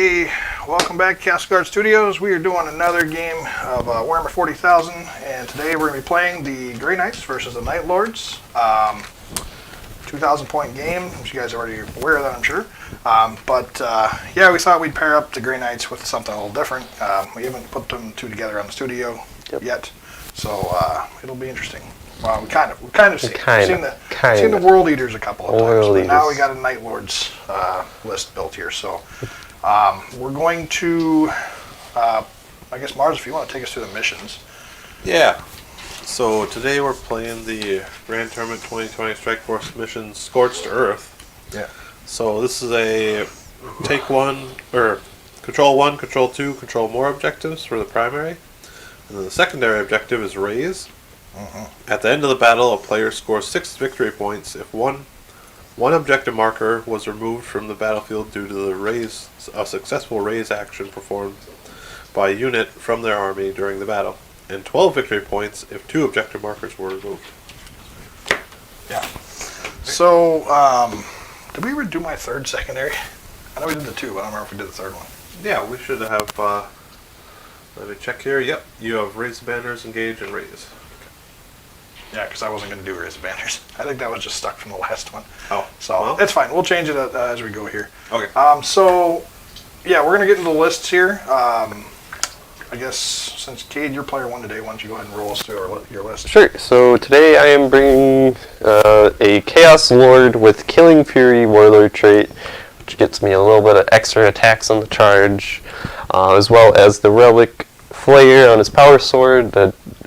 Okay, welcome back to Castle Guard Studios. We are doing another game of Warhammer 40,000, and today we're going to be playing the Grey Knights versus the Night Lords. 2,000 point game, which you guys are already aware of that, I'm sure. Yeah, we thought we'd pair up the Grey Knights with something a little different. We haven't put them two together on the studio yet, so it'll be interesting. Well, we kind of seen the World Eaters a couple of times, but now we got a Night Lords list built here. So we're going to, I guess Mars, if you want to take us through the missions. Yeah. So today we're playing the Grand Tournament 2020 Strike Force mission, Scorched Earth. Yeah. So this is a control 1, control 2, control more objectives for the primary, and then the secondary objective is raise. At the end of the battle, a player scores 6 victory points if one objective marker was removed from the battlefield due to a successful raise action performed by a unit from their army during the battle, and 12 victory points if 2 objective markers were removed. Yeah. So, did we ever do my third secondary? I know we did the 2, but I don't remember if we did the third one. Yeah, we should have, let me check here. Yep, you have raise the banners, engage, and raise. Yeah, because I wasn't going to do raise the banners. I think that was just stuck from the last one. Oh. So, well, it's fine. We'll change it as we go here. Okay. So, yeah, we're going to get into the lists here. I guess since Cade, you're player 1 today, why don't you go ahead and roll us through your list? Sure. So today I am bringing a Chaos Lord with Killing Fury Warlord trait, which gets me a little bit of extra attacks on the charge, as well as the Relic Flayer on his Power Sword.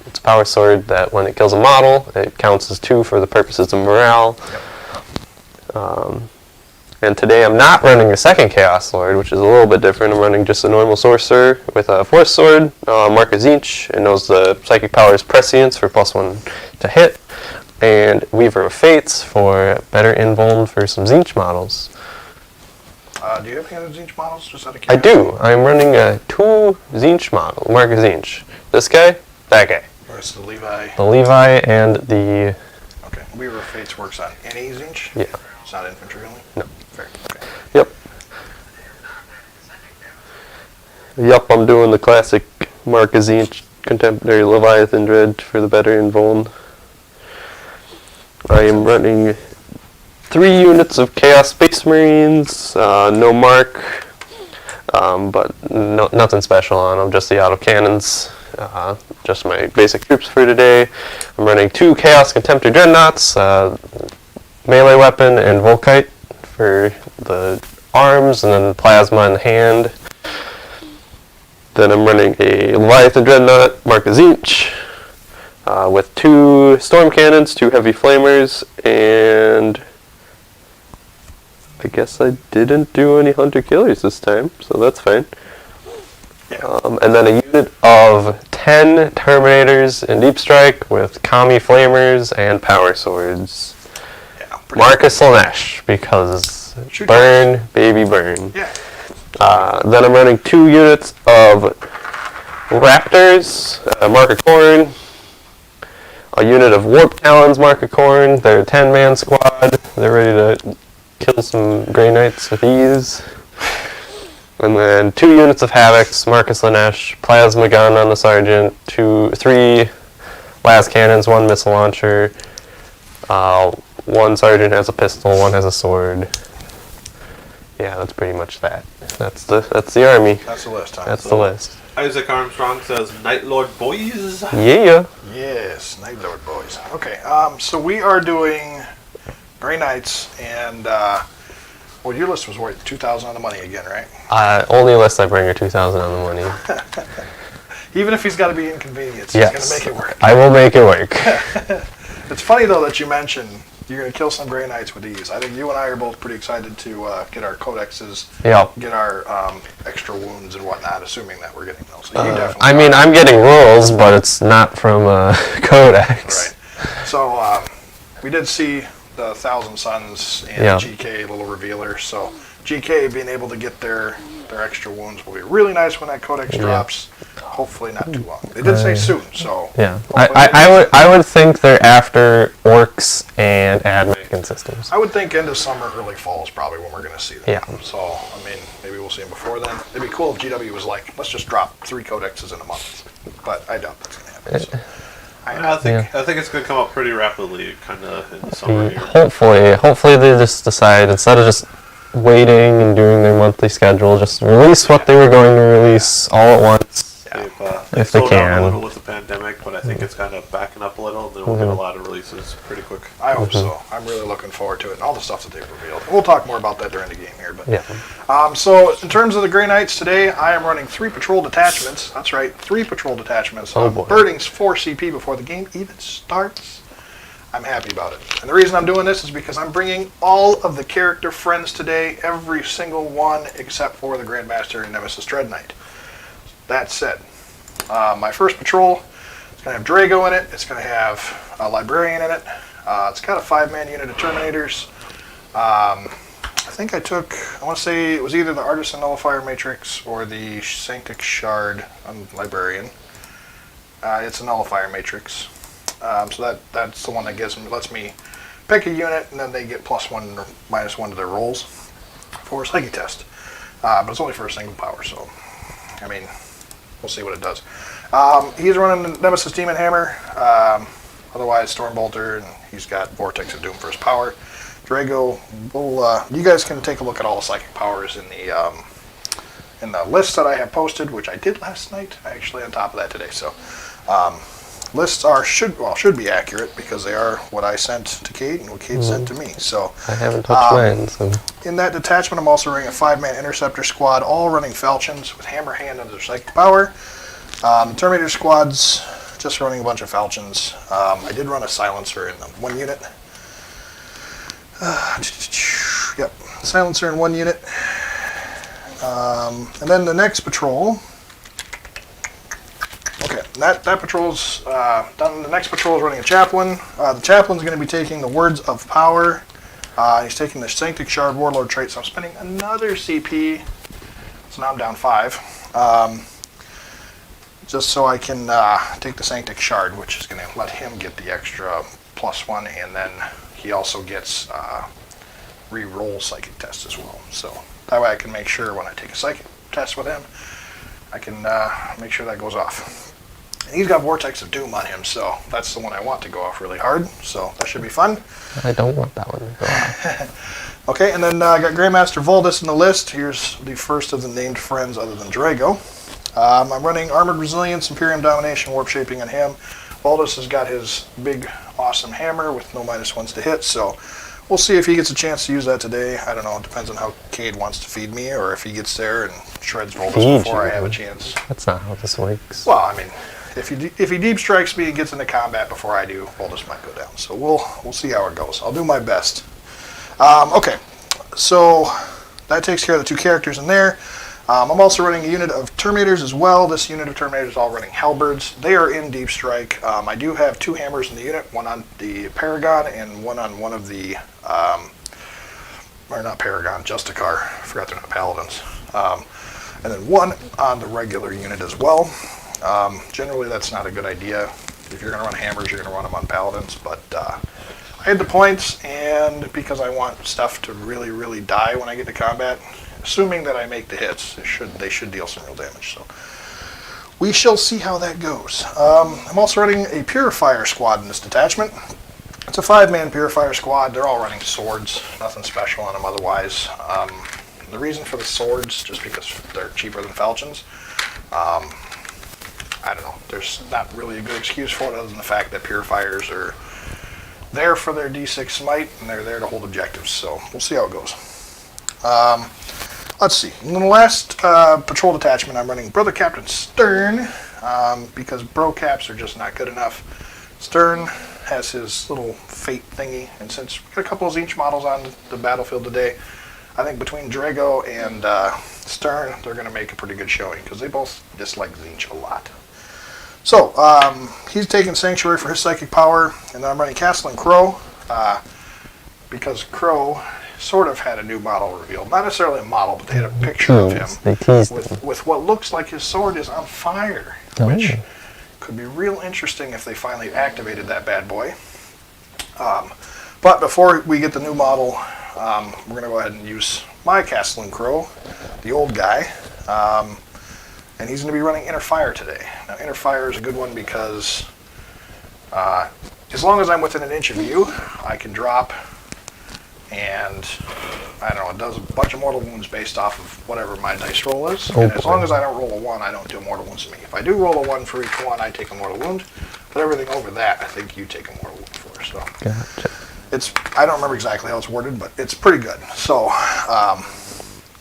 It's a Power Sword that when it kills a model, it counts as 2 for the purposes of morale. Yep. And today I'm not running a second Chaos Lord, which is a little bit different. I'm running just a normal Sorcerer with a Force Sword, Mark of Tzeentch, and knows the Psychic Powers Prescience for +1 to hit, and Weaver of Fates for better invuln for some Tzeentch models. Do you have any other Tzeentch models? Just out of I do. I'm running a 2 Tzeentch model, Mark of Tzeentch. This guy, that guy. Or it's the Levi. The Levi and the... Okay. Weaver of Fates works on any Tzeentch? Yeah. It's not infantry only? No. Fair. Okay. Yep, I'm doing the classic Mark of Tzeentch Contemporary Leviathan Dread for the better invuln. I am running 3 units of Chaos Space Marines, no Mark, but nothing special on them, just the autocannons, just my basic troops for today. I'm running 2 Chaos Contemptor Dreadnoughts, melee weapon, and Volkite for the arms, and then plasma in hand. Then I'm running a Leviathan Dreadnought, Mark of Tzeentch, with 2 Storm Cannons, 2 Heavy Flamers, and I guess I didn't do any Hunter Killers this time, so that's fine. Yeah. And then a unit of 10 Terminators in Deep Strike with Kami Flamers and Power Swords. Yeah, Marcus Lanesh, because burn, baby, burn. Yeah. Then I'm running 2 units of Raptors, Mark of Khorne, a unit of Warp Talons, Mark of Khorne. They're a 10-man squad. They're ready to kill some Grey Knights with ease. And then 2 units of Havocs, Marcus Lanesh, Plasma Gun on the Sergeant, 3 Las Cannons, 1 Missile Launcher, 1 Sergeant has a pistol, 1 has a sword. Yeah, that's pretty much that. That's the army. That's the list, huh? That's the list. Isaac Armstrong says, Night Lord boys. Yeah. Yes, Night Lord boys. Okay, so we are doing Grey Knights, and well, your list was worth 2,000 on the money again, right? Only list I bring are 2,000 on the money. Even if he's got to be inconvenienced, yes. he's going to make it work. I will make it work. It's funny, though, that you mentioned you're going to kill some Grey Knights with ease. I think you and I are both pretty excited to get our codexes, get our extra wounds and whatnot, assuming that we're getting those. So you definitely I mean, I'm getting rules, but it's not from codex. Right. So we did see the 1,000 Suns and GK little revealer. So GK being able to get their extra wounds will be really nice when that codex drops. hopefully not too long. They did say soon, so Yeah, hopefully I would think they're after orcs and admech systems. I would think end of summer, early fall is probably when we're going to see them. Yeah. So, I mean, maybe we'll see them before then. It'd be cool if GW was like, let's just drop 3 codexes in a month. But I doubt that's going to happen. So. I think it's going to come up pretty rapidly, kind of in the summer here. Hopefully they just decide, instead of just waiting and doing their monthly schedule, just release what they were going to release all at once. They've slowed down a little with the pandemic, but I think it's kind of backing up a little, and then we'll get a lot of releases pretty quick. I hope so. I'm really looking forward to it and all the stuff that they've revealed. We'll talk more about that during the game here. But Yeah. So in terms of the Grey Knights today, I am running 3 patrol detachments. That's right, 3 patrol detachments. Oh, boy. Birding's 4 CP before the game even starts. I'm happy about it. And the reason I'm doing this is because I'm bringing all of the character friends today, every single one except for the Grandmaster and Nemesis Dread Knight. That said, my first patrol is going to have Draigo in it. It's going to have a Librarian in it. It's got a 5-man unit of Terminators. I think I want to say it was either the Artisan Nullifier Matrix or the Sanctic Shard Librarian. It's a Nullifier Matrix. So that's the one that lets me pick a unit, and then they get +1 or -1 to their rolls for a Psychic test. But it's only for a single power, so I mean, we'll see what it does. He's running the Nemesis Demon Hammer, otherwise Stormbolter, and he's got Vortex of Doom for his power. Draigo, you guys can take a look at all the psychic powers in the list that I have posted, which I did last night. Actually, on top of that today, so lists should be accurate because they are what I sent to Kate and what Kate sent to me. So I haven't touched mine. So in that detachment, I'm also running a 5-man Interceptor squad, all running Falchions with Hammer Hand under their psychic power. The Terminator squad's just running a bunch of Falchions. I did run a Silencer in 1 unit. Yep, Silencer in 1 unit. And then the next patrol. Okay, that patrol's done. The next patrol is running a Chaplain. The Chaplain's going to be taking the Words of Power. He's taking the Sanctic Shard Warlord trait, so I'm spending another CP. So now I'm down 5. Just so I can take the Sanctic Shard, which is going to let him get the extra +1, and then he also gets re-roll Psychic tests as well. So that way I can make sure when I take a Psychic test with him, I can make sure that goes off. And he's got Vortex of Doom on him, so that's the one I want to go off really hard, so that should be fun. I don't want that one to go off. Okay, and then I got Grandmaster Voldus in the list. Here's the first of the named friends other than Draigo. I'm running Armored Resilience, Imperium Domination, Warp Shaping on him. Voldus has got his big, awesome hammer with no -1s to hit, so we'll see if he gets a chance to use that today. I don't know, it depends on how Cade wants to feed me, or if he gets there and shreds Voldus before I have a chance. That's not how this works. Well, I mean, if he deep strikes me and gets into combat before I do, Voldus might go down. So we'll see how it goes. I'll do my best. Okay, so that takes care of the 2 characters in there. I'm also running a unit of Terminators as well. This unit of Terminators is all running Halberds. They are in Deep Strike. I do have 2 hammers in the unit, one on the Paragon and one on one of the, or not Paragon, Justicar. I forgot they're not Paladins. And then one on the regular unit as well. Generally, that's not a good idea. If you're going to run hammers, you're going to run them on Paladins, but I had the points, and because I want stuff to really, really die when I get to combat, assuming that I make the hits, they should deal some real damage. So we shall see how that goes. I'm also running a Purifier squad in this detachment. It's a 5-man Purifier squad. They're all running swords. Nothing special on them otherwise. The reason for the swords, just because they're cheaper than Falchions. I don't know. There's not really a good excuse for it other than the fact that Purifiers are there for their D6 smite, and they're there to hold objectives. So we'll see how it goes. Let's see. In the last patrol detachment, I'm running Brother Captain Stern because bro caps are just not good enough. Stern has his little fate thingy, and since we got a couple of Zinch models on the battlefield today, I think between Draigo and Stern, they're going to make a pretty good showing because they both dislike Zinch a lot. So he's taking Sanctuary for his psychic power, and then I'm running Castle and Crowe because Crowe sort of had a new model revealed. Not necessarily a model, but they had a picture of him They teased him. with what looks like his sword is on fire, which could be real interesting if they finally activated that bad boy. But before we get the new model, we're going to go ahead and use my Castellan Crowe, the old guy, and he's going to be running Inner Fire today. Now, Inner Fire is a good one because as long as I'm within an inch of you, I can drop, and I don't know, it does a bunch of mortal wounds based off of whatever my dice roll is. And as long as I don't roll a 1, I don't do mortal wounds to me. If I do roll a 1 for each one, I take a mortal wound. But everything over that, I think you take a mortal wound for. So Gotcha. I don't remember exactly how it's worded, but it's pretty good. So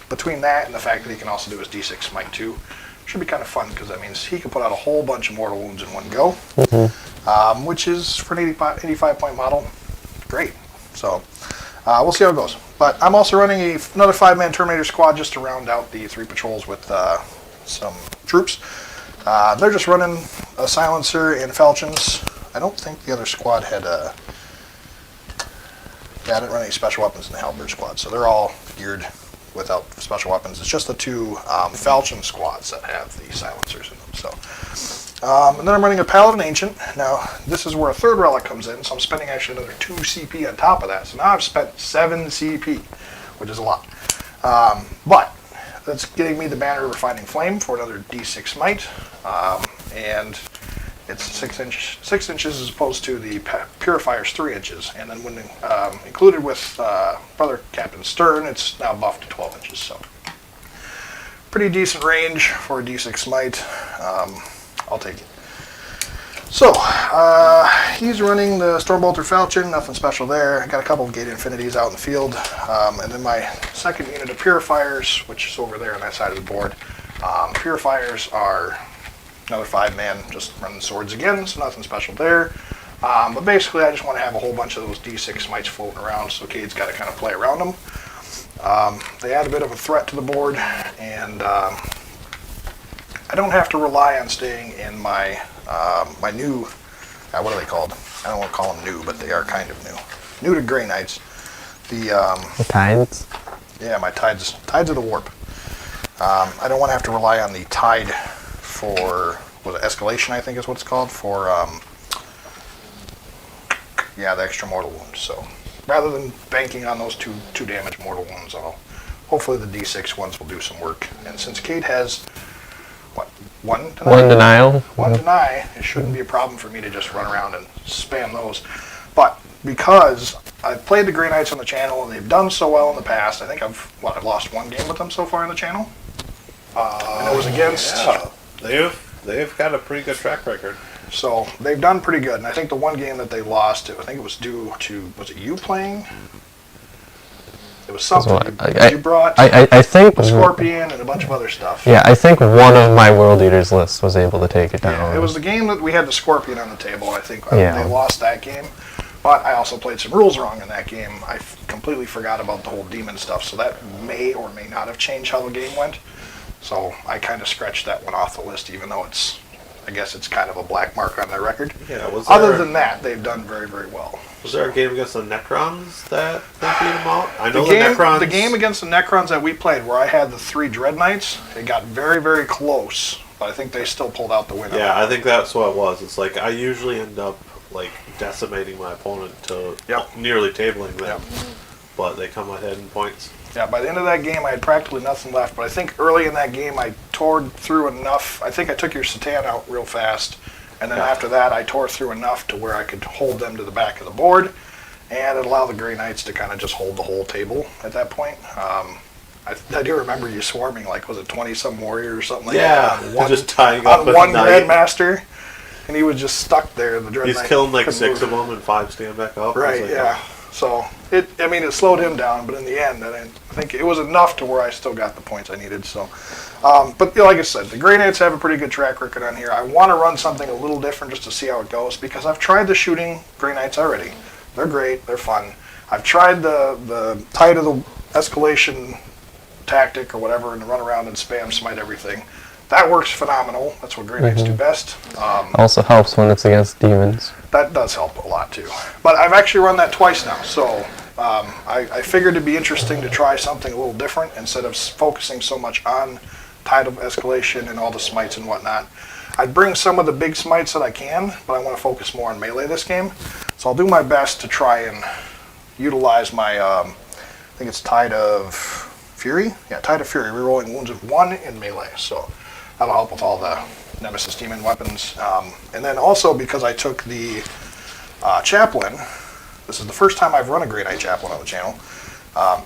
between that and the fact that he can also do his D6 smite too, should be kind of fun because that means he can put out a whole bunch of mortal wounds in one go, which is for an 85 point model, great. So we'll see how it goes. But I'm also running another 5-man Terminator squad just to round out the 3 patrols with some troops. They're just running a silencer and falchions. I don't think the other squad had a... Yeah, I didn't run any special weapons in the halberd squad, so they're all geared without special weapons. It's just the 2 falchion squads that have the silencers in them. So, and then I'm running a paladin ancient. Now, this is where a 3rd relic comes in, so I'm spending actually another 2 CP on top of that. So now I've spent 7 CP, which is a lot. But that's getting me the Banner of Refining Flame for another D6 smite, and it's 6 inches as opposed to the Purifier's 3 inches. And then when included with Brother Captain Stern, it's now buffed to 12 inches. So pretty decent range for a D6 smite. I'll take it. So he's running the Stormbolter Falchion, nothing special there. I got a couple of Gate Infinities out in the field. And then my second unit of Purifiers, which is over there on that side of the board. Purifiers are another 5-man, just running swords again, so nothing special there. But basically, I just want to have a whole bunch of those D6 smites floating around, so Cade's got to kind of play around them. They add a bit of a threat to the board, and I don't have to rely on staying in my my new, what are they called? I don't want to call them new, but they are kind of new. New to Grey Knights. The Tides? Yeah, my Tides of the Warp. I don't want to have to rely on the Tide for, escalation, I think is what it's called, for, yeah, the extra mortal wounds. So rather than banking on those two damage mortal wounds, hopefully the D6 ones will do some work. And since Cade has, what, one deny? One denial. One deny, it shouldn't be a problem for me to just run around and spam those. But because I've played the Grey Knights on the channel and they've done so well in the past, I think I've lost 1 game with them so far on the channel. And it was against... Yeah. They've got a pretty good track record. So they've done pretty good, and I think the 1 game that they lost, I think it was due to, was it you playing? It was something. You brought I think a Scorpion and a bunch of other stuff. Yeah, I think one of my World Eaters lists was able to take it down. Yeah, it was the game that we had the Scorpion on the table. I think they lost that game. But I also played some rules wrong in that game. I completely forgot about the whole demon stuff, so that may or may not have changed how the game went. So I kind of scratched that one off the list, even though I guess it's kind of a black mark on their record. Yeah. Other than that, they've done very, very well. Was there a game against the Necrons that they beat them out? I know the Necrons. The game against the Necrons that we played, where I had the 3 Dread Knights, it got very, very close, but I think they still pulled out the win. Yeah, I think that's what it was. It's like I usually end up decimating my opponent to nearly tabling them, but they come ahead in points. Yeah, by the end of that game, I had practically nothing left, but I think early in that game, I tore through enough. I think I took your Satan out real fast, and then after that, I tore through enough to where I could hold them to the back of the board, and it allowed the Grey Knights to kind of just hold the whole table at that point. I do remember you swarming, was it 20-some warriors or something like that? Yeah, just tying up on 1 Dreadmaster, and he was just stuck there. The Dread He's Knight killing 6 of them and 5 stand back up. Right, yeah. So, it slowed him down, but in the end, I think it was enough to where I still got the points I needed. So, but like I said, the Grey Knights have a pretty good track record on here. I want to run something a little different just to see how it goes, because I've tried the shooting Grey Knights already. They're great, they're fun. I've tried the Tide of the Escalation tactic or whatever, and run around and spam smite everything. That works phenomenal. That's what Grey Knights do best. Also helps when it's against demons. That does help a lot too. But I've actually run that twice now, so I figured it'd be interesting to try something a little different instead of focusing so much on Tide of Escalation and all the smites and whatnot. I'd bring some of the big smites that I can, but I want to focus more on melee this game. So I'll do my best to try and utilize my, I think it's Tide of Fury? Yeah, Tide of Fury, rerolling wounds of 1 in melee. So that'll help with all the Nemesis Demon weapons. And then also because I took the Chaplain, this is the first time I've run a Grey Knight Chaplain on the channel.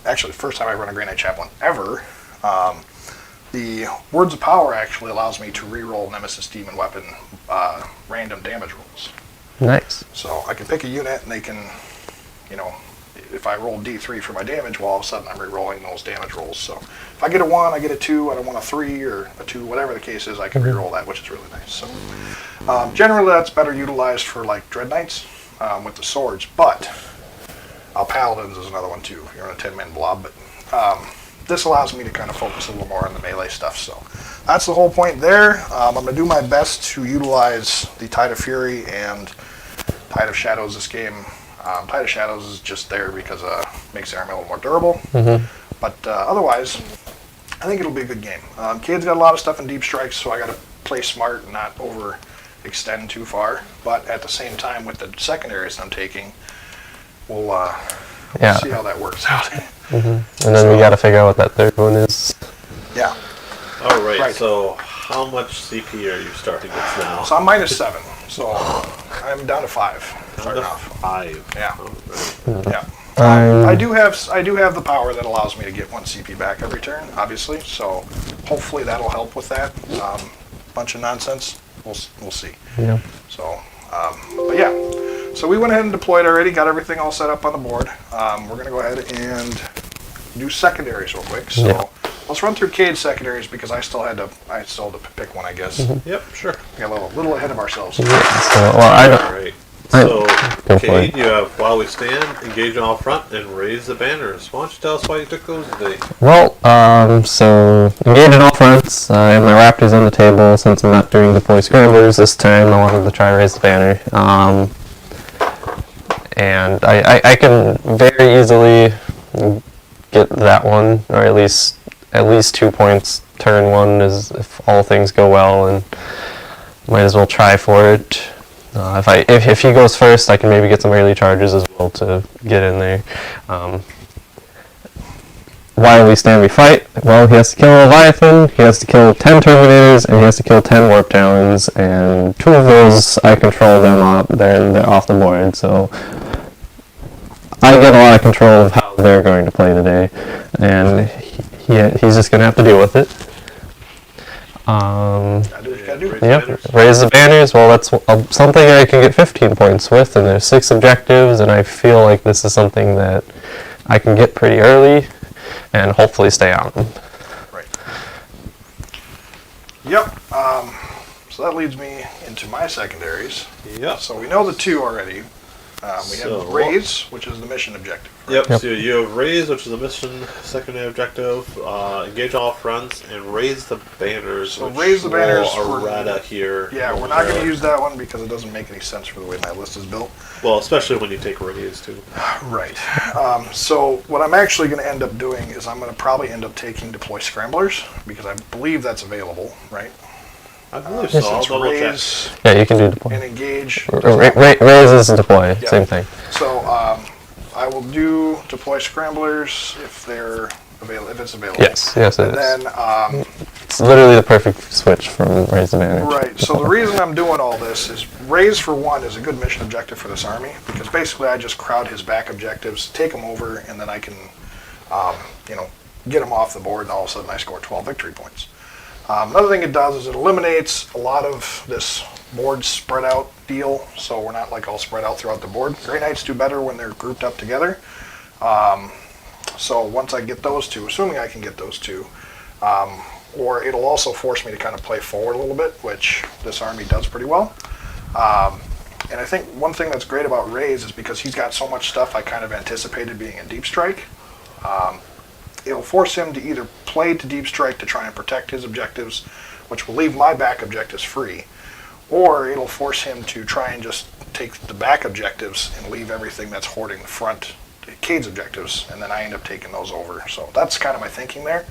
Actually, the first time I run a Grey Knight Chaplain ever. The Words of Power actually allows me to reroll Nemesis Demon weapon random damage rolls. Nice. So I can pick a unit and they can, you know, if I roll D3 for my damage, well, all of a sudden I'm re-rolling those damage rolls. So if I get a 1, I get a 2, I don't want a 3 or a 2, whatever the case is, I can re-roll that, which is really nice. So generally that's better utilized for like Dread Knights with the swords, but Paladins is another one too. If you're on a 10-man blob, but this allows me to kind of focus a little more on the melee stuff. So that's the whole point there. I'm going to do my best to utilize the Tide of Fury and Tide of Shadows this game. Tide of Shadows is just there because it makes the army a little more durable. But otherwise, I think it'll be a good game. Cade's got a lot of stuff in Deep Strikes, so I got to play smart and not overextend too far. But at the same time, with the secondaries I'm taking, we'll see how that works out. And then we got to figure out what that third one is. Yeah. All right. So how much CP are you starting with now? So I'm -7. So I'm down to 5. Starting off. 5. Yeah. Right. Yeah. I do have the power that allows me to get 1 CP back every turn, obviously. So hopefully that'll help with that. Bunch of nonsense. We'll see. Yeah. So, but yeah. So we went ahead and deployed already. Got everything all set up on the board. We're gonna go ahead and do secondaries real quick. So let's run through Cade's secondaries because I still had to pick one, I guess. Yep. Sure. We got a little ahead of ourselves. So, well, All right. So, Cade, you have While We Stand, Engage all front, and Raise the Banners. Why don't you tell us why you took those today? Well, so engage in all fronts. I have my Raptors on the table since I'm not doing deploy scramblers this time. I wanted to try Raise the Banner. And I can very easily get that one, or at least 2 points turn 1 is if all things go well, and might as well try for it. If he goes first, I can maybe get some early charges as well to get in there. While we stand, we fight. Well, he has to kill a Leviathan, he has to kill 10 Terminators, and he has to kill 10 Warp Talons, and 2 of those I control them up. They're off the board, so I get a lot of control of how they're going to play today, and he's just going to have to deal with it. Raise the Banners. Well, that's something I can get 15 points with, and there's 6 objectives, and I feel like this is something that I can get pretty early and hopefully stay on them. Right. Yep. So that leads me into my secondaries. Yep. So we know the 2 already. We have Raise, which is the mission objective. Right? Yep. So you have Raise, which is a mission secondary objective. Engage all fronts and Raise the Banners. So Raise the Banners. Errata here. Yeah, we're not going to use that one because it doesn't make any sense for the way my list is built. Well, especially when you take Raise too. Right. So what I'm actually going to end up doing is I'm going to probably end up taking Deploy Scramblers because I believe that's available, right? I believe so. I'll double check. Yeah, you can do deploy. And Engage. Raise is deploy. Yeah. Same thing. So I will do Deploy Scramblers if they're available. If it's available. Yes, it is. And then it's literally the perfect switch from Raise the Banner. right. So the reason I'm doing all this is Raise for 1 is a good mission objective for this army because basically I just crowd his back objectives, take them over, and then I can, get him off the board, and all of a sudden I score 12 victory points. Another thing it does is it eliminates a lot of this board spread out deal, so we're not like all spread out throughout the board. Grey Knights do better when they're grouped up together. So once I get those 2, assuming I can get those 2, or it'll also force me to kind of play forward a little bit, which this army does pretty well. And I think one thing that's great about Raise is because he's got so much stuff I kind of anticipated being in Deep Strike. It'll force him to either play to Deep Strike to try and protect his objectives, which will leave my back objectives free, or it'll force him to try and just take the back objectives and leave everything that's hoarding the front Cade's objectives, and then I end up taking those over. So that's kind of my thinking there.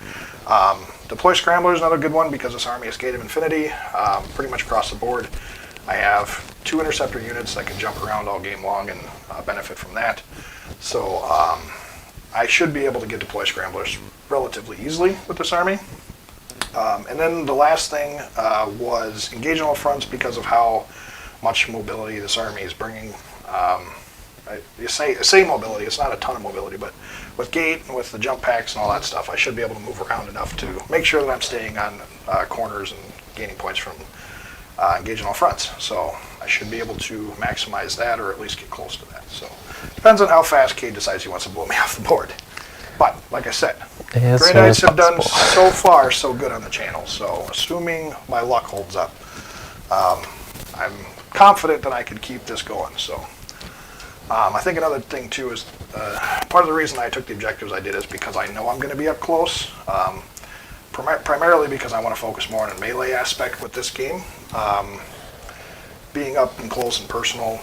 Deploy Scrambler is another good one because this army is Gate of Infinity, pretty much across the board. I have 2 interceptor units that can jump around all game long and benefit from that. So I should be able to get Deploy Scramblers relatively easily with this army. And then the last thing was engage on all fronts because of how much mobility this army is bringing. You say mobility, it's not a ton of mobility, but with Gate and with the jump packs and all that stuff, I should be able to move around enough to make sure that I'm staying on corners and gaining points from engaging all fronts. So I should be able to maximize that, or at least get close to that. So depends on how fast Cade decides he wants to blow me off the board. But like I said, Grey Knights have done so far so good on the channel. So assuming my luck holds up, I'm confident that I could keep this going. So I think another thing too is part of the reason I took the objectives I did is because I know I'm going to be up close. Primarily because I want to focus more on a melee aspect with this game. Being up and close and personal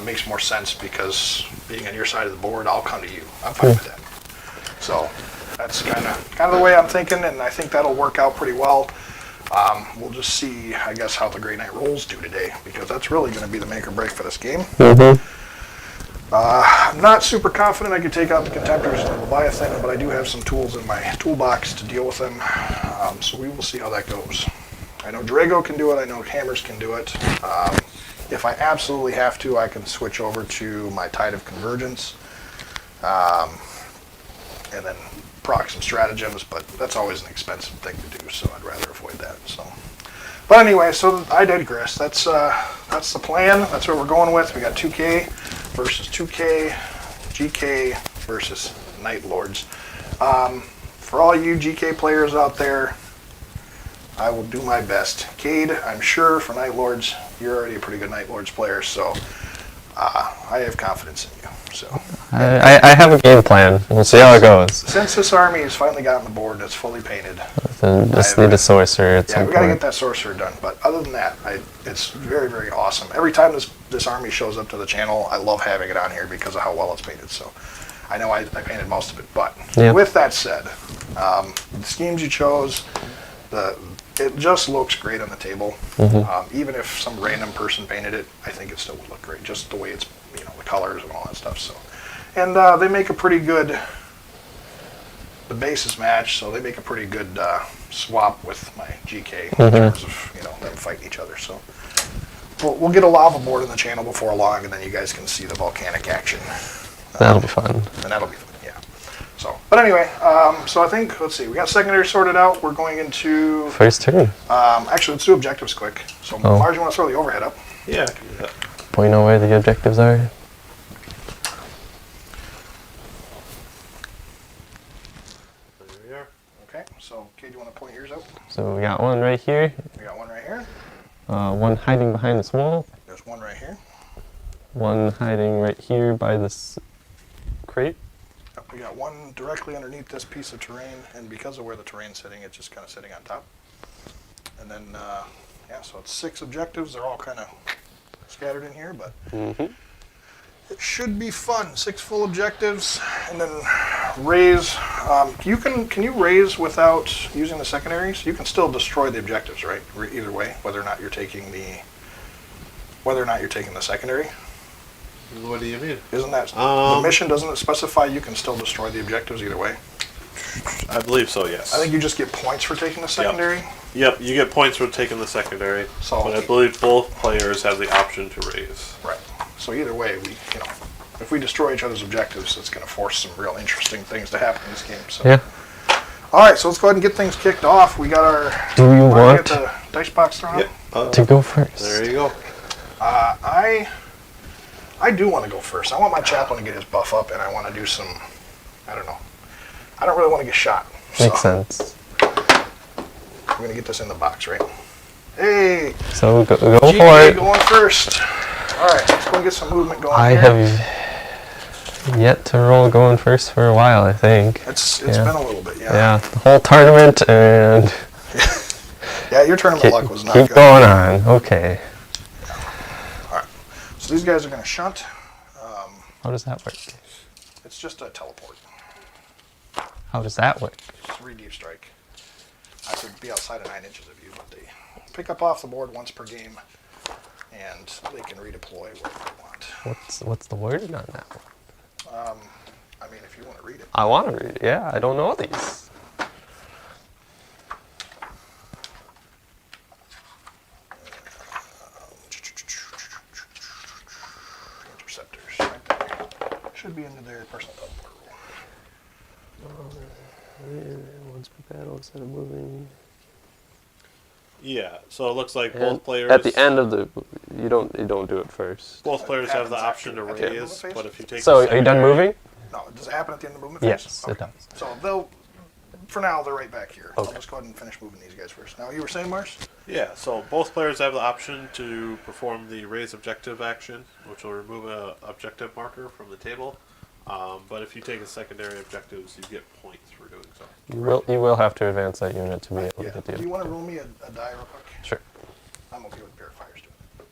makes more sense because being on your side of the board, I'll come to you. I'm fine with that. So that's kind of the way I'm thinking, and I think that'll work out pretty well. We'll just see, I guess, how the Grey Knight rolls do today, because that's really going to be the make or break for this game. I'm not super confident I could take out the Contemptors and the Leviathan, but I do have some tools in my toolbox to deal with them, so we will see how that goes. I know Draigo can do it, I know Hammers can do it. If I absolutely have to, I can switch over to my Tide of Convergence, and then proc some stratagems, but that's always an expensive thing to do, so I'd rather avoid that. So, but anyway, so I digress. That's the plan. That's what we're going with. We got 2K versus 2K, GK versus Night Lords. For all you GK players out there, I will do my best. Cade, I'm sure for Night Lords, you're already a pretty good Night Lords player, so I have confidence in you. So I have a game plan. We'll see how it goes. Since this army has finally gotten the board that's fully painted, Then just need a sorcerer at some we got to point. get that sorcerer done. But other than that, it's very, very awesome. Every time this army shows up to the channel, I love having it on here because of how well it's painted. So I know I painted most of it. But with that said, the schemes you chose, it just looks great on the table. Even if some random person painted it, I think it still would look great, just the way it's, the colors and all that stuff. So, and they make a pretty good, the bases match, so they make a pretty good swap with my GK in terms of, them fighting each other. So we'll get a lava board in the channel before long, and then you guys can see the volcanic action. That'll be fun. And that'll be fun. So, but anyway, so I think, let's see, we got secondary sorted out. We're going into... First turn. Actually, let's do objectives quick. So, Marge, you want to throw the overhead up? Yeah, I can do that. Point out where the objectives are. There we are. Okay, so, Kate, you want to point yours out? So we got one right here. We got one right here. One hiding behind this wall. There's one right here. One hiding right here by this crate. We got one directly underneath this piece of terrain, and because of where the terrain's sitting, it's just kind of sitting on top. And then, so it's 6 objectives. They're all kind of scattered in here, but it should be fun. 6 full objectives, and then raise. Can you raise without using the secondaries? You can still destroy the objectives, right? Either way, whether or not you're taking the secondary. What do you mean? Isn't that the mission? Doesn't it specify you can still destroy the objectives either way? I believe so, yes. I think you just get points for taking the secondary. Yep, you get points for taking the secondary. So, but I believe both players have the option to raise. Right. So either way, if we destroy each other's objectives, it's going to force some real interesting things to happen in this game. So. Yeah. All right, so let's go ahead and get things kicked off. We got our. Do you want get the dice box thrown up? to go first? There you go. I do want to go first. I want my chaplain to get his buff up, and I want to do some. I don't know. I don't really want to get shot. Makes sense. We're going to get this in the box, right? Hey! So go GK for it. going first. All right, let's go and get some movement going. I here. have yet to roll going first for a while, I think. It's been a little bit, yeah. Yeah, the whole tournament and... Yeah, your tournament luck was not good. Keep going on. Okay. All right. So these guys are going to shunt. How does that work? It's just a teleport. How does that work? 3 deep strike. I could be outside of 9 inches of you, but they pick up off the board once per game, and they can redeploy wherever they want. What's the wording on that one? I mean, if you want to read it. I want to read it. Yeah, I don't know these. Interceptors, right there. Should be into their personal teleport rule. Once per battle instead of moving. Yeah, so it looks like And both players. at the end of the, you don't do it first. Both players have the happens option to at the end of the raise, phase? but if you take. So the are you done secondary- moving? No, does it happen at the end of the movement phase? Yes, it does. So they'll, for now, they're right back here. I'll Okay. just go ahead and finish moving these guys first. Now, you were saying, Mars? Yeah, so both players have the option to perform the raise objective action, which will remove a objective marker from the table. But if you take a secondary objectives, you get points for doing so. You will have to advance that unit to be able to Yeah. get the. Do you want to roll me a die real quick? Sure. I'm okay with purifiers doing it.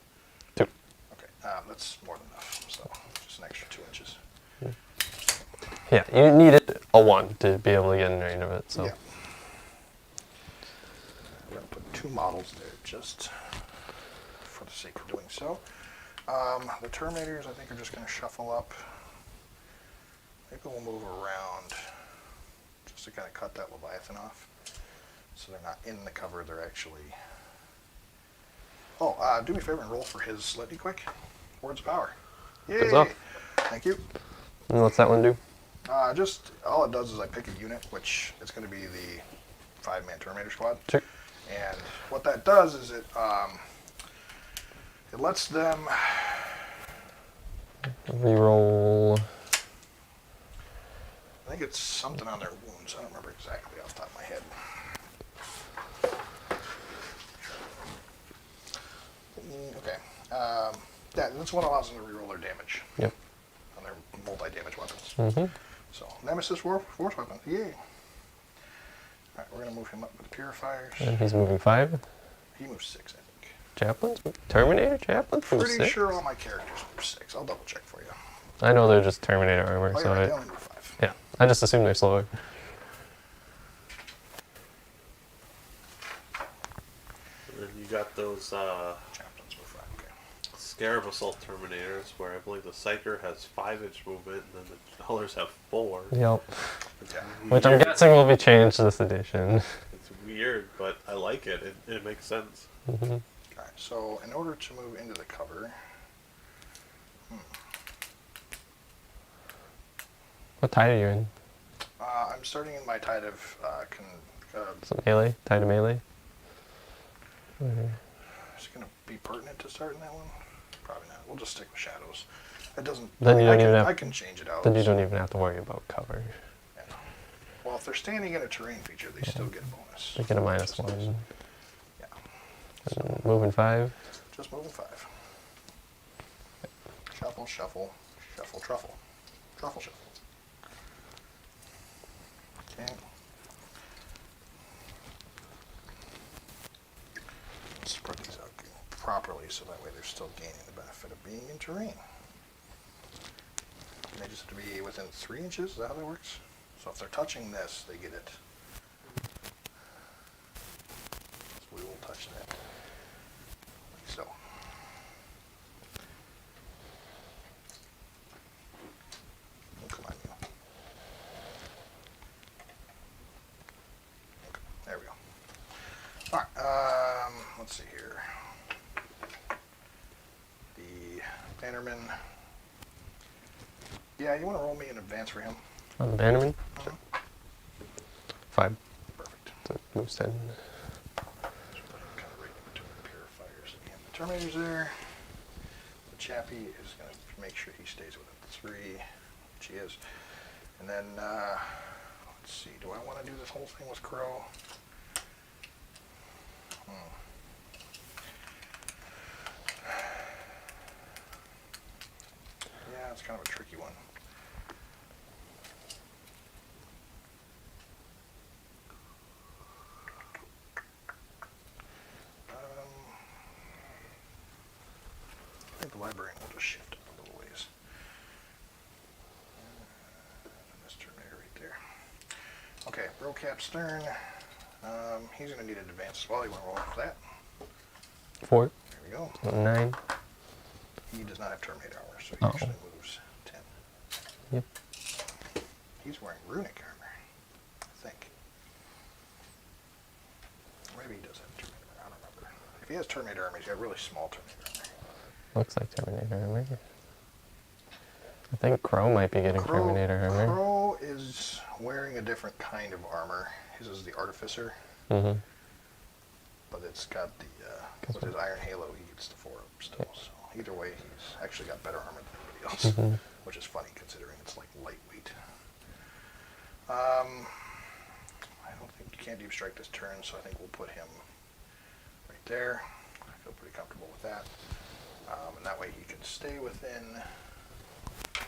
2. Okay, that's more than enough. So just an extra 2 inches. Yeah, you needed a 1 to be able to get in range of it. So. Yeah. I'm going to put 2 models there just for the sake of doing so. The Terminators, I think, are just going to shuffle up. Maybe we'll move around just to kind of cut that Leviathan off. So they're not in the cover, they're actually... Oh, do me a favor and roll for his Slitty quick. Words of Power. Yay! Good stuff. Thank you. And what's that one do? Just, all it does is I pick a unit, which is going to be the 5-man Terminator squad. Sure. And what that does is it lets them... Reroll. I think it's something on their wounds. I don't remember exactly off the top of my head. Okay. Yeah, this one allows them to reroll their damage Yep. on their multi-damage weapons. Mm-hmm. So, Nemesis Force Weapon. Yay. Alright, we're going to move him up with Purifiers. And he's moving 5. He moves 6, I think. Chaplains? Terminator Chaplains? Moves Pretty 6? sure all my characters move 6. I'll double check for you. I know they're just Terminator armor, Oh, so you're right. I, They only move 5. yeah, I just assume they're slower. And then you got those Chaplains move 5. Okay. Scarab Assault Terminators, where I believe the Psyker has 5-inch movement, and then the others have 4. Yep. It's Yeah. Which I'm weird. guessing will be changed this edition. It's weird, but I like it. It makes sense. Mm-hmm. Alright, so in order to move into the cover... What tide are you in? I'm starting in my tide of Some melee? Tide of melee? Okay. is it going to be pertinent to start in that one? Probably not. We'll just stick with shadows. It doesn't. Then you don't even have- I can change it out. Then you don't even have to worry about cover. Yeah. Well, if they're standing in a terrain feature, they still get a bonus. They get a -1. Yeah. And moving 5. Just moving 5. Shuffle, shuffle, shuffle, truffle. Truffle, shuffle. Okay. Let's spread these out properly so that way they're still gaining the benefit of being in terrain. They just have to be within 3 inches, is that how that works? So if they're touching this, they get it. So we will touch that. Like so. Oh, come on, you. Okay, there we go. Alright, let's see here. The Bannerman. Yeah, you want to roll me in advance for him? On the Bannerman? Uh-huh. 5. Perfect. So it moves 10. Kind of right in between the purifiers again. The Terminator's there. The Chappie is going to make sure he stays within 3, which he is. And then, let's see, do I want to do this whole thing with Crowe? Yeah, it's kind of a tricky one. I think the librarian will just shift a little ways. Rocap Stern. He's going to need an advance as well. You want to roll for that? 4. There we go. So 9. He does not have Terminate armor, so he Oh. actually moves 10. Yep. He's wearing runic armor, I think. Maybe he does have Terminator armor. I don't remember. If he has Terminator armor, he's got really small Terminator armor. Looks like Terminator armor. I think Crowe might be getting Terminator armor. Crowe is wearing a different kind of armor. His is the Artificer, Mm-hmm. but it's got the, with his Iron Halo, he gets the 4-up still. So either way, he's actually got better armor than anybody else, Mm-hmm. which is funny considering it's like lightweight. I don't think you can't deep strike this turn, so I think we'll put him right there. I feel pretty comfortable with that. And that way he can stay within. He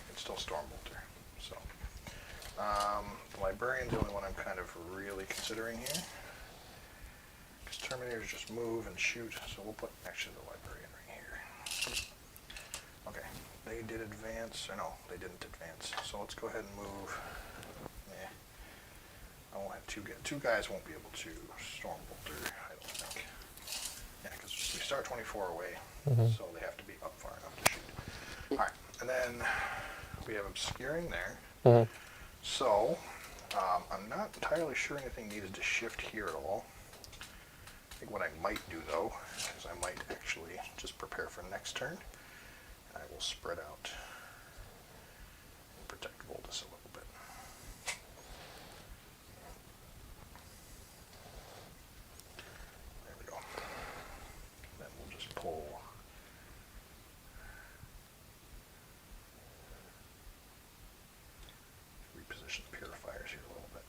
can still Stormbolter. So the Librarian's the only one I'm kind of really considering here. Because Terminators just move and shoot, so we'll put actually the Librarian right here. Okay, they did advance, or no, they didn't advance. So let's go ahead and move. I won't have two guys won't be able to Stormbolter, I don't think. Yeah, because we start 24 away, so they have to be up far enough to shoot. Alright, and then we have Obscuring there. Mm-hmm. So, I'm not entirely sure anything needed to shift here at all. I think what I might do though, is I might actually just prepare for next turn. And I will spread out and protect Voldus a little bit. There we go. Then we'll just pull. Reposition the purifiers here a little bit.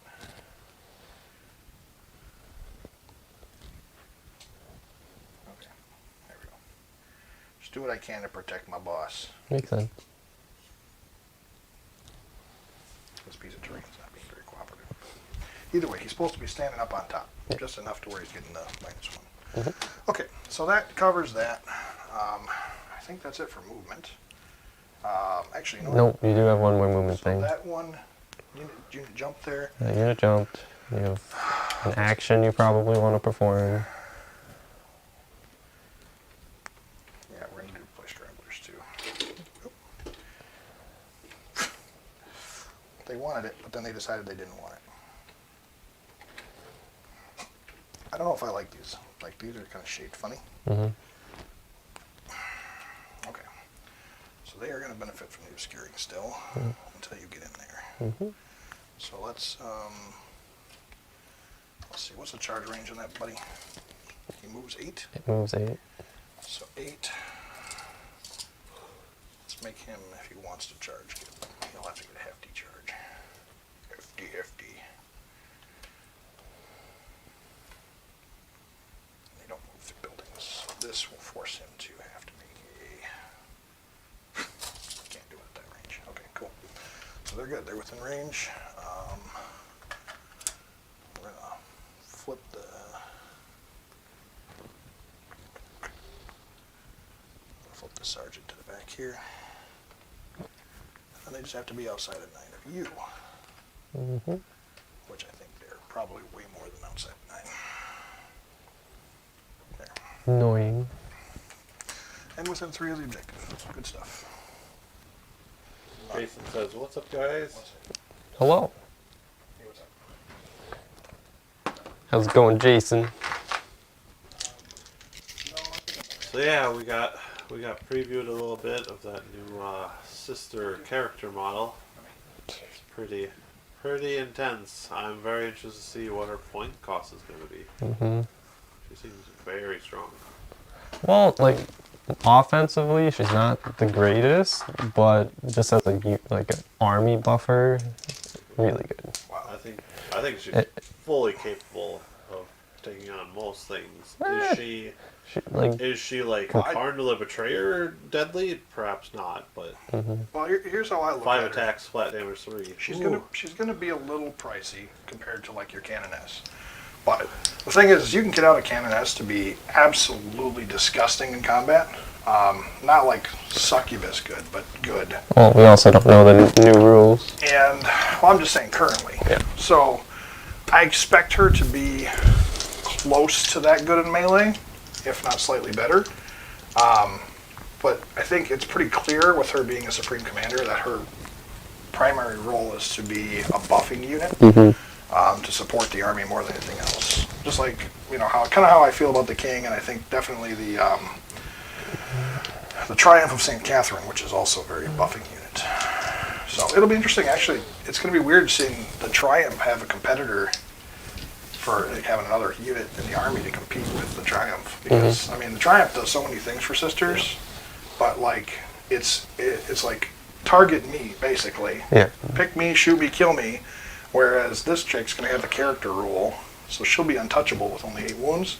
Okay, there we go. Just do what I can to protect my boss. Makes sense. This piece of terrain is not being very cooperative. Either way, he's supposed to be standing up on top, just enough to where he's getting the -1. Okay, so that covers that. I think that's it for movement. Actually, no. Nope, you do have one more movement So thing. that one, unit jump there. Unit jumped. You have an action you probably want to perform. Yeah, we're going to do play Scramblers too. They wanted it, but then they decided they didn't want it. I don't know if I like these. Like, these are kind of shaped funny. Mm-hmm. Okay. So they are going to benefit from the obscuring still until you get in there. Mm-hmm. So let's see, what's the charge range on that, buddy? He moves 8. It moves 8. So 8. Let's make him, if he wants to charge, he'll have to get a hefty charge. Hefty. They don't move through buildings. So this will force him to have to make a... Can't do it at that range. Okay, cool. So they're good. They're within range. We're going to flip the sergeant to the back here. And they just have to be outside of 9 of you. Mm-hmm. Which I think they're probably way more than outside of 9. There. Annoying. And within 3 of the objective. Good stuff. Jason says, "What's up, guys?" Hello. Hey, what's up? How's it going, Jason? So yeah, we got previewed a little bit of that new sister character model. It's pretty intense. I'm very interested to see what her point cost is going to be. Mm-hmm. She seems very strong. Well, like, offensively, she's not the greatest, but just as an army buffer, really good. Wow. I think she's fully capable of taking on most things. Is she like Carnal the Betrayer deadly? Perhaps not, but Well, here's how I look 5 at her. attacks, flat damage 3. She's Ooh. gonna be a little pricey compared to like your Canoness. But the thing is, you can get out a Canoness to be absolutely disgusting in combat, Not like succubus good, but good. Well, we also don't know the new rules. And, well, I'm just saying currently. Yeah. So, I expect her to be close to that good in melee, if not slightly better. But I think it's pretty clear with her being a Supreme Commander that her primary role is to be a buffing unit to support the army more than anything else. Just like, how I feel about the King, and I think definitely the Triumph of St. Catherine, which is also a very buffing unit. So it'll be interesting. Actually, it's going to be weird seeing the Triumph have a competitor for having another unit in the army to compete with the Triumph. Because, the Triumph does so many things for sisters, but, like, it's like, target me, basically. Yeah. Pick me, shoot me, kill me. Whereas this chick's going to have the character rule, so she'll be untouchable with only 8 wounds.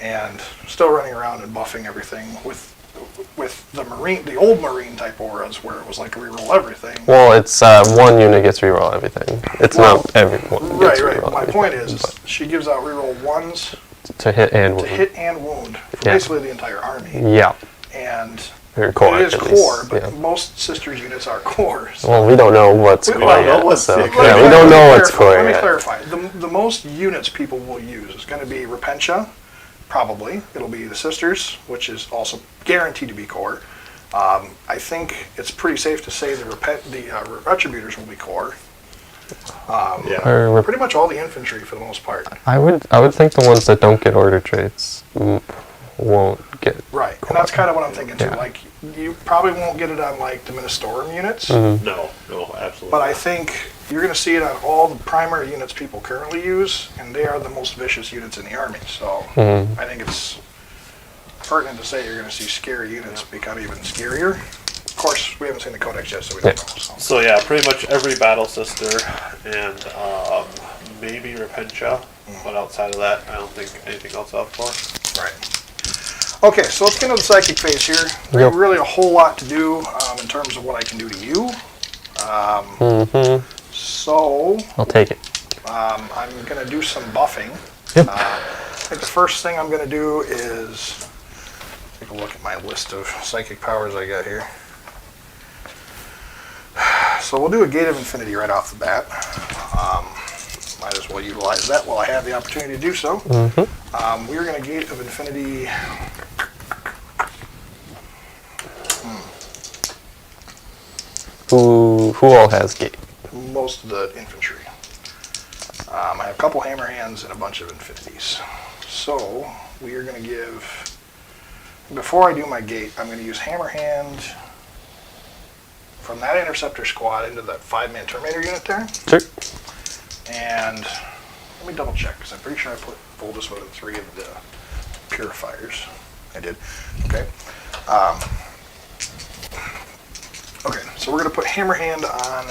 And still running around and buffing everything with the old Marine type auras where it was like reroll everything. Well, it's one unit gets reroll everything. It's not everyone gets Right. reroll My everything, point is she gives out reroll 1s to hit and wound. For basically the entire army. Yeah. And Or core, it is at core, least. but most sisters units are cores. Well, we don't know what's core don't know yet. what's So, core. yeah, we don't know what's core Let me yet. clarify. The most units people will use is going to be Repentia, probably. It'll be the sisters, which is also guaranteed to be core. I think it's pretty safe to say the Retributors will be core. Pretty much all the infantry for the most part. I would think the ones that don't get order traits won't get Right, core. and that's kind of what I'm thinking too. Yeah. Like, you probably won't get it on like the Ministorum units, No, absolutely. but I think you're going to see it on all the primary units people currently use, and they are the most vicious units in the army. So I think it's pertinent to say you're going to see scary units become even scarier. Of course, we haven't seen the Codex yet, so we don't know. So yeah, pretty much every battle sister and maybe Repentia, but outside of that, I don't think anything else out for. Right. Okay, so let's get into the psychic phase here. Yep. Really a whole lot to do in terms of what I can do to you. So I'll take it. I'm going to do some buffing. Yep. I think the first thing I'm going to do is take a look at my list of psychic powers I got here. So we'll do a Gate of Infinity right off the bat. Might as well utilize that while I have the opportunity to do so. We're going to Gate of Infinity. Who all has gate? Most of the infantry. I have a couple hammer hands and a bunch of infinities. So we are going to give, before I do my gate, I'm going to use hammer hand from that interceptor squad into that 5-man Terminator unit there. Sure. And let me double check because I'm pretty sure I put Voldus within 3 of the purifiers. I did. Okay. Okay, so we're going to put hammer hand on.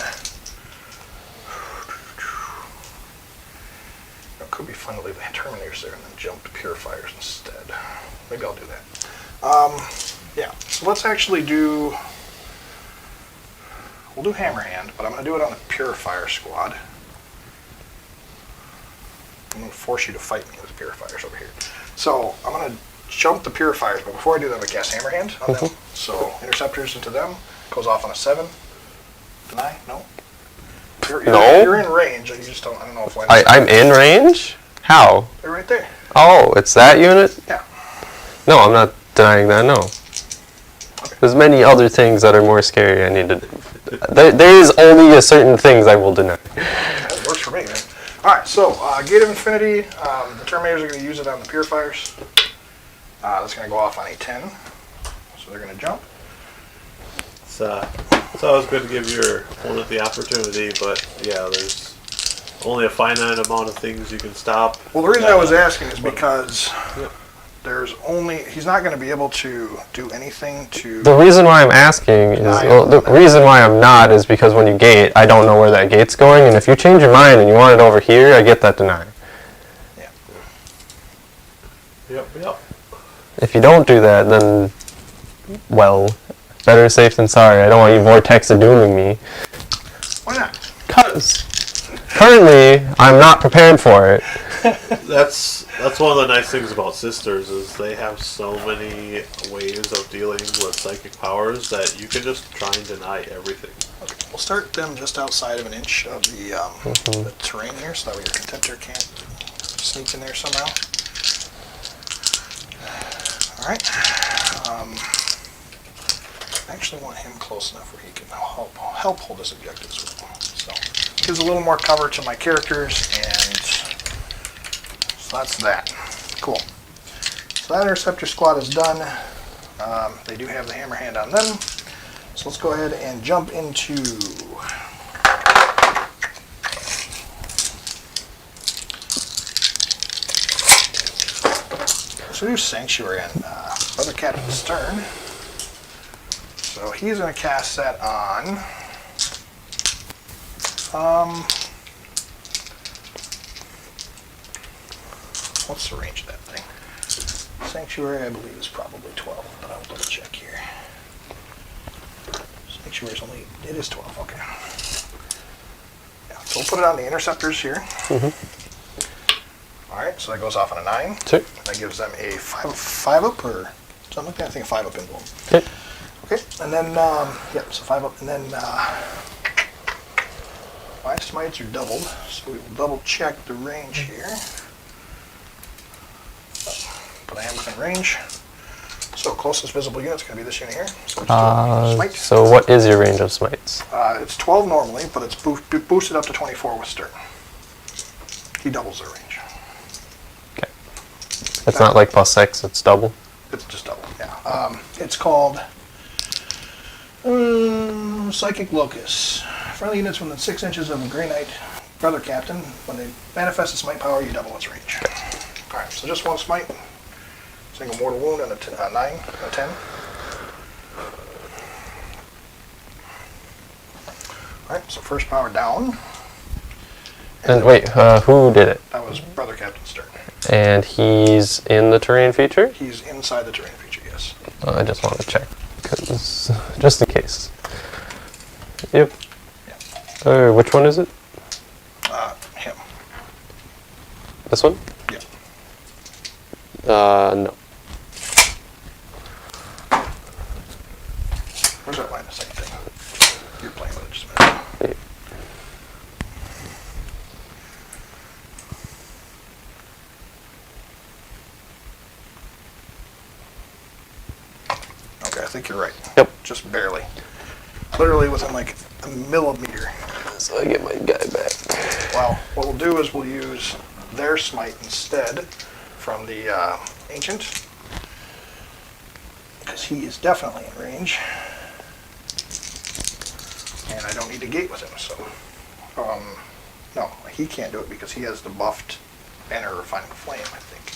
It could be fun to leave the Terminators there and then jump to purifiers instead. Maybe I'll do that. Yeah, so let's actually do. We'll do hammer hand, but I'm going to do it on the purifier squad. I'm going to force you to fight me with the purifiers over here. So I'm going to jump the purifiers, but before I do that, I'm going to cast hammer hand on them. So interceptors into them. Goes off on a 7. Deny? No? You're in range. I don't know if I'm in range? How? They're right there. Oh, it's that unit? Yeah. No, I'm not denying that, no. Okay. There's many other things that are more scary I need to... There is only a certain things I will deny. That works for me, man. Alright, so Gate of Infinity. The Terminators are going to use it on the purifiers. That's going to go off on a 10. So they're going to jump. It's always good to give your opponent the opportunity, but yeah, there's only a finite amount of things you can stop. Well, the reason I was asking is because he's not going to be able to do anything to... The reason why I'm asking is... the reason why I'm not is because when you gate, I don't know where that gate's going, and if you change your mind and you want it over here, I get that deny. Yeah. Yep. If you don't do that, then... Well... Better safe than sorry. I don't want you Vortex of dooming me. Why not? Because currently, I'm not prepared for it. That's one of the nice things about sisters is they have so many ways of dealing with psychic powers that you can just try and deny everything. Okay, we'll start them just outside of an inch of the terrain here, so that way your contemptor can't sneak in there somehow. All right. I actually want him close enough where he can help hold this objective as well. So gives a little more cover to my characters, and so that's that. Cool. So that interceptor squad is done. They do have the hammer hand on them. So let's go ahead and jump into so we do Sanctuary on Brother Captain Stern. So he's going to cast that on what's the range of that thing? Sanctuary, I believe, is probably 12, but I'll double check here. Sanctuary is only, it is 12, okay. Yeah, so we'll put it on the interceptors here. Alright, so that goes off on a 9. Sure. That gives them a 5 up or something like that. I think a 5 up emblem. Okay. Okay, and then, yep, so 5 up, and then my smites are doubled, so we will double check the range here. But I am within range. So closest visible unit is going to be this unit here. So just do a smite. So what is your range of smites? It's 12 normally, but it's boosted up to 24 with Stern. He doubles their range. Okay. It's not like +6, it's double? It's just double, yeah. It's called Psychic Locus. Friendly units within 6 inches of a Grey Knight Brother Captain. When they manifest a smite power, you double its range. Alright, so just one smite. Single mortal wound and a 9, a 10. Alright, so first power down. And wait, who did it? That was Brother Captain Stern. And he's in the terrain feature? He's inside the terrain feature, yes. I just want to check, 'cause just in case. Yep. Yeah. Which one is it? Him. This one? Yeah. No. Where's that line of sight thing? You're playing with it just a minute. Yeah. Okay, I think you're right. Yep. Just barely. Literally within like a millimeter. So I get my guy back. Well, what we'll do is we'll use their smite instead from the ancient, because he is definitely in range, and I don't need to gate with him. So, no, he can't do it because he has the buffed banner of Refining Flame, I think.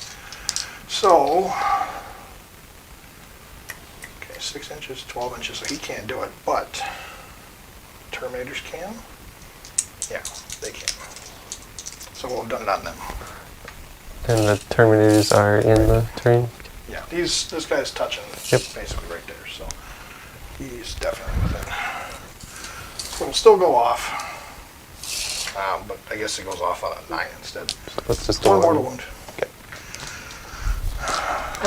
So, okay, 6 inches, 12 inches, so he can't do it, but Terminators can. Yeah, they can. So we'll have done it on them. And the Terminators are in the terrain? Yeah, this guy's touching basically right there, so he's definitely within. So it'll still go off, but I guess it goes off on a 9 instead. So let's just do One mortal wound. Okay.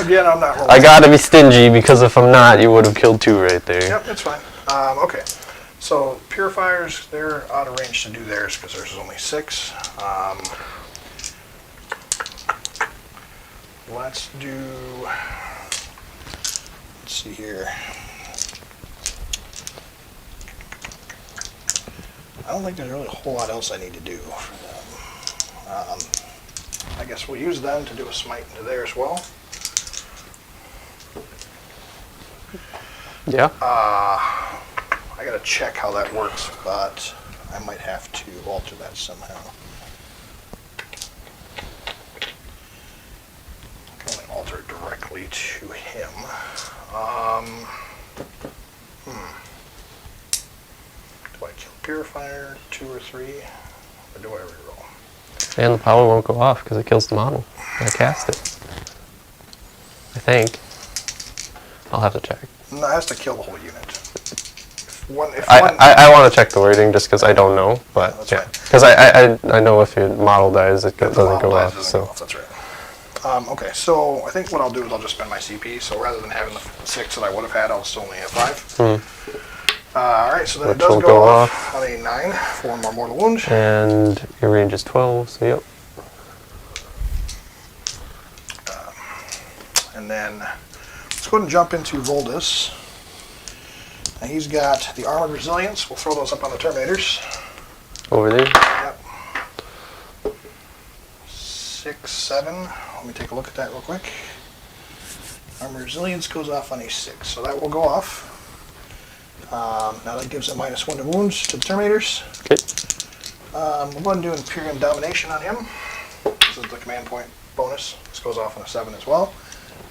Again, I'm not rolling. I gotta be stingy, because if I'm not, you would have killed 2 right there. Yep, that's fine. Okay, so Purifiers, they're out of range to do theirs because theirs is only 6. Let's see here. I don't think there's really a whole lot else I need to do for them. I guess we'll use them to do a smite into there as well. Yeah. I gotta check how that works, but I might have to alter that somehow. I can only alter it directly to him. Do I kill Purifier 2 or 3, or do I reroll? And the power won't go off because it kills the model. I cast it. I think. I'll have to check. No, it has to kill the whole unit. I want to check the wording just because I don't know, but that's yeah, right. because I know if your model dies, it doesn't go off. So That's right. Okay, so I think what I'll do is I'll just spend my CP. So rather than having the 6 that I would have had, I'll still only have 5. All right, so then Which it does will go go off on a 9 for 1 more mortal wound. and your range is 12. So yep. And then let's go ahead and jump into Voldus. Now he's got the armored resilience. We'll throw those up on the Terminators. Over there. Yep. 6, 7. Let me take a look at that real quick. Armor resilience goes off on a 6, so that will go off. Now that gives a -1 to wounds to the Terminators. Okay. We'll go ahead and do Imperium Domination on him. This is the command point bonus. This goes off on a 7 as well.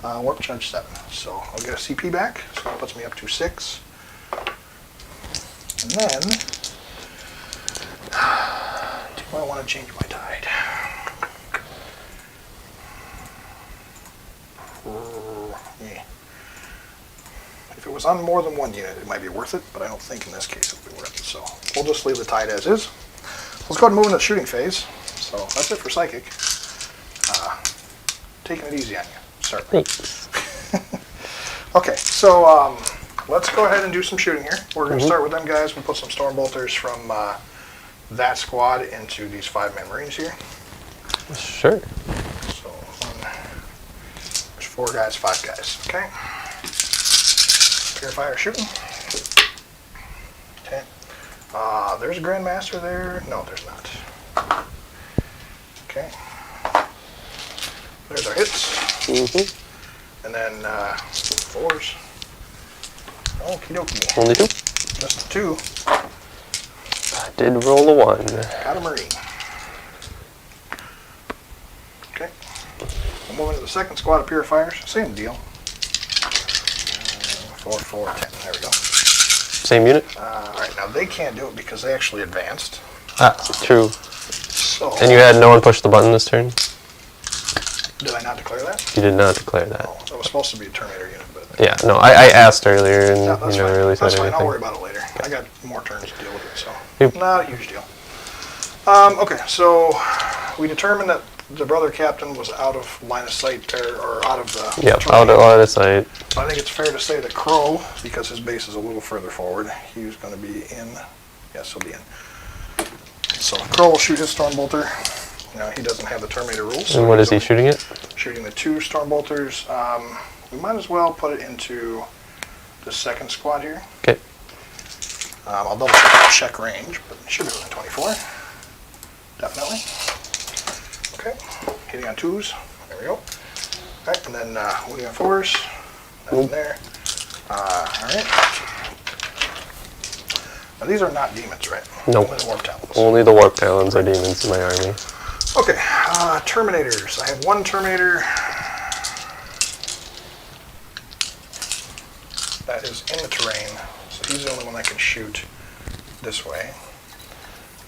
Warp charge 7. So I'll get a CP back, so that puts me up to 6. And then, do I want to change my tide? Yeah. If it was on more than one unit, it might be worth it, but I don't think in this case it would be worth it. So we'll just leave the tide as is. Let's go ahead and move into the shooting phase. So that's it for Psychic. Taking it easy on you, certainly. Thanks. Okay, so let's go ahead and do some shooting here. We're going to start with them guys. We'll put some Stormbolters from that squad into these 5-man Marines here. Sure. So there's 4 guys, 5 guys. Okay. Purifier shooting. Okay. There's a Grandmaster there. No, there's not. Okay. There's our hits. And then 4s. Okie dokie. Only 2. Just 2. I did roll a 1. Got a Marine. Okay. We'll move into the second squad of Purifiers. Same deal. 4, 4, 10. There we go. Same unit? Alright, now they can't do it because they actually advanced. Ah, true. So, And you had no one push the button this turn? did I not declare that? You did not declare that. Oh, that was supposed to be a Terminator unit, but Yeah, no, I asked earlier and no, that's you never fine. really said That's fine. anything. I'll worry about it later. I got more turns to deal with it, so Yep. not a huge deal. Okay, so we determined that the brother captain was out of line of sight or out of the Yep, terrain. out of sight. So I think it's fair to say that Crowe, because his base is a little further forward, he's going to be in. Yes, he'll be in. So Crowe will shoot his Stormbolter. You know, he doesn't have the Terminator rules. So And what he's is he only shooting at? Shooting the 2 Stormbolters. We might as well put it into the second squad here. Okay. I'll double check range, but it should be within 24. Definitely. Okay. Hitting on 2s. There we go. Alright, and then hitting on 4s. Nothing there. Alright. Now these are not demons, right? Nope. Only the Warp Talons. Only the Warp Talons are demons in my army. Okay, Terminators. I have 1 Terminator that is in the terrain, so he's the only one that can shoot this way.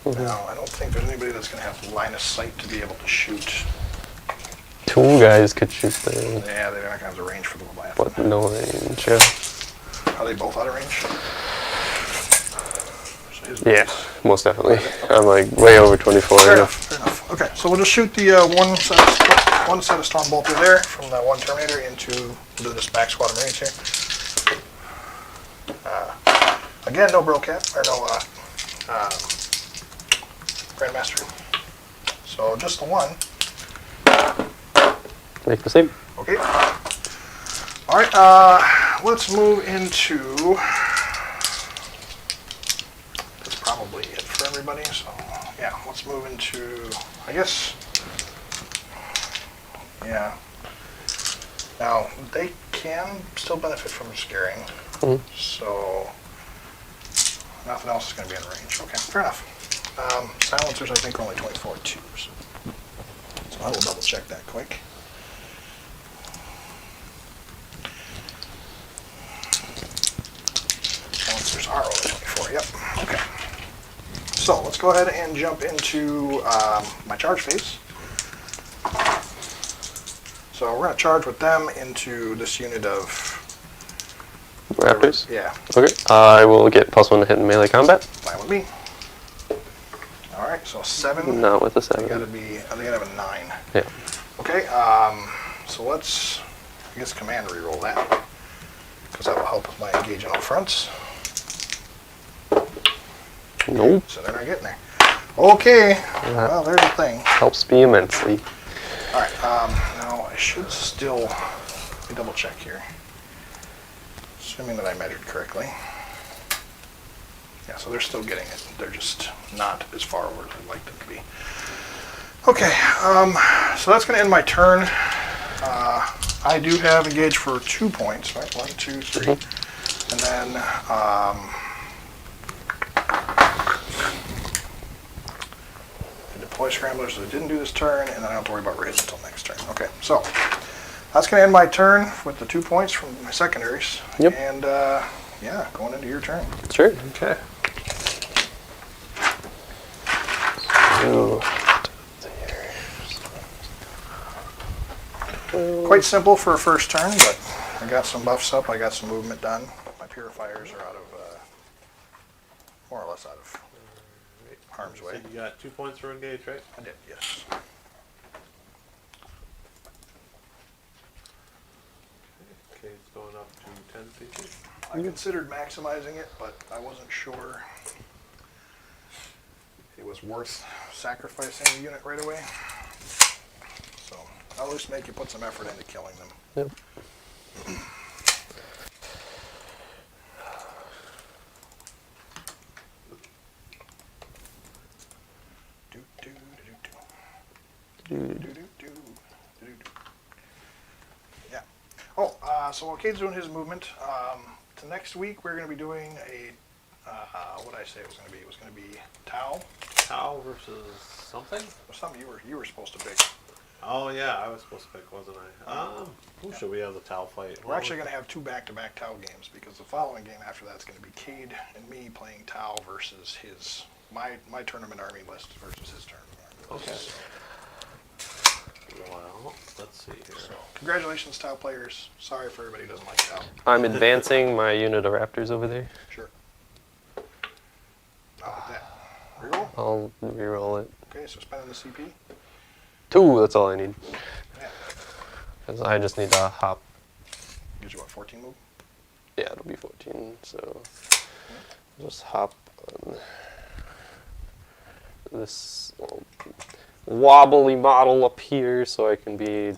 Now, I don't think there's anybody that's going to have line of sight to be able to shoot. 2 guys could shoot there, Yeah, they're not going to have the range for the Leviathan. but no range. Yeah. Are they both out of range? So his Yeah, base- most definitely. I'm like way over 24. Fair enough, fair enough. Okay, so we'll just shoot the one set of Stormbolter there from the 1 Terminator into this back squad of Marines here. Again, no Brocat, or no Grandmaster. So just the 1. Make the same. Okay. Alright, let's move into... That's probably it for everybody, so yeah, let's move into, I guess, yeah. Now, they can still benefit from scaring, so nothing else is going to be in range. Okay, fair enough. Silencers, I think, are only 24 twos. So I will double check that quick. Silencers are only 24, yep. Okay. So let's go ahead and jump into my charge phase. So we're going to charge with them into this unit of Raptors? Yeah, Okay. I will get +1 to hit in melee combat. fine with me. All right, so 7. Not with a They 7. gotta be. I think I have a 9. Yeah. Okay. So let's, I guess, command reroll that because that will help with my engaging all fronts. Nope. So they're not getting there. Okay. Well, there's the thing. Helps me immensely. All right. Now I should still. Let me double check here. Assuming that I measured correctly. Yeah, so they're still getting it. They're just not as far over as I'd like them to be. Okay, so that's going to end my turn. I do have engaged for 2 points, right? 1, 2, 3. And then the deploy scramblers that didn't do this turn, and then I don't have to worry about raise until next turn. Okay, so that's going to end my turn with the 2 points from my secondaries. Yep. And yeah, going into your turn. Sure. Okay. Ooh. Quite simple for a first turn, but I got some buffs up. I got some movement done. My purifiers are out of, more or less out of harm's So way. you got 2 points for engage, right? I did, yes. Okay, it's going up to 10 CP. I considered maximizing it, but I wasn't sure it was worth sacrificing a unit right away. So I'll at least make you put some effort into killing them. Yep. Do, do, do, do, do. Do, do, do, do, do. Yeah. Oh, so while Cade's doing his movement, to next week we're going to be doing a, what did I say it was going to be? It was going to be Tau. Tau versus something? Or something you were supposed to pick. Oh yeah, I was supposed to pick, wasn't I? Who should we have the Tau fight? We're actually going to have 2 back-to-back Tau games because the following game after that is going to be Cade and me playing Tau versus his my tournament army list versus his tournament army list. Okay. Well, let's see here. So, congratulations, Tau players. Sorry for everybody who doesn't like Tau. I'm advancing my unit of raptors over there. Sure. How about that? Reroll? I'll reroll it. Okay, so spending the CP. 2, that's all I need. Yeah. 'Cause I just need to hop. Gives you what, 14 move? Yeah, it'll be 14, so just hop on this little wobbly model up here so I can be...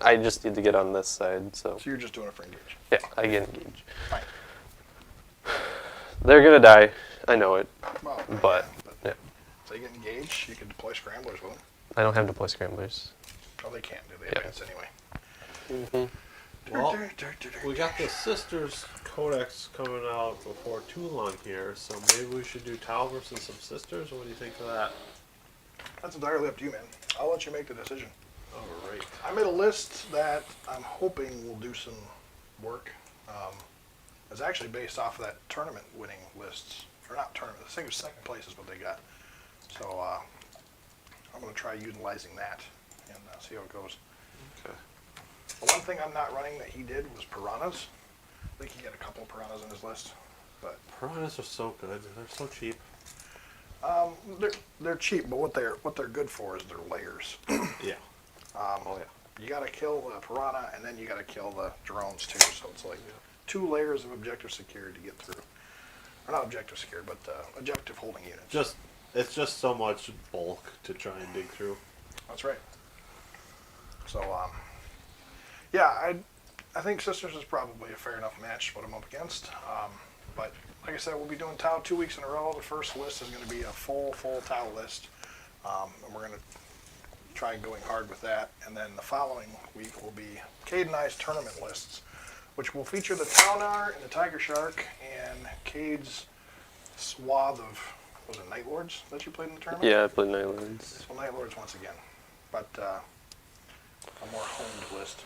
I just need to get on this side, so... So you're just doing it for engage. Yeah, I get engaged. Fine. They're gonna die, I know it, Well, but... yeah. Yeah. So you get engaged, you can deploy scramblers with them. I don't have deploy scramblers. Oh, they can't do. They Yeah. advance anyway. Well, we got the Sisters Codex coming out before too long here, so maybe we should do Tau versus some Sisters. What do you think of that? That's entirely up to you, man. I'll let you make the decision. All right. I made a list that I'm hoping will do some work. It's actually based off of that tournament winning lists. Or not tournament, I think it was second place is what they got. So I'm going to try utilizing that and see how it goes. Okay. The one thing I'm not running that he did was piranhas. I think he had a couple of piranhas in his list. But Piranhas are so good. They're so cheap. they're cheap, but what they're good for is their layers. Yeah. Oh yeah. You got to kill the piranha, and then you got to kill the drones too. So it's like 2 layers of objective security to get through. Or not objective secure, but objective holding units. It's just so much bulk to try and dig through. That's right. So yeah, I think Sisters is probably a fair enough match to put them up against. But like I said, we'll be doing Tau 2 weeks in a row. The first list is going to be a full Tau list, and we're going to try going hard with that. And then the following week will be Cade and I's tournament lists, which will feature the Taunar and the Tiger Shark and Cade's swath of, was it Night Lords that you played in the tournament? Yeah, I played Night Lords. So Night Lords once again, but a more honed list.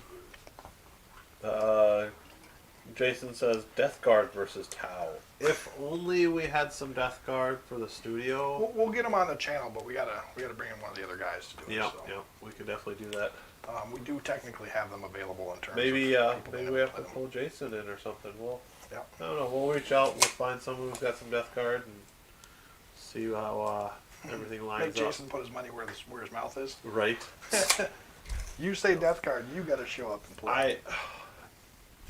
Jason says Death Guard versus Tau. If only we had some Death Guard for the studio. We'll get them on the channel, but we gotta bring in one of the other guys to do it. Yeah, So. yeah, we could definitely do that. We do technically have them available in terms Maybe of people maybe being we able have to to play them. pull Jason in or something. Yeah. I don't know. We'll reach out. We'll find someone who's got some Death Guard and see how everything Make lines Jason up. put his money where his mouth is. Right. You say Death Guard, you got to show up and play.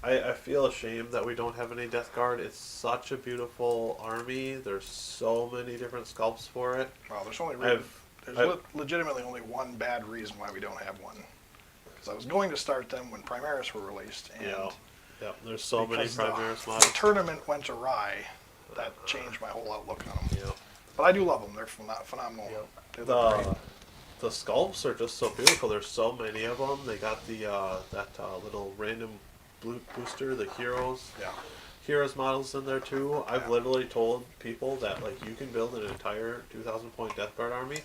I feel ashamed that we don't have any Death Guard. It's such a beautiful army. There's so many different sculpts for it. Well, there's only legitimately only one bad reason why we don't have one. Because I was going to start them when Primaris were released, and Yeah. There's so many because Primaris the models. tournament went awry, that changed my whole outlook on them. Yeah. But I do love them. They're phenomenal. Yep. They look great. The sculpts are just so beautiful. There's so many of them. They got the little random booster, the heroes. Yeah. Heroes models in there too. I've literally told people that like you can build an entire 2,000 point Death Guard army,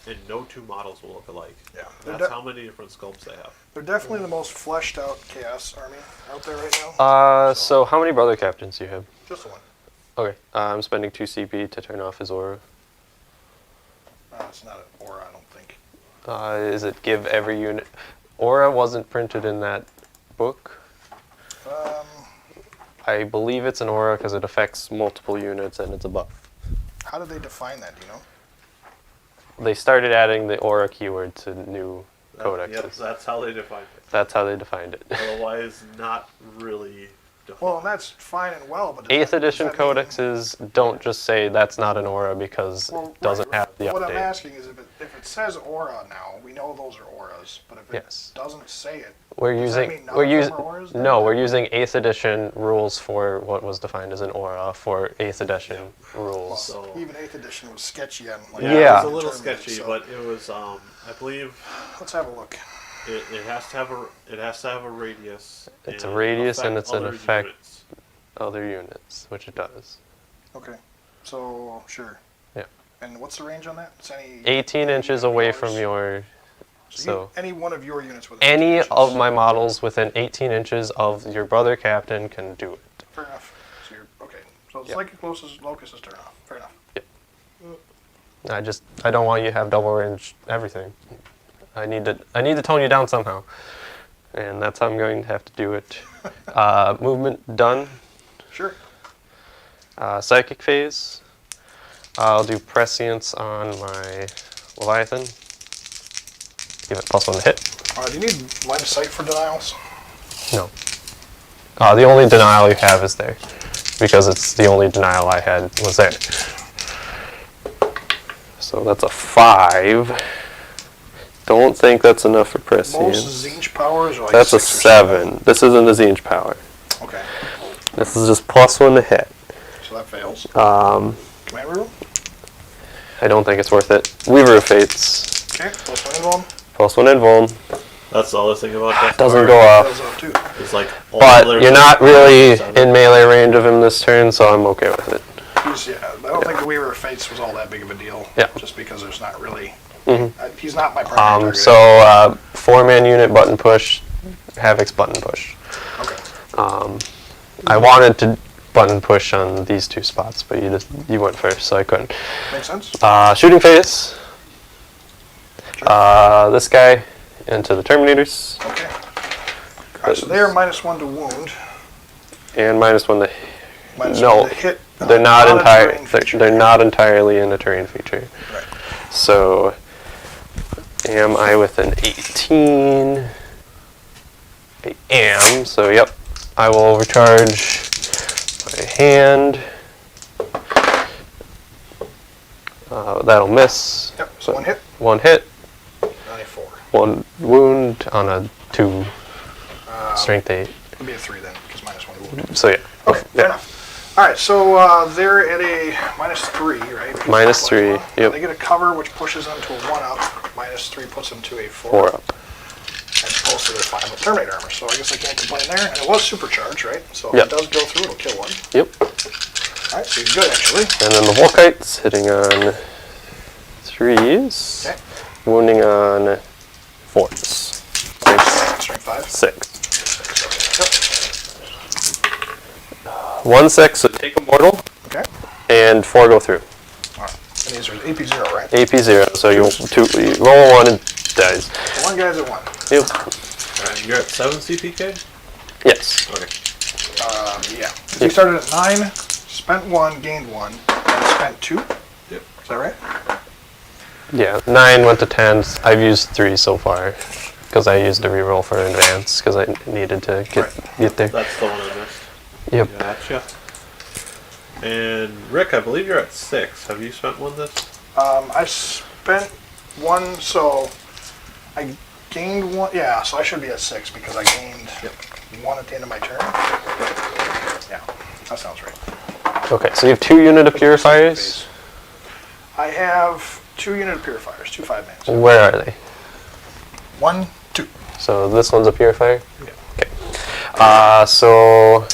and no two models will look alike. Yeah. That's how many different sculpts they have. They're definitely the most fleshed out Chaos army out there right now. So how many brother captains do you have? Just the one. Okay, I'm spending 2 CP to turn off his aura. It's not an aura, I don't think. Is it give every unit? Aura wasn't printed in that book. I believe it's an aura because it affects multiple units and it's a buff. How did they define that? Do you know? They started adding the aura keyword to new codexes. Yep, that's how they define it. That's how they defined it. Otherwise, not really defined. Well, and that's fine and well, but 8th edition does that mean- codexes don't just say that's not an aura because Well, it doesn't have the What I'm update. asking is if it says aura now, we know those are auras, but if it Yes. doesn't say it, We're does that using mean none we're of them using are auras then? no, we're using 8th edition rules for what was defined as an aura for 8th edition well, rules. So- even 8th edition was sketchy on like Yeah. It was a the little tournament, sketchy, so- but it was I believe let's have a look. it has to have a radius. It's and a radius and affect it's an other effect. units. Other units, which it does. Okay, so sure. Yeah. And what's the range on that? It's any 18 inches away yours? from your. So any one of your units with any of my models within 18 inches of your brother captain can do it. Fair enough. So you're okay. So it's Yep. like closest locus is turn off. Fair enough. I don't want you to have double range everything. I need to tone you down somehow, and that's how I'm going to have to do it. Movement done. Sure. Psychic phase. I'll do prescience on my Leviathan. Give it +1 to hit. Do you need line of sight for denials? No. The only denial you have is there, because it's the only denial I had was there. So that's a 5. Don't think that's enough for Most prescience. Zinch powers are like That's a 6 or 7. This isn't a Zinch power. Okay, This is just +1 to hit. so that fails. Um, Command rule? I don't think it's worth it. Weaver of Fates. Okay, plus 1 invuln. +1 invuln. That's the other thing about Death Doesn't Guard. go Fails off. off too. It's like all But their- you're not really in melee range of him this turn, so I'm okay with it. I don't think the Weaver of Fates was all that big of a deal. Yeah. Just because there's not really. Mhm. He's not my primary target. So 4-man unit button push, Havoc's button push. Okay. I wanted to button push on these 2 spots, but you went first, so I couldn't. Makes sense. Shooting phase. This guy into the Terminators, Okay. Alright, so they're -1 to wound. and -1 to. -1 No, to hit. they're not a entirely. terrain feature. They're not entirely in a terrain feature. Right. So, am I with an 18? I am. So, yep. I will recharge my hand. That'll miss. Yep, so 1 hit. 1 hit. 94. 1 wound on a 2 strength 8. It'll be a 3 then, because -1 to wound. So yeah. Okay, Yeah. fair enough. Alright, so they're at a -3, right? Because -3, yep. They get a cover, which pushes them to a 1-up. -3 puts them to a 4. 4 up. As opposed to their 5 with Terminator armor. So I guess I can't complain there. And it was supercharged, right? So if Yep. it does go through, it'll kill one. Yep. Alright, so he's good actually. And then the Volkites hitting on 3s, Okay. wounding on 4s. Strength 5. 6. Yep. 1 6, so take a mortal, Okay. and 4 go through. Alright. And these are AP 0, right? AP 0, so you roll 1 and dies. So one guy's at 1. Yep. Alright, you're at 7 CPK? Yes. Okay. Yeah. You started at 9, spent 1, gained 1, and spent 2. Yep. Is that right? Yeah, 9 went to 10. I've used 3 so far because I used a reroll for advance because I needed to get there. That's the one I missed. Yep. Gotcha. And Rick, I believe you're at 6. Have you spent one this? I spent 1, so I gained 1. Yeah, so I should be at 6 because I gained 1 at the end of my turn. Yeah, that sounds right. Okay, so you have 2 unit of purifiers. I have 2 unit of purifiers, 2 5-mans. Where are they? 1, 2. So this one's a purifier? Yeah. Okay. So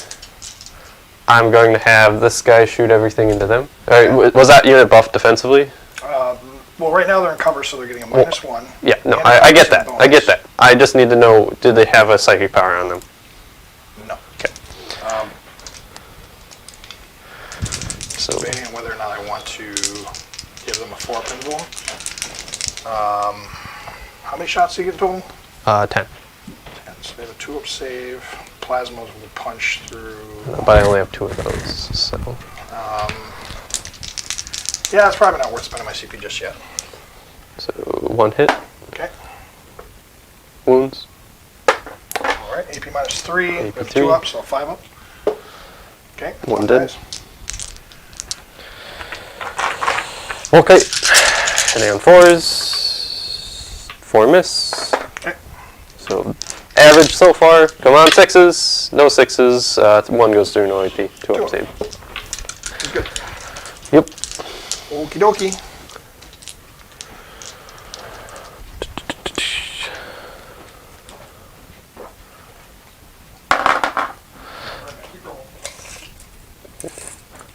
I'm going to have this guy shoot everything into them. Alright, was that unit buffed defensively? Well, right now they're in cover, so they're getting a -1. Yeah, no, And I get some that. I bonus. get that. I just need to know, did they have a psychic power on them? No. Okay. So Debating on whether or not I want to give them a 4-pin boom. How many shots do you get total? 10. 10. So they have a 2-up save. Plasmas will punch through. But I only have 2 of those, so. Yeah, it's probably not worth spending my CP just yet. So 1 hit. Okay. Wounds. Alright, AP -3. We have AP 2 up, so 5 up. Okay. 1 dead. dies. Okay. Hitting on 4s. 4 miss. Okay. So average so far. Come on, 6s. No 6s. 1 goes through, no AP. 2 up save. That's good. Yep. Okie dokie.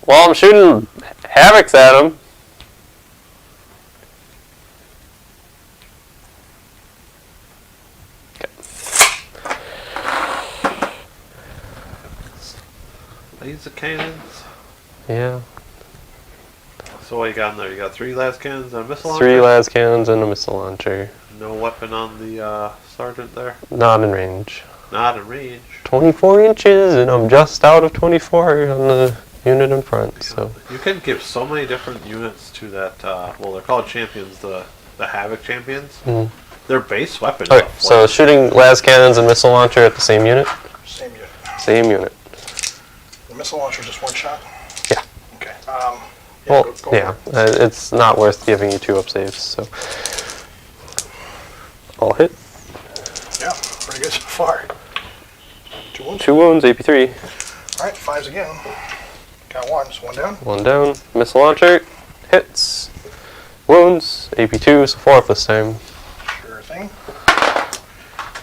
Well, I'm shooting havocs at him. Laser cannons. Yeah. So what you got in there? You got 3 las cannons and a missile launcher? 3 las cannons and a missile launcher. No weapon on the sergeant there? Not in range. Not in range. 24 inches, and I'm just out of 24 on the unit in front. So You can give so many different units to that, well, they're called champions, the Havoc champions. Their base weapon is okay, a so flash. shooting las cannons and missile launcher at the same unit. Same unit. Same unit. The missile launcher just 1 shot? Yeah. Okay. Well, go yeah, for it. it's not worth giving you 2 up saves. So I'll hit. Yeah, pretty good so far. 2 wounds. 2 wounds, AP3. Alright, 5s again. Got 1, so 1 down. 1 down. Missile launcher hits. Wounds, AP2, so 4 up this time. Sure thing.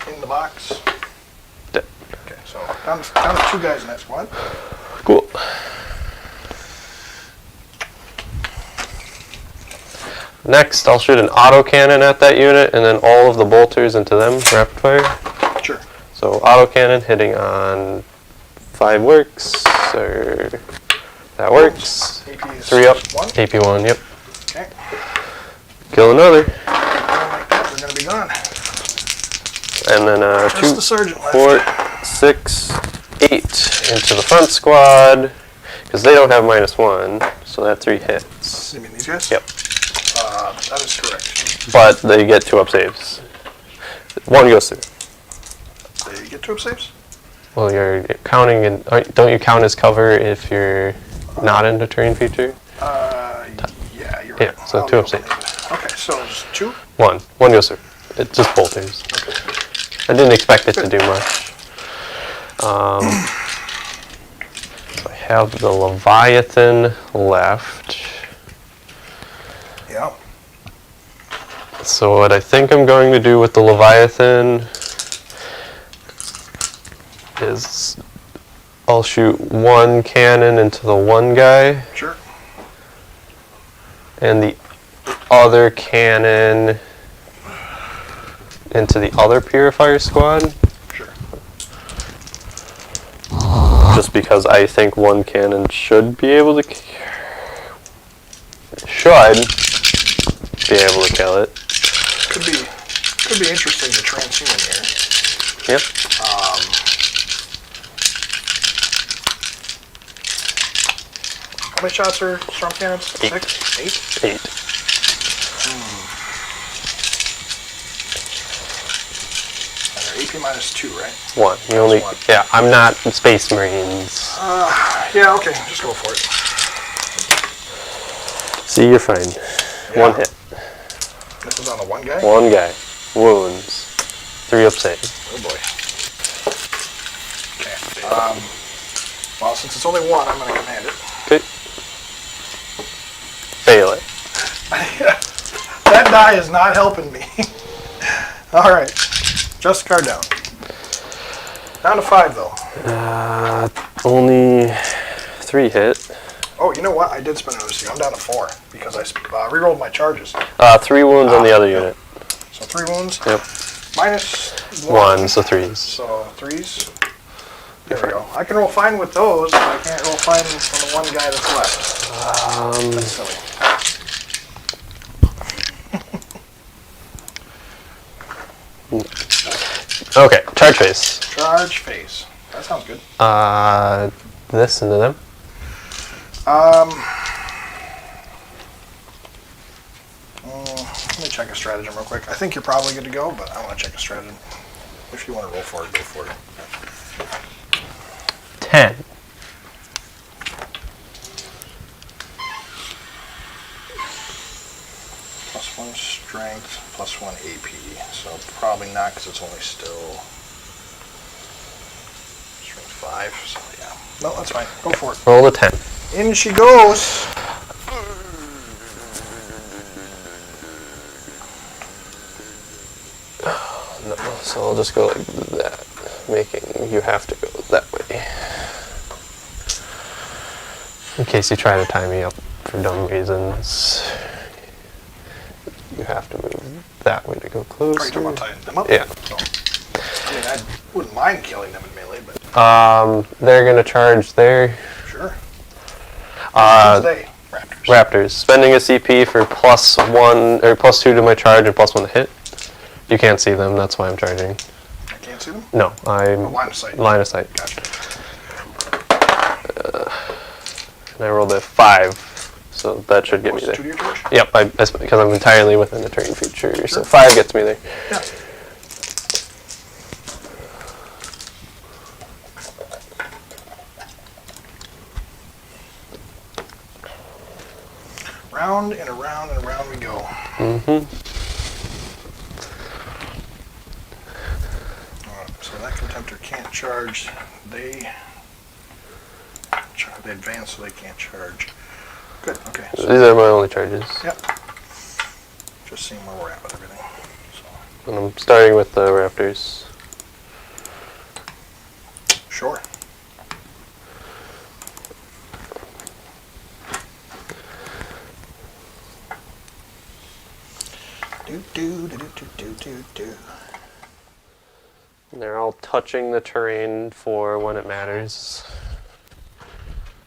In the box. Dead. Okay, so down to 2 guys in that squad. Cool. Next, I'll shoot an autocannon at that unit, and then all of the bolters into them, rapid fire. Sure. So autocannon hitting on 5 works, or that works. AP is 3 up, 1. AP1, yep. Okay. Kill another. Like that, they're going to be gone. And then Just 2, the sergeant left. 4, 6, 8 into the front squad, because they don't have -1, so that 3 hits. You mean these guys? Yep. That is correct. But they get 2 up saves. 1 goes through. They get 2 up saves? Well, you're counting, and don't you count as cover if you're not in the terrain feature? Yeah, you're right. Yeah, so I'll 2 up go saves. believe it. Okay, so it's 2? 1 goes through. It's just bolters. Okay. I didn't expect it to do much. So I have the Leviathan left. Yeah. So what I think I'm going to do with the Leviathan is I'll shoot 1 cannon into the 1 guy, Sure. and the other cannon into the other purifier squad. Sure. Just because I think 1 cannon should be able to kill it. Could be should be interesting to transhuman here. Yep. How many shots are storm cannons? 6? 8? 8. And they're AP minus 2, right? 1. You only. Yeah, I'm not Space Marines. Yeah, okay, just go for it. See, you're fine. Yeah. 1 hit. This is on the one guy? 1 guy. Wounds. 3 up save. Oh boy. Okay. Well, since it's only 1, I'm going to command it. Okay. Fail it. That die is not helping me. Alright. Just card down. Down to 5, though. Only 3 hit. Oh, you know what? I did spend another C. I'm down to 4 because I rerolled my charges. 3 wounds on the other unit. So 3 wounds. Yep. Minus 1, so 3s. So 3s. There we go. I can roll fine with those, but I can't roll fine on the one guy that's left. That's silly. Okay, charge phase. Charge phase. That sounds good. This into them. Let me check a stratagem real quick. I think you're probably good to go, but I want to check a stratagem. If you want to roll for it, go for it. 10. +1 strength, +1 AP. So probably not because it's only still strength 5. So yeah. No, that's fine. Go for it. Roll a 10. In she goes. No, so I'll just go like that, making you have to go that way. In case you try to tie me up for dumb reasons, you have to move that way to go closer. Are you talking about tying them up? Yeah. So, I mean, I wouldn't mind killing them in melee, but they're gonna charge there. sure. Uh, They? Raptors. Raptors, spending a CP for +1 or +2 to my charge and +1 to hit. You can't see them, that's why I'm charging. I can't see them? No, I'm Line of sight. line of sight. Gotcha. And I rolled a 5, so that should get me Plus 2 there. to your charge? Yep, because I'm entirely within the turn feature, so Sure. 5 gets me there. Yeah. Round and around and around we go. So that contemptor can't charge. They advance, so they can't charge. Good. Okay. These are my only charges. Yep. Just seeing where we're at with everything. So, And I'm starting with the Raptors. sure. Do. And they're all touching the terrain for when it matters.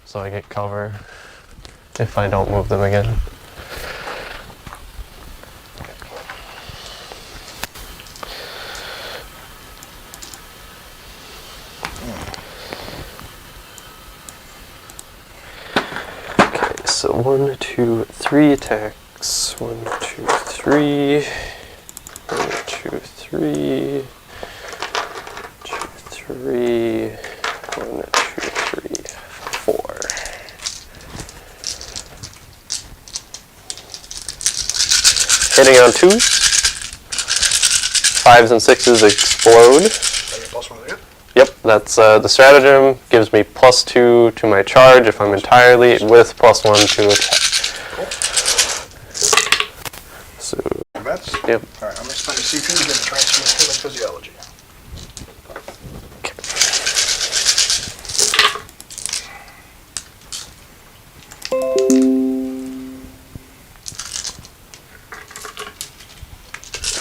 So I get cover if I don't move them again. Okay, so 1, 2, 3 attacks. 1, 2, 3. 1, 2, 3. 2, 3. 1, 2, 3, 4. Hitting on 2s. 5s and 6s explode. +1 to hit. Yep, that's the stratagem. Gives me +2 to my charge if I'm entirely, with +1 to attack. Cool. So, Bets? yep. Alright, I'm going to spend a CP to get the transhuman human physiology.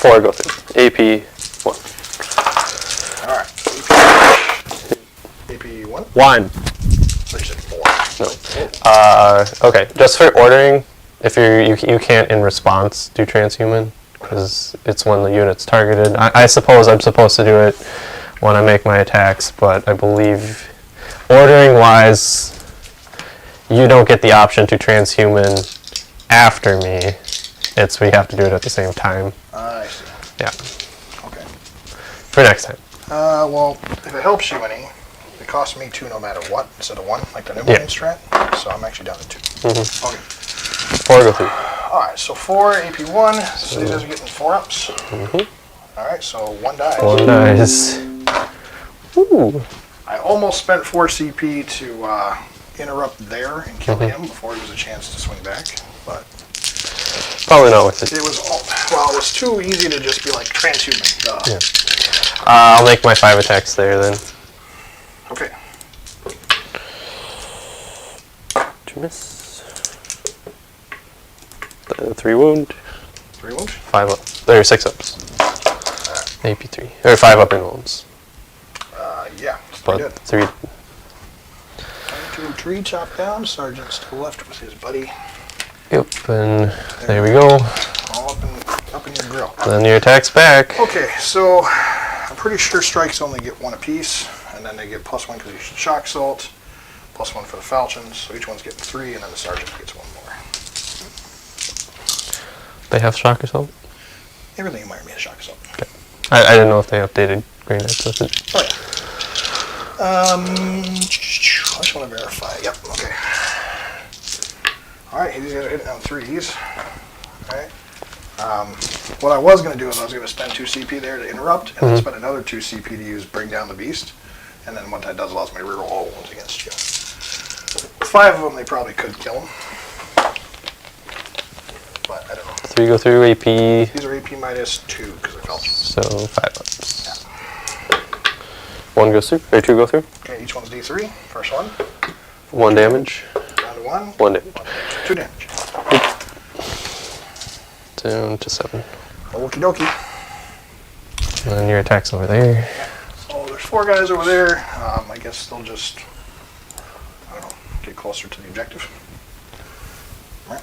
Before I go through. AP 1. Alright. AP 1? 1. So you said 4. No. Okay, just for ordering, if you can't in response do transhuman. Oh, because it's when the unit's targeted. I suppose I'm supposed to do it when I make my attacks, but I believe ordering-wise, you don't get the option to transhuman after me. We have to do it at the same time. I see. Yeah. Okay. For next time. Well, if it helps you any, it costs me 2 no matter what instead of 1, like the new game strat. So I'm actually down to 2. Mm-hmm. Okay. 4 go through. Alright, so 4 AP1. So these guys are getting 4 ups. Mm-hmm. Alright, so 1 dies. 1 dies. Ooh. I almost spent 4 CP to interrupt there and kill him before he was a chance to swing back, but Probably not worth it. it was too easy to just be like transhuman. Yeah. I'll make my 5 attacks there then. Okay. Did you miss? 3 wound. 3 wounds? 5 up. There, 6 ups. AP3. Or 5 up in wounds. Yeah, that's pretty But good. 3. 2 tree chop down. Sergeant's to the left with his buddy. Yep, and there we go. All up in your grill. Then your attack's back. Okay, so I'm pretty sure strikes only get 1 apiece, and then they get +1 because you shock assault, +1 for the falchions, so each one's getting 3, and then the sergeant gets 1 more. They have shock assault? Everything in Miami has shock assault. Okay. I didn't know if they updated Green Knights with it. Oh yeah. I just want to verify. Yep. Okay. All right. These guys are hitting on 3s. All right. What I was going to do is I was going to spend 2 CP there to interrupt, and then spend another 2 CP to use bring down the beast, and then what that does allows me to reroll all ones against you. With 5 of them, they probably could kill them, but I don't know. 3 go through AP, These are AP -2 because I felt. so 5 ups. 1 goes through, or 2 go through. Okay. Each one's D3. First one. 1 damage. Down to 1. 1 damage. 2 damage. Down to 7. Okie dokie. And then your attack's over there. So there's 4 guys over there. I guess they'll just, I don't know, get closer to the objective. Right.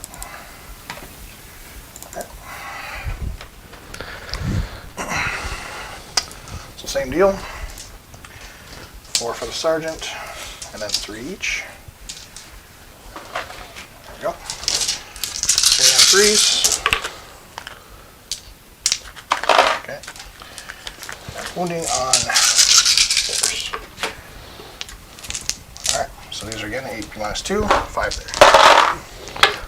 Right. So same deal. 4 for the sergeant, and then 3 each. There we go. 3 on 3s. Okay. And wounding on 4s. Alright, so these are again AP -2, 5 there.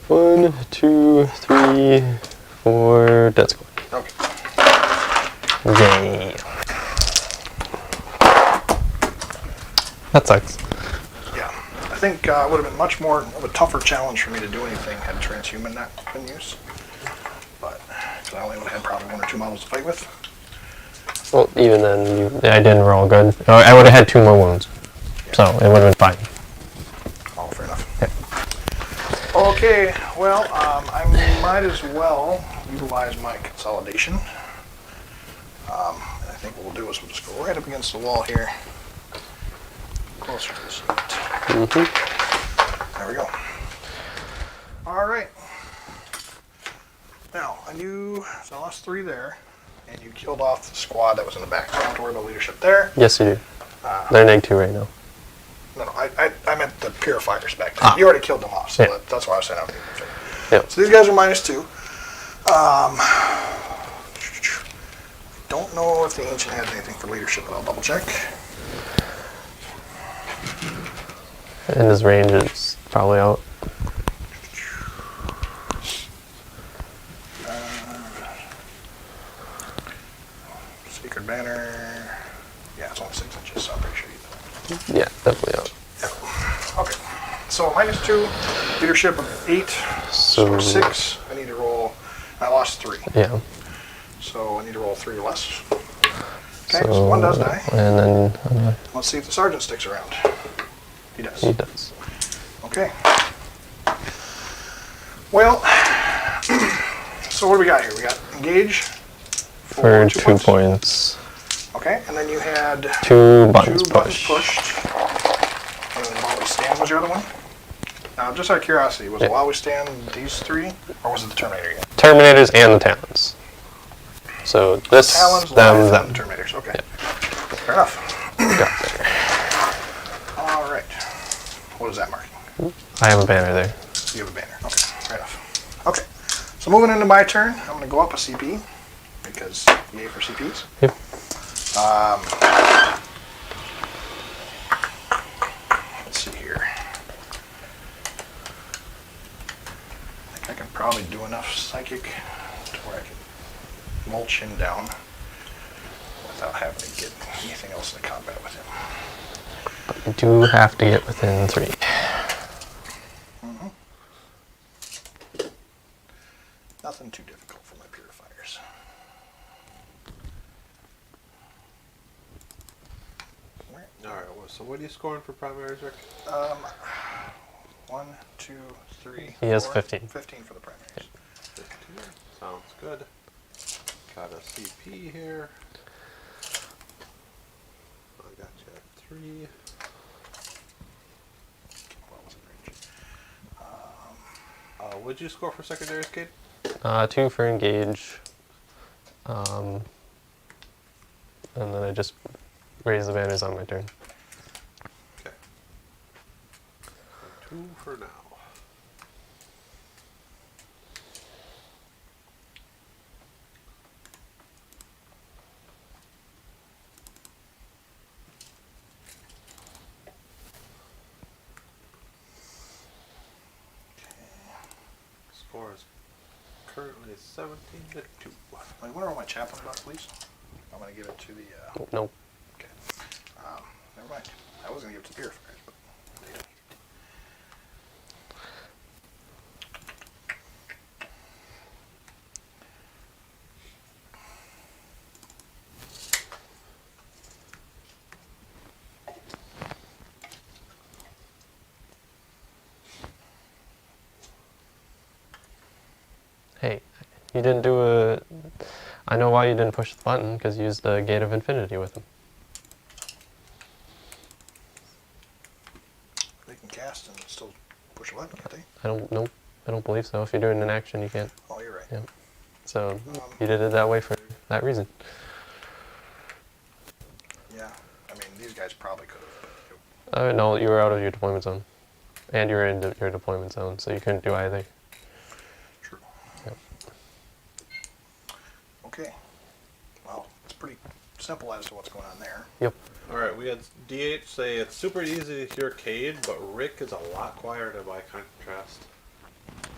1, 2, 3, 4, dead squad. Okay. Yay. That sucks. Yeah. I think it would have been much more of a tougher challenge for me to do anything had transhuman not been used. But, because I only would have had probably 1 or 2 models to fight with. Well, even then, I didn't roll good. I would have had 2 more wounds. So, it would have been fine. Oh, fair enough. Yeah. Okay, well, I might as well utilize my consolidation. And I think what we'll do is we'll just go right up against the wall here. Closer to this unit. There we go. Alright. Now, so I lost 3 there, and you killed off the squad that was in the back, so I don't have to worry about leadership there. Yes, you do. They're -2 right now. No, I meant the purifiers back there. You already killed them off, so that's why I was saying I don't need to. Yep. So these guys are -2. Don't know if the Ancient has anything for leadership, but I'll double check. And his range is probably out. Sacred Banner. Yeah, it's only 6 inches, so I'm pretty sure you know. Yeah, definitely out. Yeah. Okay. So -2, leadership of 8, So 6. I need to roll. I lost 3. Yeah. So I need to roll 3 or less. Okay, so 1 does die. And then Let's see if the sergeant sticks around. He does. he does. Okay. Well, so what do we got here? We got engage For 2 points. Okay, and then you had 2 buttons 2 buttons pushed. pushed. And then while we stand was your other one? Now, just out of curiosity, was it while we stand these 3, or was it the Terminator yet? Terminators and the talents. So this, Talons, them, Leviathan, them. Terminators. Okay. Yeah. Fair enough. Got there. All right. What is that marking? I have a banner there. You have a banner. Okay. Fair enough. Okay. So moving into my turn, I'm going to go up a CP because yay for CPs. Yep. Let's see here. I think I can probably do enough psychic to where I can mulch him down without having to get anything else into combat with him. You do have to get within 3. Nothing too difficult for my purifiers. Alright, so what are you scoring for primaries, Rick? 1, 2, 3. He has 4, 15. 15 for the primaries. 15. Sounds good. Got a CP here. I got you at 3. Well, what's in range? What'd you score for secondaries, Kate? 2 for engage. And then I just raise the banners on my turn. Okay. 2 for now. Score is currently 17 to 2. I wonder what my chaplain buff, please. I'm going to give it to the. Nope. Okay. Never mind. I was going to give it to the purifiers, but they didn't. Hey, you didn't do a... I know why you didn't push the button, because you used the Gate of Infinity with him. They can cast and still push a button, can't they? Nope, I don't believe so. If you're doing an action, you can't. Oh, you're right. Yeah. So, you did it that way for that reason. Yeah. I mean, these guys probably could have. No, you were out of your deployment zone. And you were in your deployment zone, so you couldn't do either. True. Yep. Okay. Well, it's pretty simple as to what's going on there. Yep. Alright, we had DH say it's super easy to hear Cade, but Rick is a lot quieter by contrast.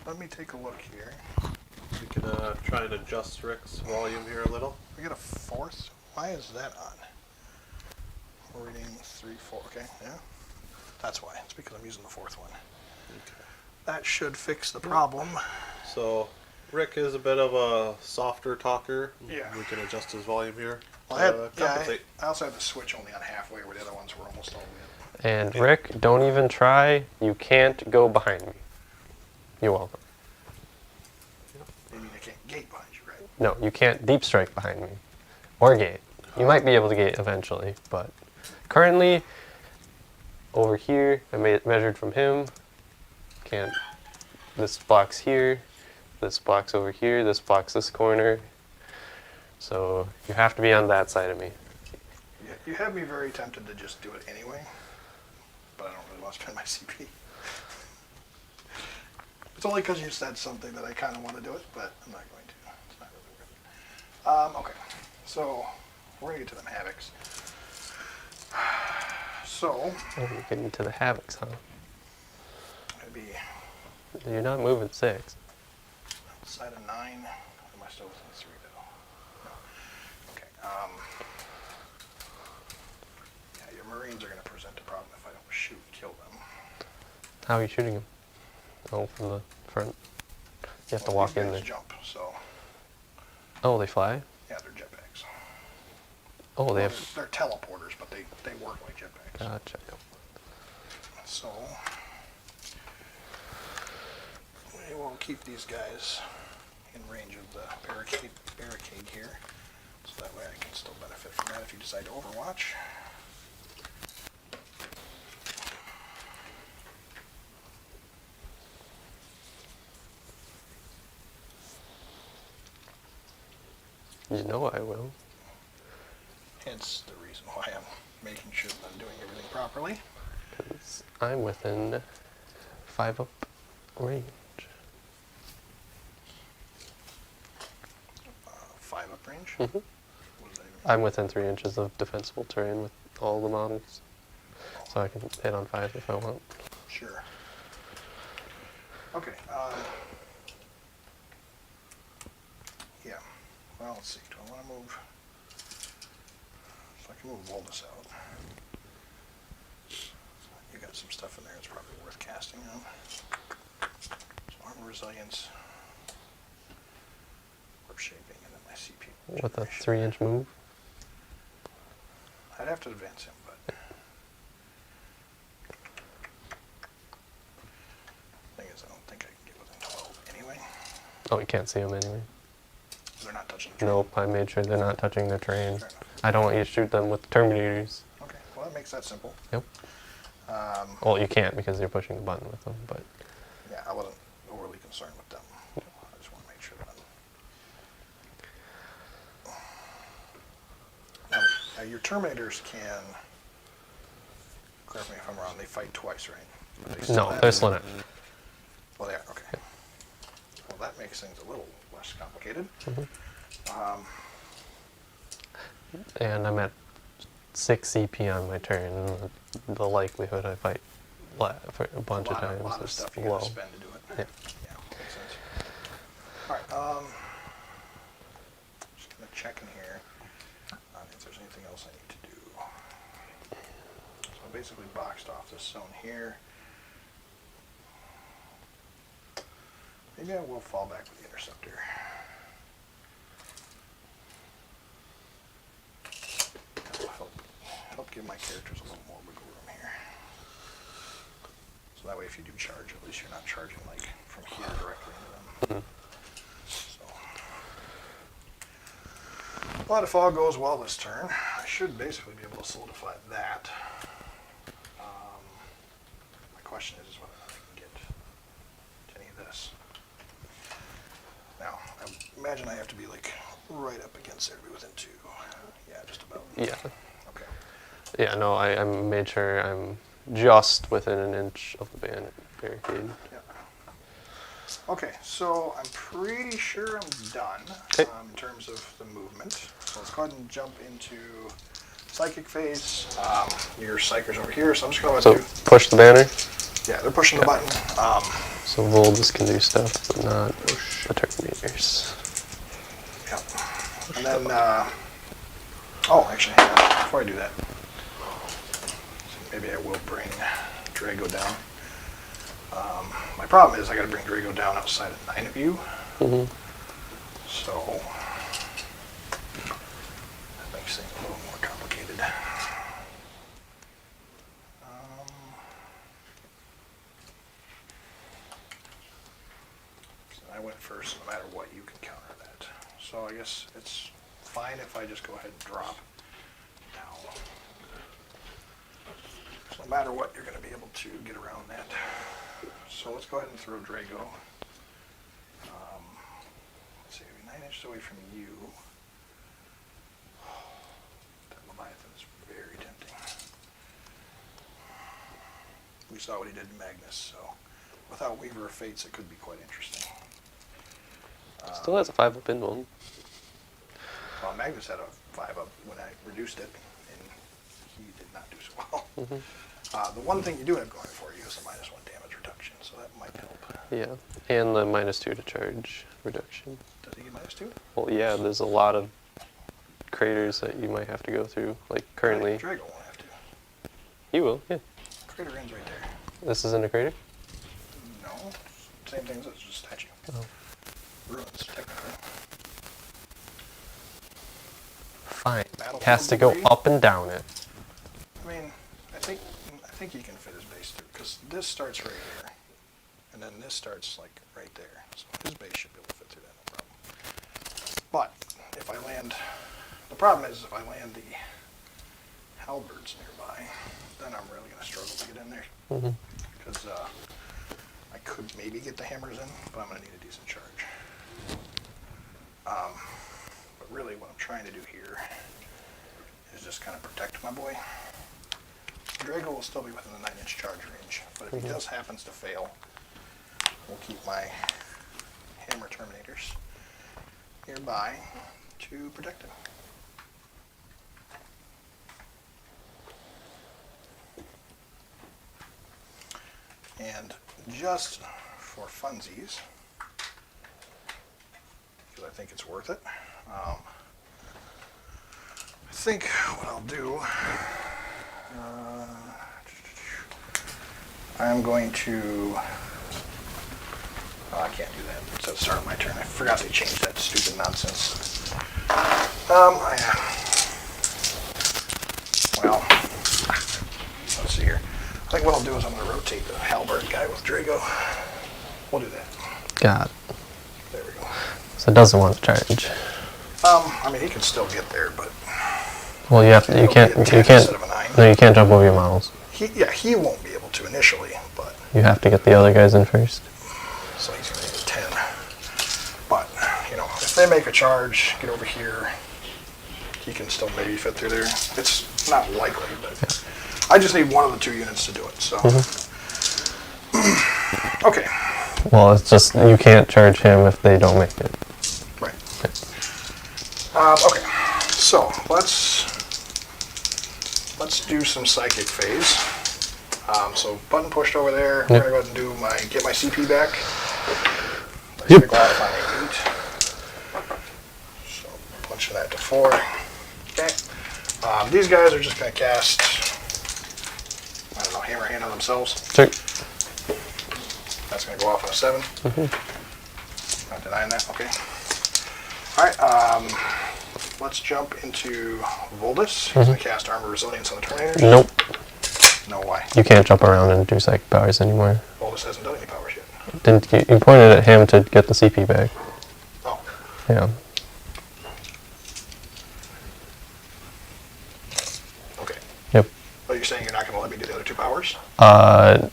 Let me take a look here. We can try and adjust Rick's volume here a little. We got a 4th. Why is that on? Reading 3, 4. Okay, yeah. That's why. It's because I'm using the 4th one. Okay. That should fix the problem. So, Rick is a bit of a softer talker. Yeah. We can adjust his volume here. Well, I also have the switch only on halfway where the other ones were almost all the way up. And Rick, don't even try. You can't go behind me. You're welcome. You mean I can't gate behind you, right? No, you can't deep strike behind me. Or gate. You might be able to gate eventually, but currently, over here, I measured from him. Can't. This blocks here. This blocks over here. This blocks this corner. So you have to be on that side of me. Yeah, you have me very tempted to just do it anyway, but I don't really want to spend my CP. It's only because you said something that I kind of want to do it, but I'm not going to. It's not really worth it. Okay, so we're going to get to them Havocs. So, Oh, you're getting to the Havocs, huh? maybe You're not moving 6. outside of 9. Am I still within 3 though? No. Okay. Yeah, your Marines are going to present a problem if I don't shoot and kill them. How are you shooting him? Oh, from the front. You have to walk these in guys there. jump, so Oh, they fly? yeah, they're jetpacks. Oh, they Well, have... they're teleporters, but they work like jetpacks. Gotcha. So we will keep these guys in range of the barricade here, so that way I can still benefit from that if you decide to overwatch. You know I will. Hence the reason why I'm making sure that I'm doing everything properly. 'Cause I'm within 5 up range. 5 up range? Mm-hmm. What does that even mean? I'm within 3 inches of defensible terrain with all the models. So I can hit on 5 if I want. Sure. Okay. Yeah. Well, let's see. Do I want to move? So I can move Voldus out. You got some stuff in there that's probably worth casting on. So armor resilience, warp shaping, and then my CP. With a 3-inch move. I'd have to advance him, but thing is, I don't think I can get within 12 anyway. Oh, you can't see them anyway. They're not touching the tree. Nope, I made sure they're not touching their terrain. Fair enough. I don't want you to shoot them with Terminators. Okay, well that makes that simple. Yep. Well, you can't because you're pushing the button with them, but... Yeah, I wasn't overly concerned with them. I just want to make sure that now, your Terminators can, correct me if I'm wrong, they fight twice, right? They still No, have- they're Slinnet. Well, they are, okay. Well, that makes things a little less complicated. And I'm at 6 CP on my turn. The likelihood I fight for a bunch of a times lot of is stuff you low. gotta spend to do it. Yeah. Yeah, makes sense. Alright, just gonna check in here if there's anything else I need to do. So I basically boxed off this zone here. Maybe I will fall back with the interceptor. That'll help give my characters a little more wiggle room here. So that way if you do charge, at least you're not charging like from here directly into them. So, but if all goes well this turn, I should basically be able to solidify that. My question is whether or not I can get to any of this. Now, I imagine I have to be like right up against everybody within 2. Yeah, just about. Yeah. Okay. Yeah, no, I made sure I'm just within an inch of the barricade. Yeah. Okay, so I'm pretty sure I'm done Okay. in terms of the movement. So let's go ahead and jump into psychic phase. Your psychers over here, so I'm just going to So let you. push the banner. Yeah, they're pushing the button. So Voldus can do stuff, but not the Terminators. Yeah. And then, oh, actually, hang on, before I do that, maybe I will bring Draigo down. My problem is I got to bring Draigo down outside of 9 of you. Mm-hmm. So that makes things a little more complicated. So I went first. No matter what, you can counter that. So I guess it's fine if I just go ahead and drop now. So no matter what, you're going to be able to get around that. So let's go ahead and throw Draigo. Let's see, 9 inches away from you. That Leviathan is very tempting. We saw what he did to Magnus, so without Weaver of Fates, it could be quite interesting. Still has a 5-up inbound. Well, Magnus had a 5-up when I reduced it, and he did not do so well. Mm-hmm. The one thing you do have going for you is a -1 damage reduction, so that might help. Yeah, and the -2 to charge reduction. Does he get -2? Well, yeah, there's a lot of craters that you might have to go through. Like currently, Draigo won't have to. you will. Yeah, Crater ends right there. this isn't a crater. No, same thing as it's just a statue. Oh. Ruins, technically. Fine. Battlefield Has to go debris? up and down it. I mean, I think he can fit his base through, because this starts right here, and then this starts like right there. So his base should be able to fit through that, no problem. But if I land, the problem is if I land the halberds nearby, then I'm really going to struggle to get in there, Mm-hmm. because I could maybe get the hammers in, but I'm going to need a decent charge. But really what I'm trying to do here is just kind of protect my boy. Draigo will still be within the 9-inch charge range, but if he does happens to fail, we'll keep my hammer terminators nearby to protect him. And just for funsies, because I think it's worth it, I think what I'll do, I'm going to, I can't do that. It's at the start of my turn. I forgot they changed that stupid nonsense. Well, let's see here. I think what I'll do is I'm going to rotate the halberd guy with Draigo. We'll do that. Got it. There we go. So it doesn't want to charge. I mean, he can still get there, but Well, you have to, you it'll can't, be a 10 you can't, instead of a 9. no, you can't jump over your models. He won't be able to initially, but You have to get the other guys in first. so he's going to get a 10. But, you know, if they make a charge, get over here, he can still maybe fit through there. It's not likely, but I just need one of the 2 units to do it, so. Okay, Well, it's just, you can't charge him if they don't make it. right. Okay, so let's do some psychic phase. So button pushed over there. We're Yep. gonna go ahead and do get my CP back. Yep. Go out on 8. So punching that to 4. Okay. These guys are just gonna cast, I don't know, hammer hand on themselves. Check. That's gonna go off on a 7. Not denying that. Okay. All right. Let's jump into Voldus. He's gonna cast armor resilience on the Terminators. Nope. No, why? You can't jump around and do psychic powers anymore. Voldus hasn't done any powers yet. Didn't you pointed at him to get the CP back? Oh. Yeah. Okay. Yep. Oh, you're saying you're not going to let me do the other 2 powers? The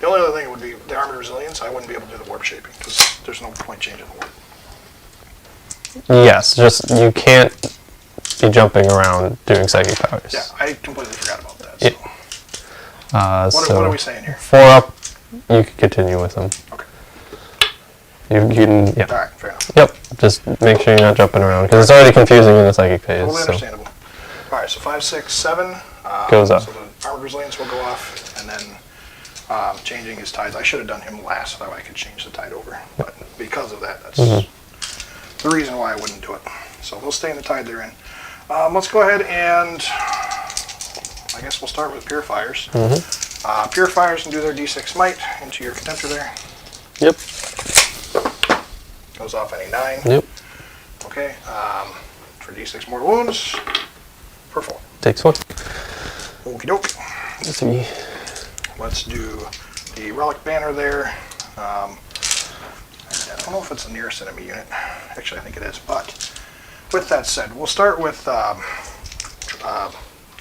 only other thing would be the armor resilience. I wouldn't be able to do the warp shaping because there's no point changing the warp. Yes, just you can't be jumping around doing psychic powers. Yeah, I completely forgot about that. So. Yeah. What are we saying here? 4 up, you can continue with them. Okay. You can, yeah. All right, fair enough. Yep, just make sure you're not jumping around, because it's already confusing in the psychic phase. Totally So. understandable. All right, so 5, 6, 7. Goes up. So the armor resilience will go off, and then changing his tides. I should have done him last, so that way I could change the tide over. But because of that, that's the reason why I wouldn't do it. So they'll stay in the tide they're in. Let's go ahead and I guess we'll start with purifiers. Purifiers can do their D6 might into your contemptor there. Yep. Goes off any 9. Yep. Okay. For D6 mortal wounds. For 4. Takes 1. Okie doke. Let's see. Let's do the relic banner there. I don't know if it's the nearest enemy unit. Actually, I think it is. But with that said, we'll start with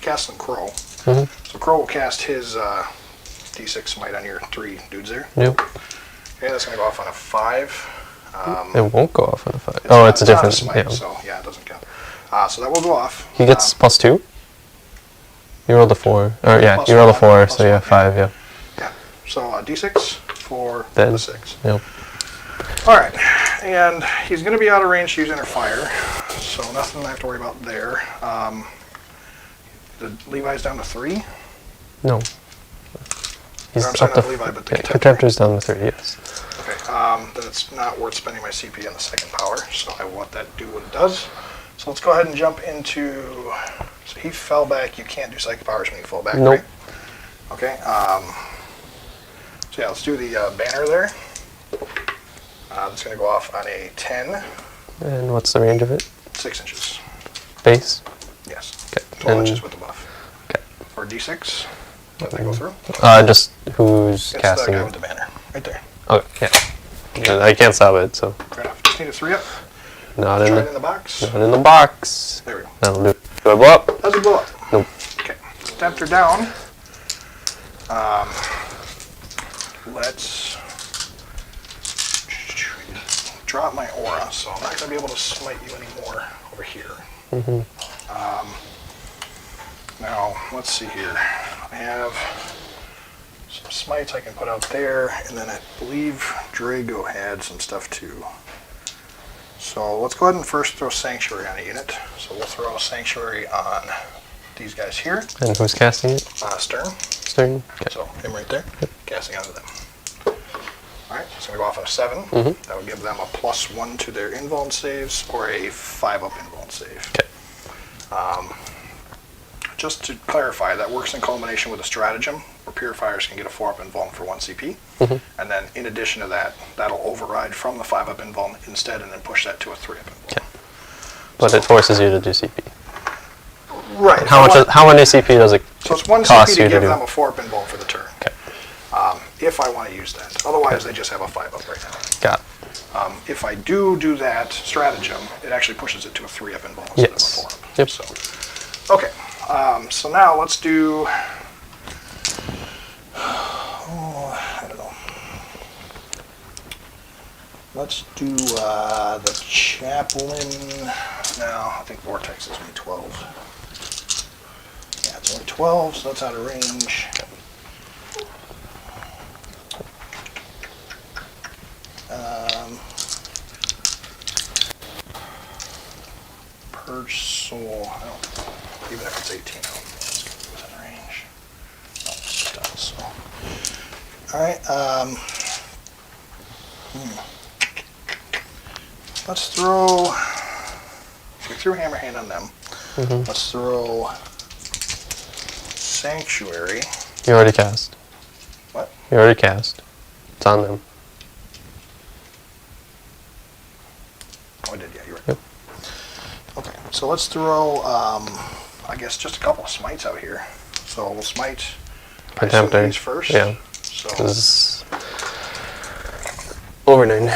casting Crowe. So Crowe will cast his D6 might on your 3 dudes there. Yep. Okay, that's going to go off on a 5. It won't go off on a 5. Oh, it's a not different. smite, Yeah. so yeah, it doesn't count. So that will go off. He gets +2. You rolled a 4. Or yeah, Plus you rolled a 1, 4, plus so yeah, 1, 5. Yeah. Yeah. So D6 for Then. the 6. Yep. All right, and he's going to be out of range to use inner fire, so nothing I have to worry about there. The Levi's down to 3. No. He's I'm sorry, up to not Levi, but the yeah, Contemptor. Contemptor's down to 3. Yes. Okay, then it's not worth spending my CP on the second power, so I will let that do what it does. So let's go ahead and jump into. So he fell back. You can't do psychic powers when you fall back, Nope. right? Okay. So yeah, let's do the banner there. It's going to go off on a 10, And what's the range of it? 6 inches. Base. Yes. Okay. 12 And- inches with the buff. Okay. Or D6. Let that go through. Just who's It's casting the guy it? with the banner. Right there. Okay. Yeah. I can't stop it, so Fair enough. Just need a 3 up. not Try in it in the the box. not in the box. There we go. That'll do it. Do I blow up? Does it blow up? Nope. Okay. Stepped her down. Let's drop my aura, so I'm not going to be able to smite you anymore over here. Now, let's see here. I have some smites I can put out there, and then I believe Draigo had some stuff too. So let's go ahead and first throw Sanctuary on a unit. So we'll throw Sanctuary on these guys here. And who's casting it? Stern. Stern. Okay. So him right there, casting onto them. Alright, so I'm going to go off on a 7. That would give them a +1 to their invuln saves, or a 5-up invuln save. Okay. Just to clarify, that works in culmination with a stratagem, where Purifiers can get a 4-up invuln for 1 CP. And then in addition to that, that'll override from the 5-up invuln instead, and then push that to a 3-up invuln. Okay. But it forces you to do CP. Right. How many CP does it So it's 1 cost CP to you give do? them a 4-up invuln for the turn. Okay. If I want to use that. Otherwise, they just have a 5-up right now. Got it. If I do that stratagem, it actually pushes it to a 3-up invuln instead Yes. of a 4-up. Yep. So, okay. So now let's do... I don't know. Let's do the Chaplain. No, I think Vortex is only 12. Yeah, it's only 12, so that's out of range. Purge Soul. I don't, even if it's 18, I don't think it's within range. No, it does. So. Alright, let's throw. So we threw Hammer Hand on them. Let's throw Sanctuary. You already cast. What? You already cast. It's on them. Oh, I did, yeah, you're right. Yep. Okay, so let's throw, I guess, just a couple of smites out here. So we'll smite these first. Yeah. So, Because over 9,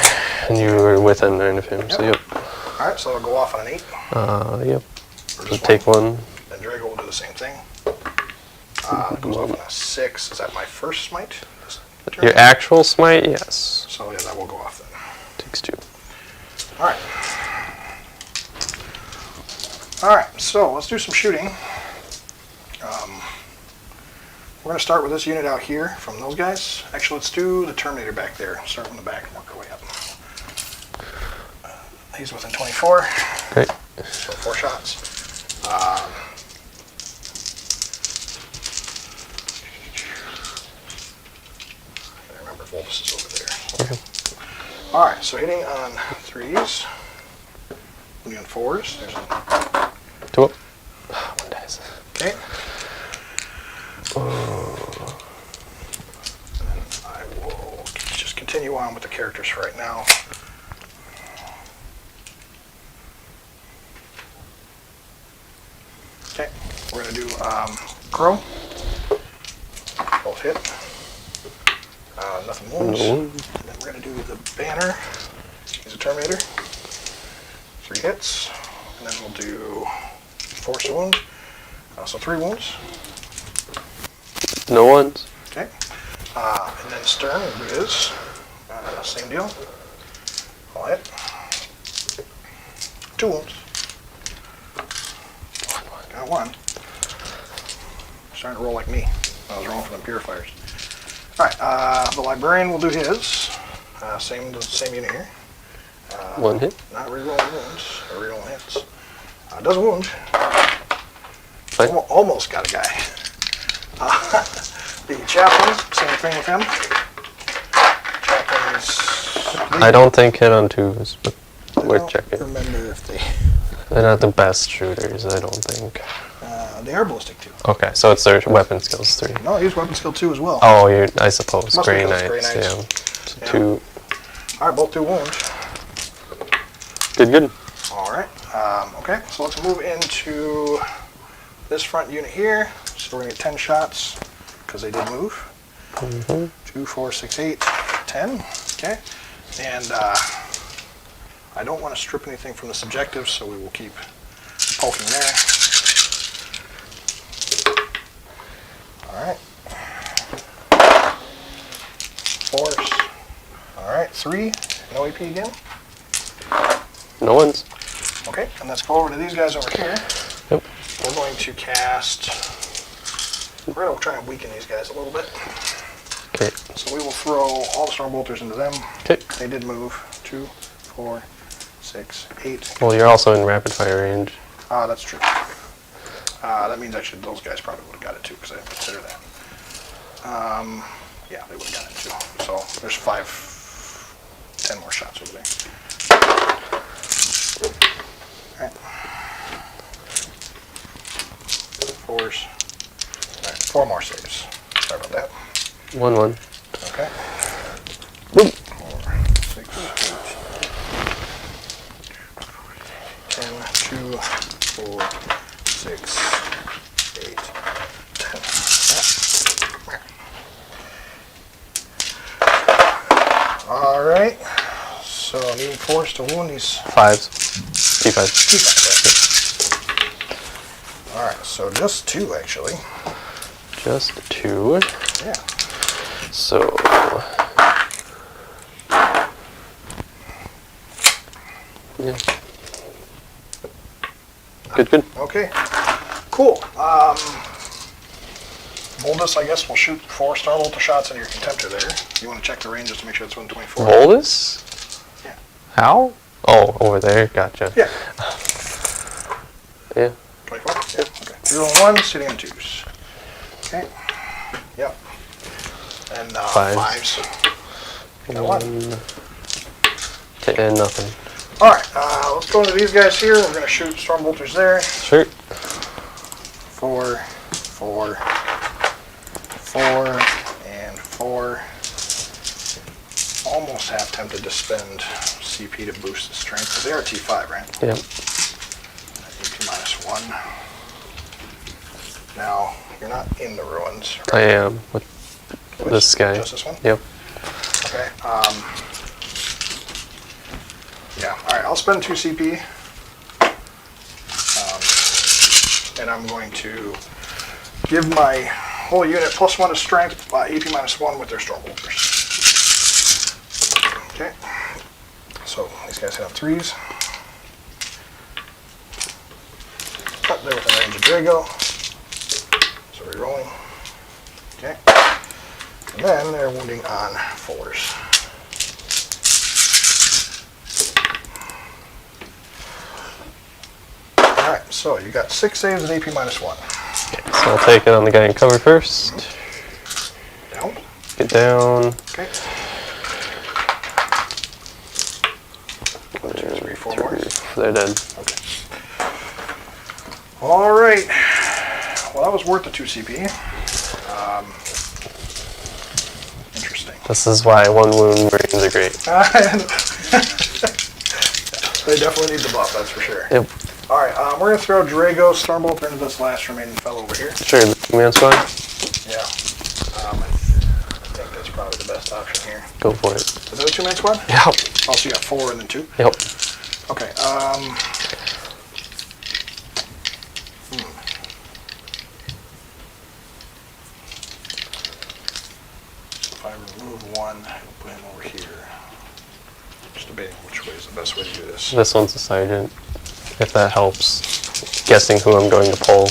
and you were within 9 of him, so yep. Alright, so it'll go off on an 8. Yep. Or So just take one. Then Draigo will do the same thing. It goes off on a 6. Is that my first smite? Your actual smite, yes. So yeah, that will go off then. Takes 2. Alright. Alright, so let's do some shooting. We're going to start with this unit out here from those guys. Actually, let's do the Terminator back there. Start from the back and work our way up. He's within 24. Great. So 4 shots. I remember Voldus is over there. Okay. Alright, so hitting on 3s. Hitting on 4s. There's a 2 up. 1 dies. Okay. And then I will just continue on with the characters for right now. Okay, we're going to do Crowe. Both hit. Nothing wounds. No. And then we're going to do the Banner. He's a Terminator. 3 hits. And then we'll do Force wound. So 3 wounds. No ones. Okay. And then Stern will do his. Same deal. All hit. 2 wounds. Got 1. Starting to roll like me. I was rolling for them Purifiers. Alright, the Librarian will do his. Same unit here. 1 hit. Not rerolling wounds, or rerolling hits. Does wound. Fine. Almost got a guy. The Chaplain, same thing with him. Chaplain's... I don't think hit on 2s, but I worth don't checking. remember if they... They're not the best shooters, I don't think. They are ballistic too. Okay, so it's their weapon skills 3. No, he's weapon skill 2 as well. Oh, I suppose. Must be Grey because Knights, Grey yeah. Knights. So Yeah. 2. Alright, both 2 wounds. Good. Alright, okay, so let's move into this front unit here. So we're going to get 10 shots, because they did move. 2, 4, 6, 8, 10. Okay, and I don't want to strip anything from this objective, so we will keep poking there. Alright. Force. Alright, 3. No AP again. No one's. Okay, and let's go over to these guys over here. Yep. We're going to cast. We're going to try and weaken these guys a little bit. Okay. So we will throw all the storm bolters into them. Okay. They did move. 2, 4, 6, 8. Well, you're also in rapid fire range. That's true. That means actually those guys probably would have got it too, because I didn't consider that. Yeah, they would have got it too. So there's 10 more shots over there. Alright. 4s. Alright, 4 more saves. Sorry about that. 1-1. Okay. Boom. 4, 6, 8. 10, 2, 4, 6, 8, 10. Alright. So needing force to wound these 5s. T5. Alright, so just 2 actually. Just 2. Yeah. So. Yeah. Good. Okay. Cool. Voldus, I guess, will shoot 4 Star Bolter shots into your Contemptor there. You want to check the range just to make sure it's 124. Voldus? Yeah. How? Oh, over there. Gotcha. Yeah. Yeah. 24? Yeah. Okay. You're rolling 1s, sitting on 2s. Okay. Yep. And 5s. You got 1. And nothing. Alright, let's go into these guys here. We're going to shoot Storm Bolters there. Sure. 4, 4, 4, and 4. Almost half tempted to spend CP to boost the strength, because they are T5, right? Yep. AP -1. Now, you're not in the ruins, right? I am with this guy. Just this one? Yep. Okay. Yeah, alright, I'll spend 2 CP. And I'm going to give my whole unit +1 to strength, AP -1 with their storm bolters. Okay. So these guys hit on 3s. But they're within range of Draigo. So we're rolling. Okay. And then they're wounding on 4s. Alright, so you got 6 saves at AP -1. Okay, so I'll take it on the guy in cover first. Down. Get down. Okay. 1, 2, 3, 4 more. They're dead. Okay. Alright. Well, that was worth the 2 CP. Interesting. This is why 1 wound Marines are great. They definitely need the buff, that's for sure. Yep. Alright, we're going to throw Draigo Stormbolter into this last remaining fellow over here. Sure, the 2-man squad. Yeah. I think that's probably the best option here. Go for it. Is that a 2-man squad? Yep. Oh, so you got 4 and then 2? Yep. Okay, If I remove 1, I'll put him over here. Just debating which way is the best way to do this. This one's a sergeant, if that helps. Guessing who I'm going to pull.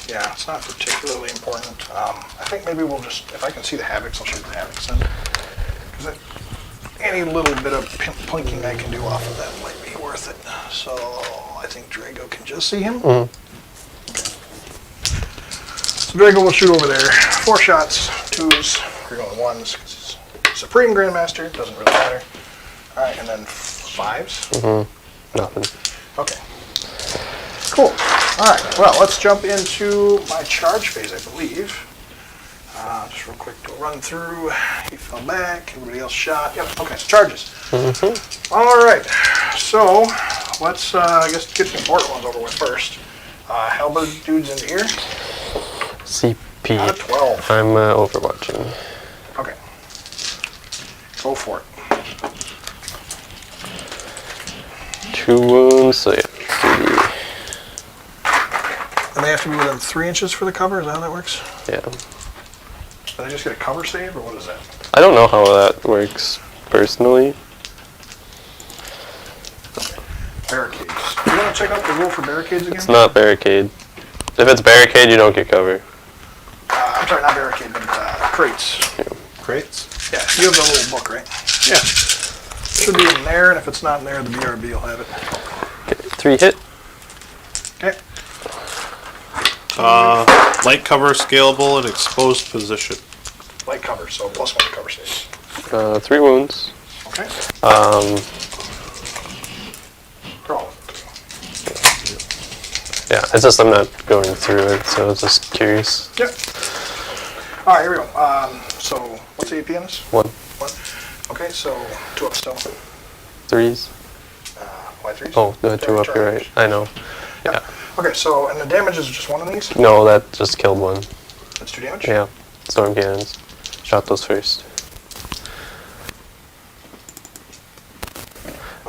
Yeah, it's not particularly important. I think maybe we'll just, if I can see the Havocs, I'll shoot the Havocs then. Because any little bit of plinking I can do off of that might be worth it. So I think Draigo can just see him. Mm-hmm. So Draigo will shoot over there. 4 shots, 2s, we're going 1s because he's Supreme Grandmaster, doesn't really matter. Alright, and then 5s. Mm-hmm. Nothing. Okay. Cool. Alright, well, let's jump into my charge phase, I believe. Just real quick to run through. He fell back, everybody else shot. Yep, okay, so charges. Mm-hmm. Alright, so let's, I guess, get the important ones over with first. Halberd dudes into here. CP. Out of 12. I'm overwatching. Okay. Go for it. 2 wounds, so yeah, 3. And they have to be within 3 inches for the cover, is that how that works? Yeah. Did I just get a cover save, or what is that? I don't know how that works personally. to check out the rule for barricades again? It's not barricade. If it's barricade, you don't get cover. I'm sorry, not barricade, but crates. Crates? Yeah, you have the little book, right? Yeah. Should be in there, and if it's not in there, the BRB will have it. Okay, 3 hit. Okay. Light cover, scalable, and exposed position. Light cover, so +1 to cover saves. 3 wounds. Okay. Crowe. Yeah, it's just I'm not going through it, so I was just curious. Yep. All right, here we go. So, what's the AP on this? 1. 1. Okay, so 2 up still. 3s. Why 3s? Oh, the 2 up, you're right. I know. Yeah. Okay, so, and the damage is just one of these? No, that just killed one. That's 2 damage? Yeah, storm cannons. Shot those first.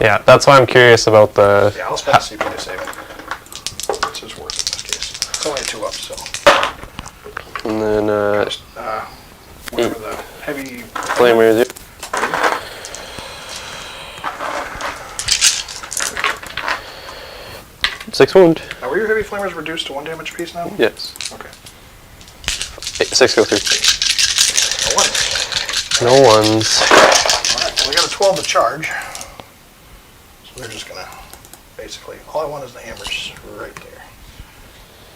Yeah, that's why I'm curious about the... Yeah, I'll spend CP to save it. It's just worth it in this case. It's only a 2 up, so. And then, whatever the heavy... flamers, yep. Six wound. Now, were your heavy flamers reduced to 1 damage piece now? Yes. Okay. 6 go through. No 1. No ones. Alright, well, we got a 12 to charge. So they're just gonna, basically, all I want is the hammers right there.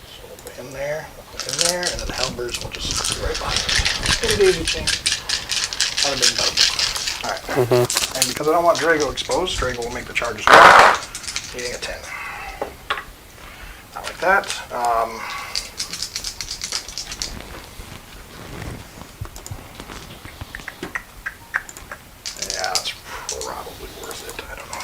So we'll put in there, and then the halberds will just be right behind it. Little daisy chain. Bada bing, bada boom. Alright. And because I don't want Draigo exposed, Draigo will make the charges work, needing a 10. Not like that. Yeah, that's probably worth it. I don't know.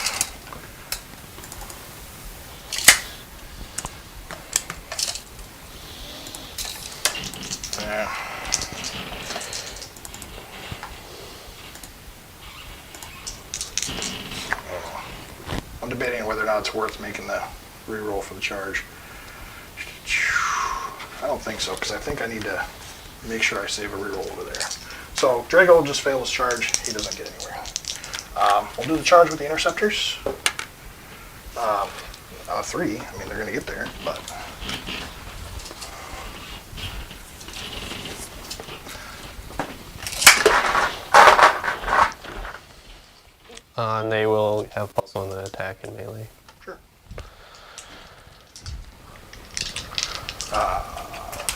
Yeah. I'm debating whether or not it's worth making the reroll for the charge. I don't think so, because I think I need to make sure I save a reroll over there. So Draigo will just fail his charge. He doesn't get anywhere. We'll do the charge with the interceptors. 3. I mean, they're going to get there, but... And they will have +1 to attack and melee. Sure.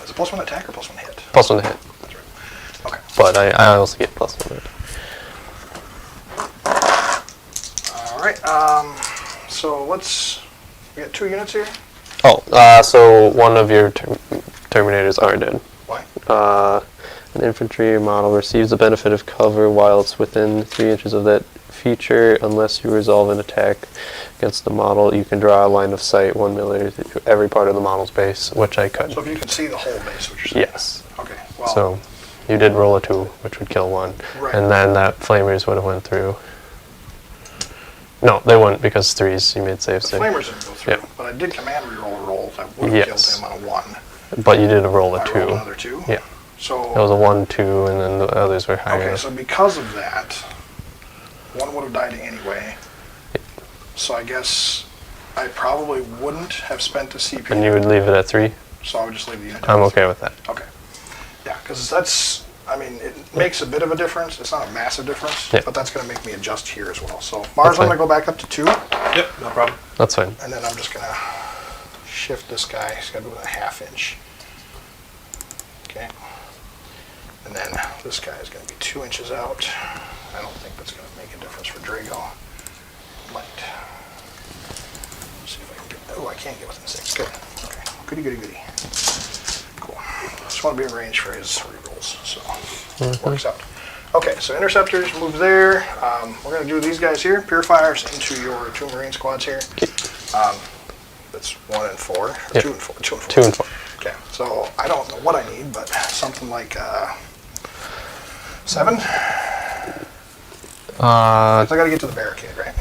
Is it +1 attack or +1 hit? +1 to hit. That's right. Okay. But I also get +1 to hit. Alright, so let's... We got 2 units here? Oh, so one of your Terminators are dead. Why? An infantry model receives the benefit of cover while it's within 3 inches of that feature. Unless you resolve an attack against the model, you can draw a line of sight 1 millimeter through every part of the model's base, which I could. So if you can see the whole base, what you're saying? Yes. Okay, well... So you did roll a 2, which would kill 1. Right. And then that flamers would have went through. No, they wouldn't, because 3s, you made saves the there. flamers didn't go through, Yep. but I did command reroll rolls. I would have Yes. killed him on a 1. But you did roll a I 2. rolled another 2? Yeah. So... It was a 1, 2, and then the others were higher. Okay, so because of that, 1 would have died anyway. So I guess I probably wouldn't have spent the CP. And you would leave it at 3? So I would just leave the unit. I'm okay with that. Okay. Yeah, because that's, I mean, it makes a bit of a difference. It's not a massive difference, Yeah. but that's going to make me adjust here as well. So Mars, I'm going to go back up to 2, Yep, no problem. That's fine. and then I'm just going to shift this guy. He's got to be within a ½ inch. Okay. And then this guy is going to be 2 inches out. I don't think that's going to make a difference for Draigo. Might. Let's see if I can get, oh, I can't get within 6. Good. Okay. Goody, goody, goody. Cool. Just want to be in range for his rerolls, so works out. Okay, so interceptors move there. We're going to do these guys here. Purifiers into your 2 Marine squads here. That's 1 and 4. Or Yep. 2 and 4. 2 and 4. 2 and 4. Okay, so I don't know what I need, but something like 7? So I got to get to the barricade, right?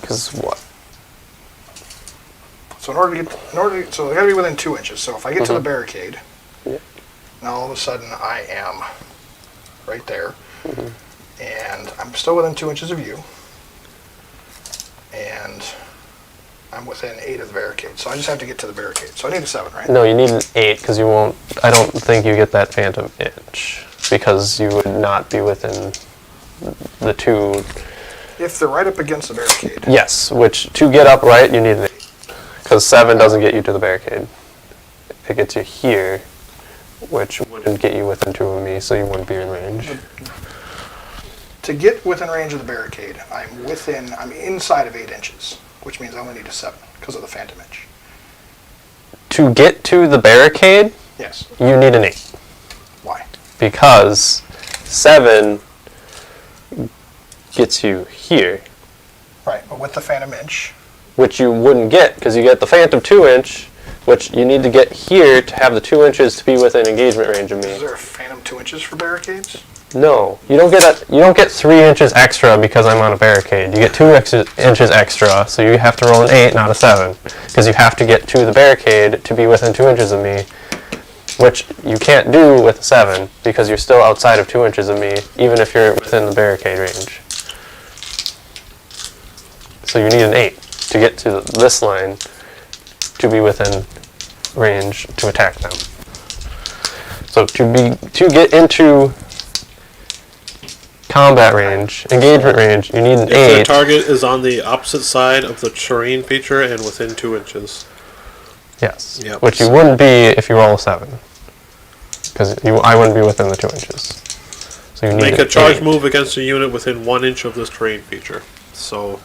Because what? So so they got to be within 2 inches. So if I get to the barricade, Yeah. now all of a sudden I am right there, and I'm still within 2 inches of you. I'm within 8 of the barricade. So I just have to get to the barricade. So I need a 7, right? No, you need an 8 because you won't. I don't think you get that phantom inch because you would not be within the 2. If they're right up against the barricade. Yes, which to get up right, you need an 8 because 7 doesn't get you to the barricade. It gets you here, which wouldn't get you within 2 of me, so you wouldn't be in range. To get within range of the barricade, I'm inside of 8 inches, which means I only need a 7 because of the phantom inch. To get to the barricade, Yes. you need an 8 Why? because 7 gets you here, Right, but with the phantom inch, which you wouldn't get because you get the phantom 2 inch, which you need to get here to have the 2 inches to be within engagement range of me. is there a phantom 2 inches for barricades? No, you don't get 3 inches extra because I'm on a barricade. You get 2 inches extra, so you have to roll an 8, not a 7, because you have to get to the barricade to be within 2 inches of me, which you can't do with a 7 because you're still outside of 2 inches of me, even if you're within the barricade range. So you need an 8 to get to this line to be within range to attack them. So to get into combat range, engagement range, you need an 8. If the target is on the opposite side of the terrain feature and within 2 inches. Yes. Yep. Which you wouldn't be if you roll a 7. Because I wouldn't be within the 2 inches. So you need Make an a charge 8. move against a unit within 1 inch of this terrain feature. So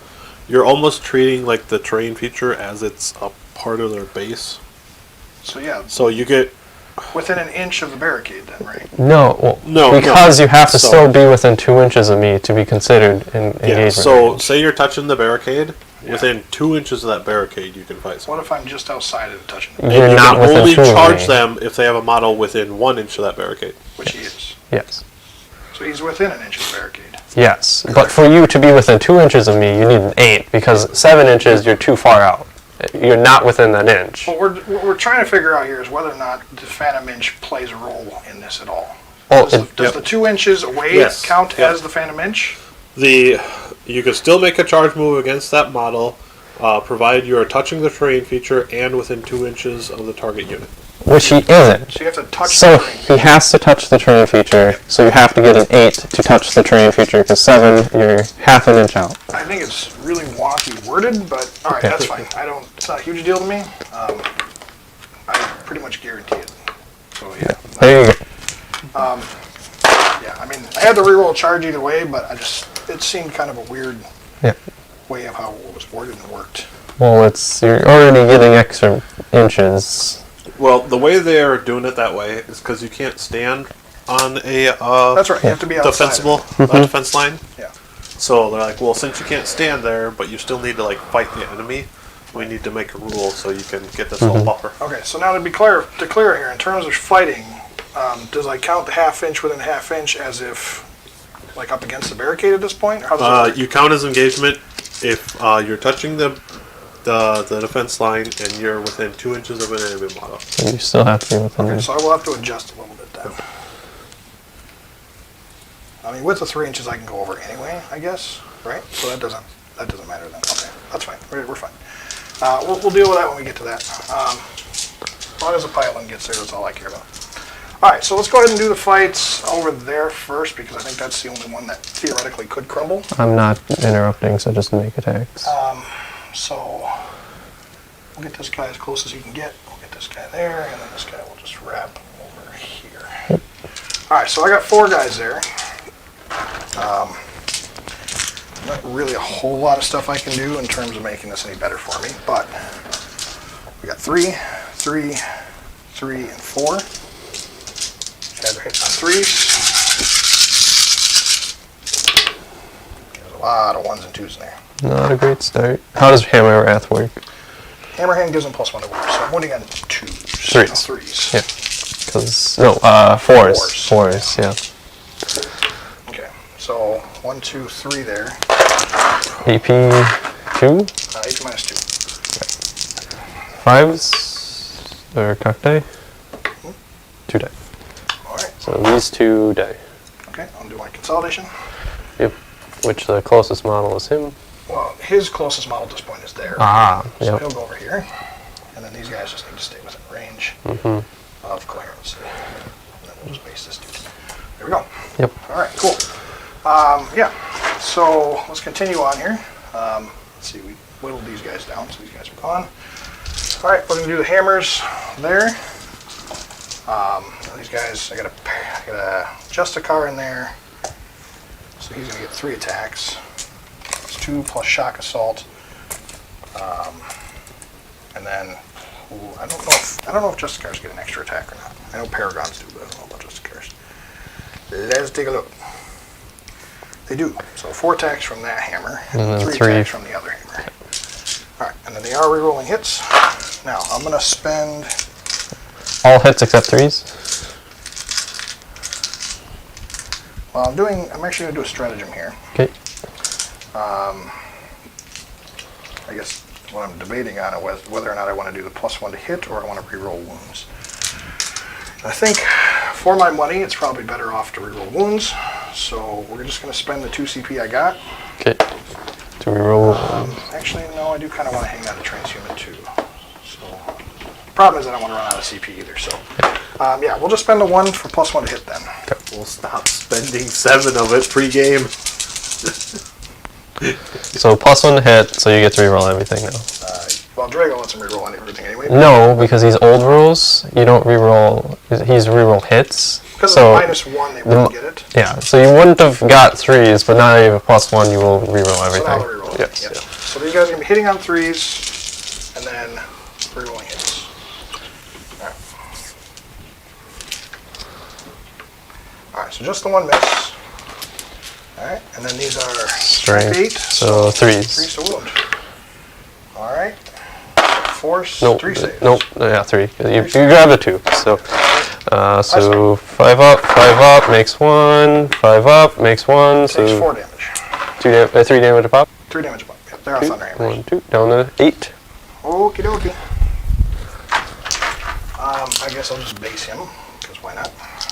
you're almost treating like the terrain feature as it's a part of their base. So yeah, So you get within an inch of the barricade then, right? No, well, No, because no. you have to So- still be within 2 inches of me to be considered in engagement yeah. So range. say you're touching the barricade. Yeah. Within 2 inches of that barricade, you can fight someone. What if I'm just outside of touching it, And You're you not can within only 2 of charge me. them if they have a model within 1 inch of that barricade. which he is? Yes. So he's within an inch of the barricade. Yes. But for you to be within 2 inches of me, you need an 8 because 7 inches, you're too far out. You're not within that inch. What we're trying to figure out here is whether or not the phantom inch plays a role in this at all. Well, Does the 2 inches away Yes. count Yep. as the phantom inch? You can still make a charge move against that model, provided you are touching the terrain feature and within 2 inches of the target unit. which he isn't. So you have to touch So the ring. he has to touch the terrain feature, so you have to get an 8 to touch the terrain feature, because 7, you're half an inch out. I think it's really wonky worded, but all right, Yeah. that's fine. It's not a huge deal to me. I pretty much guarantee it. So yeah. There you go. Yeah, I mean, I had to reroll charge either way, but it seemed kind of a weird Yeah. way of how it was worded and worked. Well, you're already getting extra inches. Well, the way they are doing it that way is because you can't stand on a That's right. You have to be outside. defensible defense line. Yeah. So they're like, well, since you can't stand there, but you still need to like fight the enemy, we need to make a rule so you can get this little buffer. Okay, so now to be clear here, in terms of fighting, does I count the half inch within a half inch as if, like, up against the barricade at this point? Or how does that work? You count as engagement if you're touching the defense line and you're within 2 inches of an enemy model. And you still have to be within Okay, the... so I will have to adjust a little bit then. I mean, with the 3 inches, I can go over anyway, I guess, right? So that doesn't matter then. Okay, that's fine. We're fine. We'll deal with that when we get to that. As long as the pylon gets there, that's all I care about. All right, so let's go ahead and do the fights over there first, because I think that's the only one that theoretically could crumble. I'm not interrupting, so just make attacks. So we'll get this guy as close as you can get. We'll get this guy there, and then this guy will just wrap over here. All right, so I got 4 guys there. Not really a whole lot of stuff I can do in terms of making this any better for me, but we got 3, 3, 3, and 4. Guys are hitting on 3s. There's a lot of 1s and 2s in there. Not a great start. How does Hammer Wrath work? Hammerhand gives him +1 to wound, so I'm wounding on 2s. 3s. No, 3s. Yeah. Because, no, 4s. 4s, yeah. Okay, so 1, 2, 3 there. AP 2? AP minus 2. 5s? Or cock die? 2 die. All right. So these 2 die. Okay, I'll do my consolidation. Yep. Which the closest model is him. Well, his closest model at this point is there. Ah, So yep. he'll go over here. And then these guys just need to stay within range of coherence. And then we'll just base this dude. There we go. Yep. All right, cool. Yeah, so let's continue on here. Let's see, we whittled these guys down, so these guys are gone. All right, we're going to do the hammers there. These guys, I gotta adjust a car in there. So he's going to get 3 attacks. It's 2 plus shock assault. And then, I don't know if Justicars get an extra attack or not. I know Paragons do, but I don't know about Justicars. Let's take a look. They do. So 4 attacks from that hammer, and 3 attacks from the other hammer. Alright, and then they are re-rolling hits. Now, I'm going to spend... All hits except 3s? Well, I'm actually going to do a stratagem here. Okay. I guess what I'm debating on is whether or not I want to do the +1 to hit or I want to re-roll wounds. I think for my money, it's probably better off to re-roll wounds. So we're just going to spend the 2 CP I got. Okay. To reroll. Actually, no, I do kind of want to hang on to transhuman too. So the problem is I don't want to run out of CP either. So yeah, we'll just spend the 1 for +1 to hit then. We'll stop spending 7 of it pre-game. So +1 to hit, so you get to reroll everything now. Well, Draigo lets him re-roll everything anyway. No, because he's old rules. You don't reroll. He's reroll hits. Because so of the -1, they wouldn't get it. Yeah, so you wouldn't have got 3s, but now you have a +1, you will reroll everything. So now they're re-rolling. Yes. Yep. So these guys are going to be hitting on 3s and then re-rolling hits. Alright. Alright, so just the 1 miss. Alright, and then these are Strength. 8. So 3s. 3 to wound. Alright. Force, Nope. 3 saves. Nope. Yeah, 3. You grabbed a 2. So, so 5 up makes 1. 5 up makes 1. Takes So 4 damage. 3 damage a pop. 3 damage a pop. Yep, they're on thunder hammers. 1, 2, down to 8. Okie dokie. I guess I'll just base him, because why not?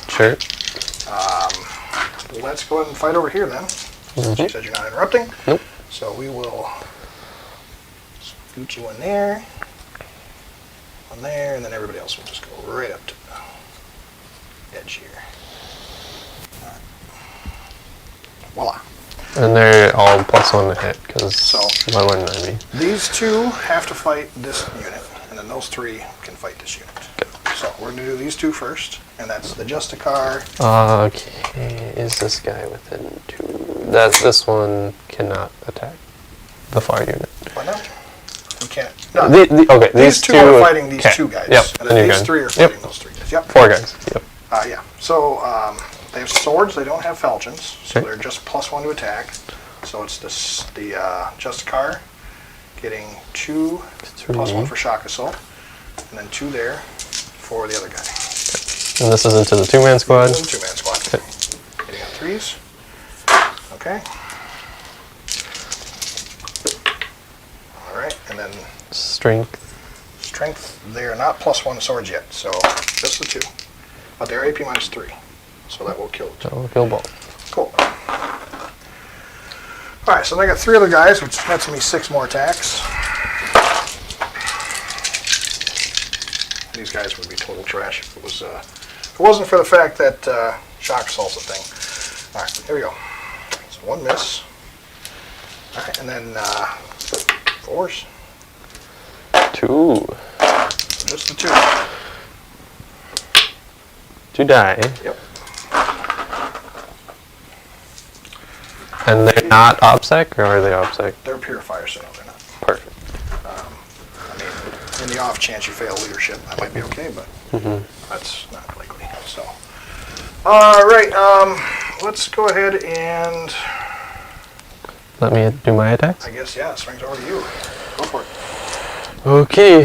Sure. Let's go ahead and fight over here then. Since you said you're not interrupting. Nope. So we will scoot you in there, on there, and then everybody else will just go right up to the edge here. All right. Voila. And they're all +1 to hit, because So, why wouldn't I be? These 2 have to fight this unit, and then those 3 can fight this unit. So we're going to do these 2 first, and that's the Justicar. Okay, is this guy within 2? This one cannot attack the far unit. Why not? We can't. No. Okay, These 2 are fighting these 2 guys. Yep, And then these 3 are fighting those 3 guys. Yep. 4 guys. Yep. Yeah. So they have swords. They don't have falchions, so Okay. they're just +1 to attack. So it's the Justicar getting 2 +1 for shock assault, and then 2 there for the other guy. And this is into the 2-man squad. 2-man squad. Okay. Hitting on 3s. Okay. All right, and then Strength. strength. They are not +1 swords yet, so just the 2. But they're AP -3, so that will kill it. That will kill ball. Cool. Alright, so I got 3 other guys, which nets me 6 more attacks. These guys would be total trash if it wasn't for the fact that shock assault's a thing. Alright, here we go. So 1 miss. Alright, and then 4s. 2. Just the 2. 2 die. Yep. And they're not OBSEC, or are they OBSEC? They're purifiers, so no, they're not. Perfect. I mean, in the off chance you fail leadership, that might be okay, but that's not likely. So, all right, let's go ahead and Let me do my attacks. I guess swings over to you. Go for it. Okay.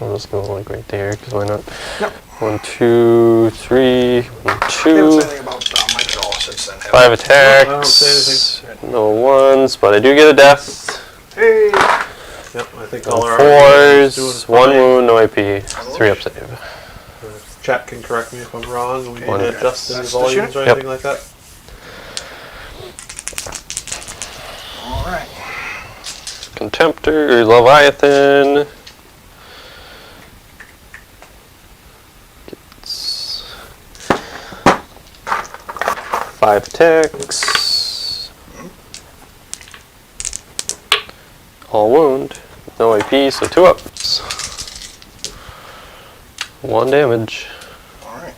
I'll just go like right there, because why not? Yep. 1, 2, 3, 1, I haven't 2. said anything about Mike at all since then. 5 I don't say attacks. No 1s, but I do get a death. Hey. Yep, I think all our 4s, 1 wound, no AP, 3 up save. Chat can correct me if I'm wrong. We Okay. didn't adjust any That's the volumes or shit? anything like that. Contemptor or Leviathan. Gets 5 attacks. All wound. No AP, so 2 ups. 1 damage. Alright.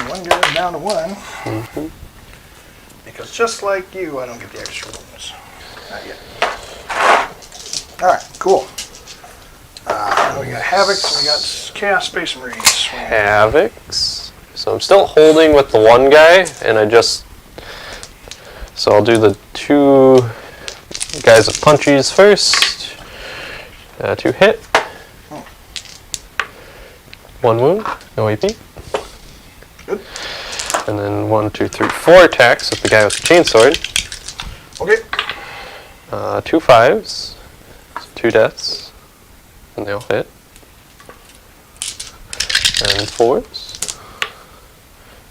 One goes down to 1. Because just like you, I don't get the extra wounds. Not yet. Alright, cool. We got Havocs and we got Chaos Space Marines. Havocs. So I'm still holding with the one guy, and so I'll do the 2 guys with punchies first. 2 hit. 1 wound, no AP. Good. And then 1, 2, 3, 4 attacks with the guy with the chainsword. Okay. 2 5s, so 2 deaths, and they all hit. And 4s.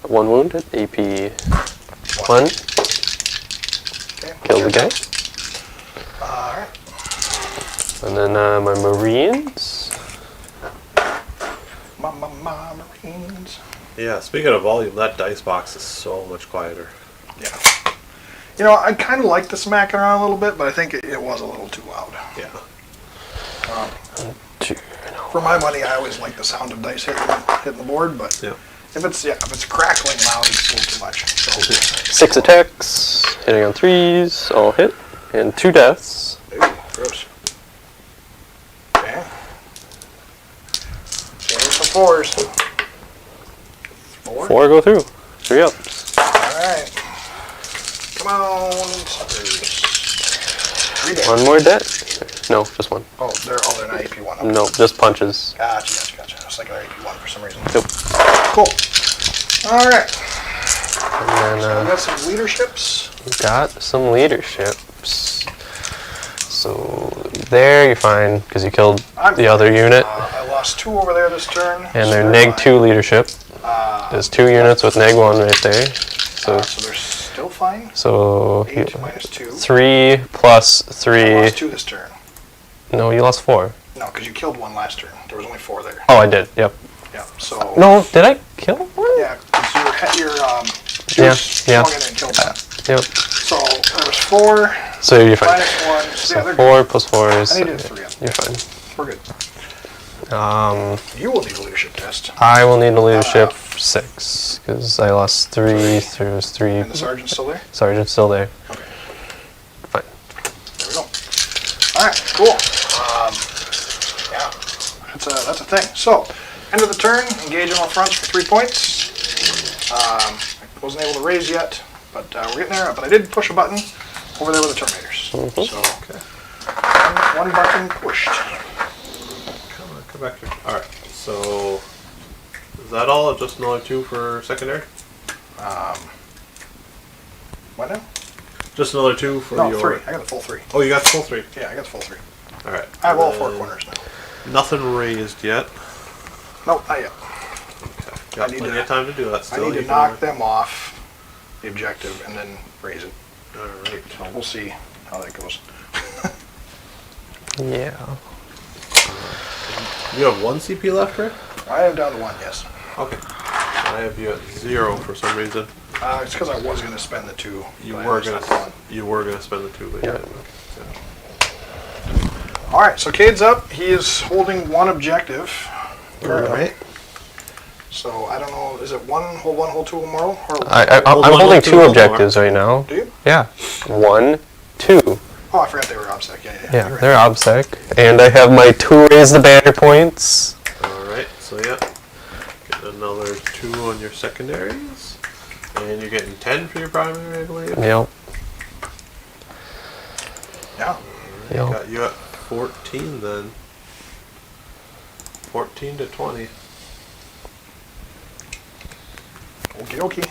1 wounded, AP 1. Okay. Kill the guy. Alright. And then my Marines. Marines. Yeah, speaking of volume, that dice box is so much quieter. Yeah. You know, I kind of like the smacking around a little bit, but I think it was a little too loud. Yeah. For my money, I always like the sound of dice hitting the board, but Yeah. if it's crackling loud, it's a little too much. So, 6 attacks, hitting on 3s, all hit, and 2 deaths. ooh, gross. Okay. Here's some 4s. 4? 4 go through, 3 ups. Alright. Come on, suckers. 3 damage. 1 more death. No, just 1. Oh, they're not AP1. Okay. No, just punches. Gotcha. I was thinking they're AP1 for some reason. Nope. Cool. Alright. And So then we got some leaderships. got some leaderships. So there you're fine, because you killed the other unit. I lost 2 over there this turn. And so they're fine. neg 2 leadership. There's 2 units with neg 1 right there. So they're still fine. So 8 minus 2. 3 plus I 3. lost 2 this turn. No, you lost 4. No, because you killed 1 last turn. There was only 4 there. Oh, I did. Yep. Yeah. So. No, did I kill 1? Yeah, because your Yeah, yeah. swung in and killed 1. Yep. So there was 4 So you're fine. minus 1. So yeah, So they're 4 plus 4 is. I needed 3 of them. You're fine. We're good. You will need a leadership test. I will need a leadership 6 because I lost 3. There was 3. And the sergeant's still there? Sergeant's still there. Okay. Fine. There we go. Alright, cool. Yeah, that's a thing. So, end of the turn, engage on all fronts for 3 points. I wasn't able to raise yet, but we're getting there. But I did push a button over there with the Terminators. So, one button pushed. Come back here. Alright, so is that all? Just another 2 for secondary? What now? Just another 2 for No, your... 3. I got the full 3. Oh, you got the full 3. Yeah, I got the full 3. Alright. I have all 4 corners now. Nothing raised yet. Nope, not yet. Okay. Got plenty of time to do that still. I need to knock them off the objective and then raise it. Alright. So we'll see how that goes. Yeah. You have 1 CP left, right? I am down to 1, yes. Okay. I have you at 0 for some reason. It's because I was going to spend the 2. You but I were only gonna spent 1. spend the 2, but Yeah. you didn't. All right, so Cade's up. He is holding 1 objective. Alright. So I don't know. Is it hold 1, hold 2 moral? Or I'm Hold one, holding hold 2, 2 hold objectives right now. do you? Yeah. 1, 2. Oh, I forgot they were OBSEC. Yeah. Yeah, You're right. they're OBSEC. And I have my 2 raise the banner points. Alright, so yeah. Getting another 2 on your secondaries. And you're getting 10 for your primary, I believe. Yep. Yeah. Yep. Got you at 14 then. 14 to 20. Okie dokie.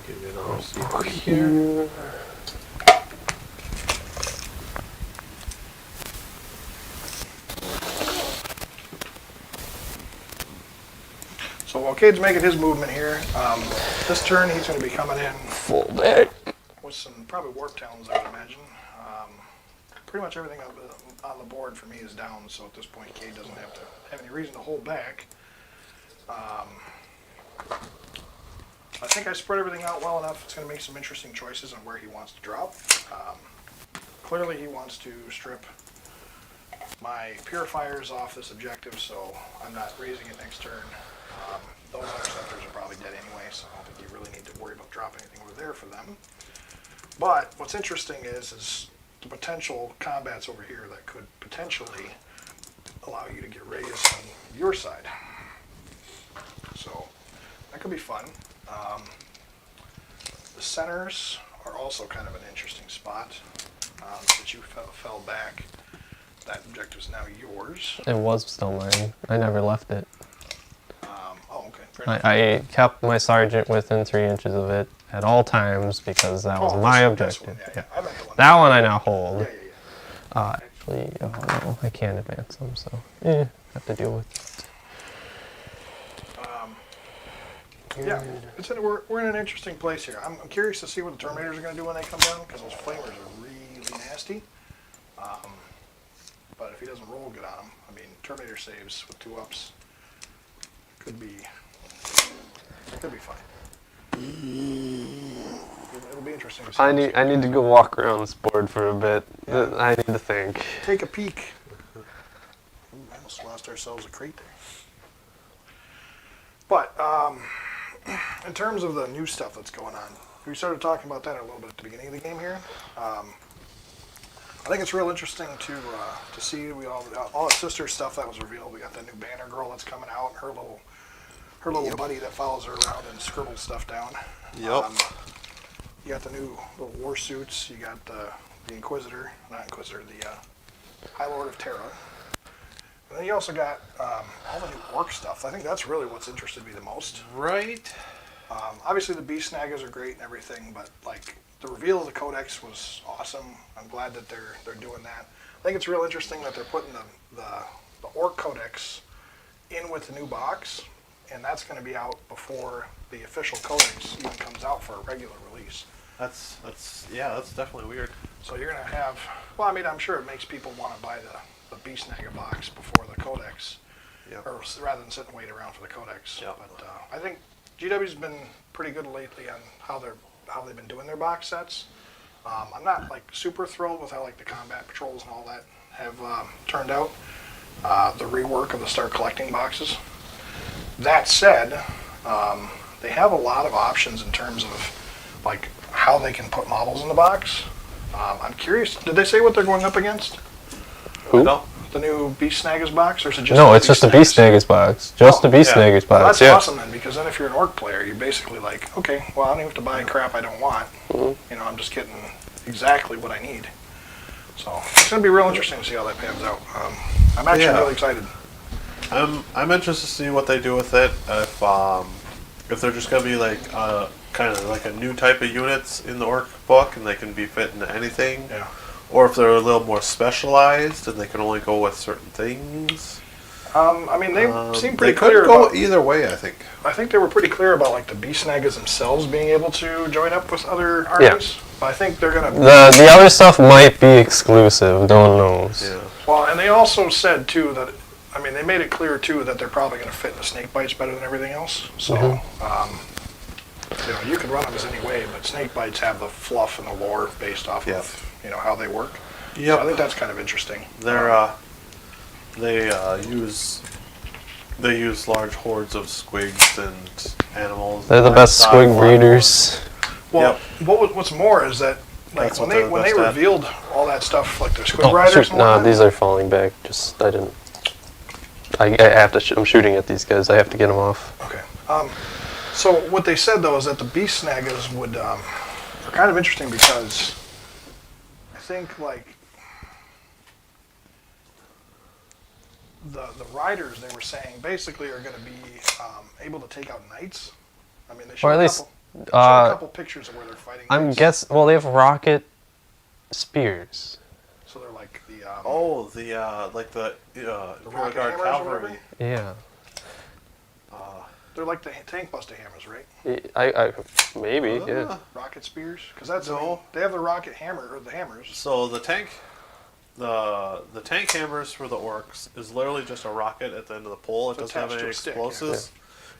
Give you another CP here. So while Cade's making his movement here, this turn he's going to be coming in Full deck. with some probably warp talons, I would imagine. pretty much everything on the board for me is down, so at this point Cade doesn't have to have any reason to hold back. I think I spread everything out well enough. It's going to make some interesting choices on where he wants to drop. Clearly he wants to strip my purifiers off this objective, so I'm not raising it next turn. Those interceptors are probably dead anyway, so I don't think you really need to worry about dropping anything over there for them. But what's interesting is the potential combats over here that could potentially allow you to get raised on your side. So that could be fun. The centers are also kind of an interesting spot. Since you fell back, that objective is now yours. It was still mine. I never left it. Oh, okay. Fair enough. I kept my sergeant within 3 inches of it at all times because that was my objective. One, yeah. I meant the one. That one I now hold. Yeah. Actually, oh no, I can't advance them, so have to deal with it. Yeah, we're in an interesting place here. I'm curious to see what the Terminators are going to do when they come down, because those Flamers are really nasty. But if he doesn't roll good on them, I mean, Terminator saves with 2-ups could be fine. It'll be interesting to see. I need to go walk around this board for a bit. Yeah. I need to think. Take a peek. I almost lost ourselves a crate there. But in terms of the new stuff that's going on, we started talking about that a little bit at the beginning of the game here. I think it's real interesting to see all the sister stuff that was revealed. We got the new Banner Girl that's coming out. Her little buddy that follows her around and scribbles stuff down. Yep. You got the new little war suits. You got the Inquisitor, not Inquisitor, the High Lord of Terra. And then you also got all the new orc stuff. I think that's really what's interested me the most. Right. Obviously the beast snaggers are great and everything, but like the reveal of the codex was awesome. I'm glad that they're doing that. I think it's real interesting that they're putting the orc codex in with the new box, and that's going to be out before the official codex even comes out for a regular release. That's definitely weird. So you're going to have, well, I mean, I'm sure it makes people want to buy the beast snagger box before the codex, Yep. or rather than sit and wait around for the codex. Yep. But I think GW's been pretty good lately on how they've been doing their box sets. I'm not like super thrilled with how like the combat patrols and all that have turned out. The rework of the start collecting boxes. That said, they have a lot of options in terms of like how they can put models in the box. I'm curious. Did they say what they're going up against? Who? No. The new Beast Snaggers box, or is it just? No, it's just a Beast Snaggers box. Just a Beast Snaggers Well, box. that's Yeah. awesome then, because then if you're an orc player, you're basically like, okay, well, I don't even have to buy crap I don't want. Mm-hmm. You know, I'm just getting exactly what I need. So it's going to be real interesting to see how that pans out. I'm actually really excited. I'm interested to see what they do with it. If they're just gonna be like kind of like a new type of units in the orc book, and they can be fit into anything. Yeah. Or if they're a little more specialized and they can only go with certain things. I mean, they seem pretty they could clear go about, either way, I think. I think they were pretty clear about like the Beast Snaggers themselves being able to join up with other armies. But I think they're gonna. The other stuff might be exclusive. No one knows. Yeah. Well, and they also said too that, I mean, they made it clear too that they're probably going to fit the snake bites better than everything else. So, you know, you can run them as any way, but snake bites have the fluff and the lore based off of how they work. Yep. So I think that's kind of interesting. They use large hordes of squigs and animals. They're the best squig breeders. Well, what's more is that like That's when what they they're best at. revealed all that stuff, like their squig riders. Shoot, and no, whatnot, these are falling back. Just I didn't. I have to. I'm shooting at these guys. I have to get them off. Okay. So what they said though is that the beast snaggers would are kind of interesting because I think like the riders they were saying basically are going to be able to take out knights. I mean, they showed Or at least, a couple pictures of where they're fighting. I'm knights. guessing. Well, they have rocket spears. So they're like the like the rocket Guard hammers or cavalry. whatever? Yeah. They're like the tank buster hammers, right? I maybe. Yeah. Rocket spears, because that's No. they have the rocket hammer or the hammers. So the tank the tank hammers for the orcs is literally just a rocket at the end of the pole. It doesn't have any explosives.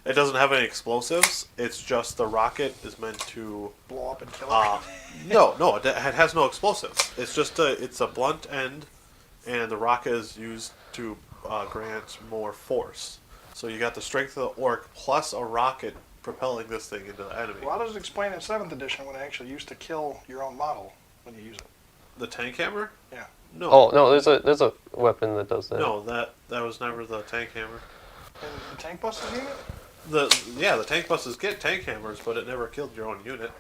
It doesn't have any explosives. It's just the rocket is meant to blow up and kill it. No, it has no explosives. It's just it's a blunt end, and the rocket is used to grant more force. So you got the strength of the orc plus a rocket propelling this thing into the enemy. Well, how does it explain in 7th edition when it actually used to kill your own model when you use it? The tank hammer? Yeah. No. Oh no, there's a weapon that does that. No, that was never the tank hammer. And the tank busters unit? The tank busters get tank hammers, but it never killed your own unit.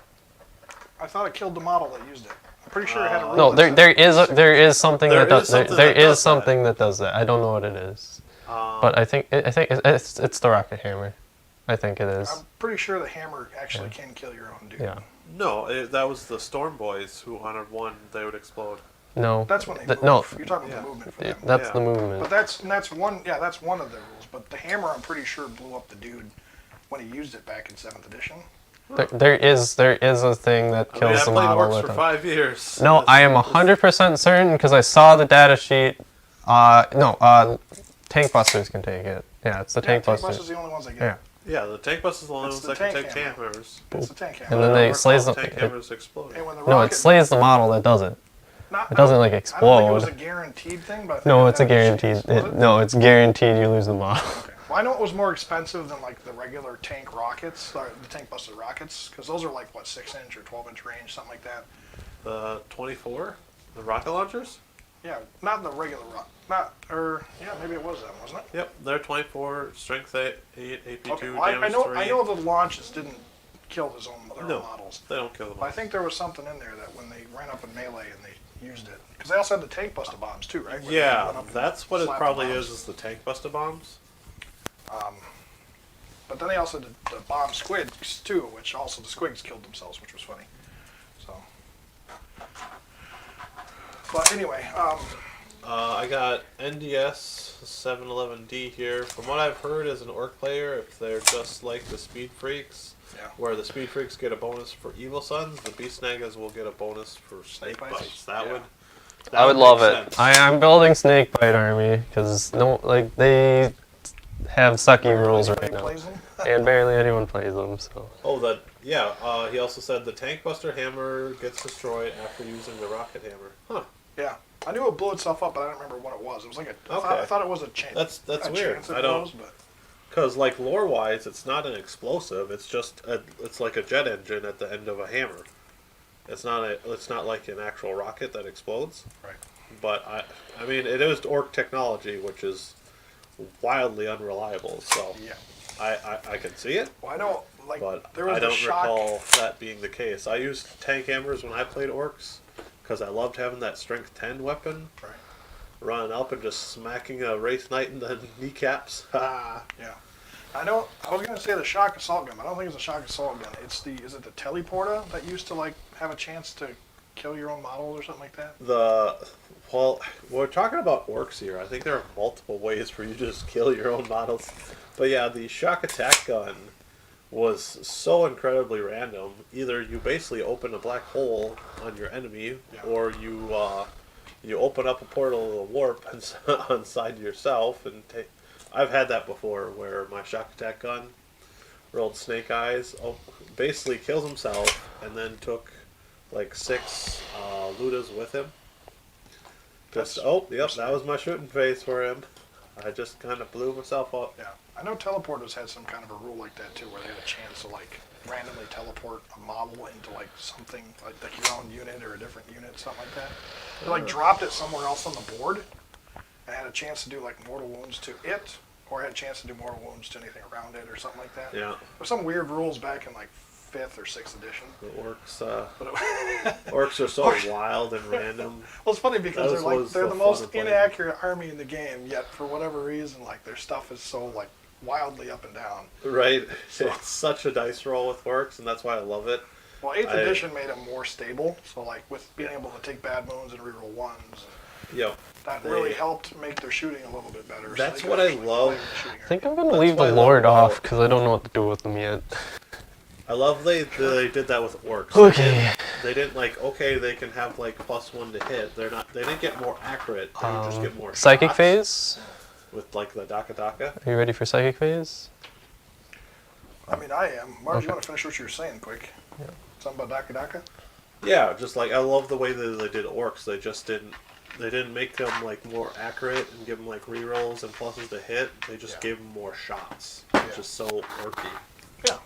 I thought it killed the model that used it. I'm pretty sure it had a rule. No, there is something There that does is something there that is does something that does that. I don't know what it is, but I think it's the rocket hammer. I think it is. I'm pretty sure the hammer actually can kill your own dude. Yeah. No, that was the Storm Boys who on one they would explode. No. That's when they move. No. You're talking about the movement for them. That's Yeah. the movement. But that's one. Yeah, that's one of the rules. But the hammer, I'm pretty sure, blew up the dude when he used it back in 7th edition. There is a thing that kills I the played model orcs with for it. 5 years. No, I am 100% certain because I saw the data sheet. Tank busters can take it. Yeah, it's the tank Tank busters. busters are the only ones that get Yeah. it. Yeah, the tank busters are the only It's ones the that can tank take hammer. tank hammers. It's the tank hammer. And then they slays the tank hammers explode. And when the No, rocket, it slays the model that does it. Not, It doesn't like I don't think it was explode. a guaranteed thing, but I think No, it it's a had chance. guaranteed. Was it? No, it's guaranteed you lose the model. Okay. Well, I know it was more expensive than like the regular tank rockets, or the tank buster rockets, because those are like what 6-inch or 12-inch range, something like that. The 24, the rocket launchers. Yeah, not the regular maybe it was them, wasn't it? Yep, they're 24, strength 8, AP2, Okay, well, I damage know 3. I know the launches didn't kill their own No, models. they don't kill them. But I think there was something in there that when they ran up in melee and they used it, because they also had the tank buster bombs too, right? Where they Yeah, went up and that's what it slapped probably the bombs. is the tank buster bombs. But then they also did the bomb squids too, which also the squids killed themselves, which was funny. So, but anyway, I got NDS 711D here. From what I've heard as an orc player, if they're just like the speed freaks, yeah. where the speed freaks get a bonus for evil sons, the beast snaggers will get a bonus for snake bites? bites. That Yeah. would. I would love make it. sense. I'm building Snakebite Army because they have sucky rules right Anybody now, plays them? and barely anyone plays them. So He also said the tank buster hammer gets destroyed after using the rocket hammer. Huh. Yeah, I knew it blew itself up, but I don't remember what it was. It was like a. Okay. I thought it was a chance. That's a weird. Chance it I don't. blows, but Because, like, lore-wise, it's not an explosive. It's just it's like a jet engine at the end of a hammer. It's not like an actual rocket that explodes. right. But I mean, it is orc technology, which is wildly unreliable. So Yeah. I can see it, Well, I know, like but there was I the don't shock. recall that being the case. I used tank hammers when I played orcs because I loved having that strength 10 weapon, Right. running up and just smacking a wraith knight in the kneecaps. Ha! Yeah. I know. I was gonna say the shock assault gun. But I don't think it's a shock assault gun. Is it the teleporter that used to like have a chance to kill your own models or something like that? Well, we're talking about orcs here. I think there are multiple ways for you to just kill your own models. But yeah, the shock attack gun was so incredibly random. Either you basically open a black hole on your enemy, Yeah. or you open up a portal of the warp inside yourself and take. I've had that before, where my shock attack gun rolled Snake Eyes, basically kills himself, and then took like 6 Ludas with him. Just that was my shooting phase for him. I just kind of blew myself up. Yeah. I know teleporters had some kind of a rule like that too, where they had a chance to like randomly teleport a model into like something like your own unit or a different unit, something like that. They like dropped it somewhere else on the board and had a chance to do like mortal wounds to it, or had a chance to do mortal wounds to anything around it or something like that. Yeah. There's some weird rules back in like 5th or 6th edition. The orcs, But it, orcs are so wild and random. well, it's funny because That was they're so the fun most to play. inaccurate army in the game, yet for whatever reason, like their stuff is so like wildly up and down. Right? So- It's such a dice roll with orcs, and that's why I love it. Well, 8th edition made it more stable, so like with being able to take bad wounds and reroll ones, Yep. that really helped make their shooting a little bit better. so That's they could what I actually love. play the shooting I think I'm gonna That's leave why I the love Lord about- off because I don't know what to do with them yet. I love they did that with orcs. Okay. They didn't okay, they can have like +1 to hit. They didn't get more accurate. They would just get more Psychic shots phase. with like the Daka Daka. Are you ready for psychic phase? I mean, I am. Marge, you want to finish what you were saying quick? Yeah. Something about Daka Daka? Yeah, just like I love the way that they did orcs. They just didn't make them like more accurate and give them like rerolls and pluses to hit. They just gave them more shots. It's just so orky. Yeah.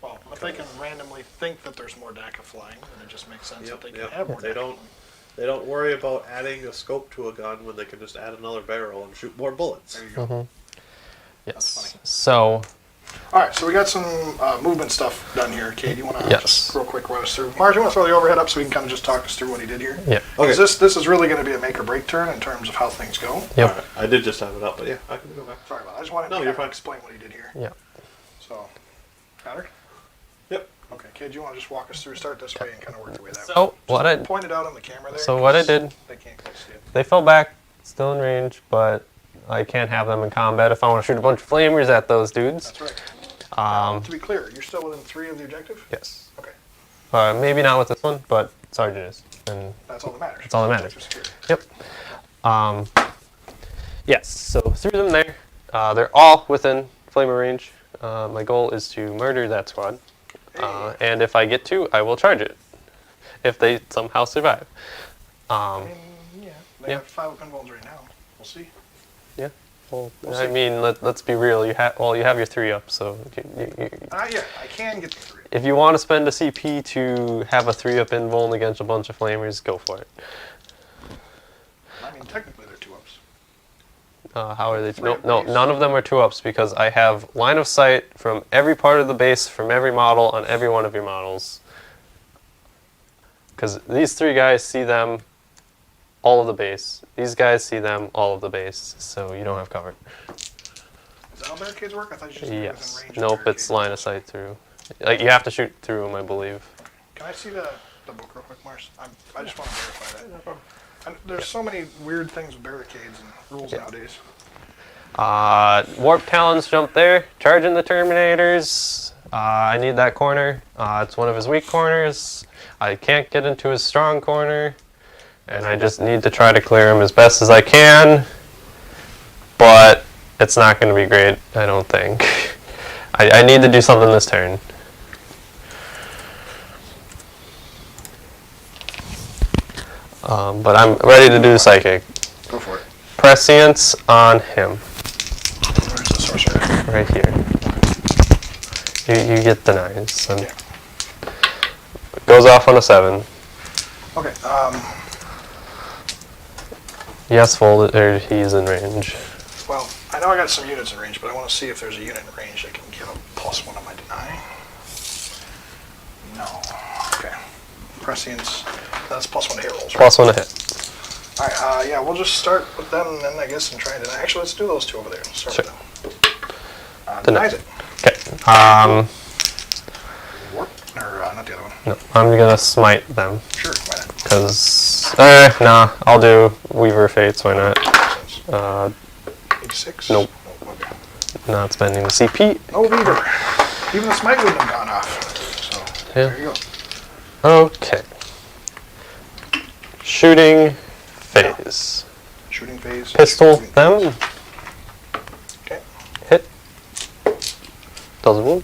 Well, if they can randomly think that there's more Daka flying, then it just makes sense that they can have more. They don't worry about adding a scope to a gun when they can just add another barrel and shoot more bullets. There you go. Mm-hmm. That's Yes. funny. So. All right, so we got some movement stuff done here. Kate, you want to Yes. just real quick run us through? Marge, you want to throw the overhead up so we can kind of just talk us through what he did here? Yeah. Okay. This is really going to be a make or break turn in terms of how things go. Yep. Alright, I did just have it up, but yeah, I can go back. Sorry about that. I just wanted to No, kind you're of fine. explain what he did here. Yeah. So, Connor? Yep. Okay, Kate, you want to just walk us through, start this way and kind of work your way that way? So what I Point it out on the camera there. So what I 'cause did, They can't quite see it. they fell back, still in range, but I can't have them in combat if I want to shoot a bunch of flamers at those dudes. That's right. Um, To be clear, you're still within 3 of the objective? yes. Okay. Maybe not with this one, but Sergeant is. And That's all that matters. That's all that matters. Objective security. Yep. Yes, so threw them there. They're all within flamer range. My goal is to murder that squad. Hey. And if I get to, I will charge it. If they somehow survive. I mean, yeah. They Yeah. have 5 open wounds right now. We'll see. Yeah. Well, We'll I see. mean, let's be real. You have your 3 up, so Yeah, I can get the 3. if you want to spend a CP to have a 3 up invuln against a bunch of flamers, go for it. I mean, technically they're 2-ups. How are they? Flame No, base. none of them are 2-ups because I have line of sight from every part of the base, from every model on every one of your models. Because these 3 guys see them all of the base. These guys see them all of the base, so you don't have cover. Is that how barricades work? I thought you just Yes. within range. of Nope, it's barricades. line of sight through. Like you have to shoot through them, I believe. Can I see the book real quick, Mars? I just want to verify that. And there's so many weird things with barricades and rules nowadays. Warp Talons jump there, charging the Terminators. I need that corner. It's one of his weak corners. I can't get into his strong corner. And I just need to try to clear him as best as I can. But it's not going to be great, I don't think. I need to do something this turn. But I'm ready to do the Psychic. Go for it. Prescience on him. Where's the sorcerer? Right here. You get the 9s. And Yeah. it goes off on a 7. Okay. Yes, folded, or he's in range. Well, I know I got some units in range, but I want to see if there's a unit in range that can give a +1 on my deny. No. Okay. Prescience. That's +1 to hit rolls, right? +1 to hit. Alright, yeah, we'll just start with them and then I guess and try and deny. Actually, let's do those 2 over there. Let's start Sure. with them. Denies it. Okay. Warp? Or, not the other one. No, I'm gonna smite them. Sure, why not? Because, nah, I'll do Weaver of Fates, why not? 86? Nope. Okay. Not spending the CP. No Weaver. Even the smite wouldn't have gone off. So, there you go. Okay. Shooting phase. Shooting phase. Pistol shooting them. phase. Okay. Hit. Doesn't wound.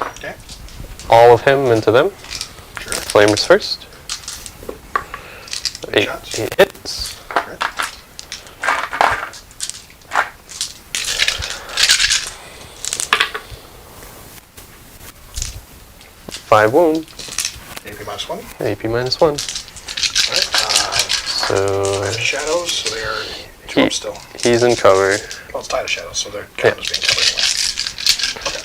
Okay. All of him into them. Sure. Flamers first. Eight 8 shots. hits. Sure. 5 wound. AP -1. AP -1. Alright. So Shadows, so they are 2 up still. he's in cover. Well, it's tied to shadows, so their count is being covered anyway. Okay.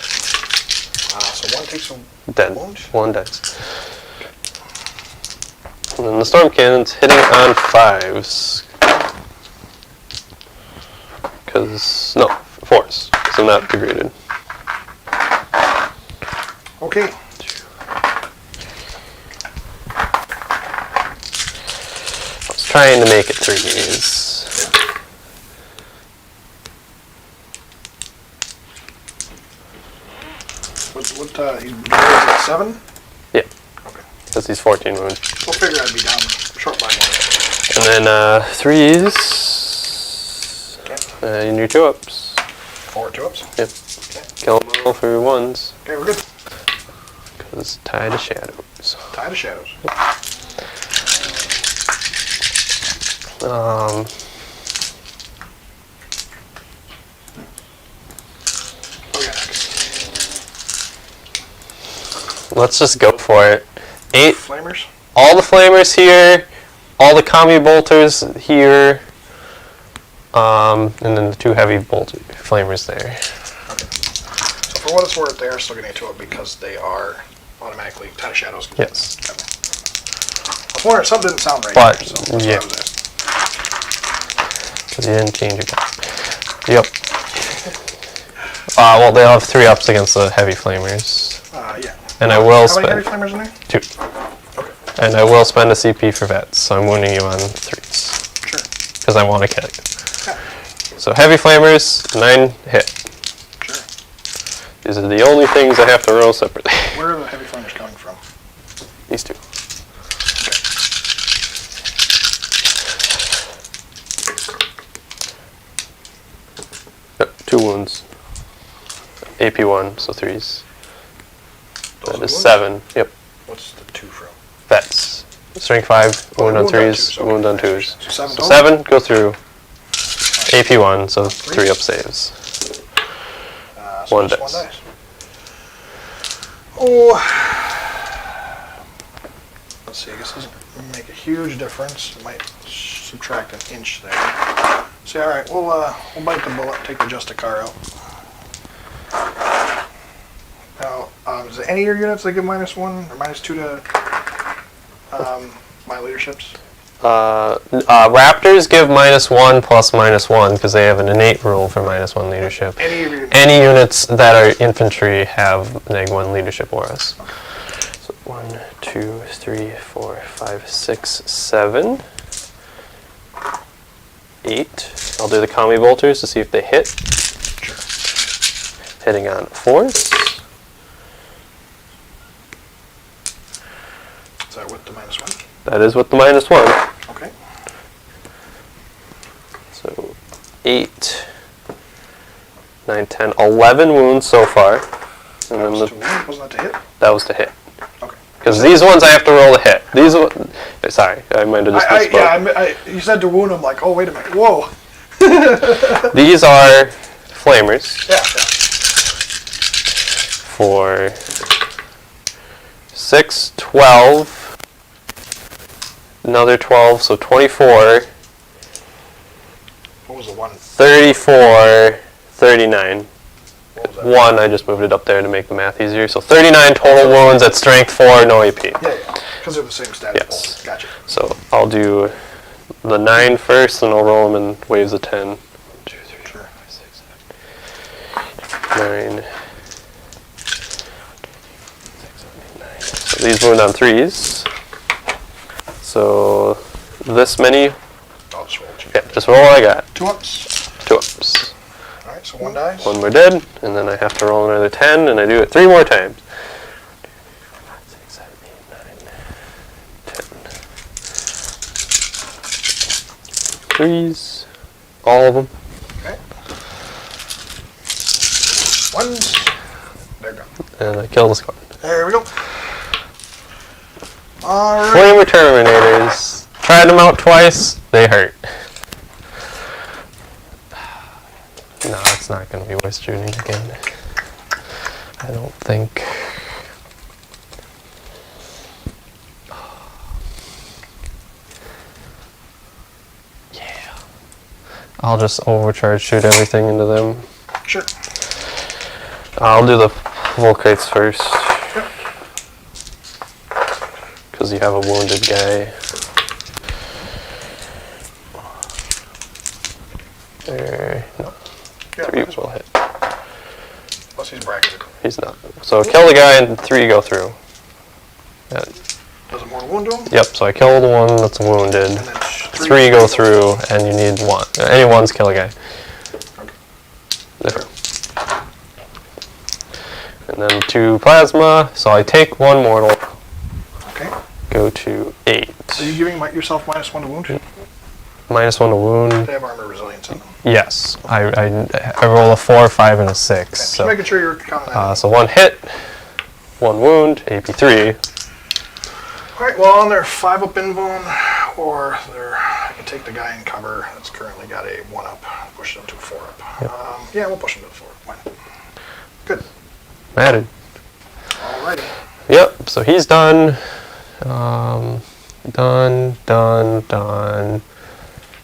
So 1 takes a Dead. wound. 1 dies. And then the storm cannon's hitting on 5s. No, 4s. So not degraded. Okay. I was trying to make it 3s. What, he's at 7? Yeah. Okay. Because he's 14 wounds. We'll figure I'd be down short by one. And then 3s. Okay. And your 2-ups. 4 2-ups. Yep. Okay. Kill them all for 1s. Okay, we're good. Because Tide of Shadows. Tide of Shadows. Let's just go for it. 8. Flamers. All the Flamers here. All the Kami Bolters here. And then the 2 heavy Flamers there. Okay. So for what it's worth, they are still getting a 2-up because they are automatically Tide of Shadows. Yes. Okay. I was wondering, something didn't sound right. But, there, so that's yeah. what I was asking. Because you didn't change your gun. Yep. Well, they'll have 3 ups against the heavy Flamers. Yeah. And I will How many heavy spend Flamers in there? 2. Okay. And I will spend a CP for vets, so I'm wounding you on 3s. Sure. Because I want to kill you. Yeah. So heavy Flamers, 9 hit. Sure. These are the only things I have to roll separately. Where are the heavy Flamers coming from? These 2. Yep, 2 wounds. AP 1, so 3s. That is 7. Yep. What's the 2 from? Vets. Strength 5, wound on 3s, wound on 2s. So 7 So total? 7, go through. AP 1, so 3 up saves. So 1 just dice. 1 dice. Oh. Let's see, I guess this doesn't make a huge difference. It might subtract an inch there. See, alright, we'll bite the bullet, take the Justicar out. Now, is there any of your units that give -1 or -2 to my leaderships? Raptors give -1 plus -1 because they have an innate rule for -1 leadership. Any of your units? Any units that are infantry have -1 leadership auras. So 1, 2, 3, 4, 5, 6, 7, 8. I'll do the Kami Bolters to see if they hit. Sure. Hitting on 4s. Is that with the -1? That is with the -1. Okay. So 8, 9, 10, 11 wounds so far. And then Wasn't that to hit? that was to hit. Okay. Because these ones I have to roll to hit. Sorry, I might have just misspoke. You said to wound them, like, oh, wait a minute, whoa. These are Flamers Yeah. for 6, 12, another 12, so 24, What was the one? 34, 39. What was that? 1, I just moved it up there to make the math easier. So 39 total wounds at strength 4, no AP. Yeah. Because they're the same stats. Yes. Gotcha. So I'll do the 9 first, and I'll roll them in waves of 10. 1, 2, 3, 4, 5, 6, 7, 8, 9. So these wound on 3s. So this many. I'll just roll what you Yeah, got. just roll what I got. 2 ups. 2 ups. Alright, so 1 dies. 1 more dead, and then I have to roll another 10, and I do it 3 more times. 6, 7, 8, 9, 10. 3s. All of them. Okay. 1s. They're gone. And I kill the squad. There we go. Alright. Flamer Terminators. Tried them out twice. They hurt. No, it's not going to be worth shooting again. I don't think. Yeah. I'll just overcharge shoot everything into them. Sure. I'll do the Volkites first. Because you have a wounded guy. No. Yeah, 3 this will one. hit. Plus he's bracketed. He's not. So kill the guy and 3 go through. Does it more wound to him? Yep, so I kill the one that's wounded. And then 3 go through, and you need 1. Any ones kill a guy. There. And then 2 plasma, so I take 1 mortal. Okay. go to 8. Are you giving yourself -1 to wound? -1 to wound. They have armor resilience on them. Yes. I roll a 4, 5, and a 6. Okay, So, just making sure you're counting that. so 1 hit, 1 wound, AP3. Alright, well, on their 5 up invuln, or I can take the guy in cover that's currently got a 1 up, push them to a 4 up. Yep. Yeah, we'll push them to the 4 up. Why not? Good. Added. Alrighty. Yep, so he's done. Done.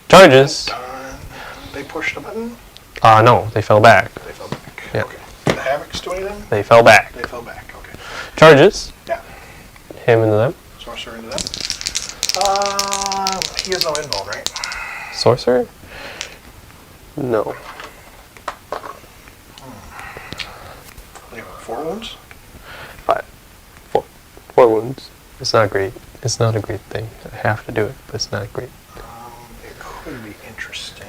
Charges. Done. They pushed a button. No, they fell back. They fell back. Yeah. Okay. The Havocs do anything? They fell back. They fell back. Okay. Charges. Yeah. Him into them. Sorcerer into them. He has no invuln, right? Sorcerer? No. They have 4 wounds. 5. 4 wounds. It's not great. It's not a great thing. I have to do it, but it's not great. It could be interesting.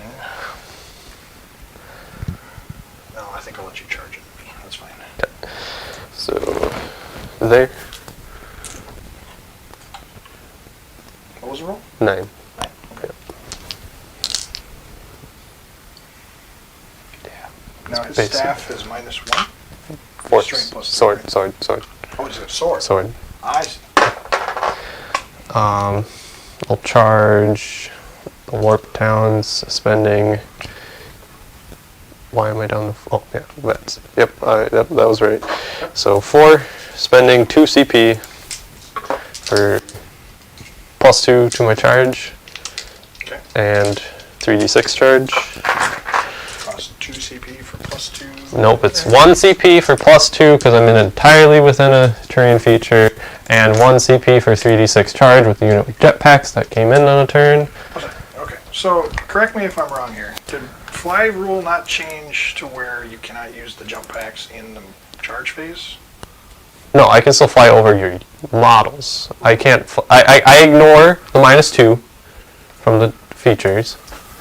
No, I think I'll let you charge it. That's fine. Okay. So, there. What was the roll? 9. Okay. Now his Basic. staff is -1. Force. Strength plus 2, Sword. right? Sword. Oh, it's a sword. Sword. I see. I'll charge the Warp Towns, spending. Why am I down the? Oh, yeah, that's. Yep, that was right. So 4, spending 2 CP for +2 to my charge, Okay. and 3d6 charge. Cost 2 CP for +2. Nope, it's 1 CP for +2 because I'm entirely within a terrain feature, and 1 CP for 3d6 charge with the unit with jetpacks that came in on a turn. Okay, so correct me if I'm wrong here. Did fly rule not change to where you cannot use the jump packs in the charge phase? No, I can still fly over your models. I can't. I ignore the -2 from the features,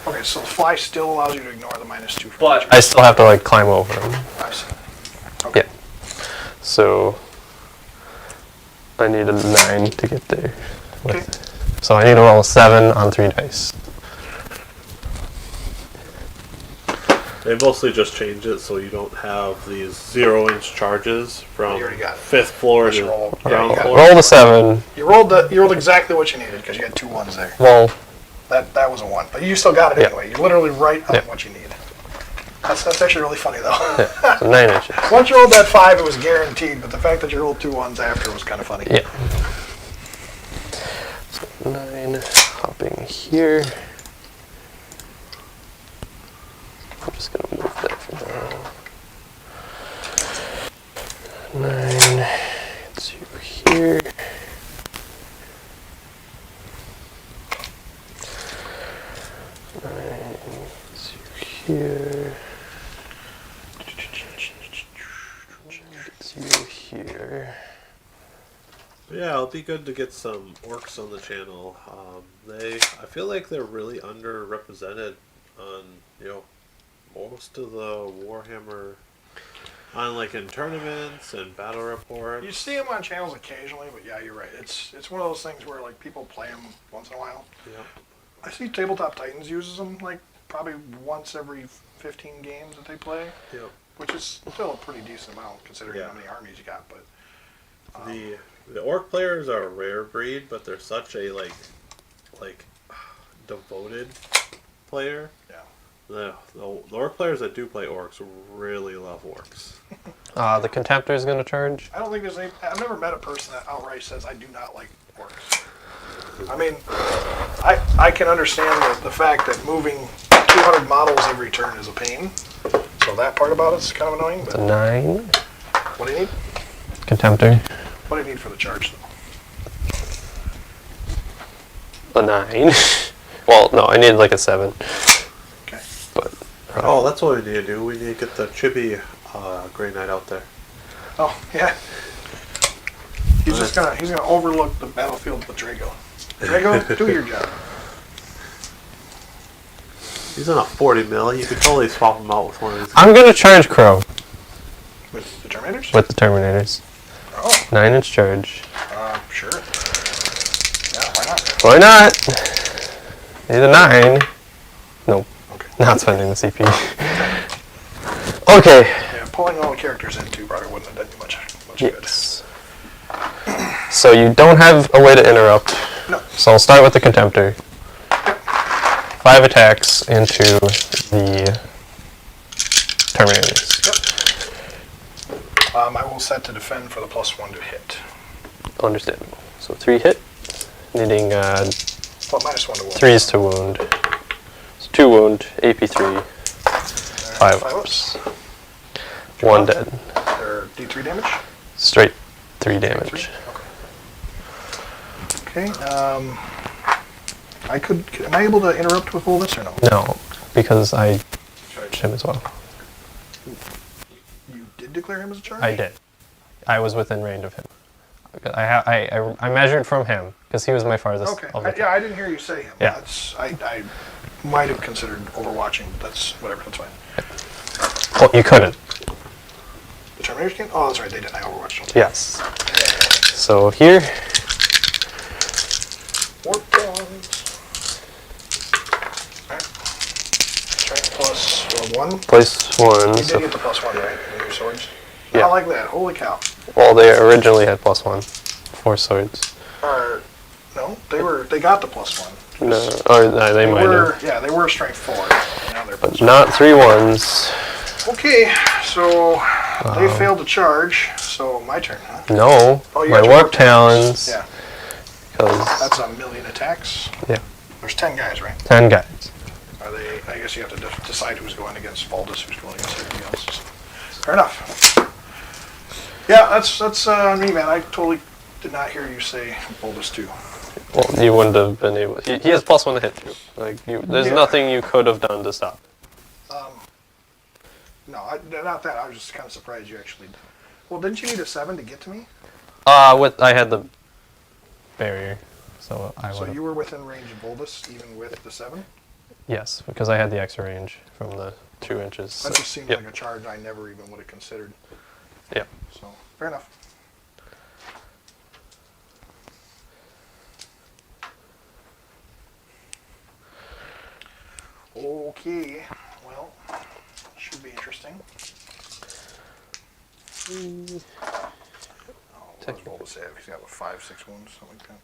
Okay, so fly still allows you to ignore the -2 for but features. I still have to like climb over them. I see. Okay. Yeah. So I need a 9 to get there. Okay. So I need to roll a 7 on 3 dice. They mostly just change it so you don't have these 0-inch charges from You already got it. 5th floor Let's to roll. ground Yeah, you got it. floor. Roll the 7. You rolled exactly what you needed because you had 2 1s there. Well, That was a 1, but you still got it Yeah. anyway. You're literally right on Yeah. what you need. That's actually really funny though. yeah, so 9 inches. Once you rolled that 5, it was guaranteed, but the fact that you rolled 2 1s after was kind of funny. Yeah. So 9, hopping here. I'm just gonna move that for now. 9, it's you here. 9, it's you here. It's you here. Yeah, it'll be good to get some orcs on the channel. I feel like they're really underrepresented on, most of the Warhammer, on like in tournaments and battle reports. You see them on channels occasionally, but yeah, you're right. It's one of those things where like people play them once in a while. Yeah. I see Tabletop Titans uses them like probably once every 15 games that they play, Yep. which is still a pretty decent amount considering Yeah. how many armies you got. But The orc players are a rare breed, but they're such a like devoted player. yeah, The orc players that do play orcs really love orcs. The Contemptor is going to charge. I don't think there's any. I've never met a person that outright says I do not like orcs. I mean, I can understand the fact that moving 200 models every turn is a pain. So that part about it's kind of annoying. It's a But 9. what do you need? Contemptor. What do you need for the charge though? A 9. Well, no, I need like a 7. Okay. But Oh, that's what we need to do. We need to get the chibi Grey Knight out there. Oh yeah. He's gonna overlook the battlefield with Draigo. Draigo, do your job. He's on a 40 mil. You could totally swap him out with one of these. I'm going to charge Crowe With the Terminators? with the Terminators. Oh, 9-inch charge. sure. Why not? Need a 9. Nope. Okay. Not spending the CP. Okay. Yeah, pulling all the characters in too probably wouldn't have done you much good. Yes. So you don't have a way to interrupt. No. So I'll start with the Contemptor. 5 attacks into the Terminators. Yep. I will set to defend for the +1 to hit. Understandable. So 3 hit, needing Well, -1 to wound. 3s to wound. So 2 wound, AP3, 5 5 ups. 1 dead. Or D3 damage? Straight 3 damage. Okay. Am I able to interrupt with Voldus or no? No, because I charged him as well. You did declare him as a charge? I did. I was within range of him. I measured from him because he was my farthest. Okay. of the Yeah, I didn't hear you say him. Yeah. I might have considered overwatching, but that's whatever. That's fine. Well, you couldn't. The Terminators can? Oh, that's right. They didn't. I overwatched. Okay. Yes. So here, Warp ones. Alright. Strength +1. place 1. You did So, get the +1, right? In your swords? Yeah. I like that. Holy cow. well, they originally had +1. 4 swords. No, they got the +1. No, or no, they might have. Yeah, they were strength 4. Now they're But not 3 1s. Okay, so they failed to charge, so my turn, huh? No, Oh, you my got your warp talons. Yeah, Because, that's 1,000,000 attacks. yeah, There's 10 guys, right? 10 guys. Are they? I guess you have to decide who's going against Voldus, who's going against everybody else. So. Fair enough. Yeah, that's me, man. I totally did not hear you say Voldus too. Well, you wouldn't have been able. He has +1 to hit you. Like there's Yeah. nothing you could have done to stop. No, not that. I was just kind of surprised you actually. Well, didn't you need a 7 to get to me? I had the barrier, so I So would. you were within range of Voldus, even with the 7? Yes, because I had the extra range from the 2 inches. That just seems yep. like a charge I never even would have considered. Yep. So, fair enough. Okay, well, should be interesting. Oh, what does Voldus have? He's got, what, 5, 6 wounds, something like that?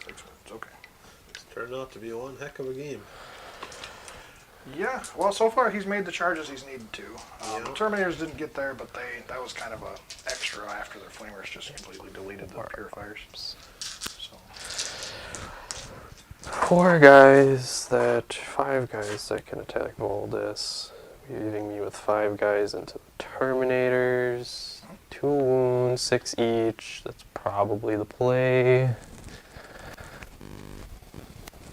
6 wounds, okay. It's turned out to be one heck of a game. Yeah, well, so far he's made the charges he's needed to. Yeah. The Terminators didn't get there, but that was kind of a extra after their flamers just completely deleted the purifiers. So 5 guys that can attack Voldus, leaving me with 5 guys into the Terminators. 2 wounds, 6 each. That's probably the play.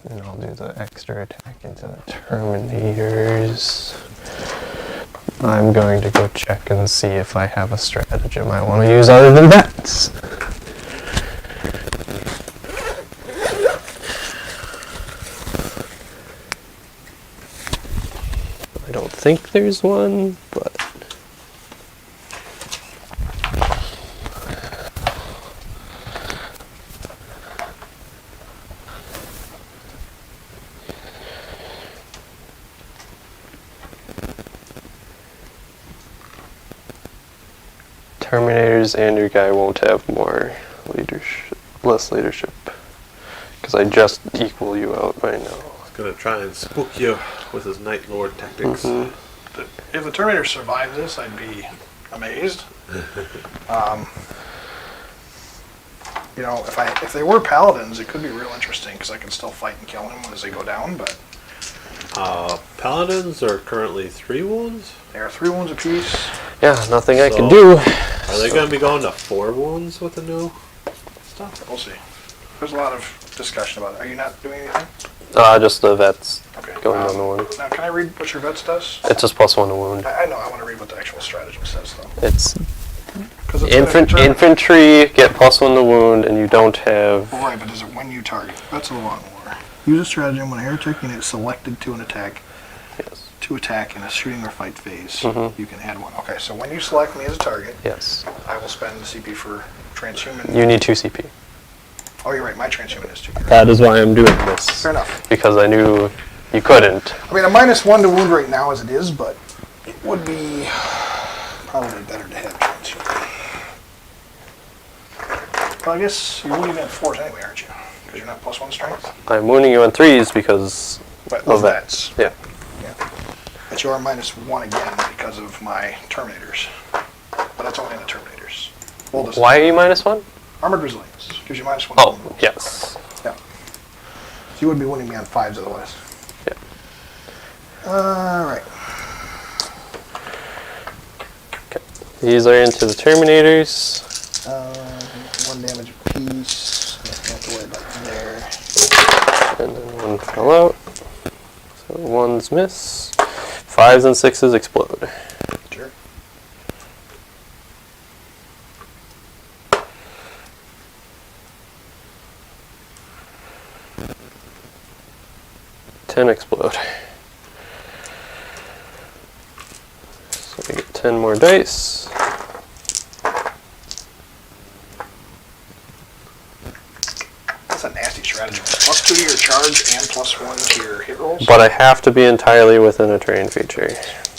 And I'll do the extra attack into the Terminators. I'm going to go check and see if I have a stratagem I want to use other than that. I don't think there's one, but... Terminators and your guy won't have more leadership, less leadership, because I just equal you out right now. He's gonna try and spook you with his Night Lord tactics. if the Terminators survive this, I'd be amazed. You know, if they were Paladins, it could be real interesting because I can still fight and kill him as they go down, but Paladins are currently 3 wounds. they are 3 wounds apiece. Yeah, nothing I can So, do. Are they gonna be going to 4 wounds with the new Stuff. We'll see. There's a lot of discussion about it. Are you not doing anything? Just the vets Okay. going on the one. Now, can I read what your vets does? It's just +1 to wound. I know. I want to read what the actual stratagem says, though. It's 'Cause it's gonna determine- infantry get +1 to wound, and you don't have. Well, right, but is it when you target? That's a lot more. Use a stratagem when a heretic unit is selected to an attack. Yes. To attack in a shooting or fight phase, Mhm. you can add 1. Okay, so when you select me as a target, Yes. I will spend the CP for transhuman. You need 2 CP. Oh, you're right. My transhuman is 2. That is why I'm doing this. Fair enough. Because I knew you couldn't. I mean, a -1 to wound right now as it is, but it would be probably better to have transhuman. Well, I guess you're wounding at 4s anyway, aren't you? Because you're not +1 strength. I'm wounding you on 3s because But of that. vets. Yeah. Yeah. But you are -1 again because of my Terminators. But that's only in the Terminators. Voldus. Why are you -1? Armored Resilience gives you -1. Oh, wound rolls. yes. Yeah. So you would be winning me on 5s otherwise. Yeah. Alright. Okay. These are into the Terminators. 1 damage apiece. Nothing have to worry about there. And then 1 fell out. So 1s miss. 5s and 6s explode. Sure. Ten explode. So we get 10 more dice. That's a nasty strategy. +2 to your charge and +1 to your hit rolls. But I have to be entirely within a terrain feature.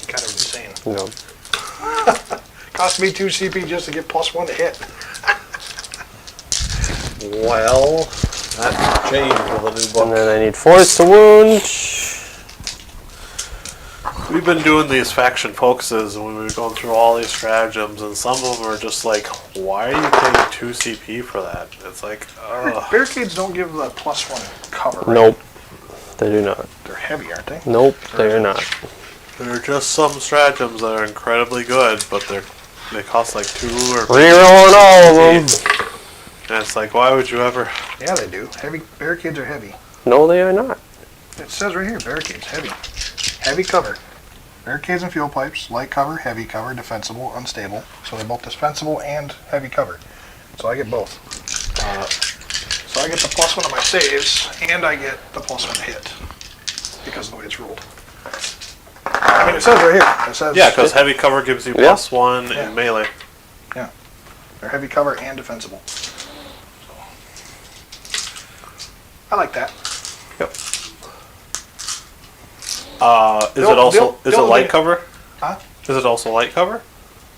Kind of insane. No. Cost me 2 CP just to get +1 to hit. Well, that's changed with a new And book. then I need 4s to wound. We've been doing these faction focuses, and we've been going through all these stratagems, and some of them are just like, why are you paying 2 CP for that? It's like, ugh. Barricades don't give the +1 cover, right? Nope. They do not. They're heavy, aren't they? Nope, they are not. There are just some stratagems that are incredibly good, but they cost like 2 or Rerolling all of them. And it's like, why would you ever? Yeah, they do. Heavy barricades are heavy. No, they are not. It says right here, barricades, heavy. Heavy cover. Barricades and fuel pipes, light cover, heavy cover, defensible, unstable. So they're both defensible and heavy cover. So I get both. So I get the +1 on my saves, and I get the +1 to hit. Because of the way it's ruled. I mean, it says right here. It says Yeah, because heavy cover gives you Yeah. +1 Yeah. in melee. Yeah. They're heavy cover and defensible. So. I like that. Yep. Is it also light cover? Huh? Is it also light cover?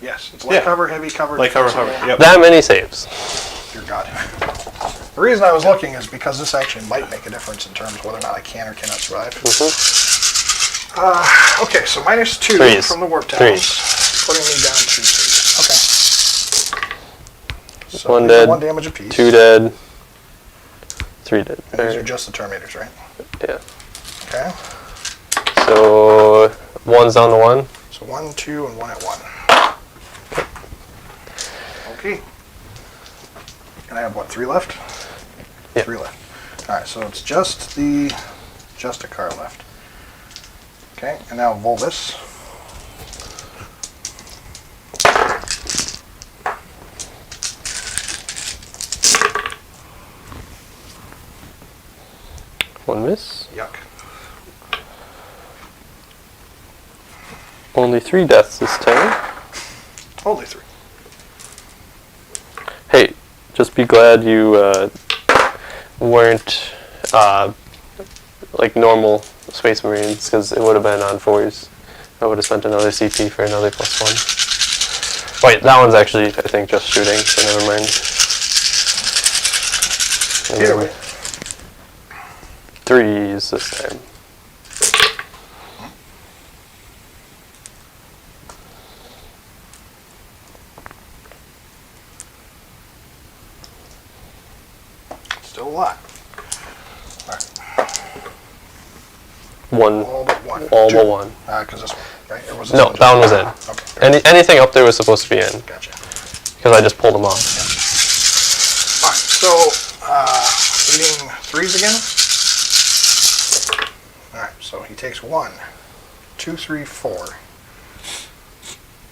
Yes. It's light Yeah. cover, heavy cover. Light cover, defensible. cover. Yep. That many saves. Dear God. The reason I was looking is because this actually might make a difference in terms of whether or not I can or cannot survive. Okay, so -2 Threes. from the warp Threes. towns, putting me down 2 3s. Okay. So 1 these are dead, 1 damage apiece. 2 dead, 3 dead. And these are just the Terminators, right? Yeah. Okay. So 1's down to 1. So 1, 2, and 1 at 1. Okay. And I have what, 3 left? Yeah. 3 left. Alright, so it's just a card left. Okay, and now Voldus. One miss. Yuck. Only 3 deaths this time. Only 3. Hey, just be glad you weren't like normal Space Marines, because it would have been on 4s. I would have spent another CP for another +1. Wait, that one's actually, I think, just shooting, so never mind. Either way. 3s this time. Still a lot. Alright. One. All but 1. All 2. but 1. Because this one, right? Or was this No, one that one was in. Okay. Anything up there was supposed to be in, Gotcha. because I just pulled them off. Alright, so, hitting 3s again. Alright, so he takes 1, 2, 3, 4.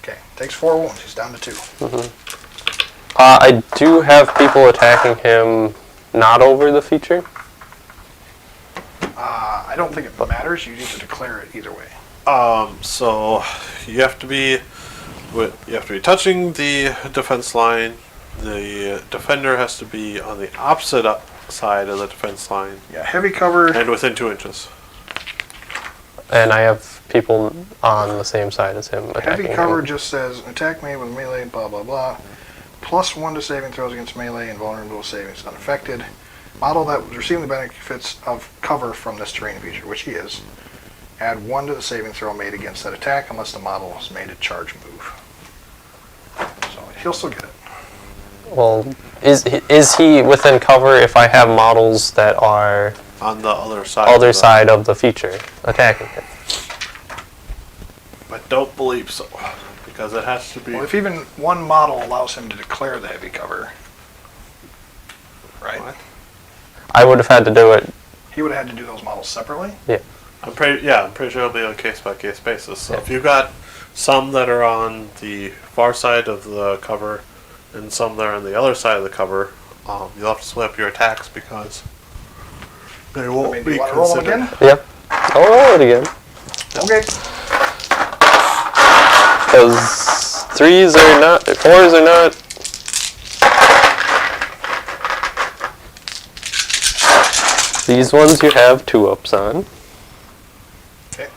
Okay, takes 4 wounds. He's down to 2. I do have people attacking him not over the feature. I don't think it matters. You need to declare it either way. So you have to be touching the defense line, The defender has to be on the opposite side of the defense line Yeah, heavy cover. and within 2 inches. And I have people on the same side as him attacking Heavy cover him. just says attack me with melee, blah blah blah. +1 to saving throws against melee and vulnerable savings unaffected. Model that was receiving the benefits of cover from this terrain feature, which he is. Add 1 to the saving throw made against that attack unless the model has made a charge move. So he'll still get it. Well, is he within cover if I have models that are On the other side. other side of the feature attacking him? I don't believe so. Because it has to be... Well, if even one model allows him to declare the heavy cover, right? What? I would have had to do it. He would have had to do those models separately. Yeah. I'm pretty sure it'll be on a case-by-case basis. So Yeah. if you got some that are on the far side of the cover and some that are on the other side of the cover, you'll have to split up your attacks because they won't Do be you want to roll them considered. again? Yep. I'll roll it again. Okay. Because 3s are not, 4s are not. These ones you have 2-ups on. Okay.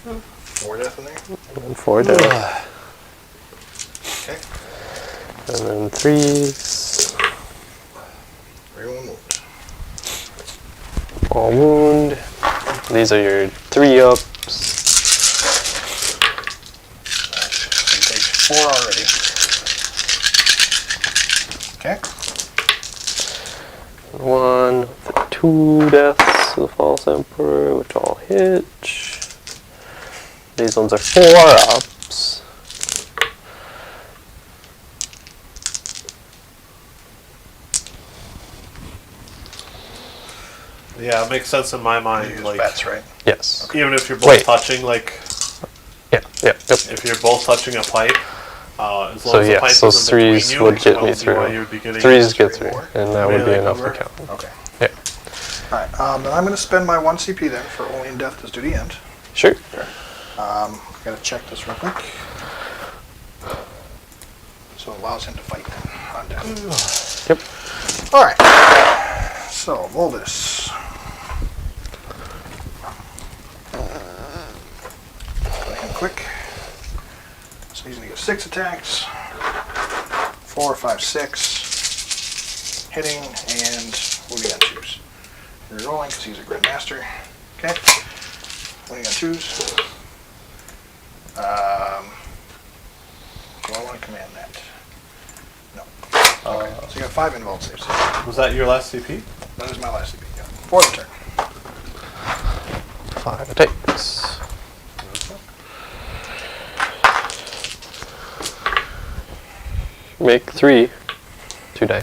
4 death in there. And 4 down. Okay. And then 3s. Everyone wound. All wound. These are your 3-ups. He takes 4 already. Okay. 1 for 2 deaths to the False Emperor, which all hit. These ones are 4-ups. Yeah, it makes sense in my You mind. use Like, bets, right? Yes. even if you're both Wait. touching, like, Yeah. Yep. if you're both touching a pipe, as long So as the yes, pipe those isn't between 3s you, would I get don't me see why through. you would be getting 3s get 3 through, more. and that would be Melee enough to cover. count. Okay. Yeah. Alright, then I'm going to spend my 1 CP then for only in death does do the end. Sure. Gotta check this real quick. So it allows him to fight on death. Yep. Alright. So, Voldus. Play him quick. So he's gonna get 6 attacks. 4, 5, 6. Hitting and wounding on 2s. Rerolling because he's a Grid Master. Okay. Wounding on 2s. Do I want to command that? No. Okay. So you got 5 involved saves. Was that your last CP? That is my last CP. Yeah. For the turn. 5 attacks. Make 3. 2 die.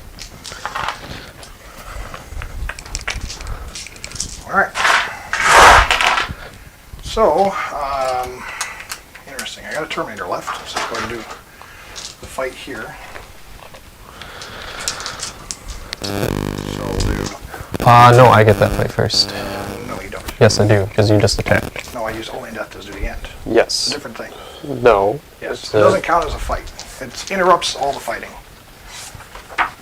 Alright. So, interesting. I got a Terminator left, so let's go ahead and do the fight here. So we'll do... No, I get that fight first. No, you don't. Yes, I do, because you just attacked. No, I use only death to do the end. It's a Yes. different thing. No. Yes, It's, it doesn't count as a fight. It interrupts all the fighting.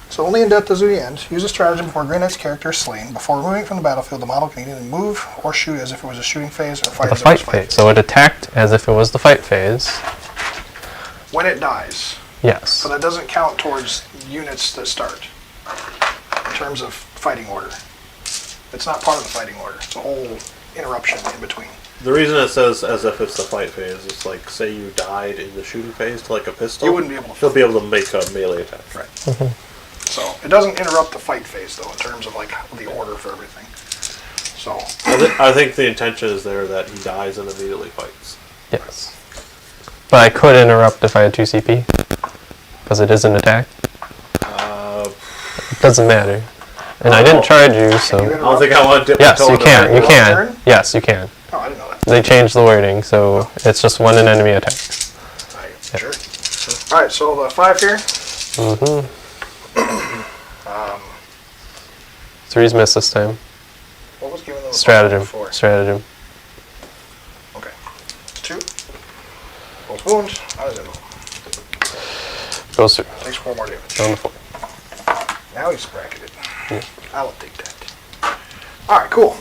So only in death does do the end. Use a stratagem before Grey Knight's character is slain. Before removing from the battlefield, the model can either move or shoot as if it was a shooting phase or fight The as if it was fight phase. So it attacked as if it was the fight phase. When it dies. Yes. So that doesn't count towards units that start in terms of fighting order. It's not part of the fighting order. It's a whole interruption in between. The reason it says as if it's the fight phase is like, say you died in the shooting phase to like a pistol. You wouldn't be able to You'll be able to make a melee attack. Right. So it doesn't interrupt the fight phase though in terms of like the order for everything. So I think the intention is there that he dies and immediately fights. Yes. But I could interrupt if I had 2 CP. Because it is an attack. It doesn't matter. And I didn't charge you, so... I don't think I want to dip my Yes, toe you in the can. ring. You One can. turn? Yes, you can. oh, I didn't know that. They changed the wording, so it's just when an enemy attacks. Right. Sure. All right. So the 5 here. Mm-hmm. 3's missed this time. What was given those Stratagem. before? Stratagem. Okay. 2. Both wounds. How does it roll? Goes through. Takes 4 more damage. On the 4. Now he's bracketed. Yeah. I'll take that. Alright, cool.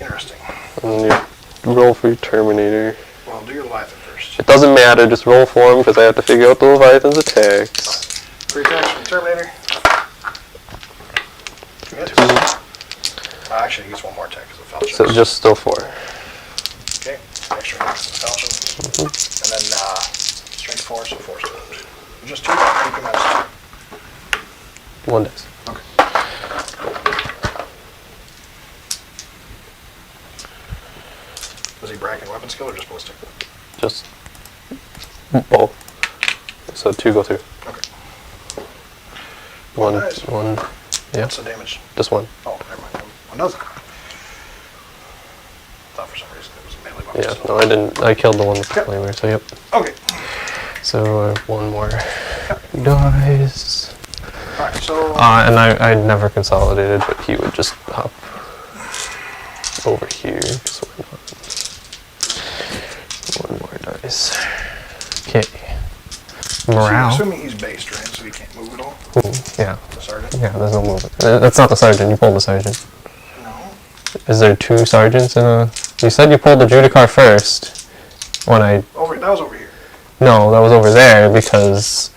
Interesting. And you roll for your Terminator. Well, do your Leviathan first. It doesn't matter, just roll for him because I have to figure out the Leviathan's attacks. 3 attacks from the Terminator. Actually, he gets 1 more attack because of the falchion. So just still 4. Okay, extra attacks from the falchion. And then strength 4, so 4 still. Just 2, you can manage 2. 1 dice. Okay. Was he bracking weapon skill or just ballistic? Just both. So 2 go through. Okay. 1, Nice. 1. Yeah, What's the damage? just 1. Oh, never mind. One doesn't. Thought for some reason it was a melee weapon. Yeah, still. no, I didn't. I killed the one with the Yep. flamer, so yep. Okay. So 1 more dice. Alright, so. And I never consolidated, but he would just hop over here. So why not? 1 more dice. Okay. Morale. Assuming he's based, right? So he can't move at all? Yeah. The sergeant? Yeah, there's no movement. That's not the sergeant. You pulled the sergeant. No. Is there 2 sergeants in a... You said you pulled the Judicar first. When I... That was over here. No, that was over there because...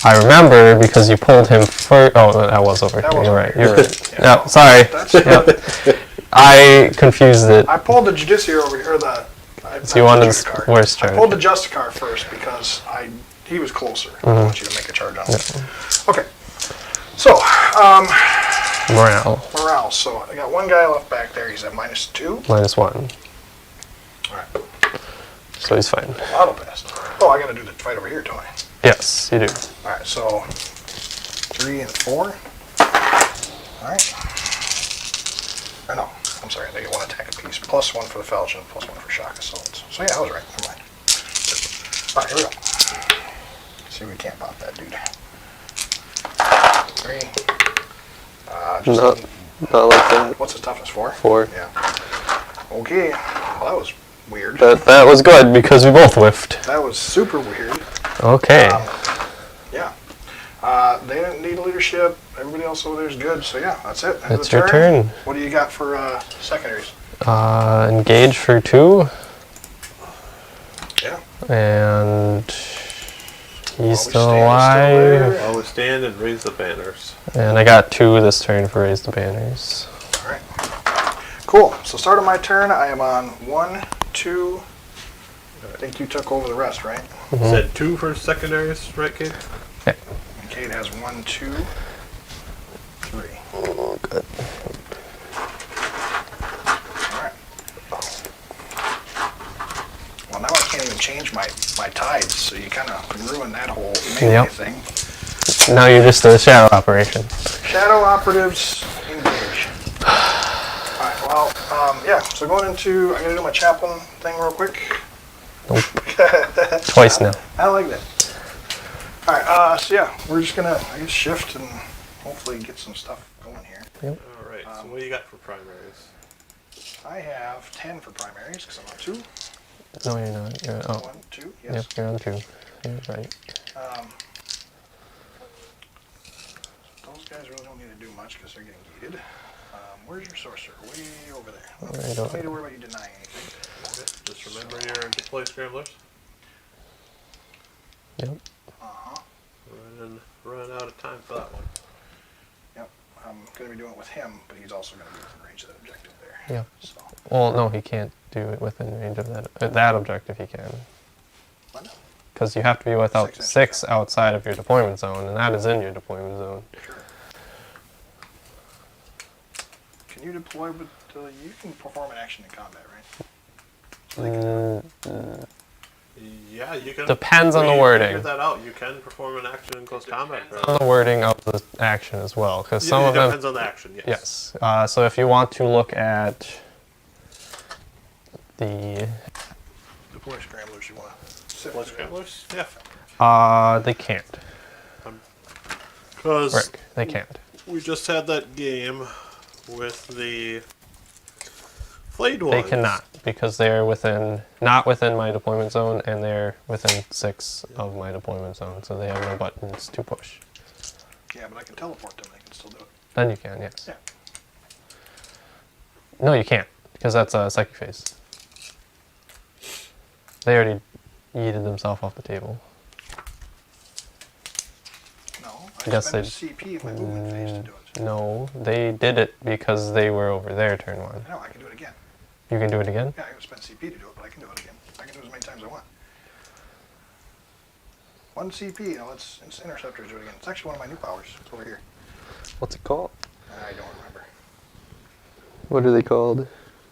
I remember because you pulled him first... Oh, that was over That here. was You're over right. here. You're right. Yeah. Yeah, sorry. That's, Yep. I confused it. I pulled the Judiciary over here, or the... So you wanted the Judicar. worst I charge. pulled the Justicar first because he was closer. I want you to make a charge on him. Okay. So, Morale. morale. So I got 1 guy left back there. He's at -2. -1. Alright. So he's fine. Auto pass. Oh, I gotta do the fight over here, don't I? Yes, you do. Alright, so 3 and 4. Alright. Or no, I'm sorry, they get 1 attack apiece. +1 for the falchion, +1 for shock assaults. So yeah, I was right. Never mind. Alright, here we go. See if we can't pop that dude. 3. Just Not like that. what's his toughness? 4? 4. Yeah. Okay. Well, that was weird. That was good because we both whiffed. That was super weird. Okay. Yeah. They didn't need leadership. Everybody else over there is good. So yeah, that's it. End of It's the your turn. What do you got for secondaries? Engage for 2. Yeah. And he's still stand alive. there. Always stand and raise the banners. And I got 2 this turn for raise the banners. All right. Cool. So start of my turn. I am on 1, 2. I think you took over the rest, right? Said 2 for secondaries, right, Kate? Okay. And Kate has 1, 2, 3. Oh, good. All right. Well, now I can't even change my tides, so you kind of ruined that whole melee Yep. thing. Now you're just a shadow operation. Shadow operatives engage. Alright, well, yeah, so going into, I gotta do my chaplain thing real quick. Nope. Twice now. I like that. Alright, so yeah, we're just gonna, I guess, shift and hopefully get some stuff going here. Alright, so what do you got for primaries? I have 10 for primaries, because I'm on 2. No, you're not. You're 1, 2, yes. Yep, you're on 2. Yeah, right. Those guys really don't need to do much because they're getting heated. Where's your sorcerer? Way over there. Right Don't over need to worry about you denying anything. Okay, just remember your deploy scramblers. Yep. Run out of time for that one. Yep. I'm going to be doing it with him, but he's also going to be within range of that objective there. Yeah. So, Well, no, he can't do it within range of that. That objective he can. what? Because you have to be without 6 inches. 6 outside of your deployment zone, and that is in your deployment zone. Sure. Can you deploy with, you can perform an action in combat, right? Yeah, you can. Depends on the you wording. Figure that out. You can perform an action in close combat. On the wording of the action as well, because some it of them. depends on the action. Yes. Yes. So if you want to look at the, Deploy scramblers, you want to sit Deploy with them. scramblers. Yeah. they can't. Because Rick, they can't. we just had that game with the Flayed They ones. cannot, because they're not within my deployment zone, and they're within 6 of my deployment zone, so they have no buttons to push. Yeah, but I can teleport them. I can still do it. Then you can, yes. Yeah. No, you can't, because that's a psychic phase. They already yeeted themselves off the table. No, Yes, spend they- a CP in my movement phase to do it. No, they did it because they were over there turn 1. No, I can do it again. You can do it again? Yeah, I gotta spend CP to do it, but I can do it again. I can do it as many times as I want. 1 CP, now let's interceptors do it again. It's actually one of my new powers. It's over here. What's it called? I don't remember. What are they called?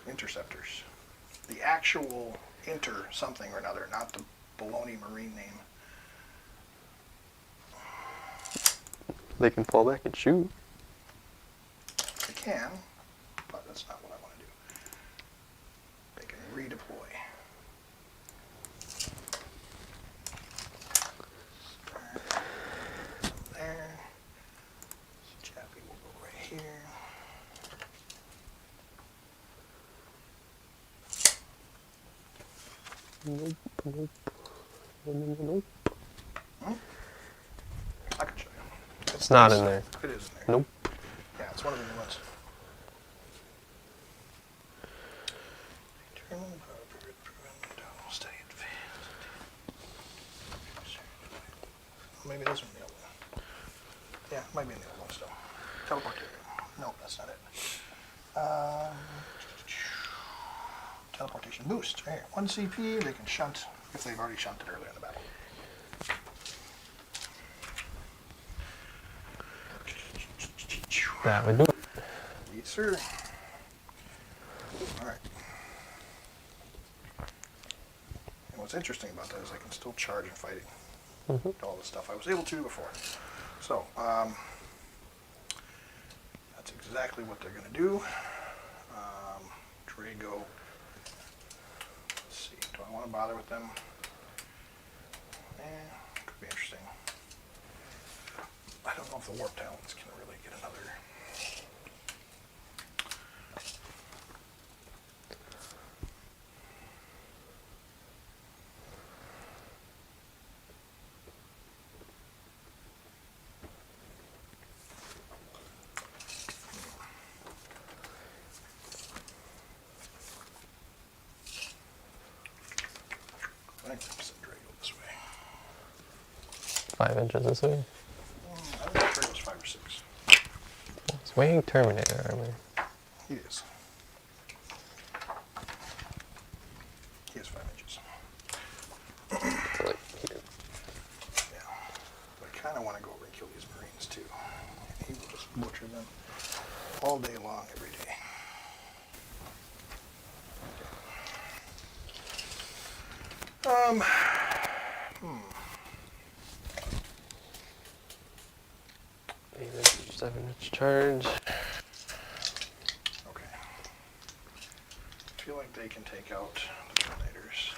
Interceptors. The actual inter something or another, not the baloney marine name. They can fall back and shoot. They can, but that's not what I want to do. They can redeploy. There. This chappy will go right here. Nope, nope. Nope. I can show you. It's not in there. It is in there. Nope. Yeah, it's one of the new ones. Determine power proven stay advanced. Maybe this one the old one. Yeah, it might be in the old one still. Teleport to it. No, that's not it. Teleportation boost. Right here. 1 CP, they can shunt if they've already shunted earlier in the battle. That would do it. Yes, sir. Alright. And what's interesting about that is I can still charge and fighting. All the stuff I was able to do before. So, that's exactly what they're going to do. Draigo. Let's see. Do I want to bother with them? Could be interesting. I don't know if the warp talents can really get another. I think I'll send Draigo this way. 5 inches this way. I think Draigo's 5 or 6. It's weighing Terminator armor. He is. He has 5 inches. So like here. Yeah. But I kind of want to go over and kill these Marines too. He will just butcher them all day long, every day. Okay. 8-inch, 7-inch charge. Okay. I feel like they can take out the Terminators.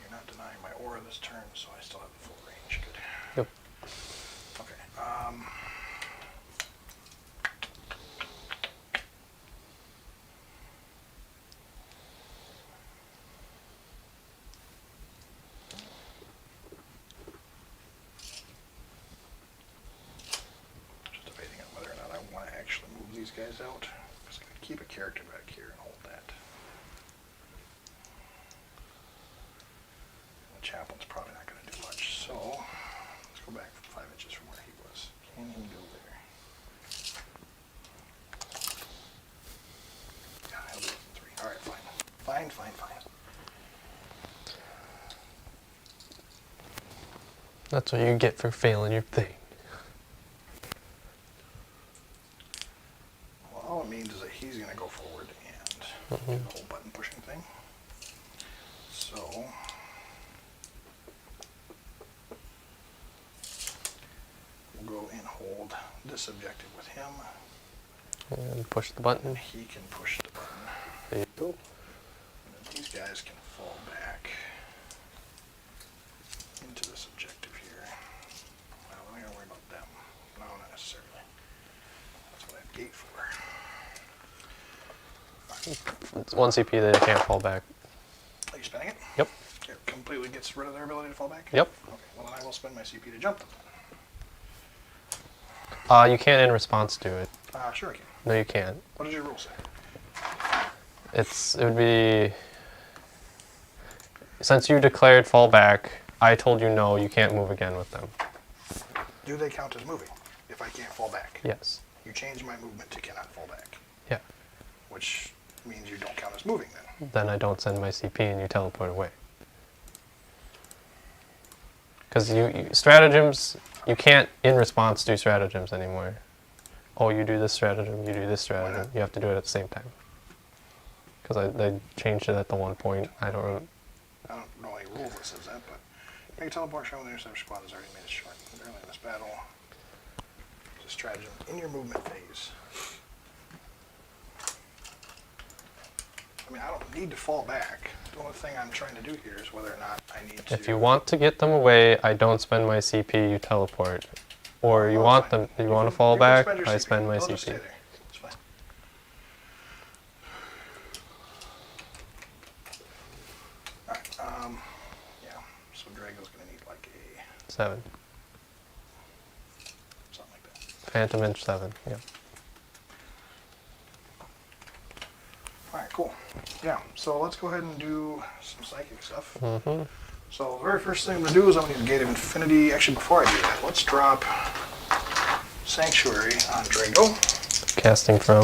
You're not denying my aura this turn, so I still have the full range. Good. Yep. Okay. Just debating on whether or not I want to actually move these guys out. Because I can keep a character back here and hold that. The chaplain's probably not going to do much, so let's go back 5 inches from where he was. Can he go there? Yeah, he'll do it in 3. Alright, fine. Fine, fine, fine. That's what you get for failing your thing. Well, all it means is that he's going to go forward and do the whole button pushing thing. So, we'll go and hold this objective with him, And push the and button. he can push the button. There you go. And then these guys can fall back into this objective here. Well, I'm not going to worry about them. No, not necessarily. That's what I gate for? It's 1 CP that it can't fall back. Are you spending it? Yep. It completely gets rid of their ability to fall back? Yep. Okay, well then I will spend my CP to jump them. You can't in response to it. Sure I can. No, you can't. What does your rule say? It would be, since you declared fall back, I told you no, you can't move again with them. Do they count as moving if I can't fall back? Yes. You change my movement to cannot fall back, Yeah. which means you don't count as moving then. Then I don't send my CP and you teleport away. Because you stratagems, you can't in response do stratagems anymore. Oh, you do this stratagem, you do this stratagem. not? You have to do it at the same time. Because they changed it at the one point. I don't know any rule that says that, but make a teleport show when the interceptor squad has already made its short. Early in this battle, use a stratagem in your movement phase. I mean, I don't need to fall back. The only thing I'm trying to do here is whether or not I need to... If you want to get them away, I don't spend my CP, you teleport. Or you want fine. them, you want to fall You can back, your I CP. spend my They'll just CP. stay there. It's fine. Alright, yeah, so Draigo's gonna need like a... 7. something like that. Phantom Inch 7, yeah. Alright, cool. Yeah, so let's go ahead and do some psychic stuff. Mm-hmm. So the very first thing I'm going to do is I'm going to need a Gate of Infinity. Actually, before I do that, let's drop Sanctuary on Draigo. Casting from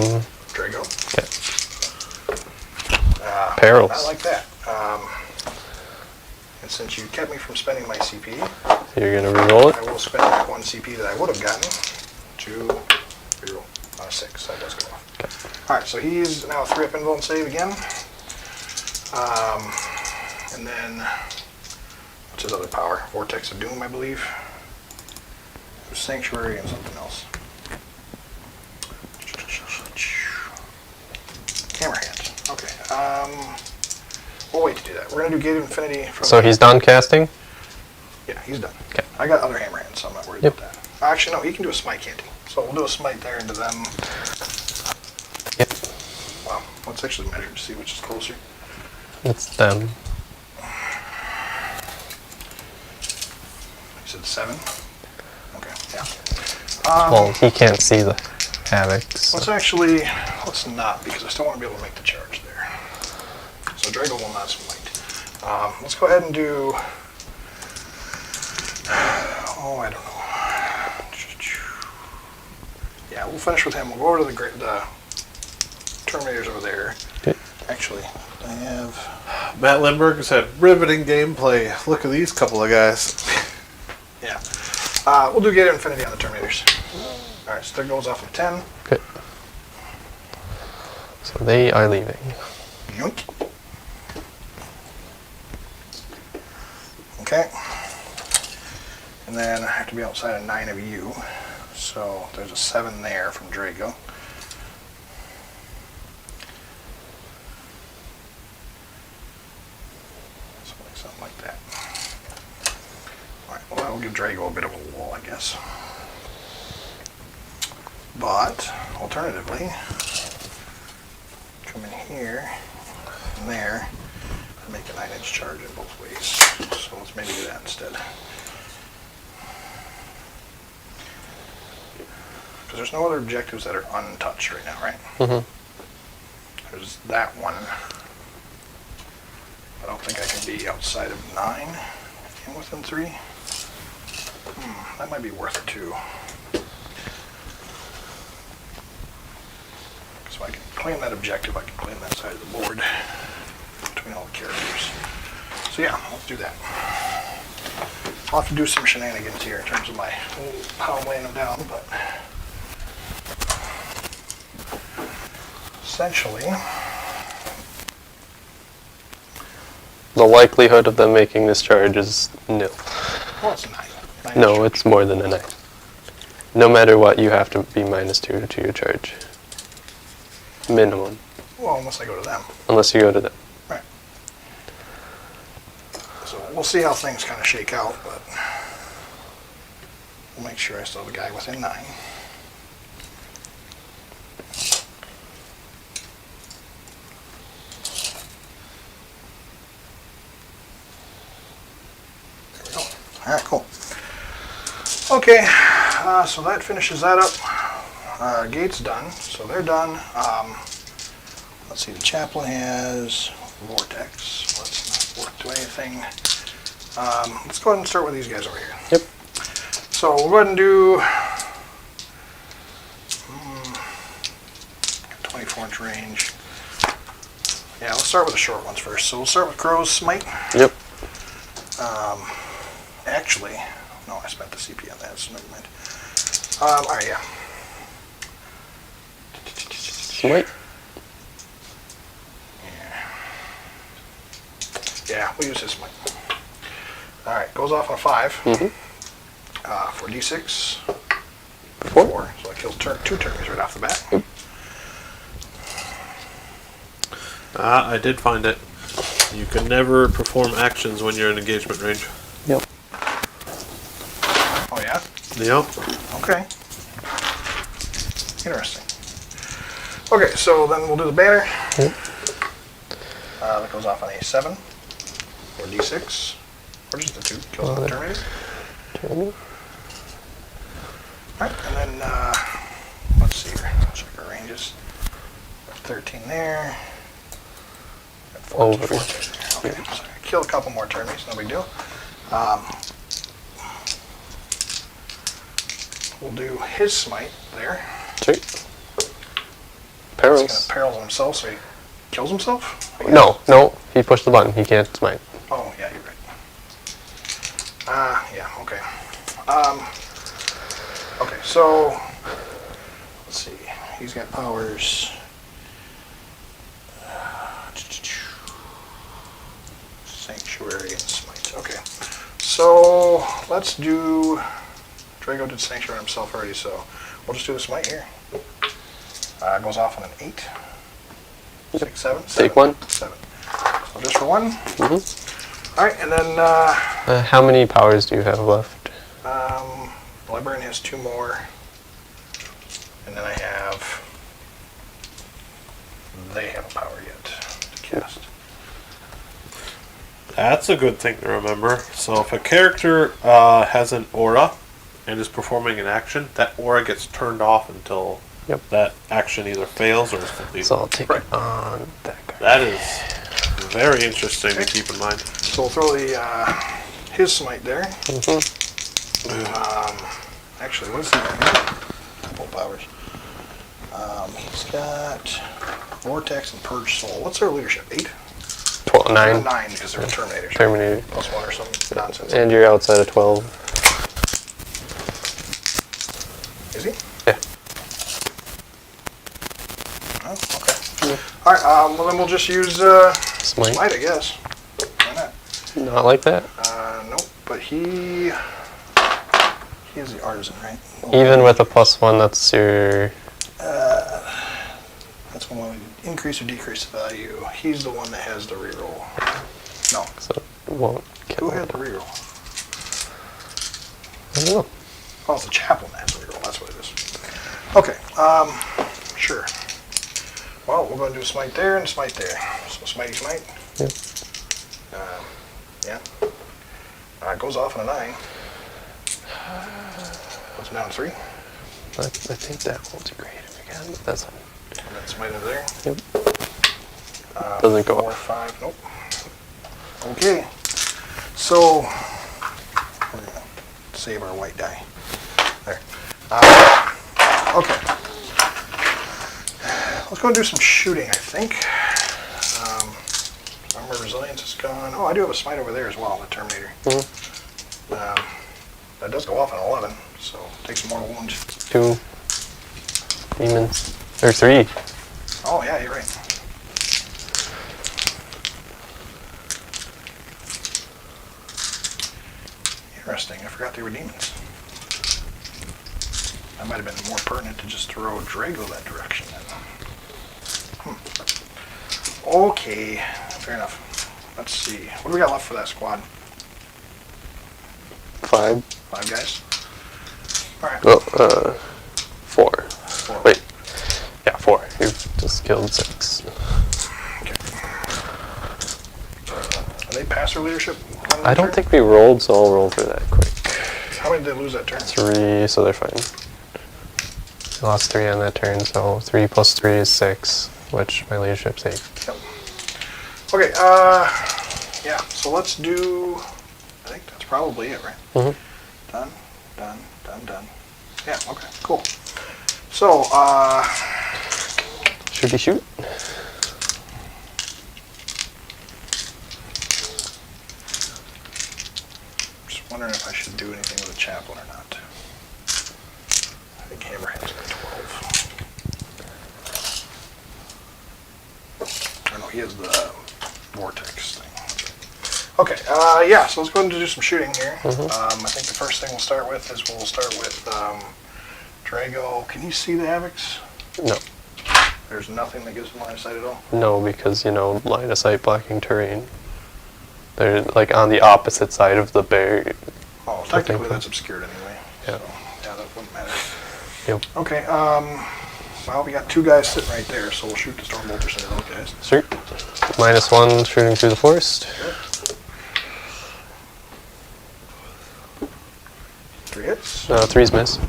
Draigo. Perils. Not like that. And since you kept me from spending my CP, So you're going to reroll I it? will spend that 1 CP that I would have gotten to reroll on a 6. So that does go off. Okay. Alright, so he's now a 3-up invuln save again. And then, what's his other power? Vortex of Doom, I believe. Sanctuary and something else. Hammerhand. Okay. We'll wait to do that. We're going to do Gate of Infinity from... So he's done casting? Yeah, he's done. Okay. I got other Hammerhands, so I'm not worried Yep. about that. Actually, no, he can do a Smite, can't he? So we'll do a Smite there into them. Yep. Wow. Let's actually measure to see which is closer. It's them. You said 7? Okay, yeah. Well, he can't see the havoc. So. Let's not, because I still want to be able to make the charge there. So Draigo will not smite. Let's go ahead and do, oh, I don't know. Yeah, we'll finish with him. We'll go over to the Terminators over there. Okay. Actually, I have... Matt Lindbergh said, riveting gameplay. Look at these couple of guys. Yeah. We'll do Gate of Infinity on the Terminators. Alright, so that goes off of 10. Okay. So they are leaving. Yoink. Okay. And then I have to be outside of 9 of you. So there's a 7 there from Draigo. Something like that. Alright, well that'll give Draigo a bit of a wall, I guess. But, alternatively, come in here and there and make a 9-inch charge in both ways. So let's maybe do that instead. Because there's no other objectives that are untouched right now, right? Mm-hmm. There's that one. I don't think I can be outside of 9 and within 3. That might be worth it too. So I can claim that objective, I can claim that side of the board between all the characters. So yeah, let's do that. I'll have to do some shenanigans here in terms of how I'm laying them down, but essentially, The likelihood of them making this charge is nil. well, it's 9. No, it's more than a 9. No matter what, you have to be -2 to your charge. Minimum. Well, unless I go to them. Unless you go to them. Right. So we'll see how things kind of shake out, but we'll make sure I still have a guy within 9. Okay, so that finishes that up. Gate's done, so they're done. Let's see, the chaplain has vortex. Let's not do anything. Let's go ahead and start with these guys over here. Yep. So we'll go ahead and do 24-inch range. Yeah, let's start with the short ones first. So we'll start with Crowe's smite. Yep. Actually, no, I spent the CP on that, so never mind. Alright, yeah. Smite. Yeah, we'll use his smite. Alright, goes off on a 5. For D6. 4. So that kills 2 turkeys right off the bat. Yep. I did find it. You can never perform actions when you're in engagement range. Yep. Oh, yeah? Yep. Okay. Interesting. Okay, so then we'll do the banner. Yep. That goes off on a 7. Or D6. Or just the 2. Kills on the Terminator. Alright, and then, let's see here. Check our ranges. 13 there. 14 Over. there. Okay, so kill a couple more Terminates, no big deal. We'll do his smite there. Sweet. He's Perils. gonna perils himself, so he kills himself? I guess. No, he pushed the button. He can't smite. Oh, yeah, you're right. Yeah, okay. Okay, so, let's see. He's got powers. Sanctuary and smite. Okay. So, let's do... Draigo did Sanctuary himself already, so we'll just do the smite here. Goes off on an 8. 6, 7? Take 1. 7. So just for 1. Alright, and then... How many powers do you have left? the librarian has 2 more. And then I have... They have a power yet to cast. That's a good thing to remember. So if a character has an aura and is performing an action, that aura gets turned off until that action either fails or is completed. So I'll take it on that guy. That is very interesting to keep in mind. So we'll throw the his smite there. Actually, what is he got? Couple powers. He's got Vortex and Purge Soul. What's their leadership? 8? 9. 9 because they're Terminators. Terminator. +1 or some nonsense. And you're outside of 12. Is he? Yeah. Oh, okay. Alright, well then we'll just use Smite. Smite, I guess. Why not? Not like that. Nope, but he is the artisan, right? Even with a +1, that's your... That's when we increase or decrease the value. He's the one that has the reroll. No. So it won't kill. Who had the reroll? I don't know. Oh, it's the chaplain that has the reroll. That's what it is. Okay. Sure. Well, we're going to do a smite there and a smite there. So smitey smite. Yep. Yeah. It goes off on a 9. Puts him down to 3. I think that won't degrade if we can, but that's fine. And then smite over there. Yep. Doesn't go 4, up. 5. Nope. Okay. So we're going to save our white die. There. Okay. Let's go and do some shooting, I think. Armor resilience is gone. Oh, I do have a smite over there as well, the Terminator. That does go off on 11, so take some more wounds. 2 demons. Or 3. Oh, yeah, you're right. Interesting, I forgot they were demons. That might have been more pertinent to just throw Draigo that direction then. Okay, fair enough. Let's see. What do we got left for that squad? 5. 5 guys? Alright. Well, 4. 4. Wait. Yeah, 4. You've just killed 6. Okay. Are they pass their leadership? I don't think we rolled, so I'll roll for that quick. How many did they lose that turn? 3, so they're fine. They lost 3 on that turn, so 3 plus 3 is 6, which my leadership's 8. Yep. Okay, yeah, so let's do, I think that's probably it, right? Mm-hmm. Done, done, done, done. Yeah, okay, cool. So, Should he shoot? just wondering if I should do anything with a chaplain or not. I think Hammerhand's got 12. Or no, he has the vortex thing. Okay, yeah, so let's go ahead and do some shooting here. I think the first thing we'll start with is we'll start with Draigo. Can you see the havocs? No. There's nothing that gives them line of sight at all? No, because, you know, line of sight blocking terrain. They're like on the opposite side of the barrier. Oh, technically that's obscured anyway. Yeah. So, yeah, that wouldn't matter. Yep. Okay, well, we got 2 guys sitting right there, so we'll shoot the storm bolters into those guys. Sweet. -1 shooting through the forest. Good. 3 hits. 3's miss.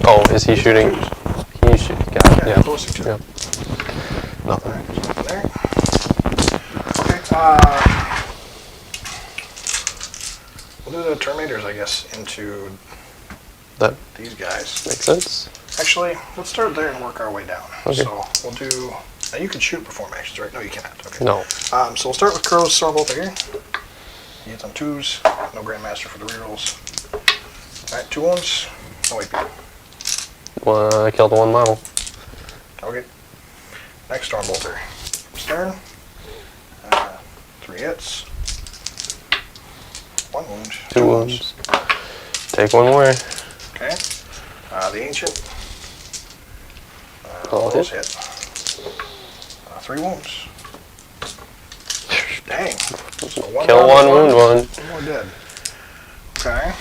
Oh, is he shooting? He shoot. Got it. Yeah, Yeah. those 2. Yep. Nothing. Alright, there's nothing there. Okay, we'll do the Terminators, I guess, into That these guys. makes sense. Actually, let's start there and work our way down. Okay. So we'll do. Now you can shoot before actions, right? No, you cannot. Okay. No. So we'll start with Crowe's storm bolter here. He hits on 2s. No Grandmaster for the rerolls. All right, 2 wounds. No AP. I killed 1 model. Okay. Next storm bolter. Stern. 3 hits. 1 wound. 2 wounds. Take 1 more. Okay. The ancient. All All those hit. hit. 3 wounds. Dang. So Kill 1, wound 1. 1 more dead. Okay.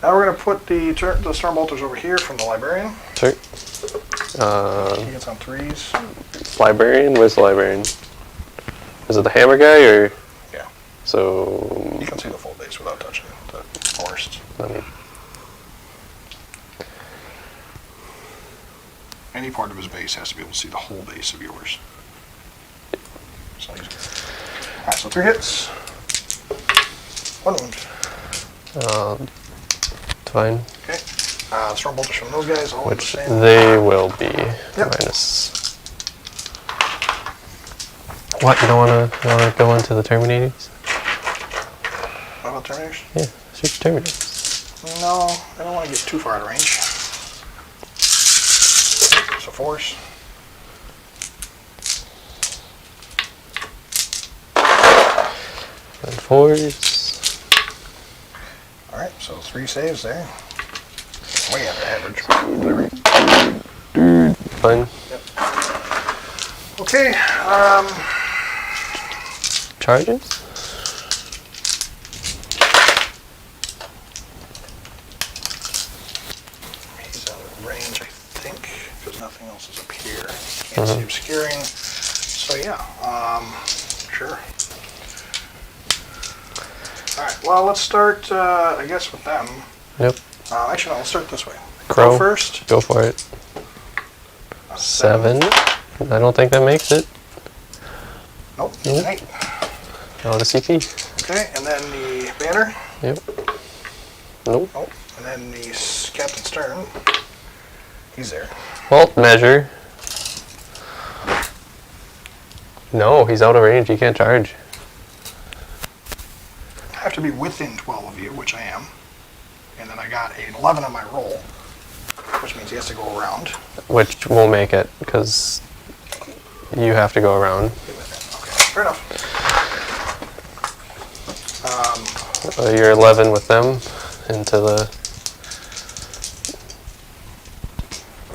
Now we're going to put the storm bolters over here from the librarian. Sure. He gets on 3s. Librarian? Where's the librarian? Is it the hammer guy or? Yeah. So. You can see the full base without touching the forest. Any part of his base has to be able to see the whole base of yours. So he's good. Alright, so 3 hits. 1 wound. Fine. Okay. Storm bolters from those guys, all Which the same. they will be Yep. minus. What? You don't wanna go into the Terminators? What about Terminators? Yeah, shoot the Terminators. No, I don't want to get too far out of range. So 4s. And 4s. Alright, so 3 saves there. Way under average. Whatever. Fine. Okay, Charges? he's out of range, I think, because nothing else is up here. Can't see obscuring. So yeah, sure. Alright, well, let's start, I guess, with them. Yep. Actually, no, let's start this way. Crowe. First. Go for it. 7. I don't think that makes it. Nope, Nope. an 8. Oh, the CP. Okay, and then the banner. Yep. Nope. Oh, and then the Captain Stern. He's there. Well, measure. No, he's out of range. He can't charge. I have to be within 12 of you, which I am. And then I got an 11 on my roll, which means he has to go around. Which will make it, because you have to go around. Get within. Okay, fair enough. You're 11 with them into the...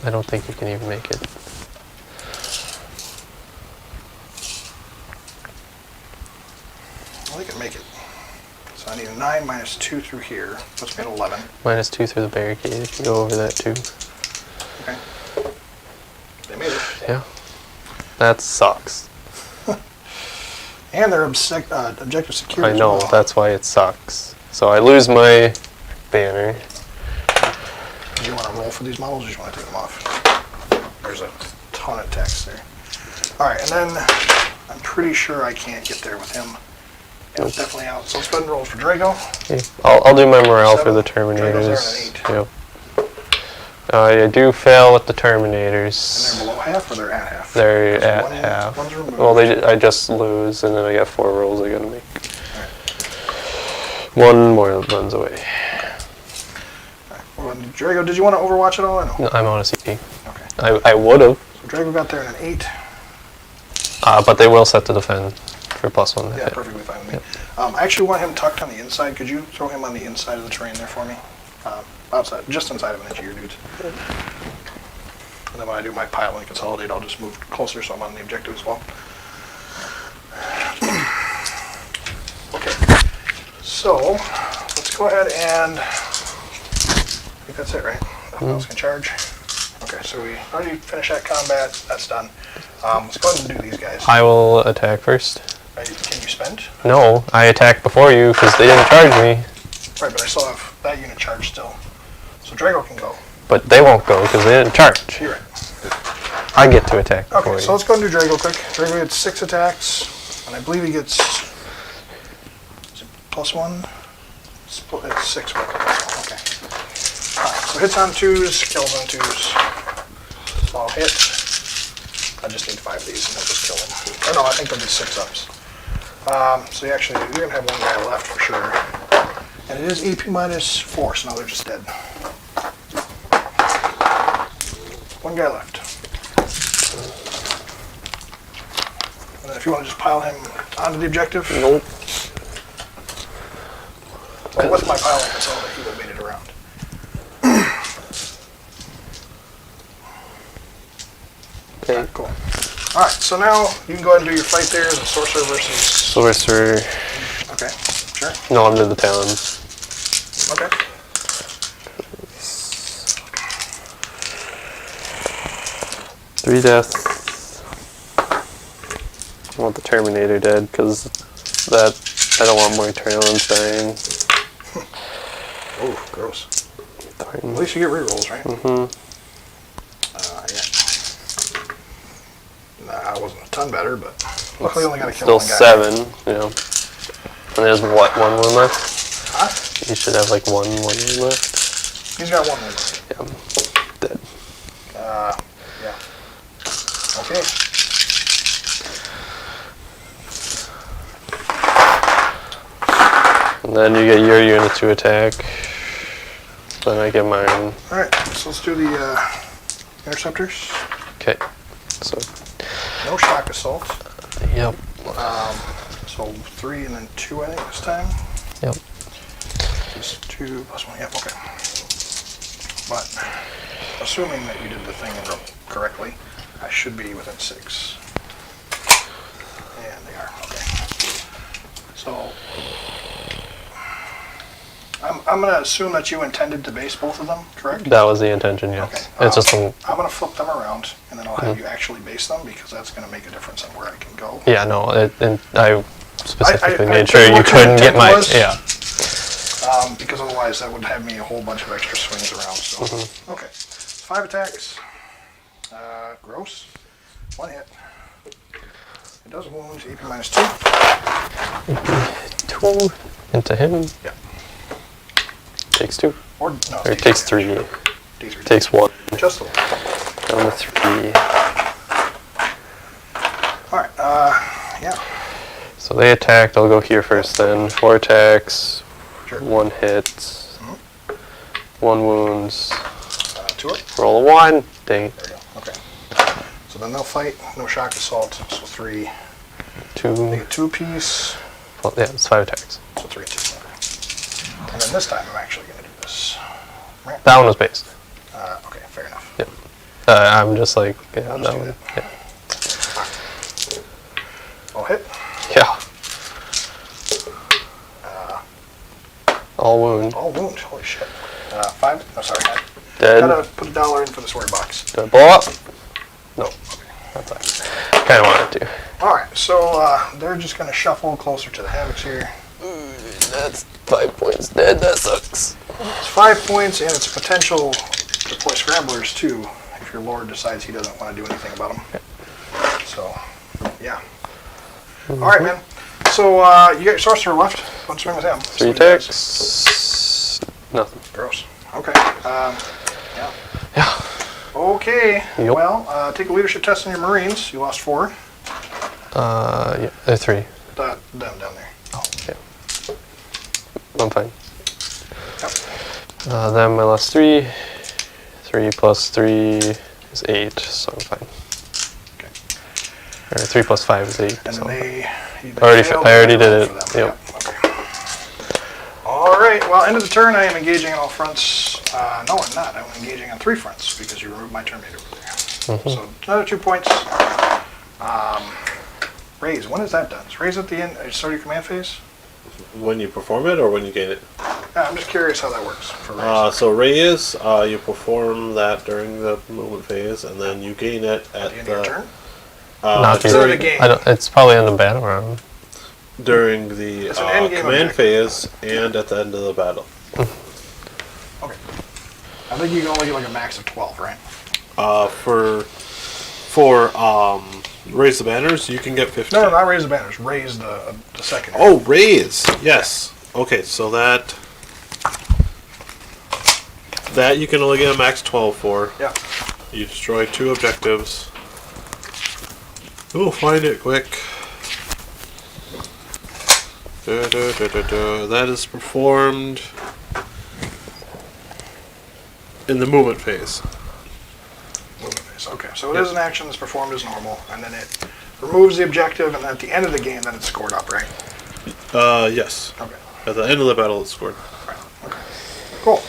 I don't think you can even make it. Well, they can make it. So I need a 9 minus 2 through here. Puts me at 11. -2 through the barricade if you go over that too. Okay. They made it. Yeah. That sucks. And they're objective secure I as know, well. that's why it sucks. So I lose my banner. Do you want to roll for these models, or do you want to take them off? There's a ton of text there. All right, and then I'm pretty sure I can't get there with him. Yeah, it's definitely out. So let's go ahead and roll for Draigo. Okay. I'll do my morale for the Draigo's Terminators. there at an 8. Yep. I do fail with the And Terminators. they're below half, or they're at half? They're So at half. One's removed. Well, I just lose, and then I got 4 rolls I gotta make. Alright. One more runs away. Well, Draigo, did you want to overwatch it all, or no? No, I'm on a CP. Okay. I would have, So Draigo got there in an 8. but they will set to defend for +1 to Yeah, hit. perfectly fine with me. I actually want him tucked on the inside. Could you throw him on the inside of the terrain there for me? Outside, just inside of an inch of your dudes. And then when I do my pile and consolidate, I'll just move closer so I'm on the objective as well. Okay, so let's go ahead and, I think that's it, right? Nothing else can charge. Okay, so we already finished that combat. That's done. Let's go ahead and do these guys. I will attack first. Can you spend? No, I attacked before you because they didn't charge me. Right, but I still have that unit charged still. So Draigo can go. But they won't go because they didn't charge. You're right. I get to attack before Okay, so you. let's go and do Draigo quick. Draigo gets 6 attacks, and I believe he gets, is it +1? It's 6 with +1, okay. Alright, so hits on 2s, kills on 2s. Small hit. I just need 5 of these and they'll just kill him. Or no, I think they'll be 6-ups. So you're going to have one guy left for sure. And it is AP -4, so now they're just dead. One guy left. And then if you want to just pile him onto the objective. Nope. Well, with my piling consolidate, he would have made it around. Okay. Cool. Alright, so now you can go ahead and do your fight there, the sorcerer versus... Sorcerer. Okay, sure. No, I'm to the Talons. Okay. Three deaths. I want the Terminator dead because that I don't want more Talons dying. Oh, gross. At Darn. least you get rerolls, right? Mm-hmm. Yeah. Nah, I wasn't a ton better, but luckily only got to kill Still one guy. 7, you know. And there's what, 1 wound left? Huh? You should have like one wound left. He's got 1 left. Yeah. Dead. Yeah. Okay. And then you get your unit to attack. Then I get mine. Alright, so let's do the interceptors. Okay. So, No shock assault. yep. So 3 and then 2, I think, this time. Yep. Just 2 +1, yep, okay. But assuming that you did the thing correctly, I should be within 6. And they are, okay. So I'm going to assume that you intended to base both of them, correct? That was the intention, yes. Okay. It's just a, I'm going to flip them around, and then I'll have you actually base them, because that's going to make a difference on where I can go. yeah, no, and I specifically I made took sure you what your couldn't get intent my, was. yeah. Because otherwise that would have me a whole bunch of extra swings around. So Okay, 5 attacks. Gross. 1 hit. It does wound, AP -2. 2 into him. Yeah. Takes 2. Or no, Or it takes 3. D3. Takes 1. Just the 1. Down to 3. Alright, yeah. So they attacked. I'll go here first then. 4 attacks. Sure. 1 hit. 1 wounds. 2 up. Roll a 1. Dang it. There you go. Okay. So then they'll fight. No shock assault. So 3. They 2. get 2 apiece. Well, yeah, it's 5 attacks. So 3 and 2. Okay. And then this time I'm actually going to do this. Right. That one was based. Okay, fair enough. Yep. I'm just like, yeah, I'll just that do one. that. Oh, hit. Yeah. All wound. All wound. Holy shit. 5. No, sorry. I Dead. gotta put $1 in for the swear box. Did I blow up? No. Okay. That's fine. Kind of wanted to. Alright, so they're just gonna shuffle closer to the Havocs here. That's 5 points dead. That sucks. It's 5 points, and it's a potential to deploy scramblers too, if your lord decides he doesn't want to do anything about them. So, yeah. All right, man. So you got your sorcerer left. Let's swing with him. 3 attacks. Nothing. Gross. Okay. Yeah. Yeah. Okay. Yep. Well, take a leadership test on your Marines. You lost 4. Yeah, they're 3. Them down there. Oh, yeah. I'm fine. Yep. Then I lost 3. 3 plus 3 is 8, so I'm fine. Okay. Or 3 plus 5 is 8. And So then I already did it. For them. Yep. Okay. All right. Well, end of the turn. I am engaging on all fronts. No, I'm not. I'm engaging on 3 fronts because you removed my terminator over there. So another 2 points. Raise. When is that done? Is raise at the end? Start your command phase? When you perform it or when you gain it? Yeah, I'm just curious how that works for raise. So raise, you perform that during the movement phase, and then you gain it at at the end of your turn? Not during the game. It's probably in the battle round. during the It's an endgame command objective. phase and at the end of the battle. Okay. I think you can only get like a max of 12, right? For raise the banners, you can get 15. No, not raise the banners. Raise the second. Oh, raise. Yes. Okay, so that you can only get a max 12 for. Yeah. You destroy 2 objectives. We'll find it quick. That is performed in the movement phase. Movement phase. Okay, so it is an action that's performed as normal, and then it removes the objective, and then at the end of the game, then it's scored up, right? Yes. Okay. At the end of the battle, it's scored. Right. Okay. Cool.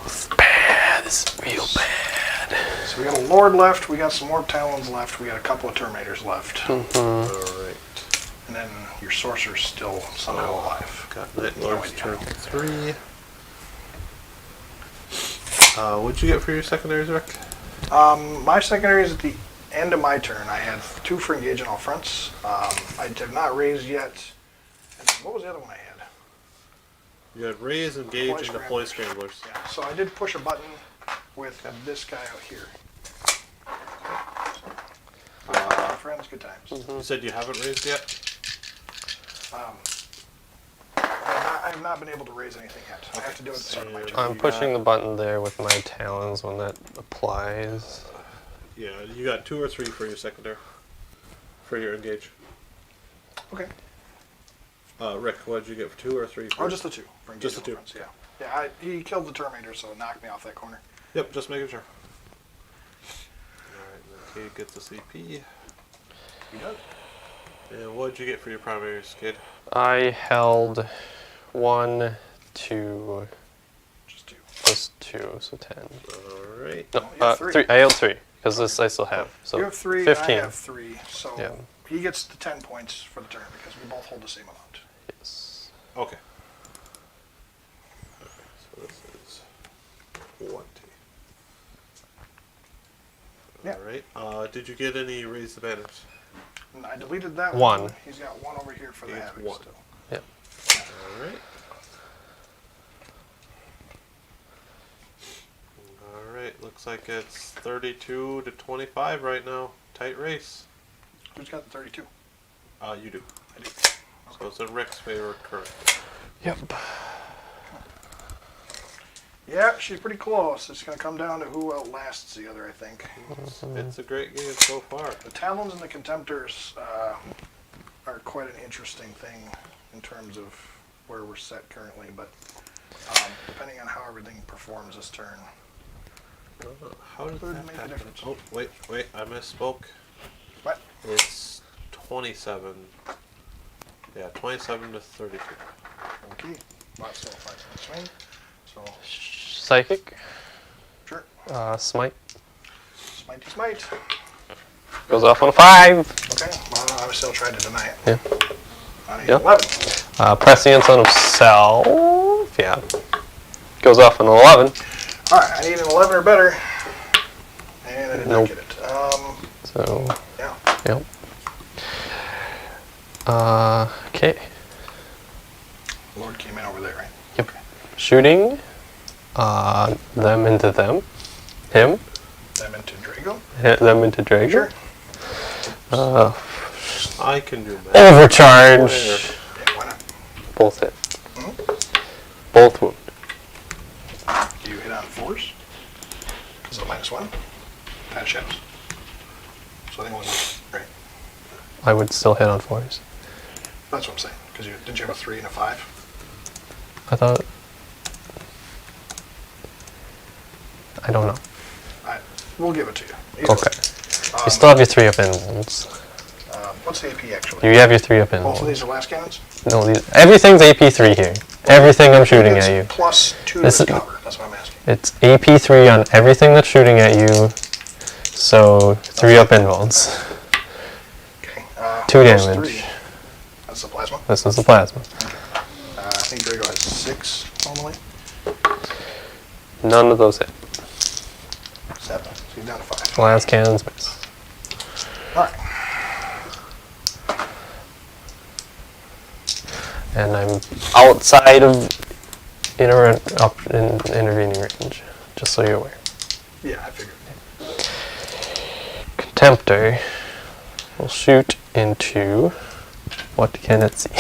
It's bad. This is real bad. So we got a Lord left, we got some more Talons left, we got a couple of Terminators left. Alright. And then your Sorcerer's still somehow alive. Got Night Lord's idea. turn 3. What'd you get for your secondaries, Rick? My secondary is at the end of my turn. I had 2 for engage on all fronts. I have not raised yet. And what was the other one I had? You had raise, engage, and deploy scramblers. Yeah, so I did push a button with this guy out here. Friends, good times. You said you haven't raised yet? I have not been able to raise anything yet. I have to do it at the start of my turn. I'm pushing the button there with my talons when that applies. Yeah, you got 2 or 3 for your secondary. For your engage. Okay. Rick, what did you get for 2 or 3? Oh, just the 2. For engage Just the on 2. fronts, yeah. Yeah, he killed the Terminator, so it knocked me off that corner. Yep, just making sure. Alright, then Cade gets a CP. He does. And what did you get for your primary skid? I held 1, 2, Just 2. plus 2, so 10. Alright. No, you have 3. 3. I held 3 because this I still have. So You have 3, 15. I have 3, so Yeah. he gets the 10 points for the turn because we both hold the same amount. Yes. Okay. So this is 20. Yeah. Alright. Did you get any raise the banners? And I deleted that 1. He's got 1 over here for the He gets havoc 1. still. Yep. Alright. Alright, looks like it's 32 to 25 right now. Tight race. Who's got the 32? You do. I do. So it's in Rick's favor currently. Yep. Yeah, she's pretty close. It's going to come down to who outlasts the other, I think. It's a great game so far. The Talons and the Contemptors are quite an interesting thing in terms of where we're set currently, but depending on how everything performs this turn. How did Would that make a happen? difference. Oh, wait, I misspoke. What? It's 27. Yeah, 27 to 32. Okay. Well, still a 5-point swing. So, Psychic. sure. Smite. Smitey smite. Goes off on a 5. Okay. Well, I still tried to deny it. Yeah. I need Yep. 11. Prescience on himself. Yeah. Goes off on an 11. Alright, I need an 11 or better. And I did not Nope. get it. So, Yeah. yep. Okay. shooting them into them. Him. Them into Draigo. Them into Draigo. Sure. I can do that. Overcharge. Yeah, why not? Both hit. Mm-hmm. Both wound. Do you hit on 4s? Because of -1. Pad shadows. So I think it was right. I would still hit on 4s. That's what I'm saying. Because didn't you have a 3 and a 5? I thought. I don't know. We'll give it to you. Either Okay. way. You still have your 3-up involves. What's the AP actually? You have your 3-up Both of involves. these are last cannons? No, everything's AP3 here. Everything I'm shooting It's at you. plus 2 This to is- cover. That's what I'm asking. It's AP3 on everything that's shooting at you. So 3-up involves. Okay. 2 plus damage. 3. That's the plasma. This is the plasma. I think Draigo has 6 normally. None of those hit. 7. So he's down to 5. Last cannons miss. Alright. And I'm outside of intervening range, just so you're aware. Yeah, I figured. Contemptor will shoot into, what can it see?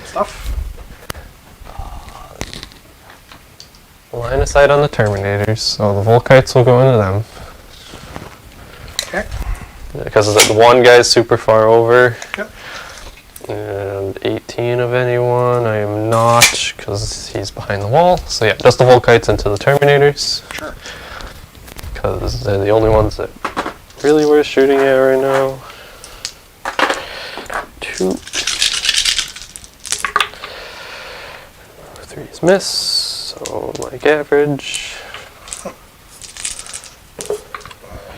Stuff. Line of sight on the Terminators, so the Volkites will go into them. Okay. Because the one guy's super far over. Yep. And 18 of anyone, I am not, because he's behind the wall. So yeah, just the Volkites into the Terminators. Sure. Because they're the only ones that really worth shooting at right now. 2. 3's miss, so like average.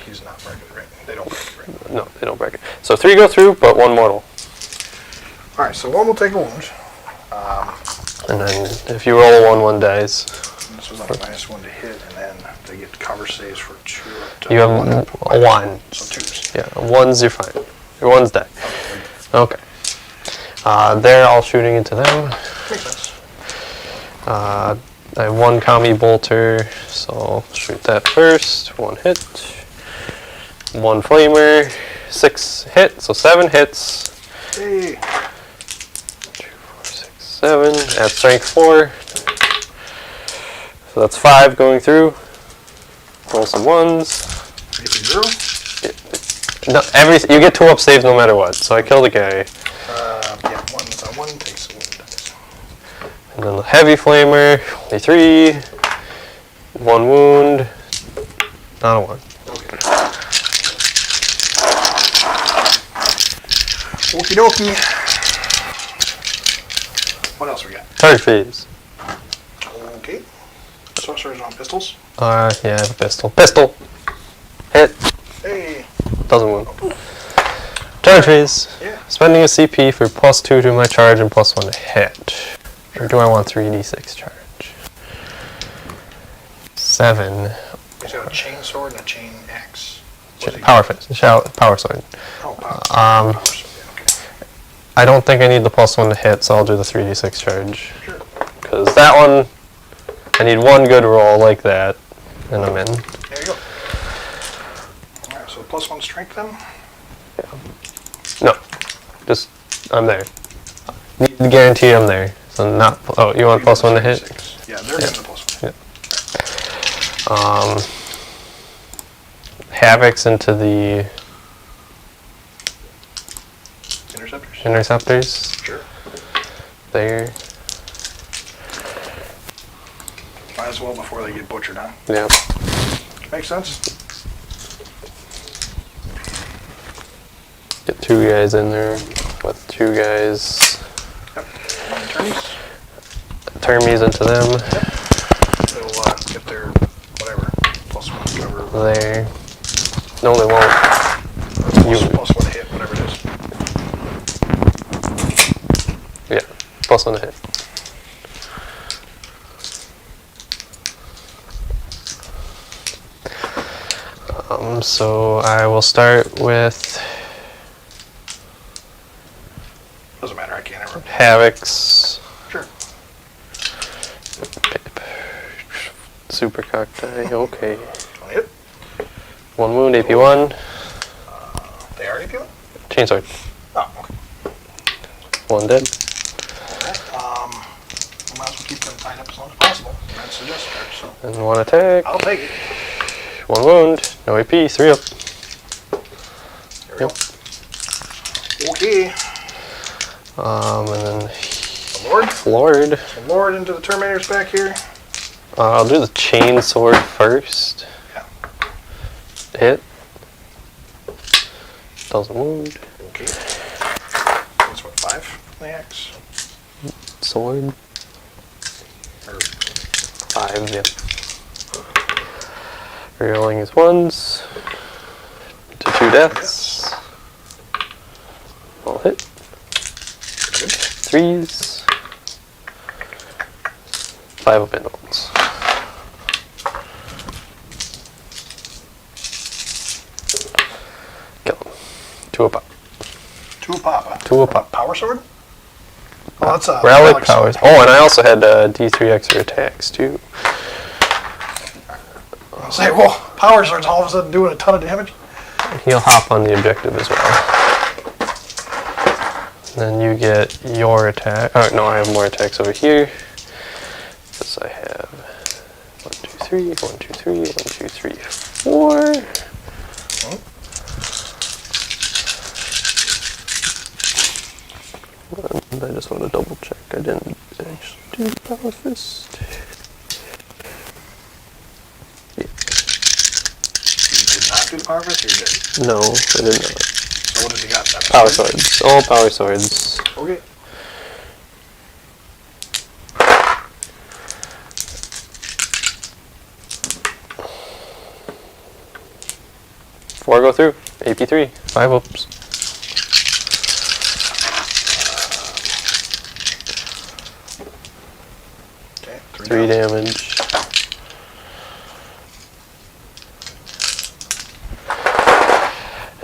He's not breaking it right. They don't break it right. No, they don't break it. So 3 go through, but 1 mortal. Alright, so 1 will take a wound. And then if you roll a 1, 1 dies. This was like a -1 to hit, and then they get cover saves for 2 up to You have 1 up. a 1. So 2s. Yeah, 1's you're fine. Your 1's dead. Okay. They're all shooting into them. Makes sense. I have 1 commie bolter, so I'll shoot that first. 1 hit. 1 flamer. 6 hit, so 7 hits. Hey. 2, 4, 6, 7. At strength 4. So that's 5 going through. Roll some 1s. AP 0. No, you get 2 up saves no matter what. So I kill the guy. Yeah, 1 takes a wound. And then the heavy flamer, only 3. 1 wound. Not a 1. Okay. Okie dokie. What else we got? Charge phase. Okay. Sorcerers on pistols. Yeah, I have a pistol. Pistol! Hit. Hey. Doesn't wound. Charge phase. Yeah. Spending a CP for +2 to my charge and +1 to hit. Or do I want 3d6 charge? 7. He's got a chain sword and a chain axe. Power fist. Power sword. Oh, power. Um, Power sword, yeah, okay. I don't think I need the +1 to hit, so I'll do the 3d6 charge. Sure. Because that one, I need 1 good roll like that, and I'm in. There you go. Alright, so +1 strength then? No, just, I'm there. Need to guarantee I'm there. So not, oh, you want +1 to hit? 6. Yeah, they're getting the +1. Yeah. Havocs into the Interceptors? interceptors. Sure. There. Might as well before they get butchered, huh? Yeah. Makes sense. Get 2 guys in there with 2 guys. Yep. Attorneys. Termies into them. They'll get their whatever +1 cover. There. No, they won't. +1 hit, whatever it is. Yeah, +1 to hit. So I will start with Doesn't matter, I can't ever. Havocs. Sure. super cocked die. Okay. 20 hit. 1 wound, AP1. They are AP1? Chainsword. Oh, okay. 1 dead. Alright. We might as well keep them tied up as long as possible. That's the gesture, so. And 1 attack. I'll take it. 1 wound. No AP. 3 up. There we go. Okay. And then The Lord. Lord. The Lord into the Terminators back here. I'll do the chainsword first. Yeah. Hit. Doesn't wound. Okay. That's what, 5 from the axe? Sword. Or 5, yeah. Rerolling his 1s. To 2 deaths. All hit. 3s. 5 abandons. Kill him. 2 a pop. 2 pop. 2 a pop. Power sword? Oh, that's a Relic sword. powers. Oh, and I also had D3 extra attacks too. I'll say, well, power sword's all of a sudden doing a ton of damage. He'll hop on the objective as well. Then you get your attack. Oh, no, I have more attacks over here. Because I have 1, 2, 3, 1, 2, 3, 1, 2, 3, 4. And I just want to double check. I didn't actually do the Power Fist. Yeah. You did not do the power fist, or you did? No, I did not. So what has he got then? Power swords. All power swords. Okay. Four go through. AP3. 5 ups. Okay. 3 damage.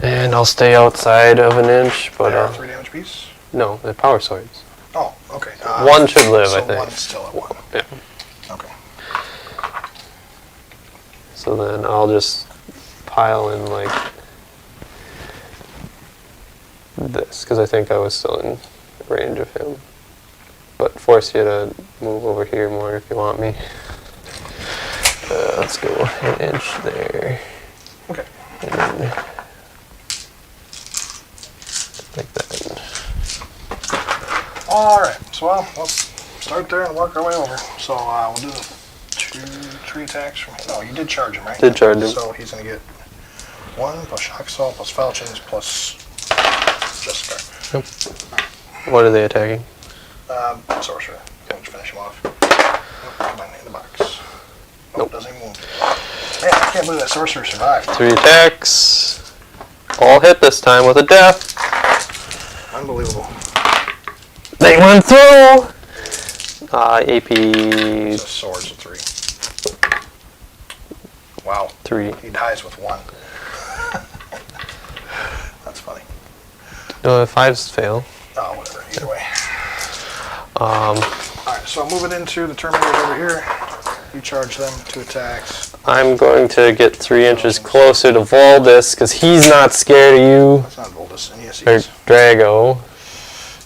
And I'll stay outside of an inch, but They are 3 damage piece? no, the power swords. Oh, okay. 1 should live, so I think. one's still at 1. Yeah. Okay. So then I'll just pile in like this, because I think I was still in range of him. But force you to move over here more if you want me. Let's go an inch there. Okay. And then like that. Alright, so let's start there and work our way over. So we'll do the 3 attacks from him. No, you did charge him, right? Did charge him. So he's going to get 1 plus shock assault plus foul chains plus Jessica. Yep. What are they attacking? Sorcerer. Let's finish him off. Oh, come on, in the box. Nope, doesn't even move. Man, I can't believe that sorcerer survived. 3 attacks. All hit this time with a death. Unbelievable. They went through! AP It's a swords of 3. Wow. 3. He dies with 1. That's funny. No, 5s fail. Oh, whatever. Either way. Um, Alright, so I'll move it into the Terminators over here. You charge them 2 attacks. I'm going to get 3 inches closer to Voldus because he's not scared of you. That's not Voldus. And yes, he Or is. Draigo.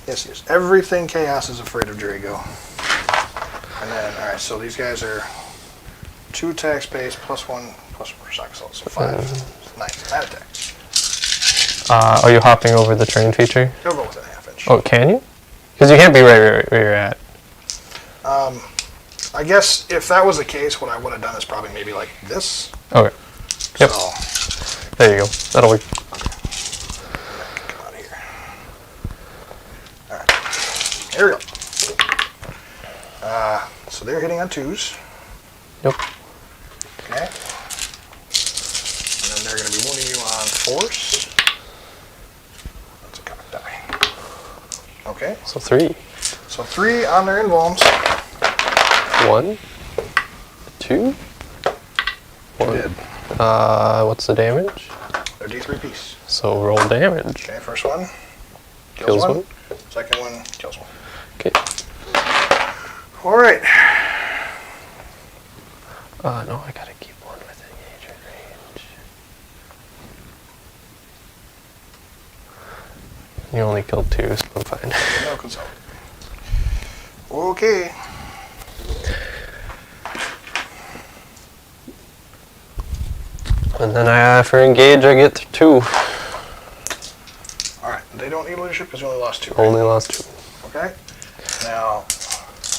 Yes, he is. Everything Chaos is afraid of Draigo. And then, alright, so these guys are 2 attacks base plus 1 plus more shock assault. So 5. 9 attacks. Are you hopping over the train feature? He'll go within a half inch. Oh, can you? Because you can't be right where you're at. I guess if that was the case, what I would have done is probably maybe like this. Okay. Yep. So, There you go. That'll work. come out of here. Alright. Here we go. So they're hitting on 2s. Yep. Okay. And then they're going to be wounding you on force. That's a cock die. Okay. So 3. So 3 on their invulns. 1, 2, 1. Did. What's the damage? They're D3 piece. So roll damage. Okay, first one. Kills one. Second one kills one. Okay. Alright. No, I gotta keep one within engagement range. You only killed 2, so I'm fine. No consult. Okay. And then for engage, I get 2. Alright, they don't need leadership because you only lost 2. Right? Only lost 2. Okay. Now,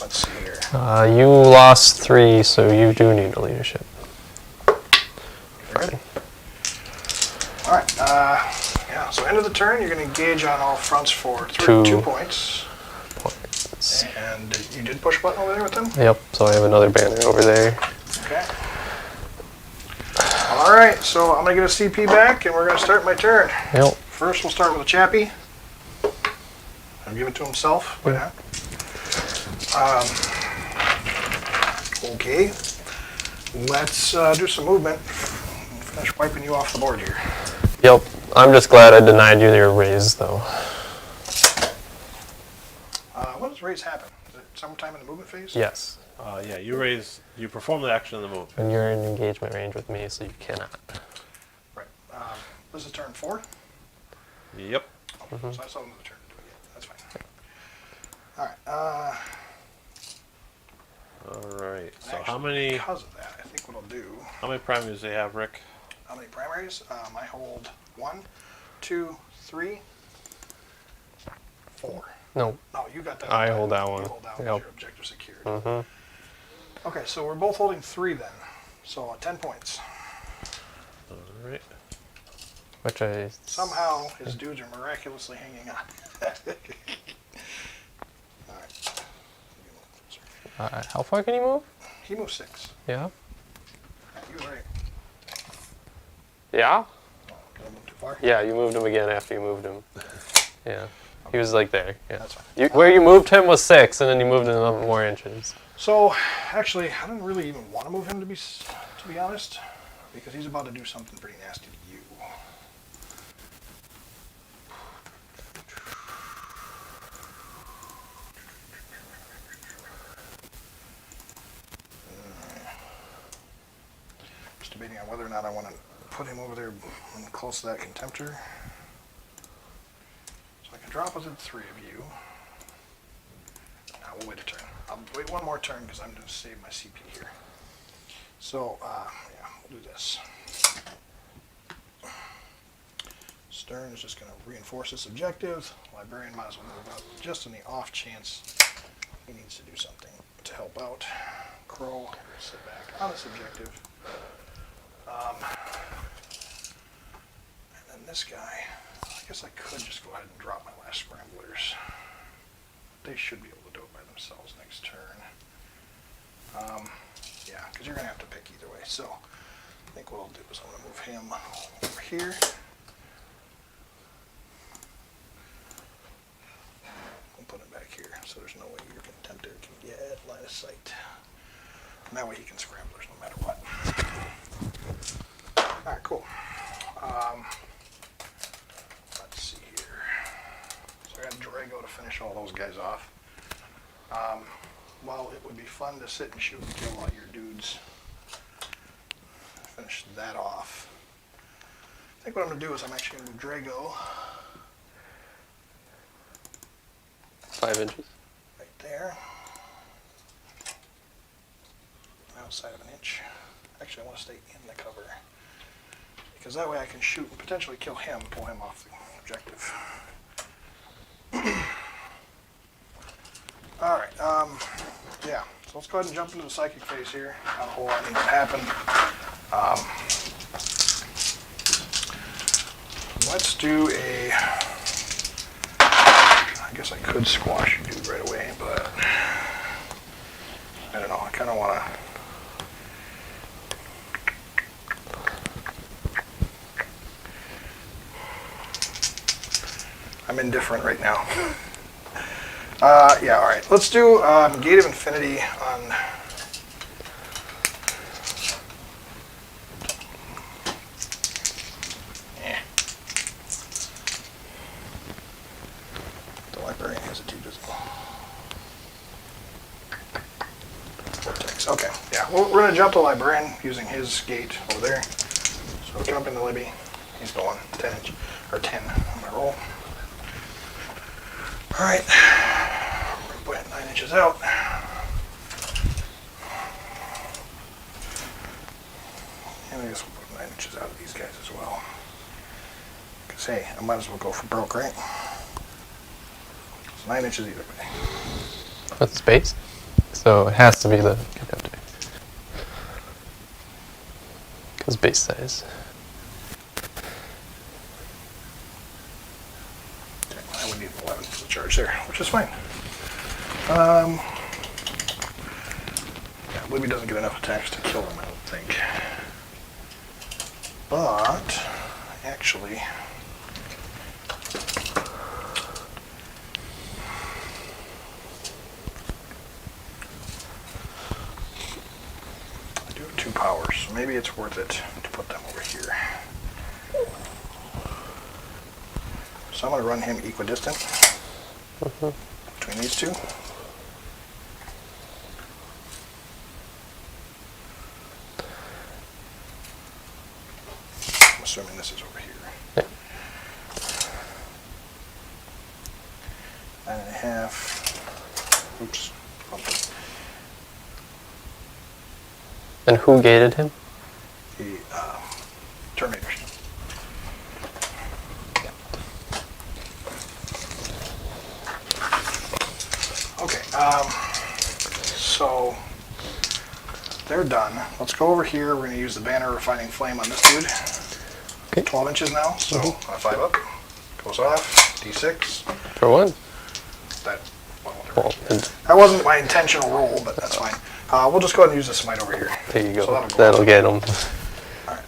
let's see here. You lost 3, so you do need a leadership. Very good. Alright, yeah, so end of the turn, you're going to engage on all fronts for 2 points. And you did push button over there with them? Yep, so I have another banner over there. Okay. Alright, so I'm going to get a CP back and we're going to start my turn. Yep. First, we'll start with a Chappie. I'll give it to himself. Yeah. Okay. Let's do some movement. Finish wiping you off the board here. Yep. I'm just glad I denied you your raise, though. When does raise happen? Is it sometime in the movement phase? Yes. Yeah, you perform the action in the move. And you're in engagement range with me, so you cannot. Right. This is turn 4? Yep. Oh, so I saw another turn to do it yet. That's fine. Alright. Alright, so Actually, because of that, I think what I'll do... how many primaries do you have, Rick? How many primaries? I hold 1, 2, 3, 4. No. No, you got that. I hold that one. You hold that one. Yep. Your objective secured. Mm-hmm. Okay, so we're both holding 3 then. So 10 points. Alright. Which I... Somehow his dudes are miraculously hanging on. Alright. how far can you move? He moves 6. Yeah. You was right. Yeah? Did I move too far? Yeah, you moved him again after you moved him. Yeah. He was like there. Yeah. That's fine. Where you moved him was 6, and then you moved him 11 more inches. So, actually, I don't really even want to move him to be honest, because he's about to do something pretty nasty to you. Just debating on whether or not I want to put him over there close to that contemptor. So I can drop within 3 of you. We'll wait a turn. I'll wait one more turn because I'm going to save my CP here. So, yeah, we'll do this. Stern is just going to reinforce this objective. Librarian might as well move up just in the off chance he needs to do something to help out. Crowe will sit back on this objective. And then this guy, I guess I could just go ahead and drop my last scramblers. They should be able to do it by themselves next turn. Yeah, because you're going to have to pick either way. So I think what I'll do is I'm going to move him over here. We'll put him back here so there's no way your contemptor can get line of sight. And that way he can scramblers no matter what. Alright, cool. Let's see here. So I got Draigo to finish all those guys off. While it would be fun to sit and shoot and kill all your dudes, finish that off. I think what I'm going to do is I'm actually going to move Draigo 5 inches. right there. Outside of an inch. Actually, I want to stay in the cover. Because that way I can shoot and potentially kill him, pull him off the objective. Alright, yeah, so let's go ahead and jump into the psychic phase here. Not a whole lot needs to happen. Let's do a... I guess I could squash you dude right away, but... I don't know, I kind of want to... I'm indifferent right now. Yeah, alright. Let's do Gate of Infinity on... The librarian has a 2, doesn't he? Vortex. 6. Okay, yeah. We're going to jump the librarian using his gate over there. So jump in the Libby. He's going 10 inch or 10 on my roll. All right. We're going to put 9 inches out. And I guess we'll put 9 inches out of these guys as well. Because hey, I might as well go for broke, right? It's 9 inches either way. What's space? So it has to be the conductor. Because base size. Okay, I would need 11 for the charge there, which is fine. Yeah, Libby doesn't get enough attacks to kill him, I don't think. But, actually, I do have 2 powers, so maybe it's worth it to put them over here. So I'm going to run him equidistant between these two. I'm assuming this is over here. Yeah. 9.5. Oops. Bumped it. And who gated him? The Terminators. Okay, so they're done. Let's go over here. We're going to use the banner refining flame on this dude. Okay. 12 inches now, so 5 up. Goes off. D6. For one. That, well, Well, that wasn't my intentional roll, but that's fine. We'll just go ahead and use the smite over here. there you go. So that'll get him. Alright.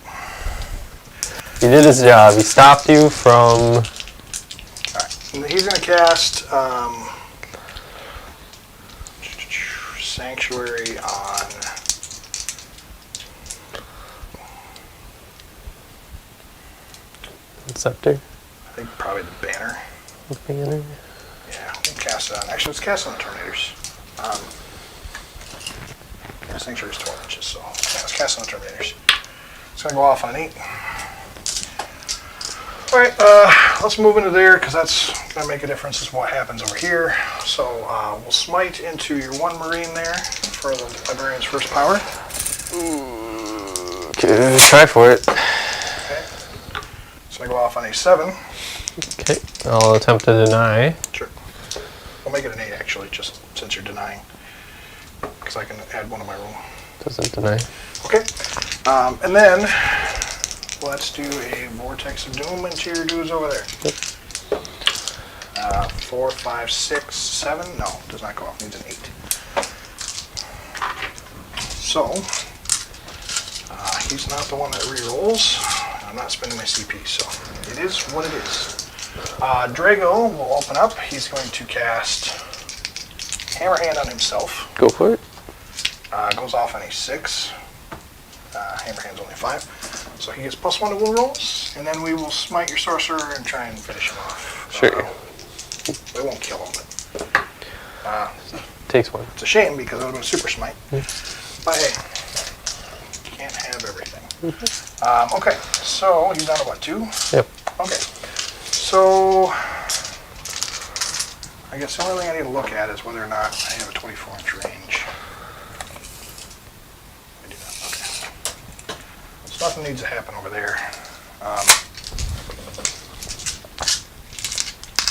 He did his job. He stopped you from. Alright. And he's going to cast Sanctuary on Scepter. I think probably the banner. Banner. Yeah, we'll cast it on. Actually, let's cast it on the Terminators. Yeah, Sanctuary's 12 inches, so yeah, let's cast it on the Terminators. It's going to go off on an 8. Alright, let's move into there, because that's going to make a difference as what happens over here. So we'll smite into your 1 Marine there for the Librarian's first power. Okay, try for it. Okay. It's going to go off on a 7. Okay, I'll attempt to deny. Sure. We'll make it an 8, actually, just since you're denying. Because I can add 1 to my roll. Doesn't deny. Okay. And then, let's do a Vortex of Doom into your dudes over there. Yep. 4, 5, 6, 7. No, does not go off. Needs an 8. So, he's not the one that re-rolls. I'm not spending my CP, so it is what it is. Draigo will open up. He's going to cast Hammer Hand on himself. Go for it. Goes off on a 6. Hammer Hand's only 5. So he gets +1 to will rolls, and then we will smite your sorcerer and try and finish him off. Sure. We won't kill him, but Takes 1. it's a shame because it would have been a super smite. But hey, can't have everything. Okay, so he's down to what, 2? Yep. Okay, so I guess the only thing I need to look at is whether or not I have a 24-inch range. I do not. Okay. So nothing needs to happen over there.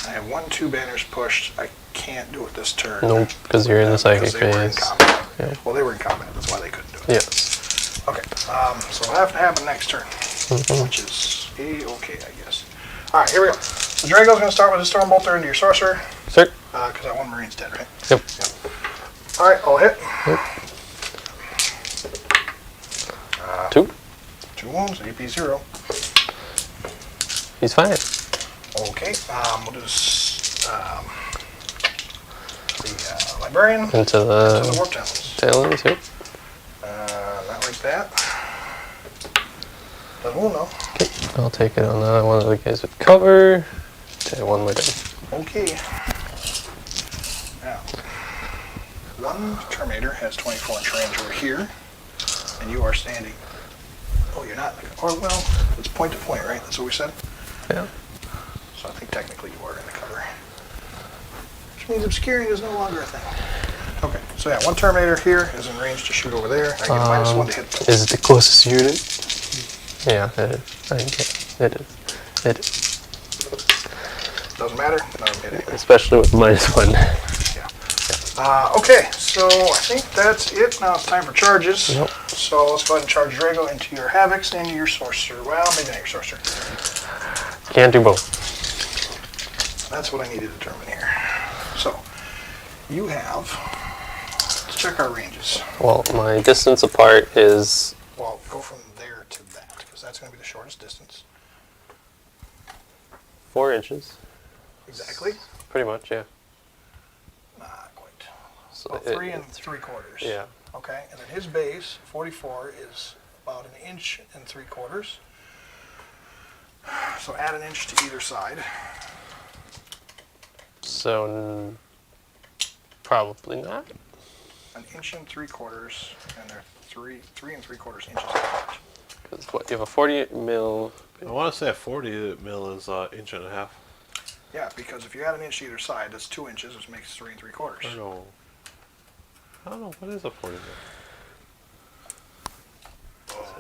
I have 1, 2 banners pushed. I can't do it this turn. Nope, because you're in the psychic because they were in phase. combat. Yeah. Well, they were in combat. That's why they couldn't do it. Yes. Okay, so it'll have to happen next turn, which is A-okay, I guess. Alright, here we go. So Draigo's going to start with a Storm Bolter into your Sorcerer, Sir. because that 1 Marine's dead, right? Yep. Alright, I'll hit. Yep. 2. 2 wounds, AP 0. He's fine. Okay, we'll do this, the Librarian Into to the the Warp Talons. talons. Yep. Not like that. Doesn't wound though. Okay, I'll take it on one of the guys with cover. Okay, 1 more down. Okay. Now, one Terminator has 24 inch range over here, and you are standing. Oh, you're not. Or, well, it's point to point, right? That's what we said? Yeah. So I think technically you are in the cover. Which means obscuring is no longer a thing. Okay, so yeah, one Terminator here is in range to shoot over there. I get -1 to hit them. Is it the closest unit? Yeah, it is. I think it is. It is. Doesn't matter. None of them hit anything. Especially with -1. Yeah. Okay, so I think that's it. Now it's time for charges. Yep. So let's go ahead and charge Draigo into your Havocs and your Sorcerer. Well, maybe not your Sorcerer. Can't do both. That's what I need to determine here. So, you have... Let's check our ranges. Well, my distance apart is... Well, go from there to that, because that's going to be the shortest distance. 4 inches. Exactly. Pretty much, yeah. Not quite. So About 3 3/4. Yeah. Okay, and then his base, 44, is about 1 inch and 3/4. So add 1 inch to either side. So, probably not. 1 inch and 3/4, and they're 3 3/4 inches apart. Because what, you have a 40 mil... I want to say a 40 mil is 1.5 inches. Yeah, because if you add 1 inch to either side, that's 2 inches, which makes 3 3/4. I don't know. What is a 40 mil?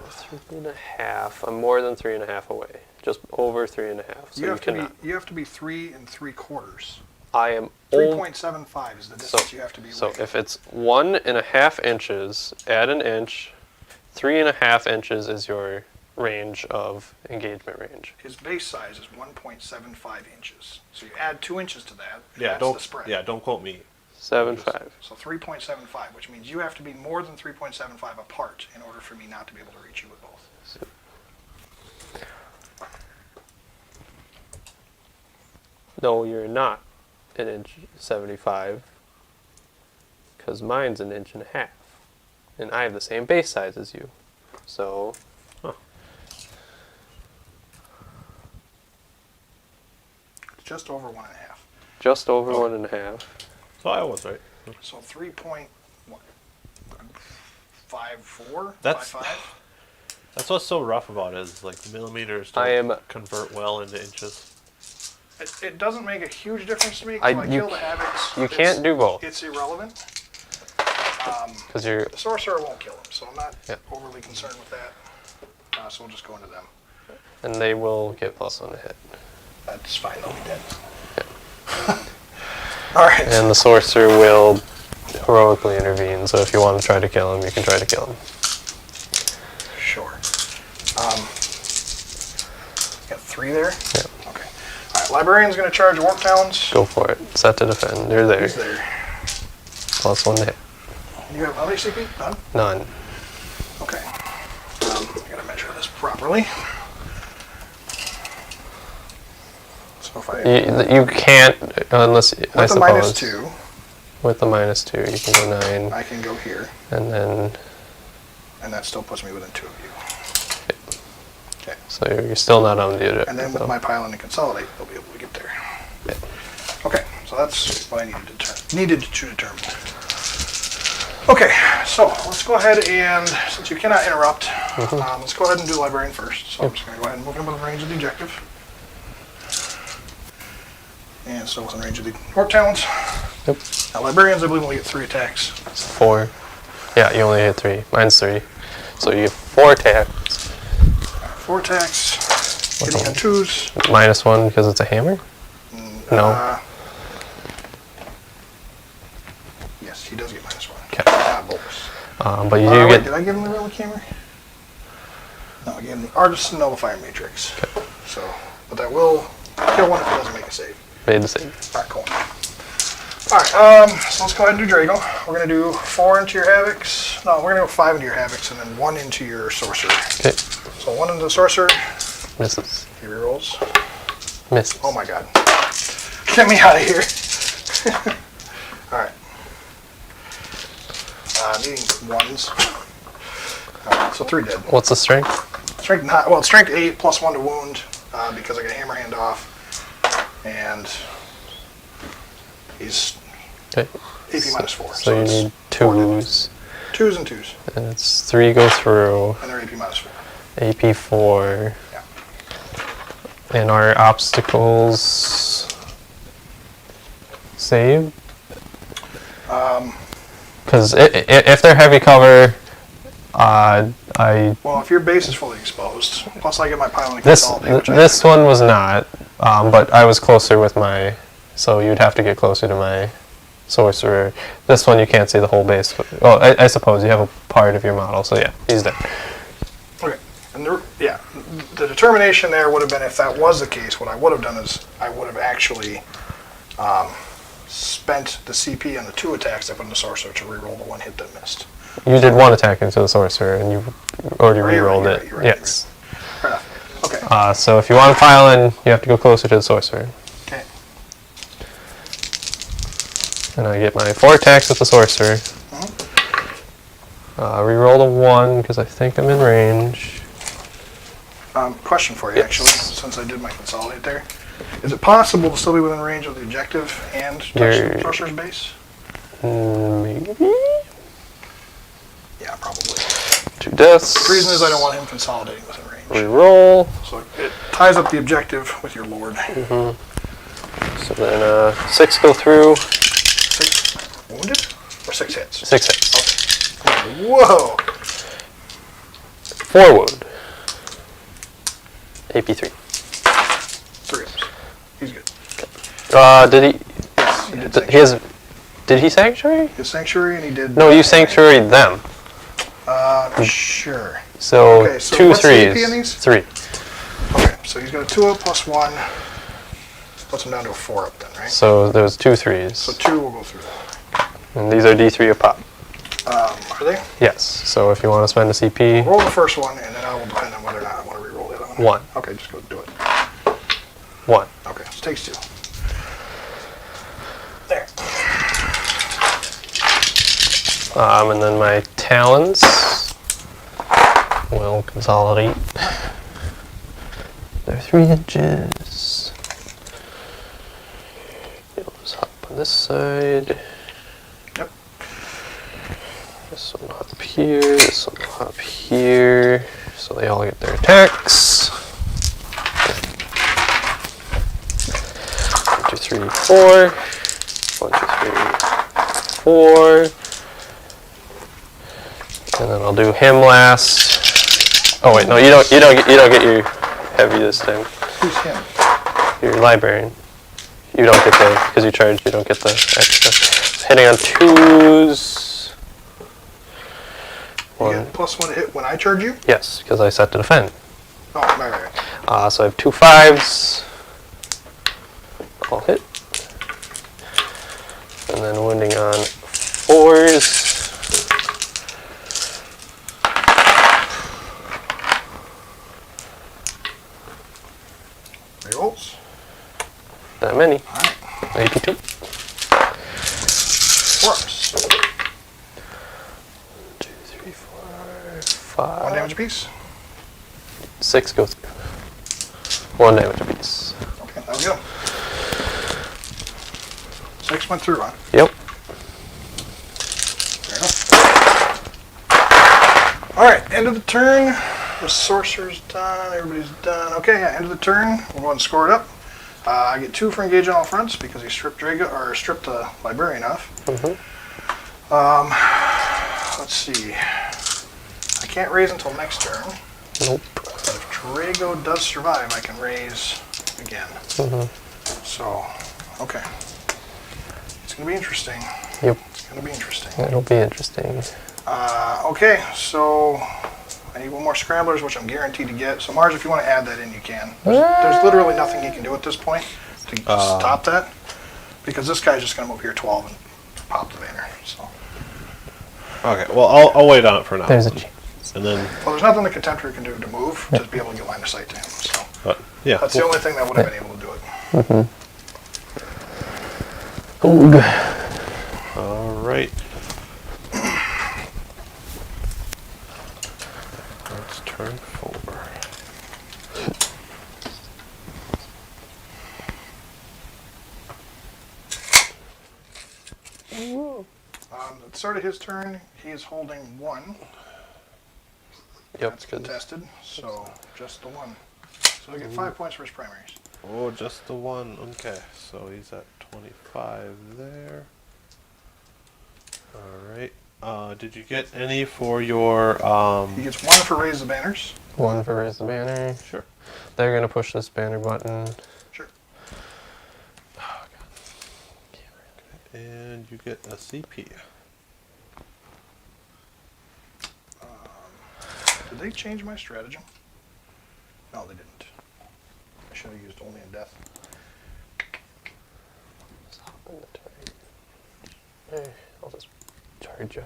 3.5. I'm more than 3.5 away. Just over 3.5. So you have to cannot. be 3 3/4. I am 3.75 is the distance you have to be So away. if it's 1.5 inches, add 1 inch. 3.5 inches is your range of engagement range. His base size is 1.75 inches. So you add 2 inches to that, and Yeah, that's don't. the spread. Yeah, don't quote me. 7.5. So 3.75, which means you have to be more than 3.75 apart in order for me not to be able to reach you with both. No, you're not 1.75 inch, because mine's 1.5 inches, and I have the same base size as you. So, It's just over 1.5. just over 1.5. So I was right. So 3.54, That's- 55. That's what's so rough about it, is like millimeters I am- don't convert well into inches. It doesn't make a huge difference to me. I- When I you kill the Havocs, you can't do both. It's irrelevant. Because you're... The Sorcerer won't kill him, so I'm not Yeah. overly concerned with that. So we'll just go into them. And they will get +1 to hit. That's fine, they'll be dead. All right. And the sorcerer will heroically intervene, so if you want to try to kill him, you can try to kill him. Sure. Got 3 there? Yeah. Okay. All right, Librarian's going to charge Warp Talons. Go for it. Set to defend. You're there. He's there. +1 to hit. You have how many CP? None? None. Okay. I got to measure this properly. So if I... You can't, unless, I With a suppose... -2, With the -2, you can go 9. I can go here, And then, and that still puts me within 2 of you. Okay. so you're still not on the other. And then with my pile and consolidate, they'll be able to get there. Okay, so that's what I needed to determine. Okay, so let's go ahead and, since you cannot interrupt, let's go ahead and do Librarian first. So I'm just going to go ahead and move him within range of the objective. And so within range of the Warp Talons. Yep. Now Librarians, I believe, only get 3 attacks. It's 4. Yeah, you only hit 3. Mine's 3. So you have 4 attacks. 4 attacks, hitting on 2s. -1 because it's a hammer? No. Yes, he does get -1. Okay. Not Voldus. But you do Wait, get... did I give him the Relic Hammer? No, I gave him the Artisan Nullifier Matrix. So, but that will kill one if it doesn't make a save. Made the same. Alright, cool. Alright, so let's go ahead and do Draigo. We're going to do 4 into your Havocs. No, we're going to go 5 into your Havocs and then 1 into your Sorcerer. Okay. So 1 into the Sorcerer. Misses. He rerolls. Misses. Oh my god. Get me out of here. Alright. Needing 1s. Alright, so 3 dead. What's the strength? Strength 9, well, strength 8 plus 1 to wound because I got a hammer hand off. And he's... Okay. AP minus 4. So you it's need 4 damage. 2s. 2s and 2s. And it's 3 go through. And they're AP minus 4. AP 4. Yeah. And our obstacles save? Because if they're heavy cover, well, if your base is fully exposed, plus I get my pile and this consolidate, which this one was not, but I was closer with my, so you'd have to get closer to my sorcerer. This one you can't see the whole base. But, well, I suppose you have a part of your model, so yeah, he's dead. Okay, and the determination there would have been, if that was the case, what I would have done is I would have actually spent the CP on the 2 attacks I put in the sorcerer to reroll the 1 hit that missed. You did 1 attack into the sorcerer, and you already rerolled it. You're right, yes. Fair enough. Okay. So if you want to pile in, you have to go closer to the sorcerer. Okay. And I get my 4 attacks with the sorcerer. Reroll the 1 because I think I'm in range. Question for you, actually, since I did my consolidate there. Is it possible to still be within range of the objective and touch the sorcerer's base? Maybe? Yeah, probably. 2 deaths. The reason is I don't want him consolidating within range. Reroll. So it ties up the objective with your lord. So then 6 go through. 6 wounded? Or 6 hits? 6 hits. Okay. Whoa! 4 wound. AP 3. 3 of them. He's good. Did he? Yes, he did Did he sanctuary? his sanctuary, and he did... No, you sanctuaried them. Sure. So, Okay, so 2 what's the AP 3s. in these? 3. Okay, so he's got a 2 up plus 1. Puts him down to a 4 up then, right? So there's 2 3s. So 2 will go through that. And these are D3 a pop. Are they? Yes. So if you want to spend a CP, Roll the first one, and then I will depend on whether or not I want to re-roll the other one. 1. Okay, just go do it. 1. Okay, so it takes 2. There. And then my talons will consolidate. They're 3 inches. You'll just hop on this side. Yep. This one will hop here. This one will hop here. So they all get their attacks. 1, 2, 3, 4. 1, 2, 3, 4. And then I'll do him last. Oh wait, no, you don't get your heavy this time. Who's him? Your librarian. You don't get the, because you charge, you don't get the extra. Hitting on 2s. You get +1 hit when I charge you? Yes, because I set to defend. Oh, right. So I have 2 5s. I'll hit. And then wounding on 4s. Rerolls. That many. Alright. AP 2. 4 ups. 2, 3, 4, 5. 1 damage apiece. 6 go through. 1 damage apiece. Okay, that'll get him. 6 went through, huh? Yep. Fair enough. Alright, end of the turn. The sorcerer's done. Everybody's done. Okay, yeah, end of the turn. We'll go ahead and score it up. I get 2 for engage on all fronts because he stripped Draigo, or stripped the librarian off. Let's see. I can't raise until next turn. Nope. If Draigo does survive, I can raise again. So, okay. It's going to be interesting. Yep. It's going to be interesting. It'll be interesting. Okay, so I need 1 more scramblers, which I'm guaranteed to get. So Mars, if you want to add that in, you can. There's literally nothing he can do at this point to stop that, because this guy's just going to move here 12 and pop the banner. So. Okay, well, I'll wait on it for now. There's a chance. And then, Well, there's nothing the Contemptor can do to move to be able to get line of sight to him. So but yeah. that's the only thing that would have been able to do it. All right. Let's turn 4. the start of his turn, he is holding 1. Yep. That's contested, so just the 1. So I get 5 points for his primaries. Oh, just the 1. Okay, so he's at 25 there. Alright. Did you get any for your... He gets 1 for raise the banners. 1 for raise the banner. Sure. They're going to push this banner button. Sure. Oh, God. And you get a CP. Did they change my stratagem? No, they didn't. I should have used only in death. Stop in the turn. Hey, I'll just charge you.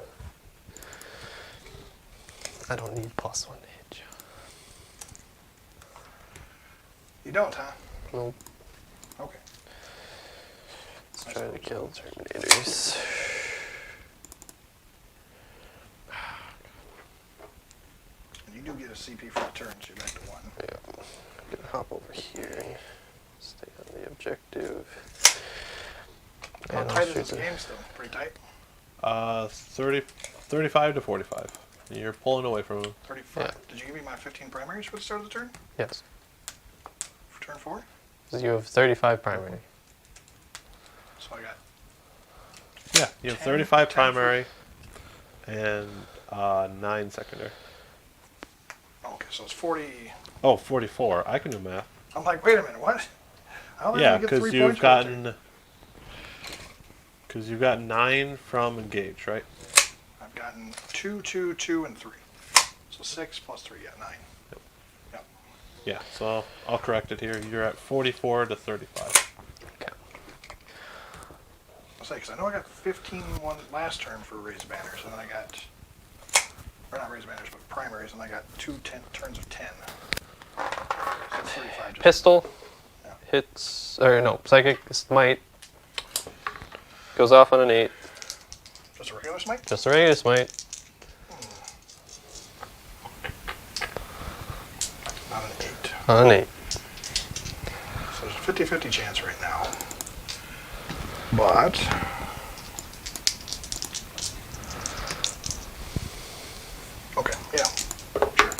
I don't need +1 to hit you. You don't, huh? Nope. Okay. Let's try to kill Terminators. And you do get a CP for the turn, so you're back to 1. Yeah. I'm gonna hop over here. Stay on the objective. How And I'll tight is shoot this the- game still? Pretty tight? 35 to 45. You're pulling away from him. 35. Yeah. Did you give me my 15 primaries for the start of the turn? Yes. For turn 4? So you have 35 primary. So I got... Yeah, you have 10 35 10 primary and 9 secondary. Okay, so it's 40... Oh, 44. I can do math. I'm like, wait a minute, what? How did I Yeah, get 3 because points you've for the turn? gotten... Because you've got 9 from engage, right? I've gotten 2, 2, 2, and 3. So 6 plus 3, yeah, 9. Yep. Yeah, so I'll correct it here. You're at 44 to 35. Okay. I'll say, because I know I got 15 one last turn for raised banners, and then I got... Or not raised banners, but primaries, and I got 2 turns of 10. So 35 just... Pistol Yeah. hits, or no, psychic smite goes off on an 8. Just a regular smite? Just a regular smite. Not an 8. On an 8. So there's a 50-50 chance right now. But... Okay, yeah, sure.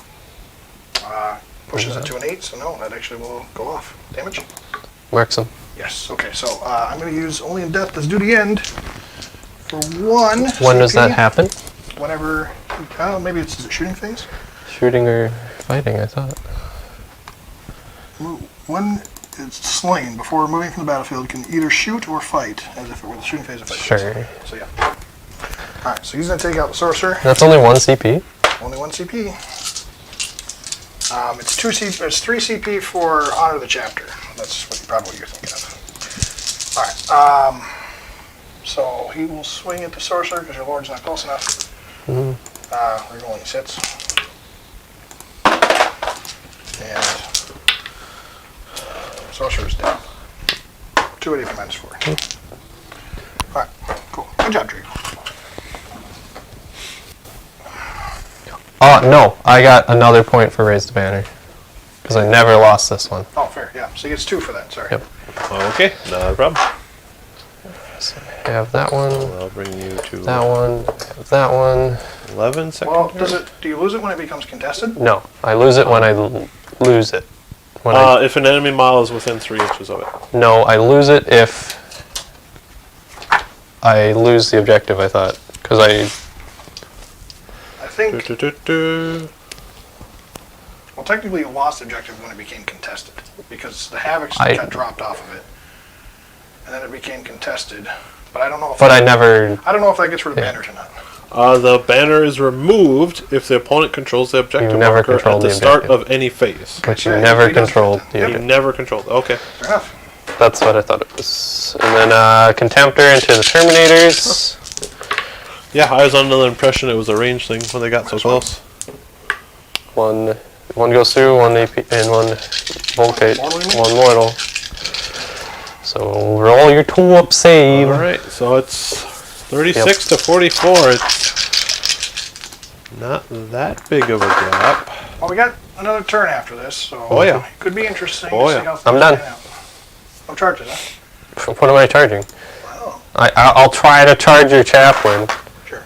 Pushes it to an 8, so no, that actually will go off. Damage? Marks him. Yes, okay, so I'm going to use only in death as do the end for 1 When does CP. that happen? Whenever, maybe it's a shooting phase? Shooting or fighting, I thought. When it's slain before moving from the battlefield, can either shoot or fight as if it were the shooting phase of fight. Sure. So yeah. Alright, so he's going to take out the sorcerer. That's only 1 CP. Only 1 CP. It's 2 CP. It's 3 CP for Honor the Chapter. That's what probably you're thinking of. All right. So he will swing at the sorcerer because your lord's not close enough. Mm-hmm. Rerolling his hits. And sorcerer's dead. 280 for -4. All right. Cool. Good job, Draigo. Oh, no. I got another point for raise the banner. Because I never lost this one. Oh, fair. Yeah. So he gets 2 for that. Sorry. Yep. Okay, not a problem. So I have that one, I'll bring you to that one, I have that one. 11 secondary. Well, do you lose it when it becomes contested? No, I lose it when I lose it. When If an enemy model is within 3 inches of it. no, I lose it if I lose the objective, I thought. Because I think... Well, technically you lost the objective when it became contested. Because the Havocs got dropped off of it. And then it became contested. But I don't know if... But I never... I don't know if that gets rid of banners or not. The banner is removed if the opponent controls the objective never marker at controlled the the start objective. of any phase. But you Yeah, never he does controlled that. the You objective. never controlled. Okay. Fair enough. That's what I thought it was. And then Contemptor into the Terminators. Yeah, I was under the impression it was a range thing when they got so close. One goes through, 1 AP, and 1 Volkite, Mortal, you mean? 1 mortal. So roll your 2-up save. Alright, so it's 36 to 44. It's not that big of a gap. Well, we got another turn after this, so... Oh, yeah. It could be interesting Oh, to yeah. see how things I'm done. pan out. No charges, huh? What am I charging? Wow. I'll try to charge your chaplain. Sure.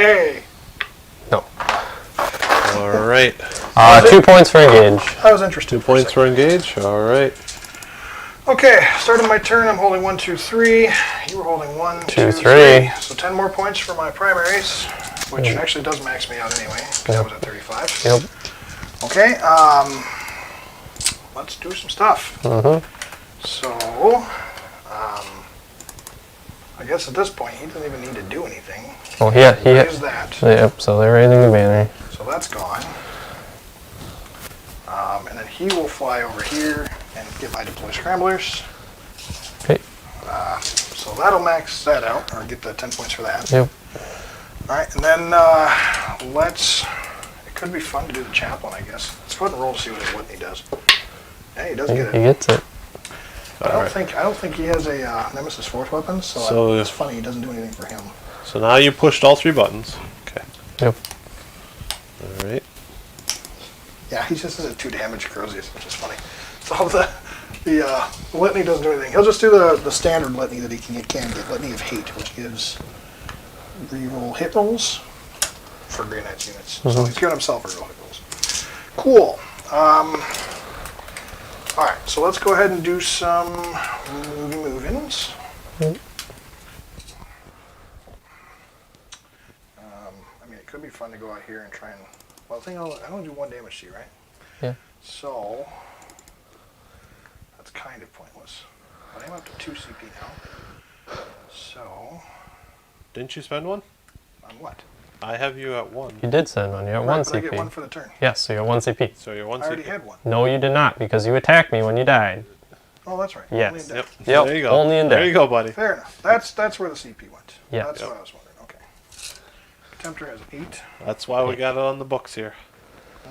Hey! No. All right. 2 points for engage. I was interested. 2 points for engage. All right. Okay, starting my turn, I'm holding 1, 2, 3. You were holding 1, 2, 3. 3. So 10 more points for my primaries, which actually does max me out anyway, because I was at 35. Yep. Okay, let's do some stuff. So, I guess at this point, he doesn't even need to do anything. Oh, yeah, he What is that? Yep, so they're raising the banner. So that's gone. And then he will fly over here and get my deploy scramblers. Okay. So that'll max that out, or get the 10 points for that. Yep. Alright, and then it could be fun to do the chaplain, I guess. Let's go ahead and roll to see what he does. Yeah, he does get it. He gets it. I don't think he has a Nemesis Force weapon, so it's funny, he doesn't do anything for him. So now you pushed all 3 buttons. Okay. Yep. All right. Yeah, he just has a 2 damage corrosives, which is funny. So the litany doesn't do anything. He'll just do the standard litany that he can get, Litany of Hate, which gives reroll hit rolls for Grey Knights units. So he's giving himself reroll hit rolls. Cool. Alright, so let's go ahead and do some move-ins. I mean, it could be fun to go out here and try and... Well, I think I only do 1 damage to you, right? Yeah. So, that's kind of pointless. But I'm up to 2 CP now. So, Didn't you spend 1? on what? I have you at 1. You did send one. You're at 1 Right, but I CP. get 1 for the turn. Yes, so you're 1 CP. So you're 1 I already CP. had 1. No, you did not, because you attacked me when you died. Oh, that's right. Yes. Only in Yep. death. Yep, There you go. only in There death. you go, buddy. Fair enough. That's where the CP went. Yeah. That's Yep. what I was wondering. Okay. Tempter has 8. That's why we got it on the books here.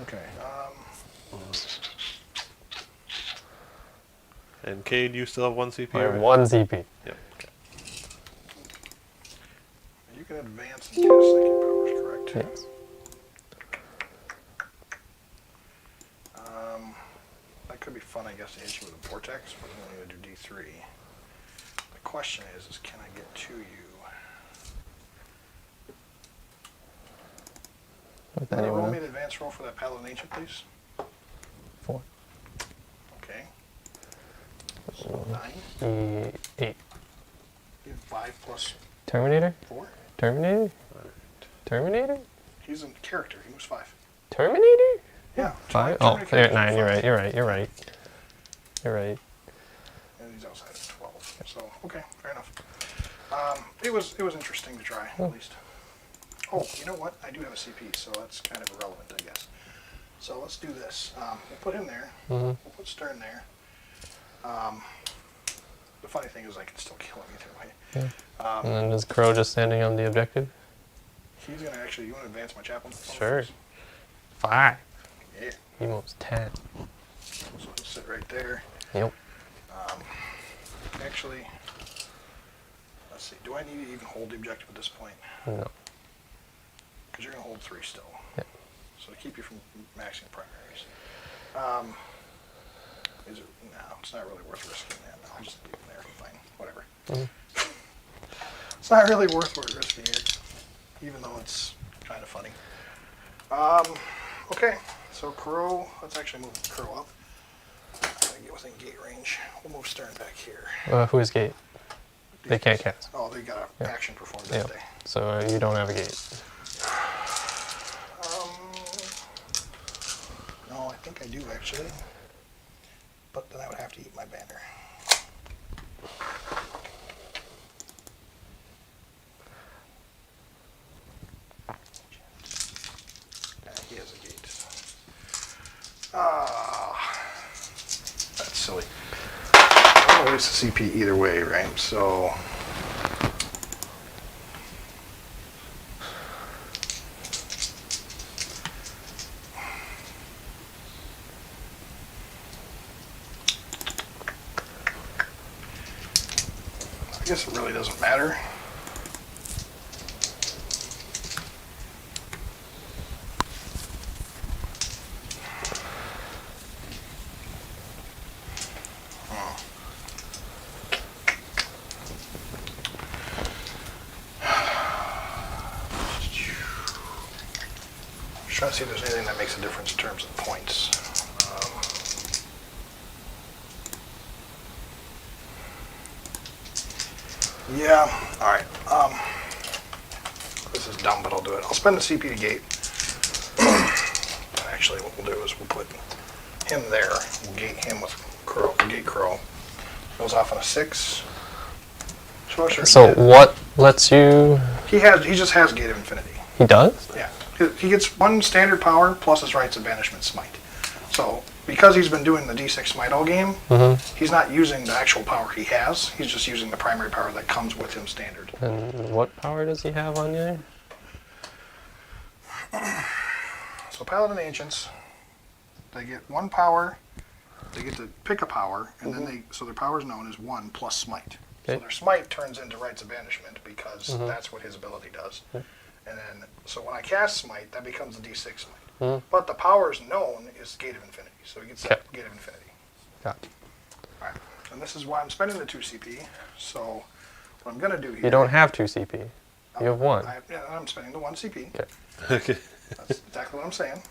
Okay. And Cade, you still have 1 CP? You're right? 1 CP. Yep. Okay. You can advance and cast psychic powers, correct? Yes. That could be fun, I guess, to hit you with a vortex, but I'm only going to do D3. The question is can I get to you? With Roll anyone me else? the advance roll for that Paladin Ancient, please. 4. Okay. So 9. 8. You have 5 plus Terminator? 4. Terminator? Terminator? He's a character. He moves 5. Terminator? Yeah. 5? Terminator Oh, characters there, move 9. You're 5. right. You're right. You're right. You're right. And he's outside of 12. So, okay, fair enough. It was interesting to try, at least. Oh, you know what? I do have a CP, so that's kind of irrelevant, I guess. So let's do this. We'll put him there. We'll put Stern there. The funny thing is I can still kill him either way. Yeah. And then is Crowe just standing on the objective? He's going to actually... You want to advance my chaplain? Sure. 5. Yeah. He moves 10. So he'll sit right there. Yep. Actually, let's see. Do I need to even hold the objective at this point? No. Because you're going to hold 3 still. Yep. So to keep you from maxing primaries. Is it? No, it's not really worth risking that. No, I'll just leave it there. Fine. Whatever. It's not really worth risking it, even though it's kind of funny. Okay. So Crowe, let's actually move Crowe up. Gotta get within gate range. We'll move Stern back here. Who's gate? They can't cast. Oh, they got an action performed that Yep. day. So you don't have a gate. No, I think I do actually. But then I would have to eat my banner. He has a gate. That's silly. I'm gonna waste the CP either way, right? So. I guess it really doesn't matter. trying to see if there's anything that makes a difference in terms of points. Yeah, alright. This is dumb, but I'll do it. I'll spend the CP to gate. Actually, what we'll do is we'll put him there. We'll gate him with Crowe. We'll gate Crowe. Goes off on a 6. So what lets you... He just has Gate of Infinity. He does? Yeah. He gets 1 standard power plus his Rites of Banishment Smite. So, because he's been doing the D6 Smite all game, he's not using the actual power he has. He's just using the primary power that comes with him standard. And what power does he have on you? So, Paladin Ancients, they get 1 power, they get to pick a power, and then so their power is known as 1 plus Smite. So their Smite turns into Rites of Banishment because that's what his ability does. And then, so when I cast Smite, that becomes a D6 Smite. But the power's known is Gate of Infinity, so he gets that Gate of Infinity. Got it. Alright, and this is why I'm spending the 2 CP. So, what I'm going to do here... You don't have 2 CP. You have 1. I'm spending the 1 CP. Okay. That's exactly what I'm saying.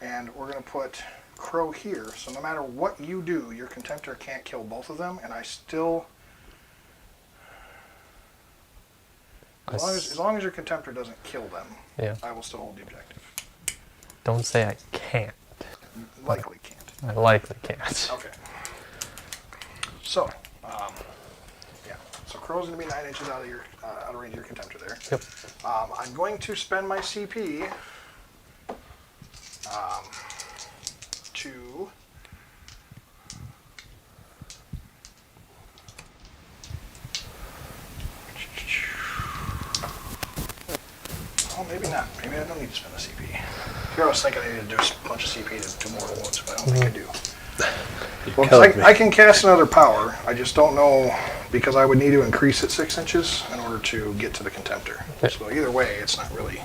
And we're going to put Crowe here, so no matter what you do, your Contemptor can't kill both of them, and I still... As long as your Contemptor doesn't kill them, I will still hold the objective. Don't say I can't. Likely can't. I likely can't. Okay. So, yeah. So Crowe's going to be 9 inches out of range of your Contemptor there. Yep. I'm going to spend my CP to... Oh, maybe not. Maybe I don't need to spend a CP. Here I was thinking I needed to do a bunch of CP to do mortal wounds, but I don't think I do. Well, I can cast another power. I just don't know, because I would need to increase it 6 inches in order to get to the Contemptor. So either way, it's not really...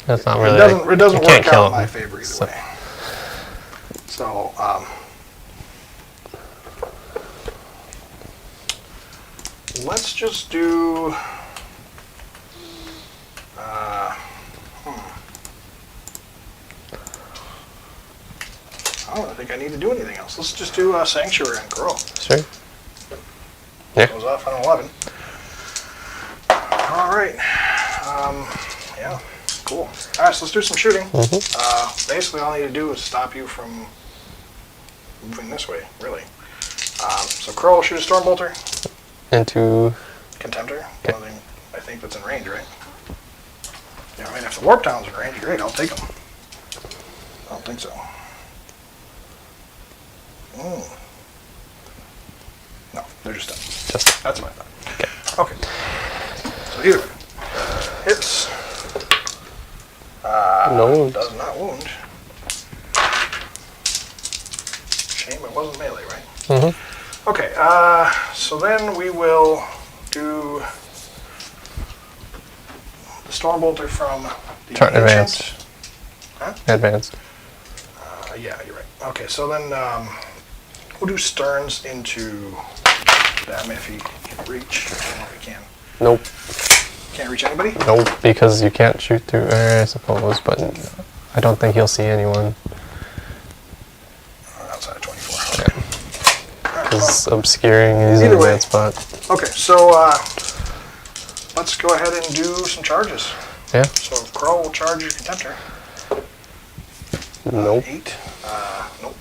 That's not really... It doesn't work out in my favor either way. So, let's just do... I don't think I need to do anything else. Let's just do Sanctuary and Crowe. Sure. Yeah. Goes off on 11. Alright. Yeah, cool. Alright, so let's do some shooting. Basically, all I need to do is stop you from moving this way, really. So Crowe will shoot a Stormbolter. Into... Contemptor. The only thing I think that's in range, right? Yeah, I mean, if the Warp Town's in range, great, I'll take them. I don't think so. No, they're just done. That's what I thought. Okay. So either way. Hits. No wounds. Does not wound. Shame it wasn't melee, right? Okay, so then we will do the Stormbolter from the Advanced. Huh? Advanced. Yeah, you're right. Okay, so then we'll do Sterns into them if he can reach. I don't know if he can. Nope. Can't reach anybody? Nope, because you can't shoot through air, I suppose, but I don't think he'll see anyone. Outside of 24. Okay. He's obscuring, he's in a bad spot. Okay, so let's go ahead and do some charges. Yeah. So Crowe will charge your Contemptor. Nope. 8. Nope.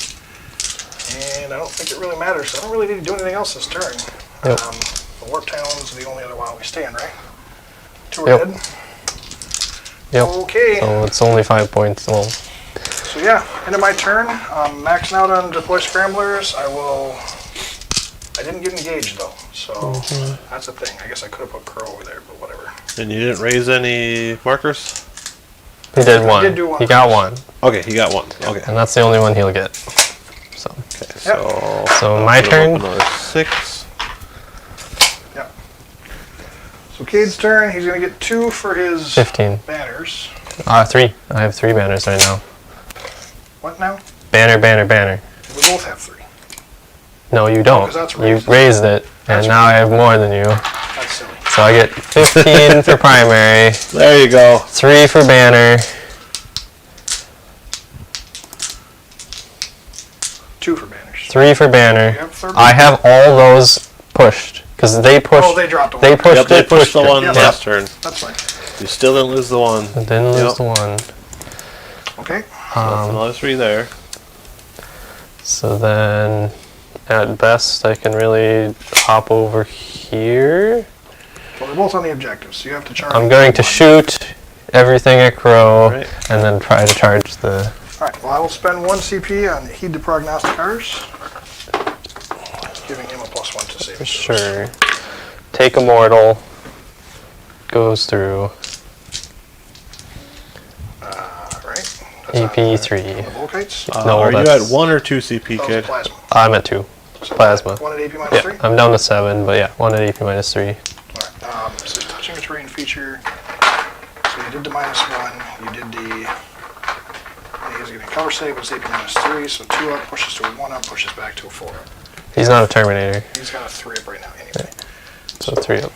And I don't think it really matters, so I don't really need to do anything else this turn. Yep. The Warp Talon's the only other one we stand, right? 2 are Yep. dead. Yep. Okay. So it's only 5 points. Well. So yeah, end of my turn. Maxing out on Deploy Scramblers. I didn't get engaged though, so that's the thing. I guess I could have put Crowe over there, but whatever. And you didn't raise any markers? He did one. did do one. He got one. Okay, he got one. Okay. And that's the only one he'll get. So. Okay, So my turn. Another 6. Yep. So Cade's turn. He's gonna get 2 for his 15. banners. 3. I have 3 banners right now. What now? Banner, banner, banner. We both have 3. No, you don't. 'cause that's You raised. raised it, and That's now I have more than you. That's silly. So I get 15 for primary, There you go. 3 for banner, 2 for banners. 3 for You banner. have a third I one? have all those pushed because they pushed. Oh, they dropped one. They pushed Yep, they it. pushed the it. one Yep. last turn. That's fine. You still didn't lose the one. I didn't lose Yep. the one. Okay. That's another 3 there. So then, at best, I can really hop over here. Well, they're both on the objectives, so you have to charge. I'm going to one. shoot everything at Crowe Right. and then try to charge the. Alright, well, I will spend 1 CP on Heed the Prognosticars, giving him a +1 to save. Sure. Take a mortal. Goes through. Right? AP3. The Volkites? No, Are you at that's- 1 or 2 CP, That was kid? plasma. I'm at 2. So Plasma. 1 at AP minus Yeah, 3? I'm down to 7, but yeah, 1 at AP minus 3. Alright, so touching a terrain feature. So you did the -1, you did the. He's getting a cover save, it's AP minus 3, so 2 up pushes to a 1 up, pushes back to a 4 up. He's not a Terminator, He's got a 3 up right now anyway. so 3 up.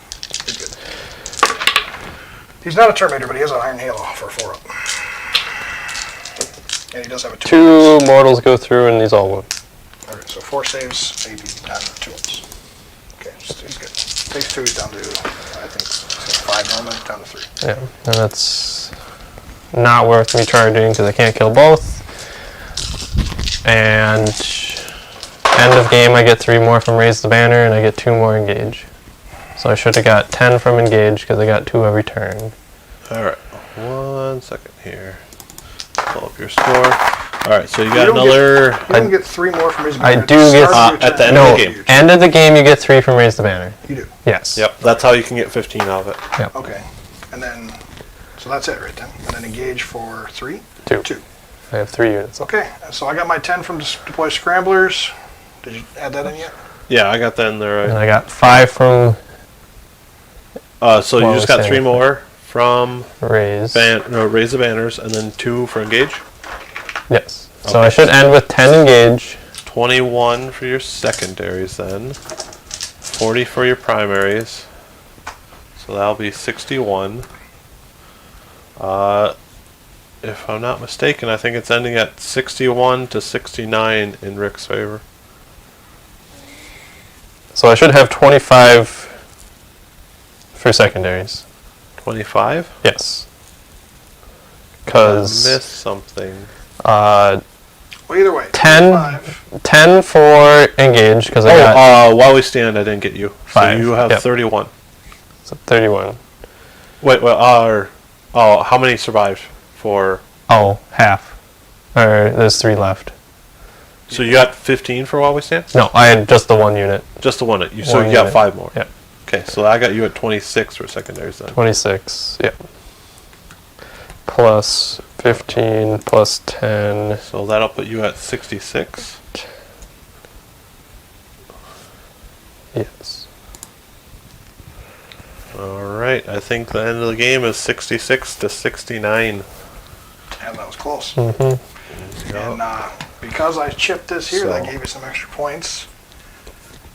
He's good. He's not a Terminator, but he has an Iron Halo for a 4 up. And he does have a 2 2 mortals go through and these all won. Okay, so 4 saves, AP down to 2 ups. Okay, he's good. Takes 2, he's down to, I think, 5 moment, down to 3. Yeah, and that's not worth me charging because I can't kill both. And end of game, I get 3 more from Raise the Banner, and I get 2 more engage. So I should have got 10 from engage because I got 2 every turn. Alright, 1 second here. Pull up your score. Alright, so you got don't get- another. You don't get 3 more from Raise the I Banner. do get- at the end No, of the game. end of the game, you get 3 from Raise the Banner. You do. Yes. Yep, that's how you can get 15 out of it. Yep. Okay. And then, so that's it right then. And then engage for 3? 2. 2. I have 3 units. Okay, so I got my 10 from Deploy Scramblers. Did you add that in yet? Yeah, I got that in there, And right? I got 5 from So you Well, just I got say- 3 more from Raise. Raise the Banners, and then 2 for Engage. Yes. So Okay. I should end with 10 engage. 21 for your secondaries then. 40 for your primaries. So that'll be 61. If I'm not mistaken, I think it's ending at 61 to 69 in Rick's favor. So I should have 25 for secondaries. 25? Yes. I Because missed something. Well, either way. 10 5. 10 for engage because I got While we stand, I didn't get you. So 5, you have yep. 31. so 31. Wait, how many survived for? Oh, half. Or there's 3 left. So you got 15 for while we stand? No, I had just the 1 unit. Just the one. So One you got unit. 5 more. Yeah. Okay, so I got you at 26 for secondaries then. 26. Yeah. Plus 15 plus 10. So that'll put you at 66. Yes. Alright, I think the end of the game is 66 to 69. And that was close. Mm-hmm. And because I chipped this here, that So- gave you some extra points.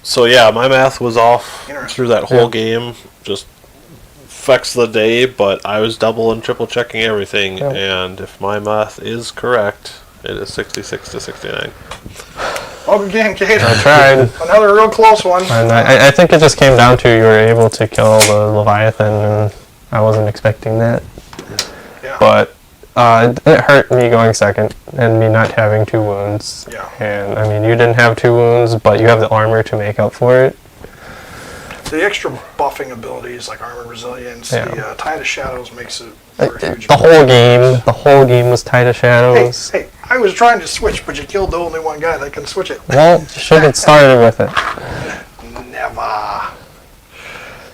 So yeah, my math was off Interesting. through that whole Yeah. game. Just affects the day, but I was double and triple checking everything, Yeah. and if my math is correct, it is 66 to 69. Well, good game, Kate. I tried. Another real close one. And I think it just came down to you were able to kill the Leviathan, and I wasn't expecting that. Yeah. But it hurt me going second, and me not having 2 wounds. Yeah. And, I mean, you didn't have 2 wounds, but you have the armor to make up for it. The extra buffing abilities like armor resilience, Yeah. the Tide of Shadows makes it for a huge The whole game was Tide of Shadows. Hey, I was trying to switch, but you killed the only one guy that can switch it. Well, you should have started with it. Never.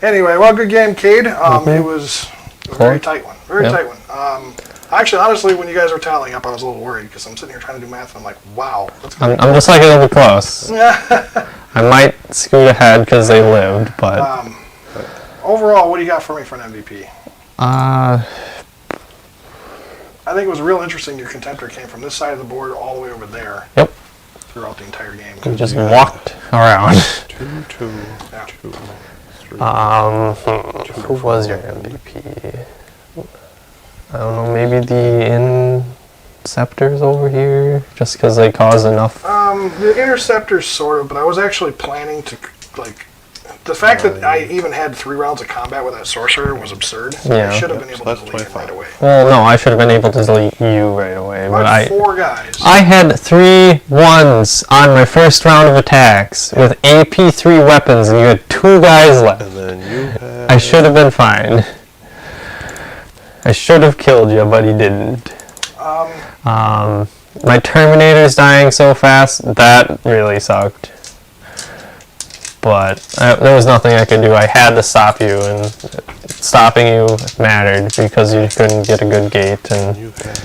Anyway, well, good game, Cade. It was a very tight one. Very Yeah. tight one. Actually, honestly, when you guys were tallying up, I was a little worried because I'm sitting here trying to do math and I'm like, wow. That's gonna I'm just like it'll be close. I might scoot ahead because they lived, but Overall, what do you got for me for an MVP? uh, I think it was real interesting your Contemptor came from this side of the board all the way over there yep, throughout the entire game. we just walked around. 2, 2, Yeah. 2, Who was your MVP? I don't know, maybe the Inceptors over here, just because they cause enough. The Interceptors sort of, but I was actually planning to, like, the fact that I even had 3 rounds of combat with that sorcerer was absurd. Yeah. I should have been able to That's delete him right 25. away. Well, no, I should have been able to delete you right away. But I had 4 guys. I had 3 ones on my first round of attacks with AP3 weapons, and you had 2 guys left. And then you had... I should have been fine. I should have killed you, but he didn't. My Terminator's dying so fast, that really sucked. But there was nothing I could do. I had to stop you, and stopping you mattered because you couldn't get a good gate. And You had...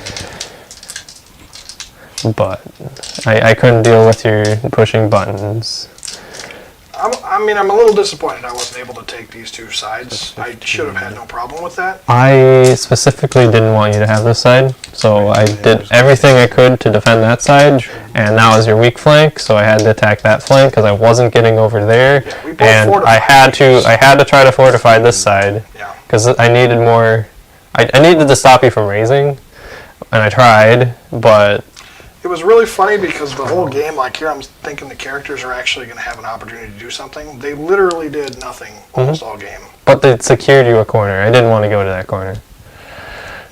but I couldn't deal with your pushing buttons. I'm a little disappointed I wasn't able to take these 2 sides. I should have had no problem with that. I specifically didn't want you to have this side, so I did everything I could to defend that side, and that was your weak flank, so I had to attack that flank because I wasn't getting over there, Yeah, we both and I had to try to fortify this side Yeah. because I needed more. I needed to stop you from raising, and I tried, but It was really funny because the whole game, like here I'm thinking the characters are actually going to have an opportunity to do something. They literally did nothing almost all game. they secured you a corner. I didn't want to go to that corner.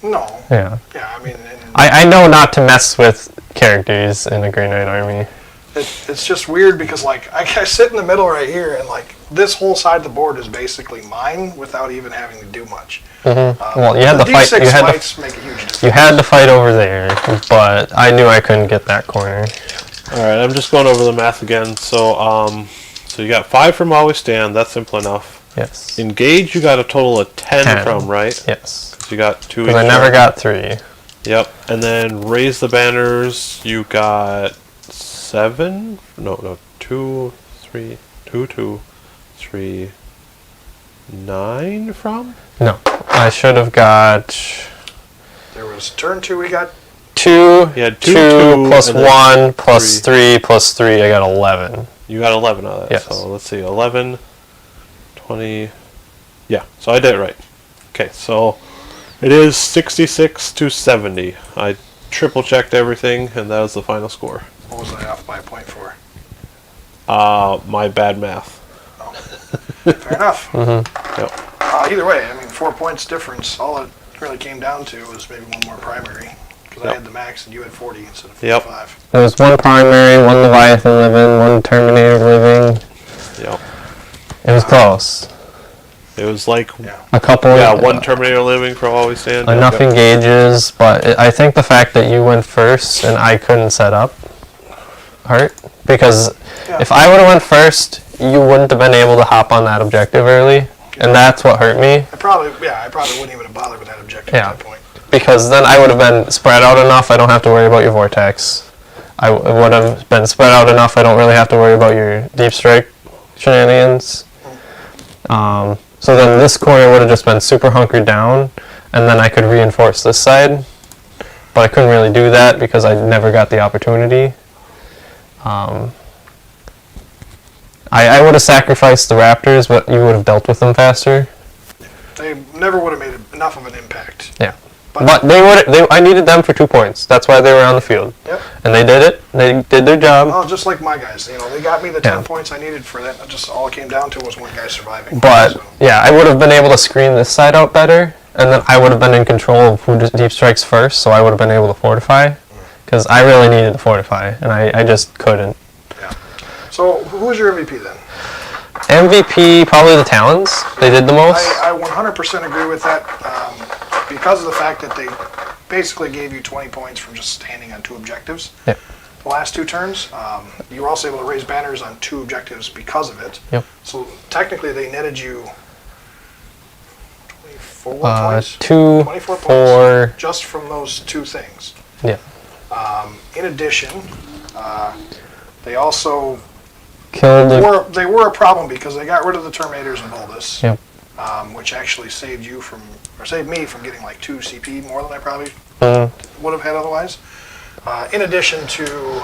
No. Yeah. Yeah, I mean... I know not to mess with characters in a Grey Knight army. It's just weird because, like, I sit in the middle right here, and, like, this whole side of the board is basically mine without even having to do much. Well, you had the to fight. D6 You had fights make a huge difference. You had to fight over there, but I knew I couldn't get that corner. Alright, I'm just going over the math again. So you got 5 from Always Stand, that's simple enough. Yes. Engage, you got a total of 10 from, right? Yes. 'Cause you got 2 Because I never got 3. Yep. And then Raise the Banners, you got 7? No, 2, 3, 9 from? No. I should have got There was turn 2, we got 2, You had 2 2, plus and then 1 plus 3 plus 3. I got 11. You got 11 out of that. Yes. So let's see, 11, 20. Yeah, so I did it right. Okay, so it is 66 to 70. I triple checked everything, and that was the final score. what was I off by a point for? My bad math. Oh. Fair enough. Yep. Either way, I mean, 4 points difference. All it really came down to was maybe one more primary. Because I Yep. had the max and you had 40 instead of Yep. 45. There was 1 primary, 1 Leviathan living, 1 Terminator living. Yep. It was close. It was like, Yeah. A couple. yeah, 1 Terminator living for Always Stand. Enough Yep. engages, but I think the fact that you went first and I couldn't set up hurt. Because Yeah. if I would have went first, you wouldn't have been able to hop on that objective early. And that's what hurt me. I probably wouldn't even have bothered with that objective Yeah. at that point. Because then I would have been spread out enough, I don't have to worry about your vortex. I would have been spread out enough, I don't really have to worry about your deep strike shenanigans. So then this corner would have just been super hunkered down, and then I could reinforce this side. But I couldn't really do that because I never got the opportunity. I would have sacrificed the Raptors, but you would have dealt with them faster. They never would have made enough of an impact. Yeah. But, But I needed them for 2 points. That's why they were on the field. Yep. And they did it. They did their job. Oh, just like my guys. You know, they got me the 10 Yeah. points I needed for that. Just all it came down to was one guy surviving. But So, yeah, I would have been able to screen this side out better, and then I would have been in control of who deep strikes first. So I would have been able to fortify, because I really needed to fortify, and I just couldn't. yeah. So who was your MVP then? MVP probably the Talons. They did the most. I 100% agree with that because of the fact that they basically gave you 20 points from just standing on 2 objectives. Yep. The last 2 turns, you were also able to raise banners on 2 objectives because of it. Yep. So technically they netted you 24 points? 2, 24 4. points just from those 2 things. Yeah. In addition, they also Killed the. they were a problem because they got rid of the Terminators and Voldus, Yep. which actually saved me from getting like 2 CP more than I probably Mhm. would have had otherwise. In addition to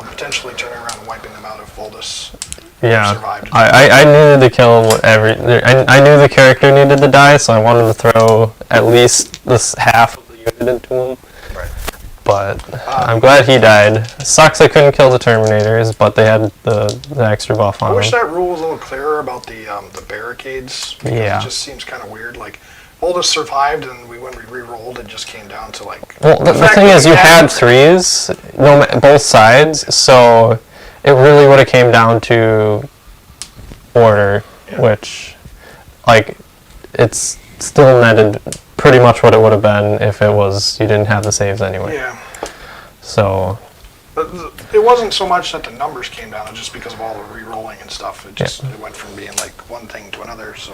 potentially turning around and wiping them out if Voldus Yeah, survived. I needed to kill I knew the character needed to die, so I wanted to throw at least this half of the unit into him. Right. But I'm glad he died. Sucks I couldn't kill the Terminators, but they had the extra buff on I wish them. that rule was a little clearer about the barricades. Because Yeah. It just seems kind of weird. Like, Voldus survived, and when we re-rolled, it just came down to like. Well, the fact thing that is, we you had to- threes, both sides, so it really would have came down to order, Yeah. which, like, it's still netted pretty much what it would have been if it was you didn't have the saves anyway. Yeah. So But it wasn't so much that the numbers came down, it's just because of all the re-rolling and stuff. It just it went from being like one thing to another. So,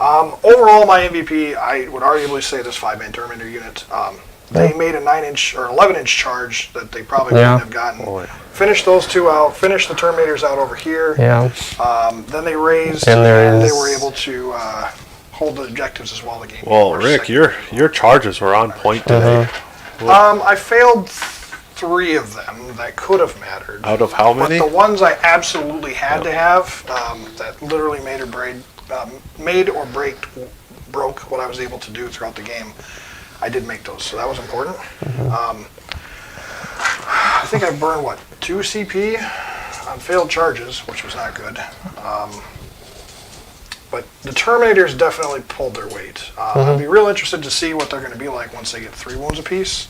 overall, my MVP, I would arguably say this 5-man Terminator unit. They made a 9-inch or 11-inch charge that they probably wouldn't have gotten. Oh, yeah. Finished those two out. Finished the Terminators out over here. yeah, Then they raised, And there they is- were able to hold the objectives as well. The game. Well, Rick, your charges were on point today. I failed 3 of them that could have mattered. Out of how many? But the ones I absolutely had to have, that literally made or broke what I was able to do throughout the game, I did make those, so that was important. I think I burned, 2 CP on failed charges, which was not good. But the Terminators definitely pulled their weight. I'd be real interested to see what they're going to be like once they get 3 wounds apiece,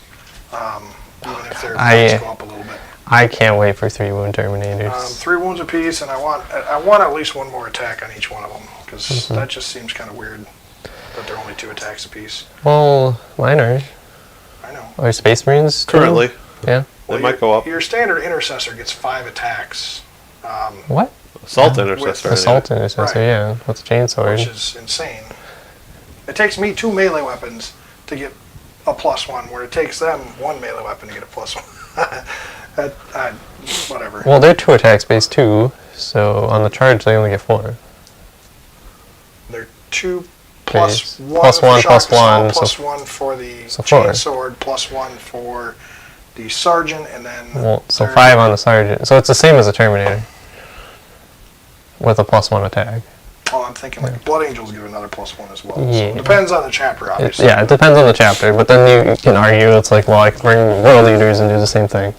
even if their attacks go up a little bit. I can't wait for 3-wound Terminators. 3 wounds apiece, and I want at least 1 more attack on each one of them, because that just seems kind of weird that they're only 2 attacks apiece. Well, mine are. I know. Or Space Marines? too? Currently, Yeah. they might go up. Your standard intercessor gets 5 attacks, What? Assault intercessor. Assault Intercessor, Right. yeah. With a chainsword. which is insane. It takes me 2 melee weapons to get a +1, where it takes them 1 melee weapon to get a +1. Whatever. Well, they're 2 attack space too, so on the charge they only get 4. They're 2 Plus +1 plus for one, shock plus assault, one, so- +1 for the so 4. chainsword, +1 for the sergeant, and then Well, so they're- 5 on the Sergeant. So it's the same as a Terminator. With a +1 attack. Oh, I'm thinking like Blood Angels give another +1 as well. So Yeah. it depends on the chapter, obviously. Yeah, it depends on the chapter, but then you can argue it's like, well, I can bring World Eaters and do the same thing.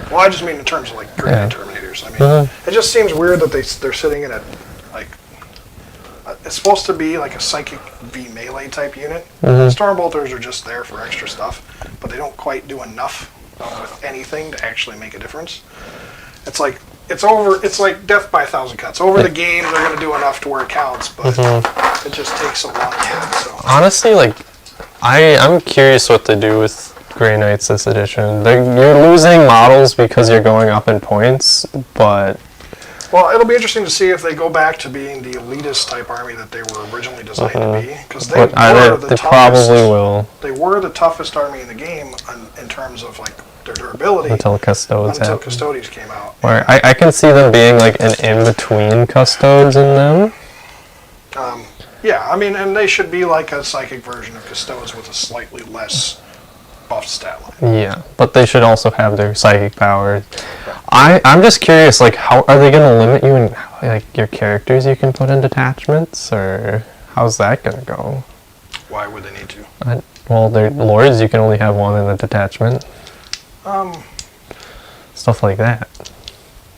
Well, I just mean in terms of like grenade Terminators. I mean, Mhm. it just seems weird that they're sitting in a like. It's supposed to be like a psychic v melee type unit. Stormbolters are just there for extra stuff, but they don't quite do enough with anything to actually make a difference. It's like it's like death by 1,000 cuts. Over the game, they're going to do enough to where it counts, but it just takes so long to get. So Honestly, like, I'm curious what they do with Grey Knights this edition. You're losing models because you're going up in points, but well, it'll be interesting to see if they go back to being the elitist type army that they were originally designed to be, because they were the they toughest. probably will They were the toughest army in the game in terms of like their durability until Custodes until happen. Custodes came out. Where I can see them being like an in-between Custodes in them. Yeah, I mean, and they should be like a psychic version of Custodes with a slightly less buff stat line. Yeah, but they should also have their psychic power. I'm just curious, like, how are they going to limit you in like your characters you can put in detachments, or how's that going to go? Why would they need to? Well, they're lords. You can only have one in a detachment. Stuff like that.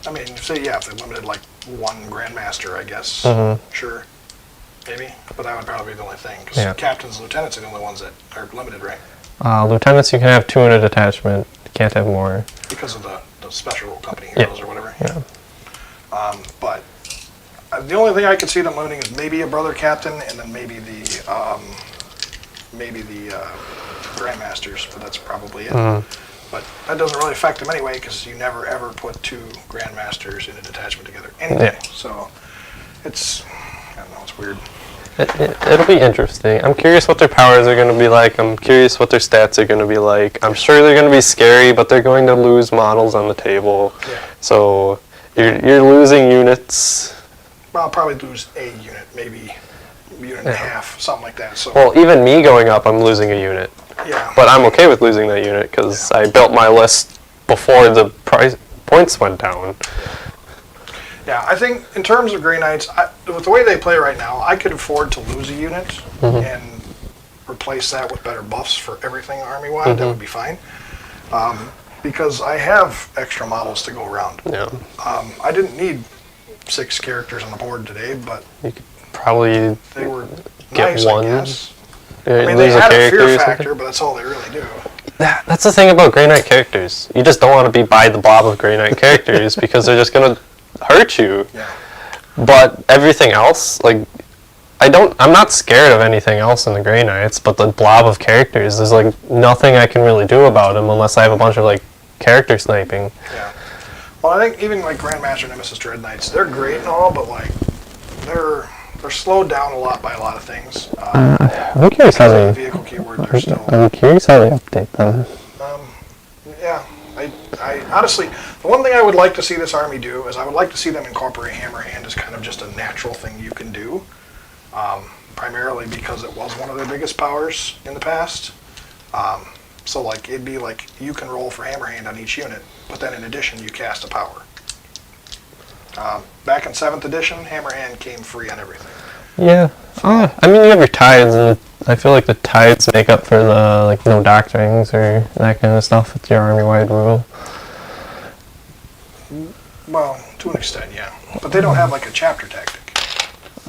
I mean, say if they limited like 1 Grandmaster, I guess. Sure, maybe, but that would probably be the only thing, because captains and lieutenants are the only ones that are limited, right? Lieutenants, you can have 2 in a detachment. You can't have more. Because of the special company heroes or whatever. Yeah. But the only thing I could see them limiting is maybe a brother captain, and then maybe the Grandmasters, but that's probably it. But that doesn't really affect them anyway, because you never ever put 2 Grandmasters in a detachment together anyway. Yeah. So it's, I don't know, it's weird. It'll be interesting. I'm curious what their powers are going to be like. I'm curious what their stats are going to be like. I'm sure they're going to be scary, but they're going to lose models on the table. Yeah. So you're losing units. Well, I'll probably lose a unit, maybe a unit and a half, something like that. So Well, even me going up, I'm losing a unit. yeah. But I'm okay with losing that unit because I built my list before the points went down. Yeah, I think in terms of Grey Knights, with the way they play right now, I could afford to lose a unit and replace that with better buffs for everything army-wide. That would be fine. Because I have extra models to go around. Yeah. I didn't need 6 characters on the board today, but You could probably they were get nice, one. I guess. I I mean, they had a fear factor, but that's all they really do. That's the thing about Grey Knight characters. You just don't want to be by the blob of Grey Knight characters because they're just gonna hurt you. Yeah. But everything else, like, I'm not scared of anything else in the Grey Knights, but the blob of characters, there's like nothing I can really do about them unless I have a bunch of like character sniping. Yeah. Well, I think even like Grandmaster Nemesis Dread Knights, they're great and all, but like they're slowed down a lot by a lot of things. I'm curious how The they. vehicle keyword, they're still. I'm curious how they update them. Yeah, I honestly, the one thing I would like to see this army do is I would like to see them incorporate Hammer Hand as kind of just a natural thing you can do, primarily because it was one of their biggest powers in the past. So like it'd be like you can roll for Hammer Hand on each unit, but then in addition you cast a power. Back in 7th edition, Hammer Hand came free on everything. Yeah. I mean, you have your tides, and I feel like the tides make up for the like no doctorings or that kind of stuff with your army-wide rule. Well, to an extent, yeah. But they don't have like a chapter tactic.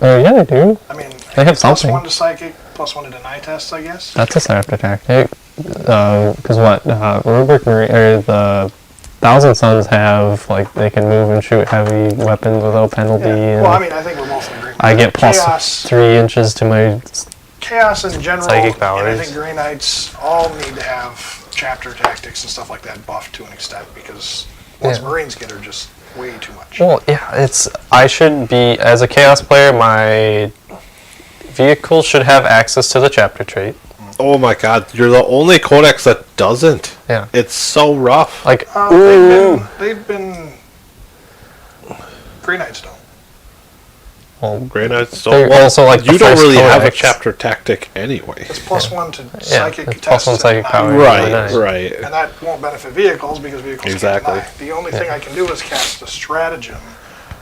Oh yeah, they do. I mean, They have plus something. 1 to psychic, plus 1 to deny tests, I guess. That's a chapter tactic. Because Rubric Marine or the Thousand Suns have like they can move and shoot heavy weapons without penalty. Yeah. And Well, I mean, I think we're both in agreement. I get plus Chaos, 3 inches to my. Chaos in general, Psychic and I powers. think Grey Knights all need to have chapter tactics and stuff like that buffed to an extent because once Yeah. Marines get are just way too much. Well, yeah, I should be as a Chaos player. My vehicle should have access to the chapter trait. Oh my god, you're the only codex that doesn't. Yeah. It's so rough. Like, They've been Grey Knights don't. well, Grey Knights they're don't. also like You the don't first really have a codex. chapter tactic anyway. It's plus 1 to Yeah, psychic it's plus tests 1 and psychic deny. power. Right, Nice. right. And that won't benefit vehicles because vehicles Exactly. can't deny. The only thing I can do is cast a stratagem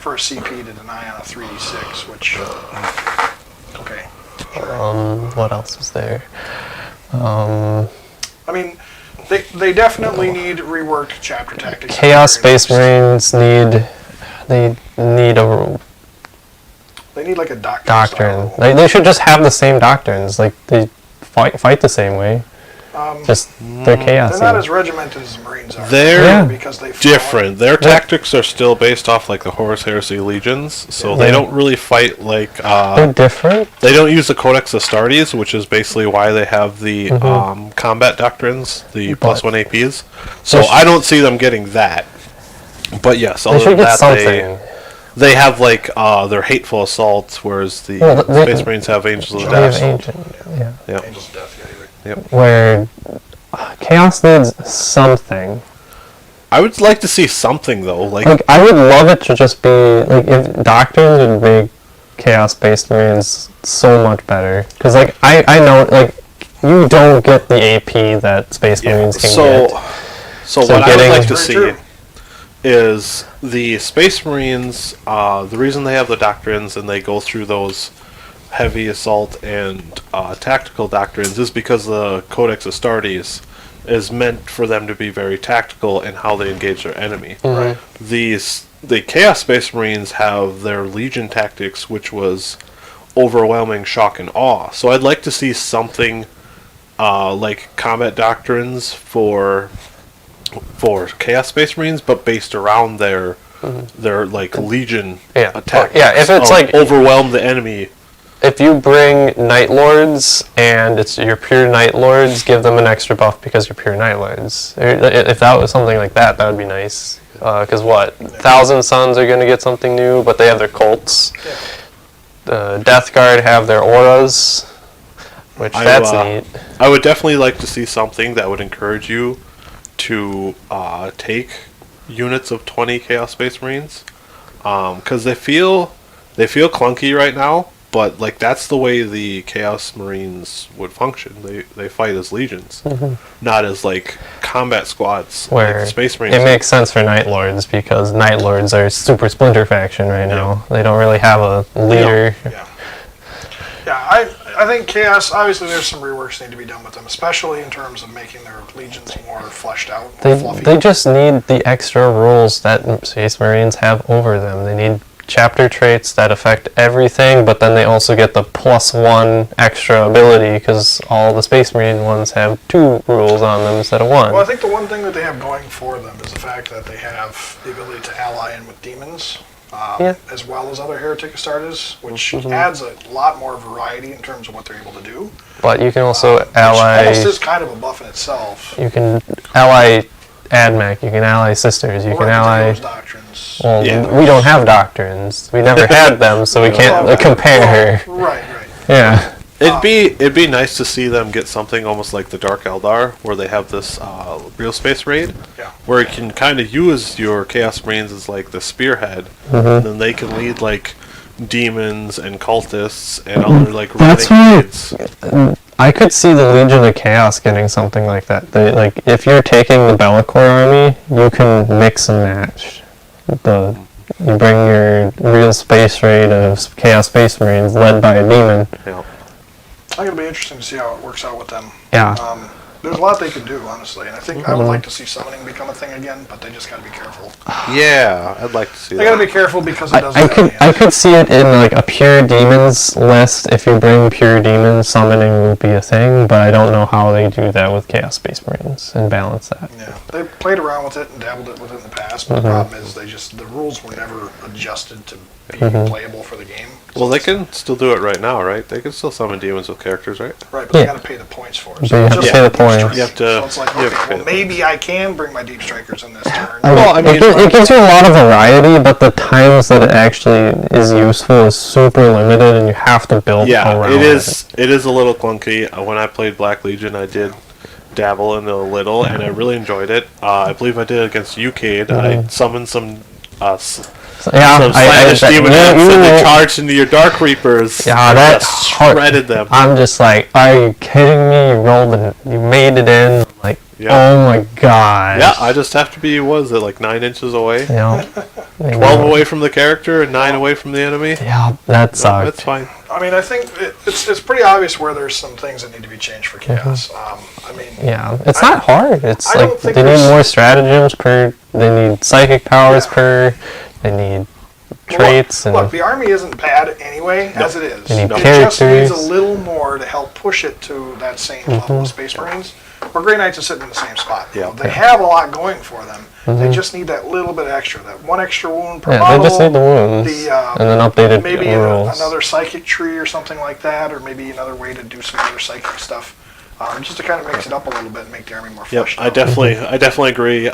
for a CP to deny on a 3d6, which okay. What else is there? I mean, they definitely need reworked chapter tactics. Chaos Space Marines need a They need like a doctrine. doctrine. style. They should just have the same doctrines. Like they fight the same way. Just they're chaos. They're not as regimented as the Marines are. They're Yeah. because they Different. Their tactics are still based off like the Horus Heresy legions, so they Yeah. don't really fight like They're different. they don't use the Codex Astartes, which is basically why they have the combat doctrines, the plus But- 1 APs. So They should- I don't see them getting that. But yes, They other should than get that, something. they have like their hateful assaults, whereas the Well, they- Space Marines have Angels of They have Death. ancient. Yeah. Yep. Angels of Death, yeah, you're right. Where chaos needs something. I would like to see something though, like Like I would love it to just be like if doctrines would make chaos-based marines so much better. Because like I know like you don't get the AP that space marines can get. So So what I would getting- like to Very see true. is the Space Marines. The reason they have the doctrines and they go through those heavy assault and tactical doctrines is because the Codex Astartes is meant for them to be very tactical in how they engage their enemy. Right. The Chaos Space Marines have their Legion tactics, which was overwhelming shock and awe. So I'd like to see something like combat doctrines for Chaos Space Marines, but based around their like Legion Yeah. attack. Yeah, if it's like- overwhelm the enemy. If you bring Night Lords and it's your pure Night Lords, give them an extra buff because you're pure Night Lords. If that was something like that, that would be nice. Because Thousand Suns are going to get something new, but they have their cults. The Death Guard have their auras, which that's neat. I would definitely like to see something that would encourage you to take units of 20 Chaos Space Marines, because they feel clunky right now. but like that's the way the Chaos Marines would function. They fight as legions, not as like combat squads. Where like the Space Marines. it makes sense for Night Lords because Night Lords are super splinter faction right now. They don't really have a leader. Yeah, I think Chaos, obviously there's some reworks need to be done with them, especially in terms of making their legions more fleshed out, more fluffy. They just need the extra rules that Space Marines have over them. They need chapter traits that affect everything, but then they also get the +1 extra ability because all the Space Marine ones have 2 rules on them instead of 1. Well, I think the one thing that they have going for them is the fact that they have the ability to ally in with demons. As well as other heretic Astartes, which adds a lot more variety in terms of what they're able to do. But you can also ally... Which almost is kind of a buff in itself. You can ally AdMech, you can ally Sisters, you can ally... Doctrines. Well, we don't have doctrines. We never had them, so we can't compare. Right. Yeah. It'd be nice to see them get something almost like the Dark Eldar, where they have this real space raid, where you can kind of use your Chaos Marines as like the spearhead, and then they can lead like demons and cultists and other like renegades. I could see the Legion of Chaos getting something like that. Like if you're taking the Be'lakor army, you can mix and match. You bring your real space raid of Chaos Space Marines led by a demon. Yeah. I think it'll be interesting to see how it works out with them. Yeah. There's a lot they can do, honestly, and I think I would like to see summoning become a thing again, but they just got to be careful. Yeah, I'd like to see They that. got to be careful because it doesn't. I could see it in like a pure demons list. If you bring pure demons, summoning will be a thing, but I don't know how they do that with Chaos Space Marines and balance that. Yeah, they played around with it and dabbled it with it in the past, but the problem is the rules were never adjusted to be playable for the game. Well, they can still do it right now, right? They can still summon demons with characters, right? Right, but they got to pay the points for it. So you have to pay the points. You have to. So it's like, okay, well, maybe I can bring my deep strikers in this turn. Well, I mean, it gives you a lot of variety, but the times that it actually is useful is super limited, and you have to build around it is. It is a little clunky. When I played Black Legion, I did dabble in it a little, and I really enjoyed it. I believe I did it against UCade. I summoned some. Some Slavish demon and they charged into your Dark Reapers. Yeah, that shredded them. I'm just like, are you kidding me? You rolled it, you made it in. Like, oh my god. Yeah, I just have to be, what is it, like 9 inches away? Yeah. 12 away from the character and 9 away from the enemy? Yeah, that sucked. That's fine. I mean, I think it's pretty obvious where there's some things that need to be changed for Chaos. I mean... Yeah, it's not hard. It's I like, they need more stratagems per, they need psychic powers per, they need traits. Look, the army isn't bad anyway, as it is. They need It characters. just needs a little more to help push it to that same level of Space Marines, where Grey Knights is sitting in the same spot. Yeah. They have a lot going for them. They just need that little bit extra, that one extra wound per Yeah, model. they just need the wounds, and then updated maybe rules. another psychic tree or something like that, or maybe another way to do some other psychic stuff, just to kind of mix it up a little bit and make the army more fleshed out. I definitely agree.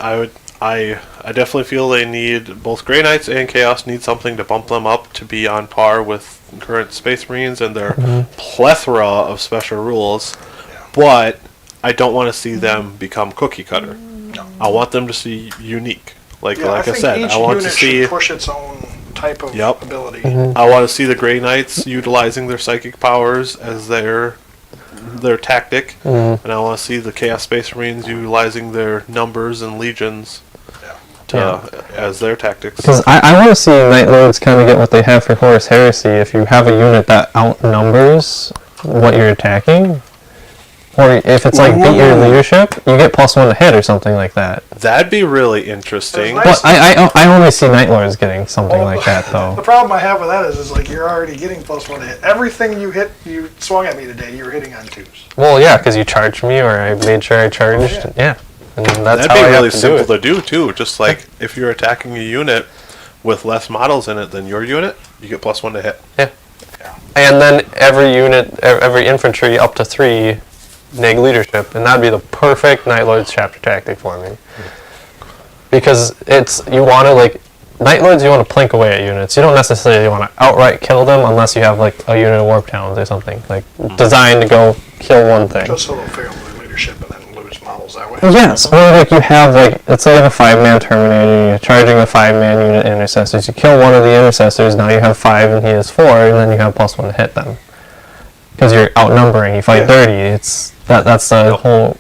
I definitely feel they need, both Grey Knights and Chaos need something to bump them up to be on par with current Space Marines and their plethora of special rules, but I don't want to see them become cookie cutter. No. I want them to see unique. Like I said, each I want to unit see should push its own type of ability. I want to see the Grey Knights utilizing their psychic powers as their tactic, and I want to see the Chaos Space Marines utilizing their numbers and legions as their tactics. Because I want to see Night Lords kind of get what they have for Horus Heresy. If you have a unit that outnumbers what you're attacking, or if it's like beat your leadership, you get +1 to hit or something like that. That'd be really interesting. Nice. But I only see Night Lords getting something like that though. The problem I have with that is like you're already getting +1 to hit. Everything you swung at me today, you were hitting on 2s. Well, yeah, because you charged me, or I made sure I charged. Yeah. And that's That'd how be I really have to simple do it. to do too. Just like if you're attacking a unit with less models in it than your unit, you get +1 to hit. Yeah. And then every unit, every infantry up to 3 neg leadership, and that'd be the perfect Night Lords chapter tactic for me. Because you want to like Night Lords, you want to plink away at units. You don't necessarily want to outright kill them unless you have like a unit of Warp Talons or something like designed to go kill one thing. Just so they'll fail their leadership and then lose models is that way? Yes, or like you have like, let's say you have a 5-man Terminator, you're charging the 5-man unit intercessors, you kill one of the intercessors, now you have 5 and he has 4, and then you have +1 to hit them. Because you're outnumbering, you fight dirty, that's the whole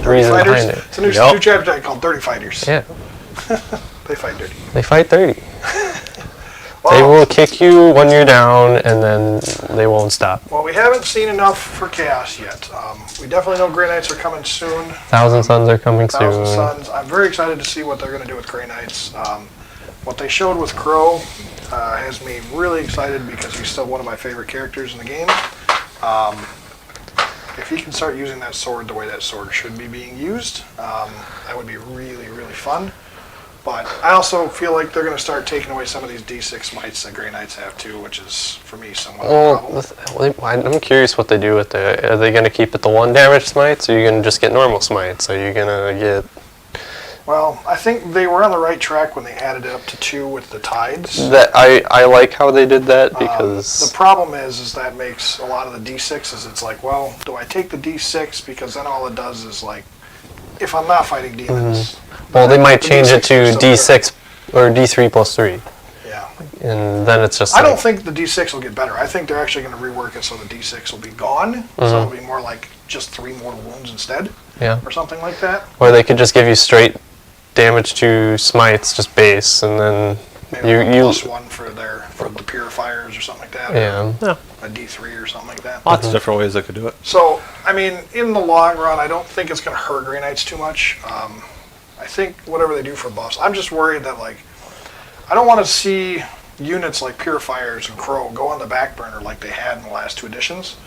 reason Fighters? behind it. It's a new chapter called Dirty Fighters. Yeah. They fight dirty. They fight dirty. Well, They will kick you when you're down, and then they won't stop. well, we haven't seen enough for Chaos yet. We definitely know Grey Knights are coming soon. Thousand Suns are coming Thousand soon. Suns. I'm very excited to see what they're going to do with Grey Knights. What they showed with Crowe has me really excited because he's still one of my favorite characters in the game. If he can start using that sword the way that sword should be being used, that would be really, really fun. But I also feel like they're going to start taking away some of these D6 mites that Grey Knights have too, which is, for me, somewhat of a problem. I'm curious what they do with it. Are they going to keep it the 1 damage smites, or are you going to just get normal smites? Are you going to get... Well, I think they were on the right track when they added it up to 2 with the tides. That I like how they did that, because... The problem is that makes a lot of the D6s, it's like, well, do I take the D6? Because then all it does is, like, if I'm not fighting demons... Well, they might the change it D6 to are still D6 or D3 plus 3. Yeah. And then it's just I like, don't think the D6 will get better. I think they're actually going to rework it so the D6 will be gone. So it'll be more like just 3 mortal wounds instead. Yeah. Or something like that. Or they could just give you straight damage to smites, just base, and then Maybe you +1 for the purifiers or something like that. yeah. A D3 or something like that. Lots of different ways they could do it. So, I mean, in the long run, I don't think it's going to hurt Grey Knights too much. I think whatever they do for buffs, I'm just worried that, like, I don't want to see units like Purifiers and Crowe go on the back burner like they had in the last 2 editions,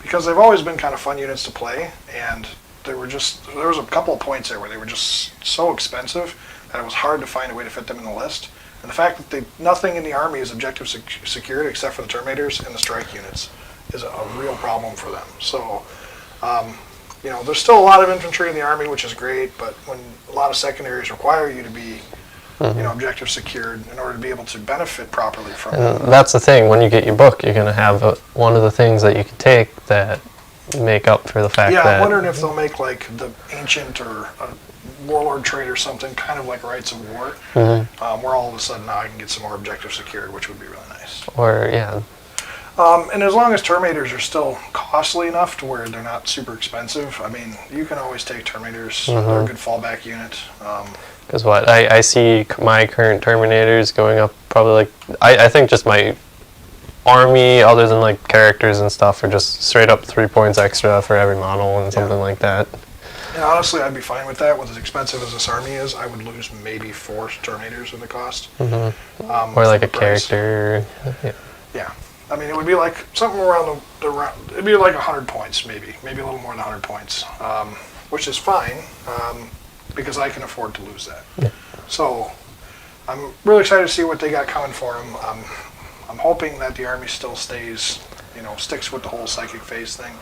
because they've always been kind of fun units to play, and there was a couple of points there where they were just so expensive that it was hard to find a way to fit them in the list. And the fact that nothing in the army is objective secured except for the Terminators and the strike units is a real problem for them. So, you know, there's still a lot of infantry in the army, which is great, but when a lot of secondaries require you to be, you know, objective secured in order to be able to benefit properly from And it. that's the thing, when you get your book, you're going to have one of the things that you can take that make up for the fact Yeah, that... I'm wondering if they'll make, like, the Ancient or a Warlord trait or something, kind of like Rights of War, where all of a sudden now I can get some more objective secured, which would be really nice. Or, yeah. And as long as Terminators are still costly enough to where they're not super expensive, I mean, you can always take Terminators. They're a good fallback unit. Because what, I see my current Terminators going up probably like... I think just my army, other than like characters and stuff, are just straight up 3 points extra for every model and something like that. And honestly, I'd be fine with that. With as expensive as this army is, I would lose maybe 4 Terminators in the cost. Or like a price. character. Yeah. I mean, it would be like something around it'd be like 100 points, maybe a little more than 100 points, which is fine, because I can afford to lose that. Yeah. So, I'm really excited to see what they got coming for them. I'm hoping that the army still stays, you know, sticks with the whole psychic phase thing.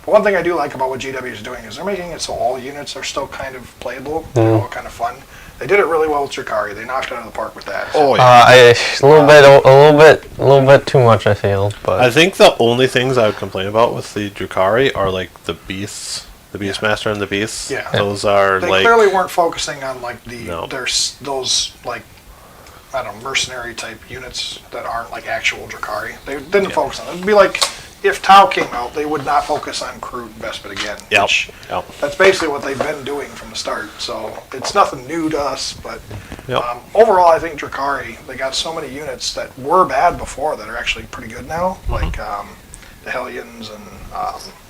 But one thing I do like about what GW is doing is they're making it so all units are still kind of playable, you know, kind of fun. They did it really well with Dracari. They knocked it out of the park with that. Oh yeah. A little bit too much, I feel. But I think the only things I would complain about with the Dracari are like the beasts, the Beastmaster and the beasts. Yeah. Those are They like clearly weren't focusing on like No. those like, I don't know, mercenary type units that aren't like actual Dracari. They didn't focus on it. It'd be like if Tau came out, they would not focus on Kroot and Vespid again. Yep. Which, Yep. that's basically what they've been doing from the start. So it's nothing new to us, but Yep. overall, I think Dracari, they got so many units that were bad before that are actually pretty good now, like the Hellions and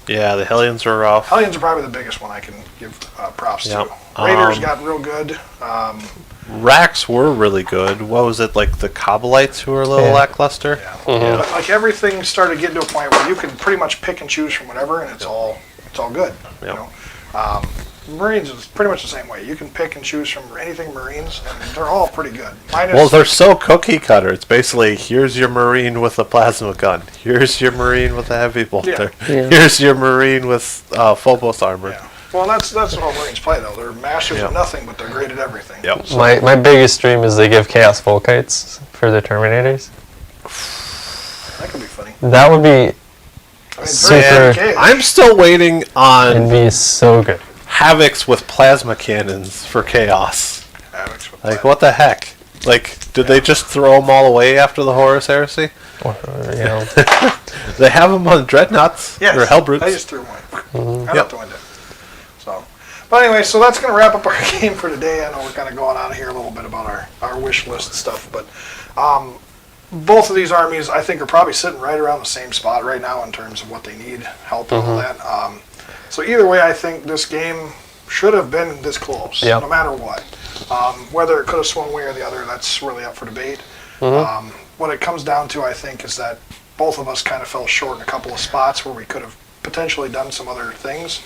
yeah, the Hellions are rough. Hellions are probably the biggest one I can give props Yep. to. Raiders got real good. Racks were really good. What was it, like the Cobblites who were a little lackluster? Yeah. But like everything started getting to a point where you can pretty much pick and choose from whatever, and it's all good. You Yep. know, Marines is pretty much the same way. You can pick and choose from anything Marines, and they're all pretty good. Minus, Well, they're so cookie cutter. It's basically, here's your Marine with a plasma gun. Here's your Marine with a heavy bolter. Yeah. Here's your Marine with Phobos armor. yeah. Well, that's how Marines play though. They're masters Yep. of nothing, but they're great at everything. Yep. So, my biggest dream is they give Chaos Volkites for their Terminators. that could be funny. That would be I mean, Super. very okay. I'm still waiting it'd on be so good. Havocs with plasma cannons for chaos. Havocs with Like, that. what the heck? Like, did they just throw them all away after the Horus Heresy? Or, you know, They have them on Dreadnoughts Yes, or Hellbrutes. I just threw one. Right Yep. out the window. So, but anyway, so that's going to wrap up our game for today. I know we're kind of going on here a little bit about our wish list stuff, but both of these armies, I think, are probably sitting right around the same spot right now in terms of what they need help and all that. So either way, I think this game should have been this close, Yep. no matter what. Whether it could have swung one way or the other, that's really up for debate. What it comes down to, I think, is that both of us kind of fell short in a couple of spots where we could have potentially done some other things.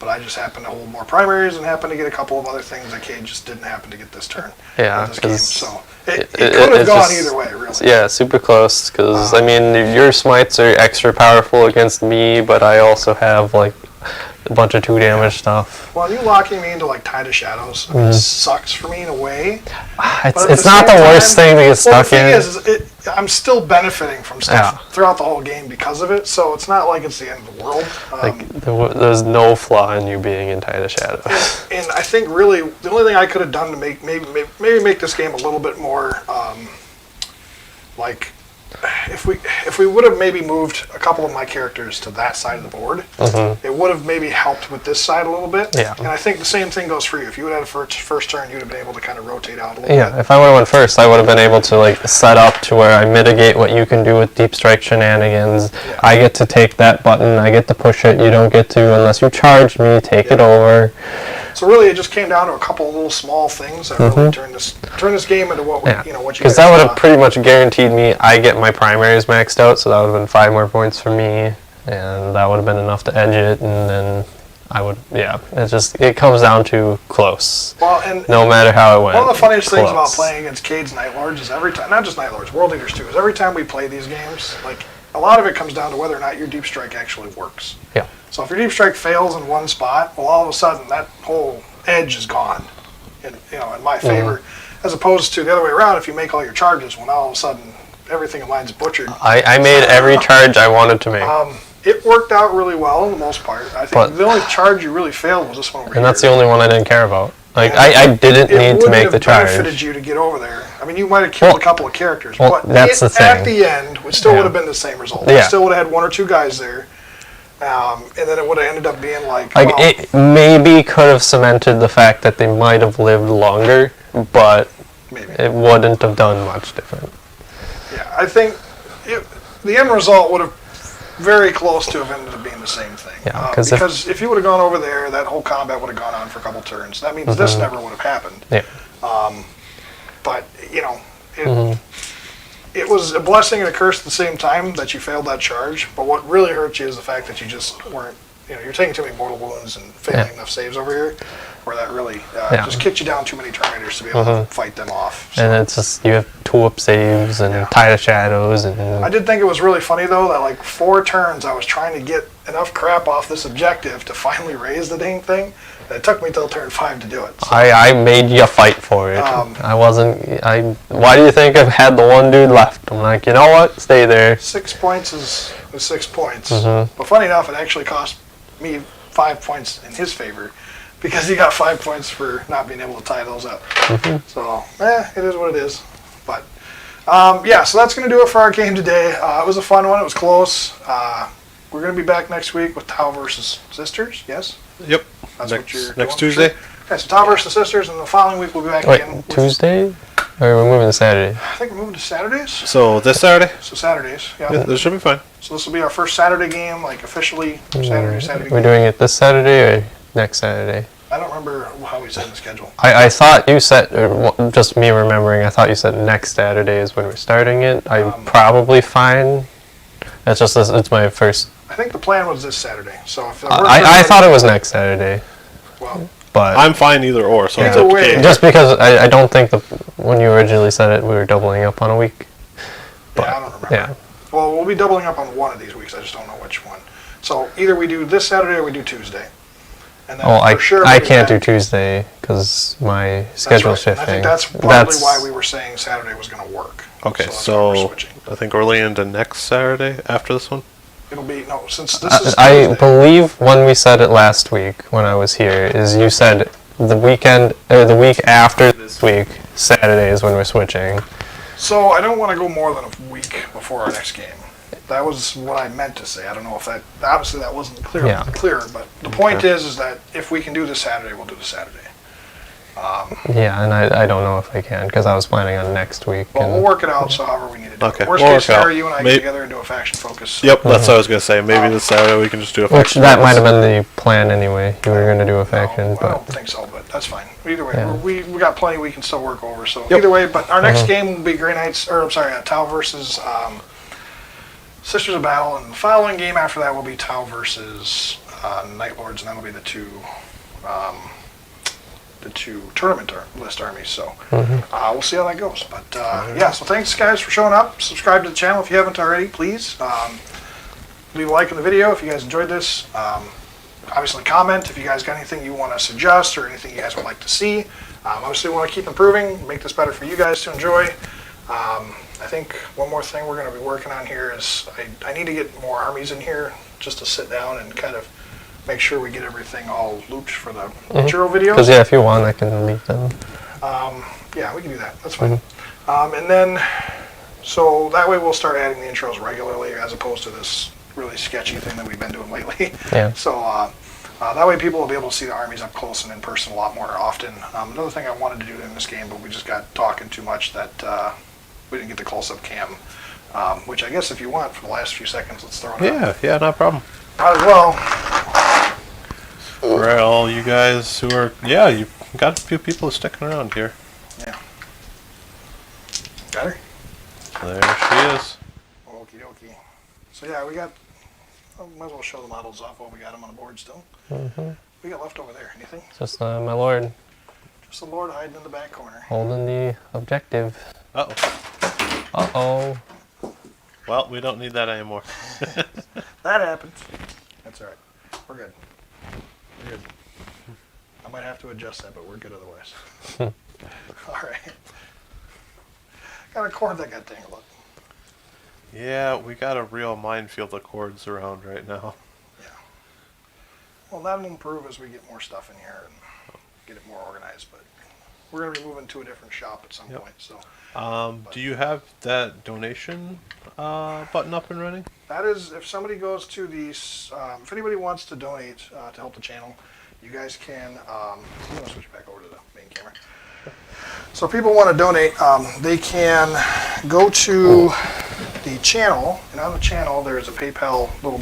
But I just happened to hold more primaries and happened to get a couple of other things that Cade just didn't happen to get this turn. Yeah, in this game. 'cause So it could have gone either way, really. Yeah, super close. Because I mean, your smites are extra powerful against me, but I also have like a bunch of 2 damage stuff. Well, you locking me into like Tide of Shadows sucks for me in a way. it's But at it's the not the same worst time- thing to get Well, the stuck thing in. is I'm still benefiting from stuff throughout the whole game because of it, so it's not like it's the end of the world. There's no flaw in you being in Tide of Shadows. And I think really the only thing I could have done to make maybe make this game a little bit more like if we would have maybe moved a couple of my characters to that side of the board, it would have maybe helped with this side a little bit. Yeah. And I think the same thing goes for you. If you would have had a first turn, you'd have been able to kind of rotate out a little Yeah, bit. if I would have went first, I would have been able to like set up to where I mitigate what you can do with deep strike shenanigans. Yeah. I get to take that button, I get to push it. You don't get to unless you charge me. Take it over. So really, it just came down to a couple of little small things that really turned this game into what we, Yeah, what you because guys that would have thought. pretty much guaranteed me I get my primaries maxed out, so that would have been 5 more points for me, and that would have been enough to edge it, and then I would, it comes down to close. Well, and No matter how it went. one of the funniest things about close. playing against Cade's Night Lords is every time, not just Night Lords, World Eaters too, is every time we play these games, like a lot of it comes down to whether or not your deep strike actually works. Yeah. So if your deep strike fails in one spot, well, all of a sudden that whole edge is gone, in my favor, as opposed to the other way around. If you make all your charges, well, now all of a sudden everything in mine's butchered. I made every charge I wanted to make. It worked out really well for the most part. I think But- the only charge you really failed was this one over here. And that's the only one I didn't care about. Like, And I didn't it need to wouldn't make the have benefited charge. you to get over there. I mean, you might have killed a couple of characters, but that's the at thing. the end, it still would have been the same result. Yeah. You still would have had 1 or 2 guys there, and then it would have ended up being like, Like, well, it maybe could have cemented the fact that they might have lived longer, but maybe. it wouldn't have done much different. Yeah, I think the end result would have very close to have ended up being the same thing. Yeah, because if you would have gone over there, that whole combat would have gone on for a couple turns. That means this never would have happened. Yeah. But, it was a blessing and a curse at the same time that you failed that charge. But what really hurt you is the fact that you just weren't, you're taking too many mortal wounds and failing enough saves over here, where that really just kicked you down too many Terminators to be able to fight them off. So. And it's just, you have tulip saves and Tide of Shadows and... I did think it was really funny, though, that like 4 turns I was trying to get enough crap off this objective to finally raise the dang thing. And it took me till turn 5 to do it. So. I made you fight for it. Why do you think I've had the one dude left? I'm like, you know what? Stay there. 6 points is 6 points. But funny enough, it actually cost me 5 points in his favor because he got 5 points for not being able to tie those up. So, it is what it is. But, so that's going to do it for our game today. It was a fun one. It was close. We're going to be back next week with Tau versus Sisters, yes? Yep. That's what you're doing Next for Tuesday. sure? Yeah, so Tau versus Sisters, and the following week we'll be back Wait, again. with- Tuesday? Or we're moving to Saturday? I think we're moving to Saturdays. So this Saturday? So Saturdays, yeah. Yeah, this should be fine. So this will be our first Saturday game, like officially Saturday We're game. doing it this Saturday or next Saturday? I don't remember how we set the schedule. I thought you said, just me remembering, I thought you said next Saturday is when we're starting it. I'm probably fine. It's just, it's my first... I think the plan was this Saturday. So if I thought it was next Saturday, well, but... I'm fine either or, so it's Either up to way. Kate. just because I don't think when you originally said it, we were doubling up on a week. yeah, I don't remember. Yeah. Well, we'll be doubling up on one of these weeks. I just don't know which one. So either we do this Saturday or we do Tuesday. And then for sure I we'll be can't do back- Tuesday because my That's schedule's right. And shifting. I think that's probably why we were saying Saturday was going to work. Okay, that's why we're so switching. I think we're leaning to next Saturday after this one. It'll be, no, since this is I Thursday. believe when we said it last week when I was here is you said the weekend or the week after this week, Saturday is when we're switching. So I don't want to go more than a week before our next game. That was what I meant to say. I don't know if that, obviously that wasn't clear, but the point is that if we can do this Saturday, we'll do the Saturday. Yeah, and I don't know if I can because I was planning on next week. Well, and we'll work it out so however we need to do Okay, it. Worst we'll case work it out. scenario, you and I get Maybe- together and do a faction focus. Yep, that's what I was gonna say. Maybe this Saturday we can just do a which faction. that focus. might have been the plan anyway. You were going to do a faction, No, I but don't think so, but that's fine. Either way, Yeah. we got plenty we can still work over. So Yep. either way, but our next game will be Grey Knights, or I'm sorry, Tau versus Sisters of Battle, and the following game after that will be Tau versus Night Lords, and that'll be the two tournament list armies. So we'll see how that goes. But yeah, so thanks guys for showing up. Subscribe to the channel if you haven't already, please. Leave a like on the video if you guys enjoyed this. Obviously comment if you guys got anything you want to suggest or anything you guys would like to see. Obviously we want to keep improving, make this better for you guys to enjoy. I think one more thing we're going to be working on here is I need to get more armies in here just to sit down and kind of make sure we get everything all looped for the intro videos. because yeah, if you want, I can leave them. Yeah, we can do that. That's fine. And then, so that way we'll start adding the intros regularly as opposed to this really sketchy thing that we've been doing lately. Yeah. So that way people will be able to see the armies up close and in person a lot more often. Another thing I wanted to do in this game, but we just got talking too much that we didn't get the close-up cam, which I guess if you want for the last few seconds, let's throw it up. Yeah, no problem. Might as well. For all you guys who are, you've got a few people sticking around here. Yeah. Got her? There she is. Okie dokie. So yeah, we got, might as well show the models off while we got them on the board still. We got left over there. Anything? Just my lord Just the Lord hiding in the back corner. holding the objective. Uh-oh. Uh-oh. Well, we don't need that anymore. That happens. That's alright. We're good. We're good. I might have to adjust that, but we're good otherwise. Alright. Got a cord that got tangled up. Yeah, we got a real minefield of cords around right now. Yeah. Well, that'll improve as we get more stuff in here and get it more organized, but we're going to be moving to a different shop at some point, so. Do you have that donation button up and running? That is, if somebody goes to these, if anybody wants to donate to help the channel, you guys can, I'm going to switch back over to the main camera. So if people want to donate, they can go to the channel, and on the channel there is a PayPal little button.